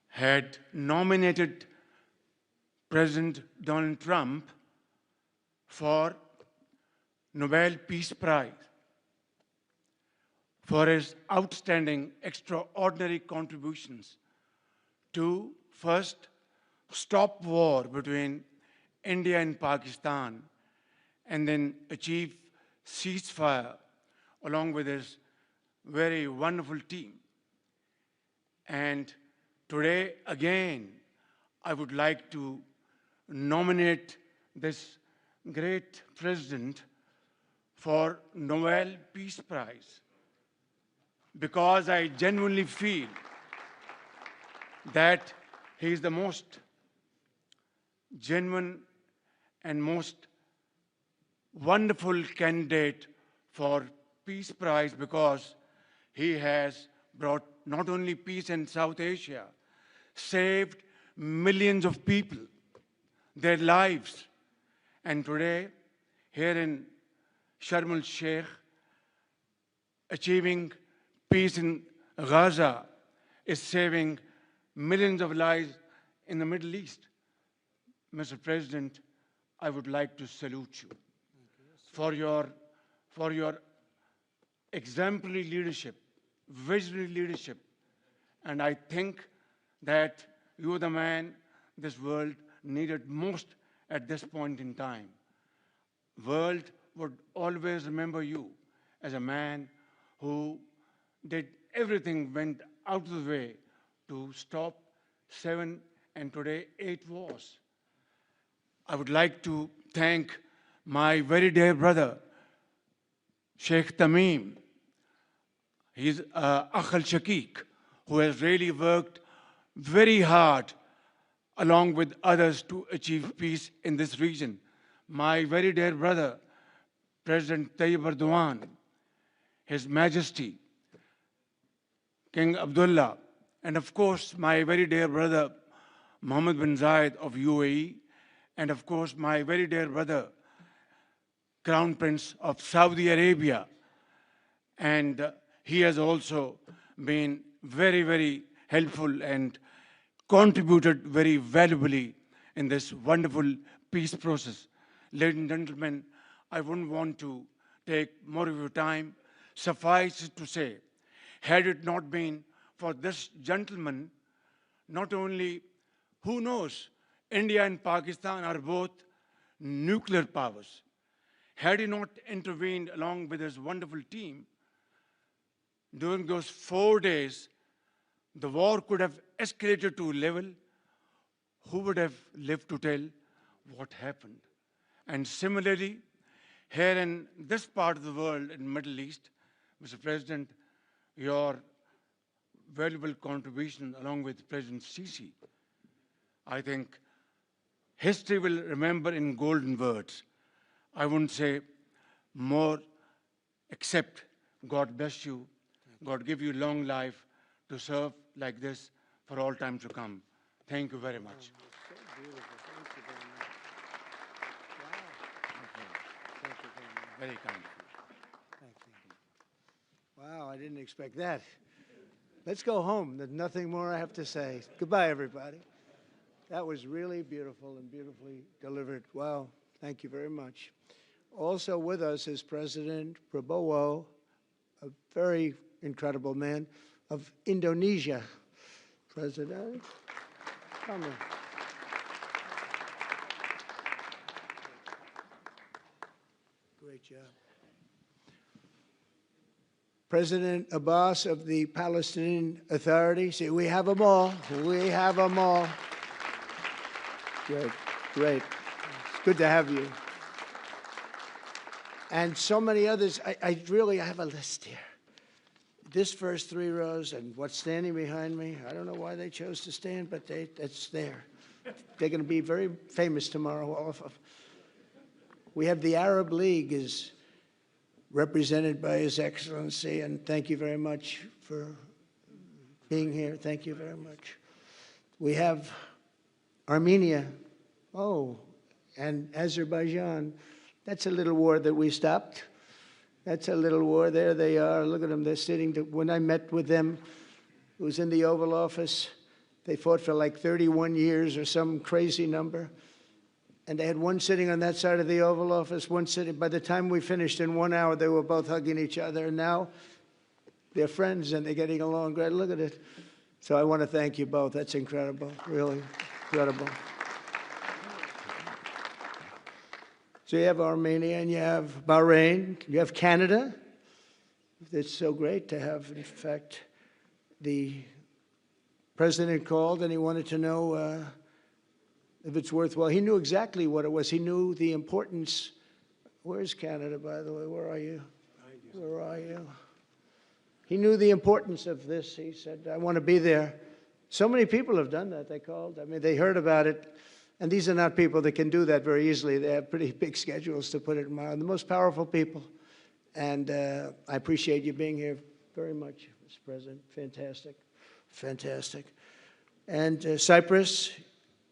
had nominated President Donald Trump for Nobel Peace Prize for his outstanding, extraordinary contributions to first stop war between India and Pakistan and then achieve ceasefire along with his very wonderful team. And today, again, I would like to nominate this great president for Nobel Peace Prize because I genuinely feel that he is the most genuine and most wonderful candidate for Peace Prize because he has brought not only peace in South Asia, saved millions of people, their lives. And today, here in Sharm el-Sheikh, achieving peace in Gaza is saving millions of lives in the Middle East. Mr. President, I would like to salute you for your exemplary leadership, visionary leadership. And I think that you are the man this world needed most at this point in time. World would always remember you as a man who did everything, went out of the way to stop 7 and today 8 wars. I would like to thank my very dear brother, Sheikh Tamim. He's Akh al-Shakik, who has really worked very hard along with others to achieve peace in this region. My very dear brother, President Tayyip Erdogan, His Majesty, King Abdullah, and of course, my very dear brother, Mohammed bin Zayed of UAE, and of course, my very dear brother, Crown Prince of Saudi Arabia. And he has also been very, very helpful and contributed very valuably in this wonderful peace process. Ladies and gentlemen, I wouldn't want to take more of your time. Suffice it to say, had it not been for this gentleman, not only, who knows, India and Pakistan are both nuclear powers. Had he not intervened along with his wonderful team, during those 4 days, the war could have escalated to a level who would have lived to tell what happened? And similarly, here in this part of the world, in Middle East, Mr. President, your valuable contribution along with President Sisi, I think history will remember in golden words. I wouldn't say more, except God bless you, God give you long life to serve like this for all time to come. Thank you very much. Very kind. Thank you. Wow, I didn't expect that. Let's go home. There's nothing more I have to say. Goodbye, everybody. That was really beautiful and beautifully delivered. Wow, thank you very much. Also with us is President Prabowo, a very incredible man of Indonesia. President, come in. Great job. President Abbas of the Palestinian Authority. See, we have them all. We have them all. Good, great. It's good to have you. And so many others. I really have a list here. This first three rows and what's standing behind me, I don't know why they chose to stand, but it's there. They're going to be very famous tomorrow, all of them. We have the Arab League is represented by His Excellency, and thank you very much for being here. Thank you very much. We have Armenia, and Azerbaijan. That's a little war that we stopped. That's a little war. There they are. Look at them. They're sitting. When I met with them, it was in the Oval Office. They fought for like 31 years or some crazy number. And they had one sitting on that side of the Oval Office, one sitting. By the time we finished in 1 hour, they were both hugging each other. And now they're friends and they're getting along great. Look at it. So I want to thank you both. That's incredible. Really incredible. So you have Armenia and you have Bahrain, you have Canada. It's so great to have, in fact, the president called and he wanted to know if it's worthwhile. He knew exactly what it was. He knew the importance. Where's Canada, by the way? Where are you? Where are you? He knew the importance of this. He said, I want to be there. So many people have done that. They called. I mean, they heard about it. And these are not people that can do that very easily. They have pretty big schedules, to put it mildly. The most powerful people. And I appreciate you being here very much, Mr. President. Fantastic. Fantastic. And Cyprus,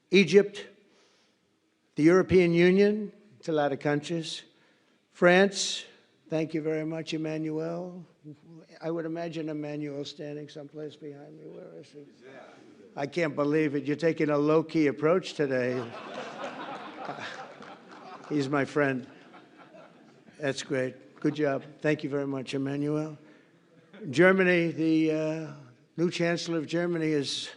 Egypt, the European Union, it's a lot of countries. France, thank you very much, Emmanuel. I would imagine Emmanuel standing someplace behind me. Where is he? I can't believe it. You're taking a low-key approach today. He's my friend. That's great. Good job. Thank you very much, Emmanuel. Germany, the new Chancellor of Germany he's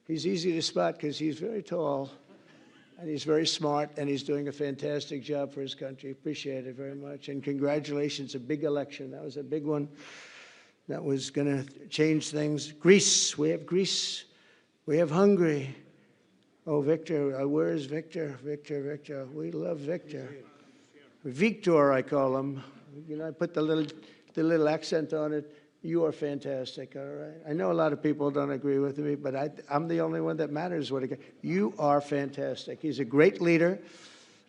easy to spot because he's very tall and he's very smart and he's doing a fantastic job for his country. Appreciate it very much. And congratulations, a big election. That was a big one. That was going to change things. Greece, we have Greece. We have Hungary. Oh, Victor, where is Victor? Victor. We love Victor. Victor, I call him. You know, I put the little accent on it. You are fantastic, all right? I know a lot of people don't agree with me, but I'm the only one that matters. You are fantastic. He's a great leader.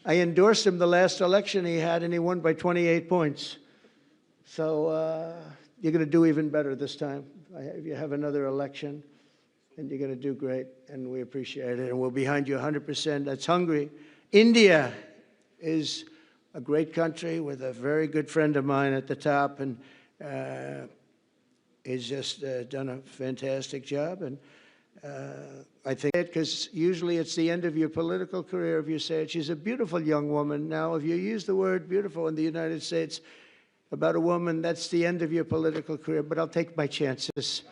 I endorsed him the last election he had, and he won by 28 points. So you're going to do even better this time. You have another election, and you're going to do great, and we appreciate it, and we're behind you 100%. That's Hungary. India is a great country with a very good friend of mine at the top, and he's just done a fantastic job. And I think because usually it's the end of your political career if you say it. She's a beautiful young woman. Now, if you use the word beautiful in the United States about a woman, that's the end of your political career, but I'll take my chances.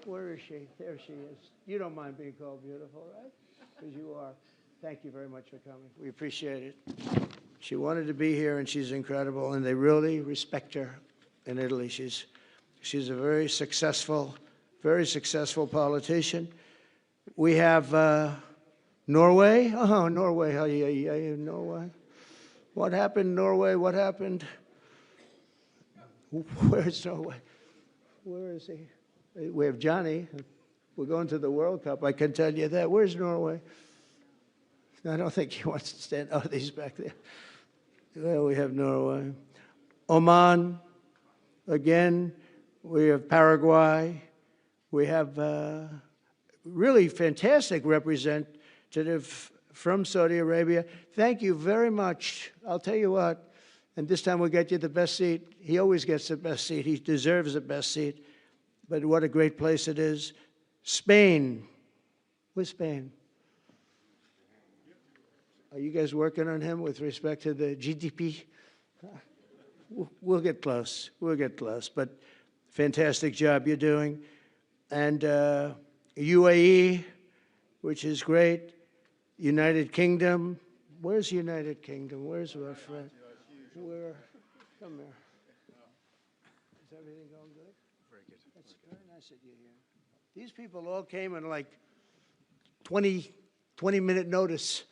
Where is she? There she is. You don't mind being called beautiful, right? Because you are. Thank you very much for coming. We appreciate it. She wanted to be here, and she's incredible, and they really respect her in Italy. She's a very successful politician. We have Norway. Oh, Norway. Norway. What happened, Norway? What happened? Where's Norway? Where is he? We have Johnny. We're going to the World Cup. I can tell you that. Where's Norway? I don't think he wants to stand. Oh, he's back there. Well, we have Norway. Oman. Again, we have Paraguay. We have really fantastic representative from Saudi Arabia. Thank you very much. I'll tell you what, and this time we'll get you the best seat. He always gets the best seat. He deserves the best seat. But what a great place it is. Spain. Where's Spain? Are you guys working on him with respect to the GDP? We'll get close. We'll get close. But fantastic job you're doing. And UAE, which is great. United Kingdom. Where's United Kingdom? Where's our friend? Where? Come here. Is everything going good? Very good. That's very nice that you're here. These people all came in like 20-minute notice,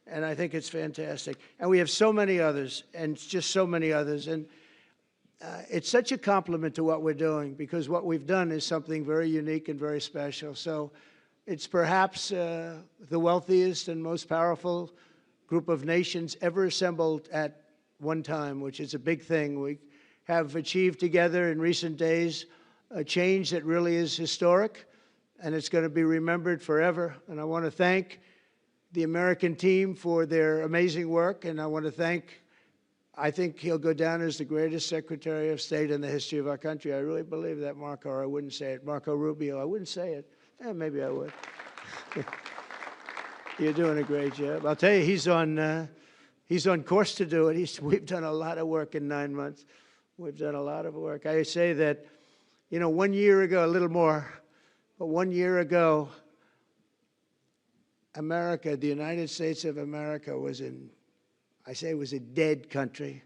and I think it's fantastic. And we have so many others, and just so many others. And it's such a compliment to what we're doing, because what we've done is something very unique and very special. So it's perhaps the wealthiest and most powerful group of nations ever assembled at one time, which is a big thing. We have achieved together in recent days a change that really is historic, and it's going to be remembered forever. And I want to thank the American team for their amazing work, and I want to thank, I think he'll go down as the greatest Secretary of State in the history of our country. I really believe that, Marco, or I wouldn't say it. Marco Rubio, I wouldn't say it. Maybe I would. You're doing a great job. I'll tell you, he's on course to do it. We've done a lot of work in 9 months. We've done a lot of work. I say that, 1 year ago, a little more, but 1 year ago, America, the United States of America was was a dead country.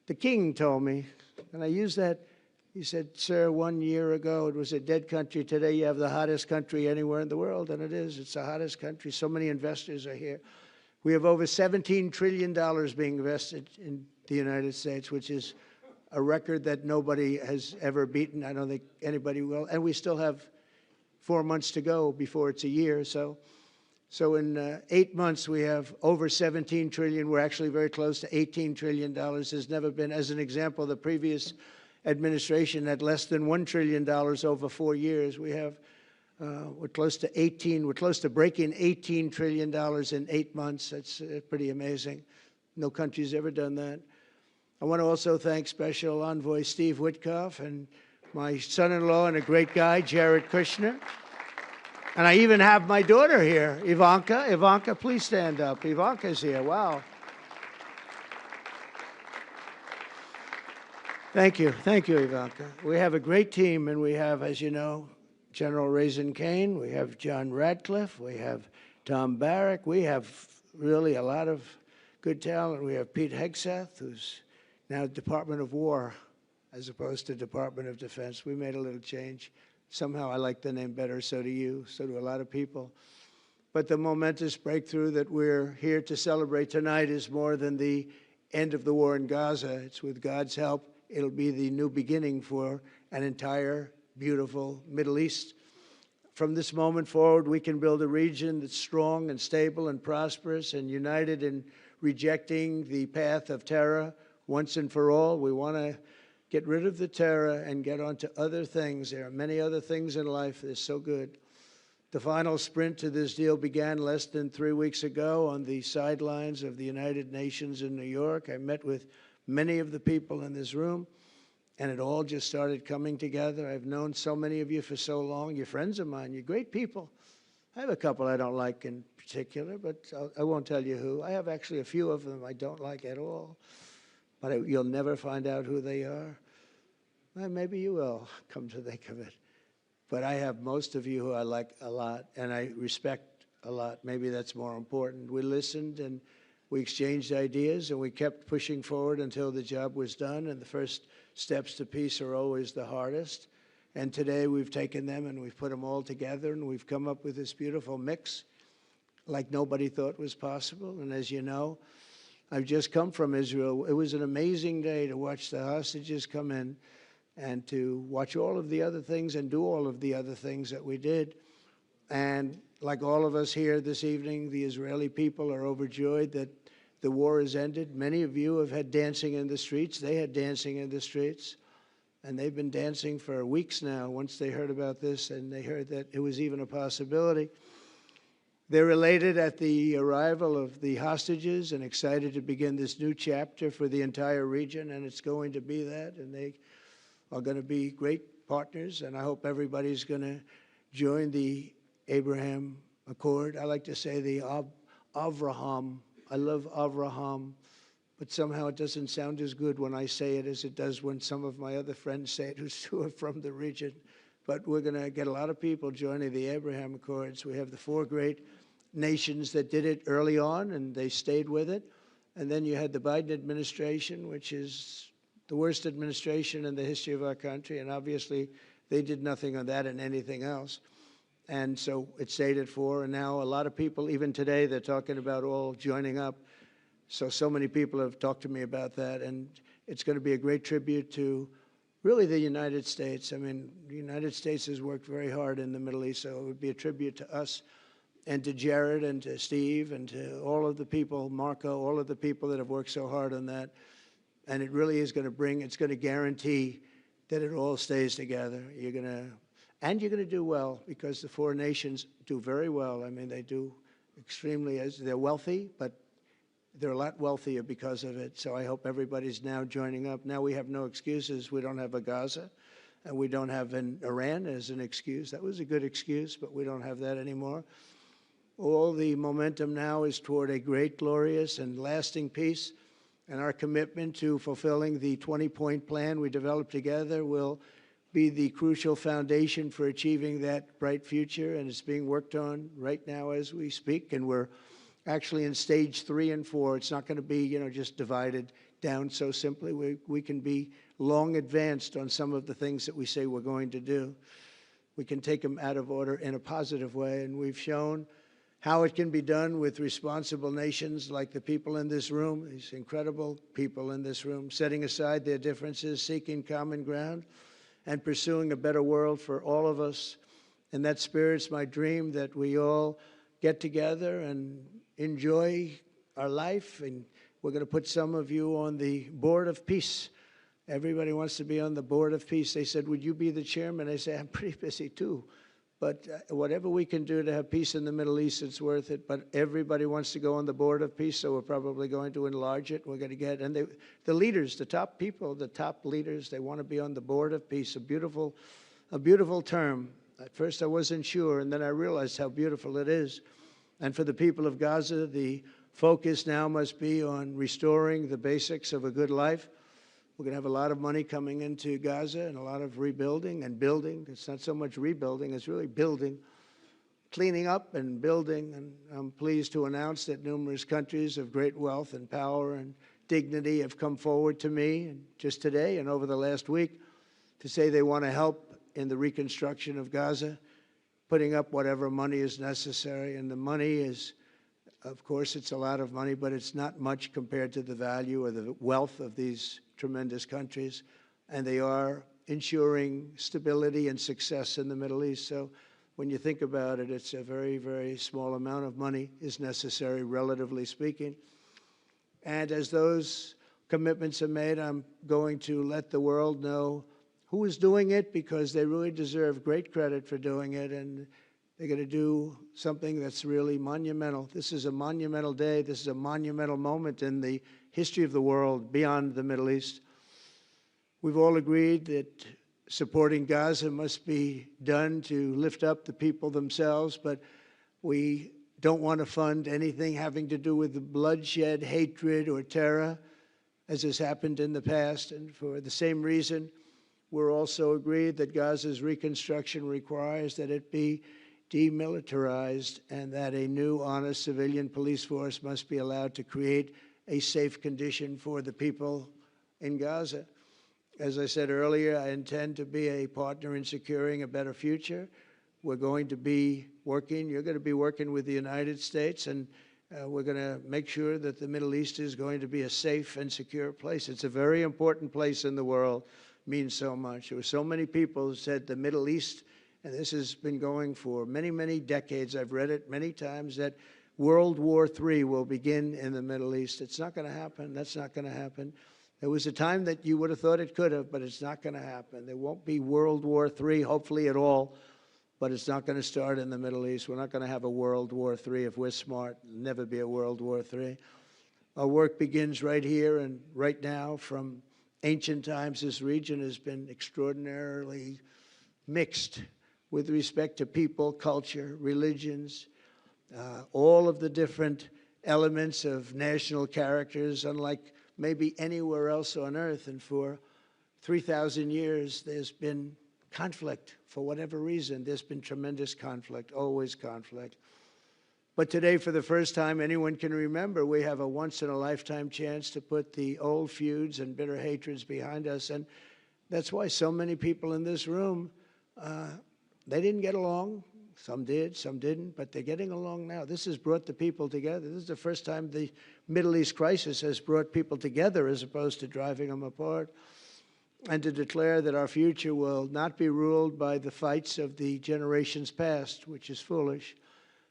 The king told me, and I use that, he said, sir, 1 year ago it was a dead country. Today you have the hottest country anywhere in the world, and it is. It's the hottest country. So many investors are here. We have over $17 trillion being invested in the United States, which is a record that nobody has ever beaten. I don't think anybody will. And we still have 4 months to go before it's a year. So in 8 months, we have over $17 trillion. We're actually very close to $18 trillion. There's never been, as an example, the previous administration had less than $1 trillion over 4 years. We have, we're close to breaking $18 trillion in 8 months. That's pretty amazing. No country's ever done that. I want to also thank Special Envoy Steve Witkoff and my son-in-law and a great guy, Jared Kushner. And I even have my daughter here, Ivanka. Ivanka, please stand up. Ivanka's here. Wow. Thank you. Thank you, Ivanka. We have a great team, and we have, as you know, General Raisin Kane. We have John Radcliffe. We have Tom Barrack. We have really a lot of good talent. We have Pete Hegseth, who's now Department of War as opposed to Department of Defense. We made a little change. Somehow I like the name better, so do you, so do a lot of people. But the momentous breakthrough that we're here to celebrate tonight is more than the end of the war in Gaza. It's with God's help. It'll be the new beginning for an entire beautiful Middle East. From this moment forward, we can build a region that's strong and stable and prosperous and united in rejecting the path of terror once and for all. We want to get rid of the terror and get on to other things. There are many other things in life that are so good. The final sprint to this deal began less than 3 weeks ago on the sidelines of the United Nations in New York. I met with many of the people in this room, and it all just started coming together. I've known so many of you for so long. You're friends of mine. You're great people. I have a couple I don't like in particular, but I won't tell you who. I have actually a few of them I don't like at all. But you'll never find out who they are. Well, maybe you will, come to think of it. But I have most of you who I like a lot, and I respect a lot. Maybe that's more important. We listened, and we exchanged ideas, and we kept pushing forward until the job was done. And the first steps to peace are always the hardest. And today we've taken them and we've put them all together and we've come up with this beautiful mix like nobody thought was possible. And as you know, I've just come from Israel. It was an amazing day to watch the hostages come in and to watch all of the other things and do all of the other things that we did. And like all of us here this evening, the Israeli people are overjoyed that the war has ended. Many of you have had dancing in the streets. They had dancing in the streets. And they've been dancing for weeks now once they heard about this and they heard that it was even a possibility. They're elated at the arrival of the hostages and excited to begin this new chapter for the entire region, and it's going to be that, and they are going to be great partners, and I hope everybody's going to join the Abraham Accord. I like to say the Avraham. I love Avraham, but somehow it doesn't sound as good when I say it as it does when some of my other friends say it who are from the region. But we're going to get a lot of people joining the Abraham Accords. We have the 4 great nations that did it early on, and they stayed with it. And then you had the Biden administration, which is the worst administration in the history of our country, and obviously they did nothing on that and anything else. And so it stayed at 4, and now a lot of people, even today, they're talking about all joining up. So many people have talked to me about that, and it's going to be a great tribute to really the United States. I mean, the United States has worked very hard in the Middle East, so it would be a tribute to us and to Jared and to Steve and to all of the people, Marco, all of the people that have worked so hard on that. And it really is going to bring, it's going to guarantee that it all stays together. You're going to do well because the 4 nations do very well. I mean, they do extremely, they're wealthy, but they're a lot wealthier because of it. So I hope everybody's now joining up. Now we have no excuses. We don't have a Gaza, and we don't have an Iran as an excuse. That was a good excuse, but we don't have that anymore. All the momentum now is toward a great, glorious, and lasting peace. And our commitment to fulfilling the 20-point plan we developed together will be the crucial foundation for achieving that bright future. And it's being worked on right now as we speak. And we're actually in stage 3 and 4. It's not going to be, just divided down so simply. We can be long advanced on some of the things that we say we're going to do. We can take them out of order in a positive way. And we've shown how it can be done with responsible nations like the people in this room, these incredible people in this room, setting aside their differences, seeking common ground, and pursuing a better world for all of us. In that spirit, it's my dream that we all get together and enjoy our life. And we're going to put some of you on the Board of Peace. Everybody wants to be on the Board of Peace. They said, would you be the chairman? I say, I'm pretty busy too. But whatever we can do to have peace in the Middle East, it's worth it. But everybody wants to go on the Board of Peace, so we're probably going to enlarge it. We're going to get, and the leaders, the top people, the top leaders, they want to be on the Board of Peace. A beautiful term. At first I wasn't sure, and then I realized how beautiful it is. And for the people of Gaza, the focus now must be on restoring the basics of a good life. We're going to have a lot of money coming into Gaza and a lot of rebuilding and building. It's not so much rebuilding, it's really building, cleaning up and building. And I'm pleased to announce that numerous countries of great wealth and power and dignity have come forward to me and just today and over the last week to say they want to help in the reconstruction of Gaza, putting up whatever money is necessary. And the money is, of course, it's a lot of money, but it's not much compared to the value or the wealth of these tremendous countries, and they are ensuring stability and success in the Middle East. So when you think about it, it's a very, very small amount of money is necessary, relatively speaking. And as those commitments are made, I'm going to let the world know who is doing it, because they really deserve great credit for doing it, and they're going to do something that's really monumental. This is a monumental day. This is a monumental moment in the history of the world beyond the Middle East. We've all agreed that supporting Gaza must be done to lift up the people themselves, but we don't want to fund anything having to do with bloodshed, hatred, or terror, as has happened in the past. And for the same reason, we're also agreed that Gaza's reconstruction requires that it be demilitarized and that a new, honest civilian police force must be allowed to create a safe condition for the people in Gaza. As I said earlier, I intend to be a partner in securing a better future. We're going to be working, you're going to be working with the United States, and we're going to make sure that the Middle East is going to be a safe and secure place. It's a very important place in the world, means so much. There were so many people who said the Middle East, and this has been going for many, many decades. I've read it many times, that World War III will begin in the Middle East. It's not going to happen. That's not going to happen. There was a time that you would have thought it could have, but it's not going to happen. There won't be World War III, hopefully at all, but it's not going to start in the Middle East. We're not going to have a World War III if we're smart. There'll never be a World War III. Our work begins right here and right now. From ancient times, this region has been extraordinarily mixed with respect to people, culture, religions, all of the different elements of national characters, unlike maybe anywhere else on earth. And for 3,000 years, there's been conflict. For whatever reason, there's been tremendous conflict, always conflict. But today, for the first time anyone can remember, we have a once-in-a-lifetime chance to put the old feuds and bitter hatreds behind us. And that's why so many people in this room, they didn't get along. Some did, some didn't, but they're getting along now. This has brought the people together. This is the first time the Middle East crisis has brought people together as opposed to driving them apart. And to declare that our future will not be ruled by the fights of the generations past, which is foolish.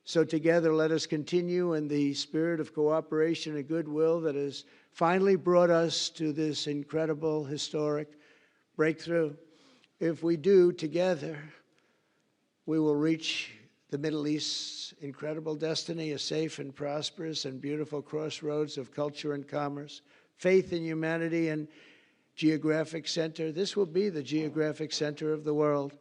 So together, let us continue in the spirit of cooperation and goodwill that has finally brought us to this incredible, historic breakthrough. If we do, together, we will reach the Middle East's incredible destiny, a safe and prosperous and beautiful crossroads of culture and commerce, faith in humanity, and geographic center. This will be the geographic center of the world.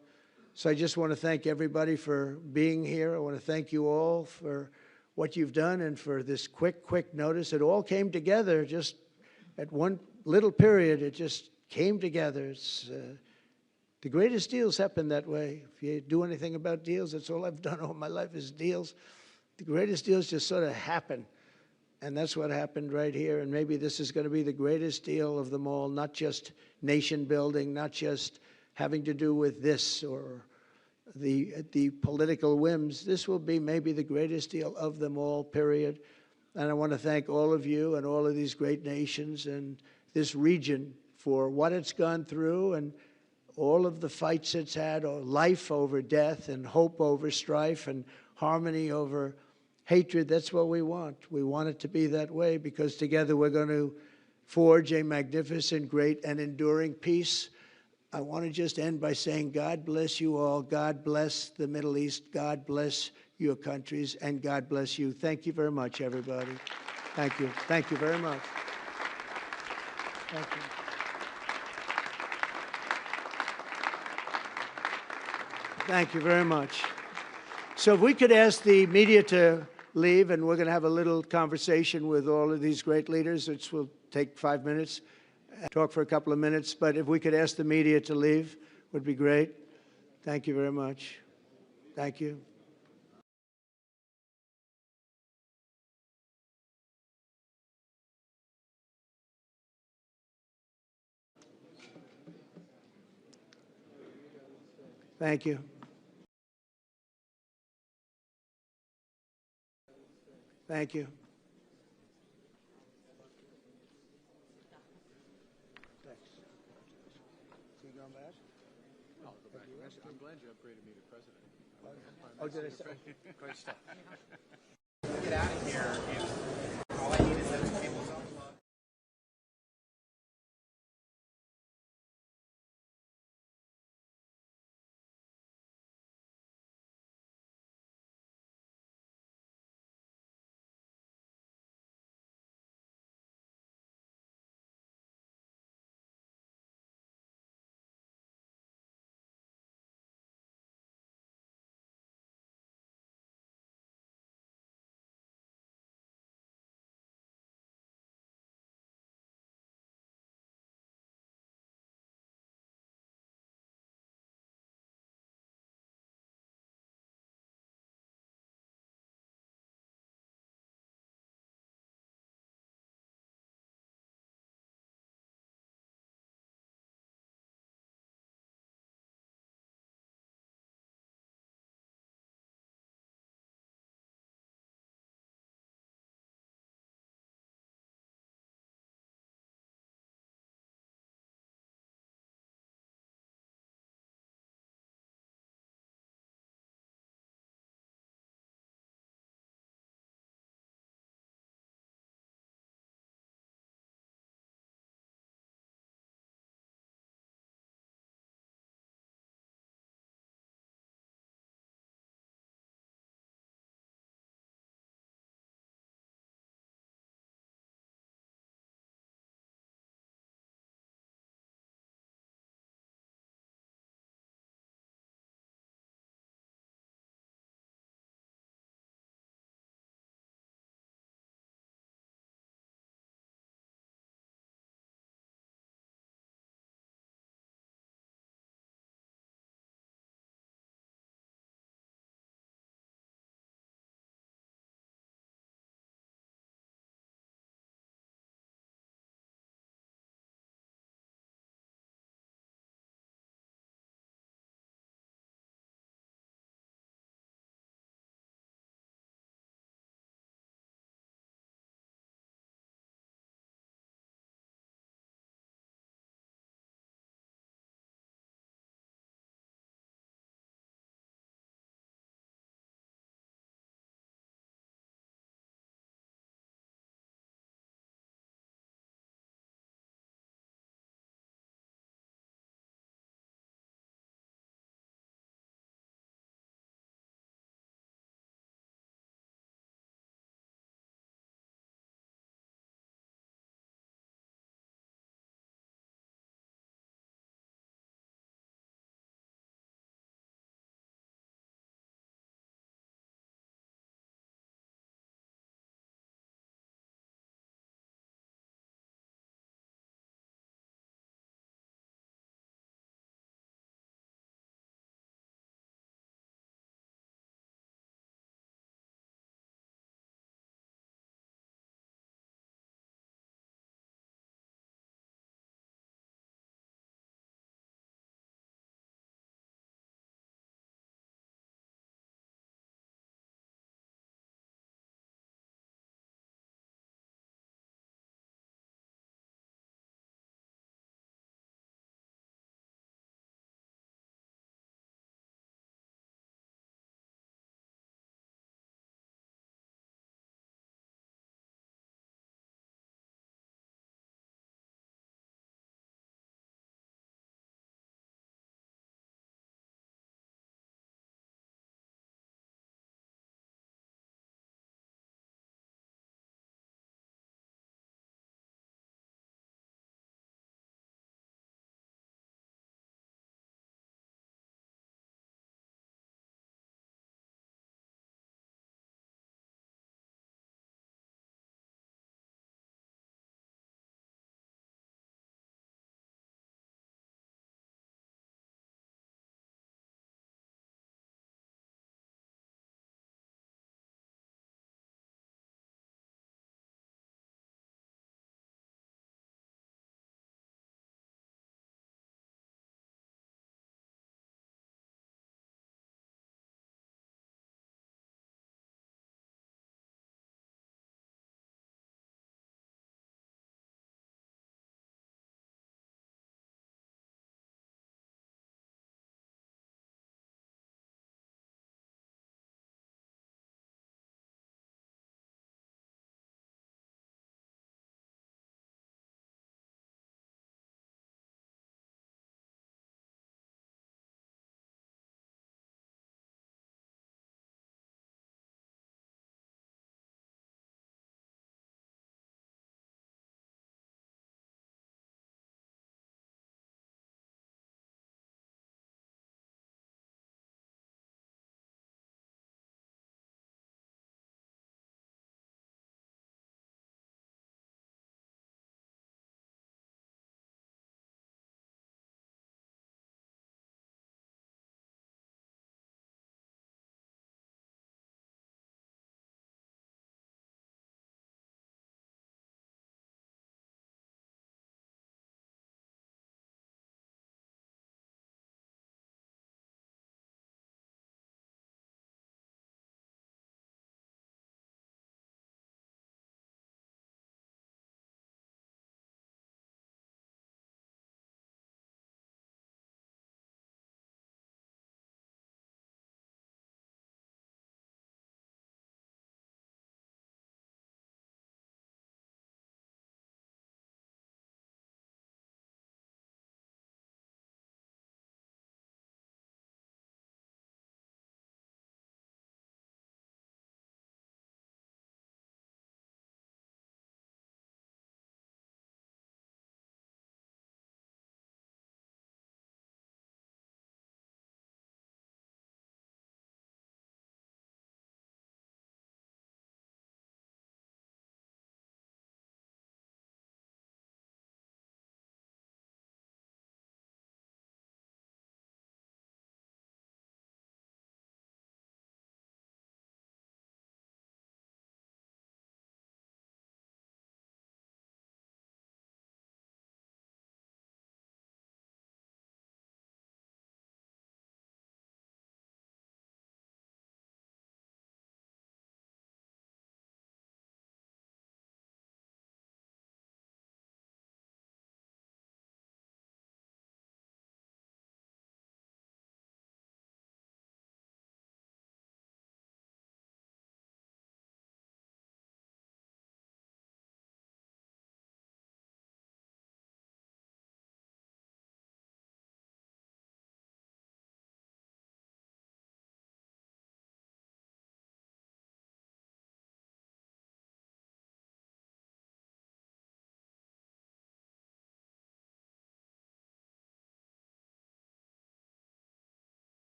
So I just want to thank everybody for being here. I want to thank you all for what you've done and for this quick notice. It all came together just at one little period. It just came together. It's the greatest deals happen that way. If you do anything about deals, that's all I've done all my life is deals. The greatest deals just sort of happen. And that's what happened right here. And maybe this is going to be the greatest deal of them all, not just nation building, not just having to do with this or the political whims. This will be maybe the greatest deal of them all, period. And I want to thank all of you and all of these great nations and this region for what it's gone through and all of the fights it's had, or life over death and hope over strife and harmony over hatred. That's what we want. We want it to be that way because together we're going to forge a magnificent, great, and enduring peace. I want to just end by saying God bless you all. God bless the Middle East. God bless your countries, and God bless you. Thank you very much, everybody. Thank you. Thank you very much. Thank you. Thank you very much. So if we could ask the media to leave, and we're going to have a little conversation with all of these great leaders, which will take 5 minutes, talk for a couple of minutes. But if we could ask the media to leave, would be great. Thank you very much. Thank you. Thank you. Thank you. Thanks. You going back? I'll go back. I'm glad you upgraded me to president. Oh, did I say? Great stuff. Get out of here. All I need is that people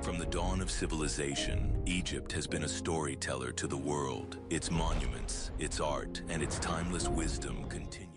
From the dawn of civilization, Egypt has been a storyteller to the world. Its monuments, its art, and its timeless wisdom continue.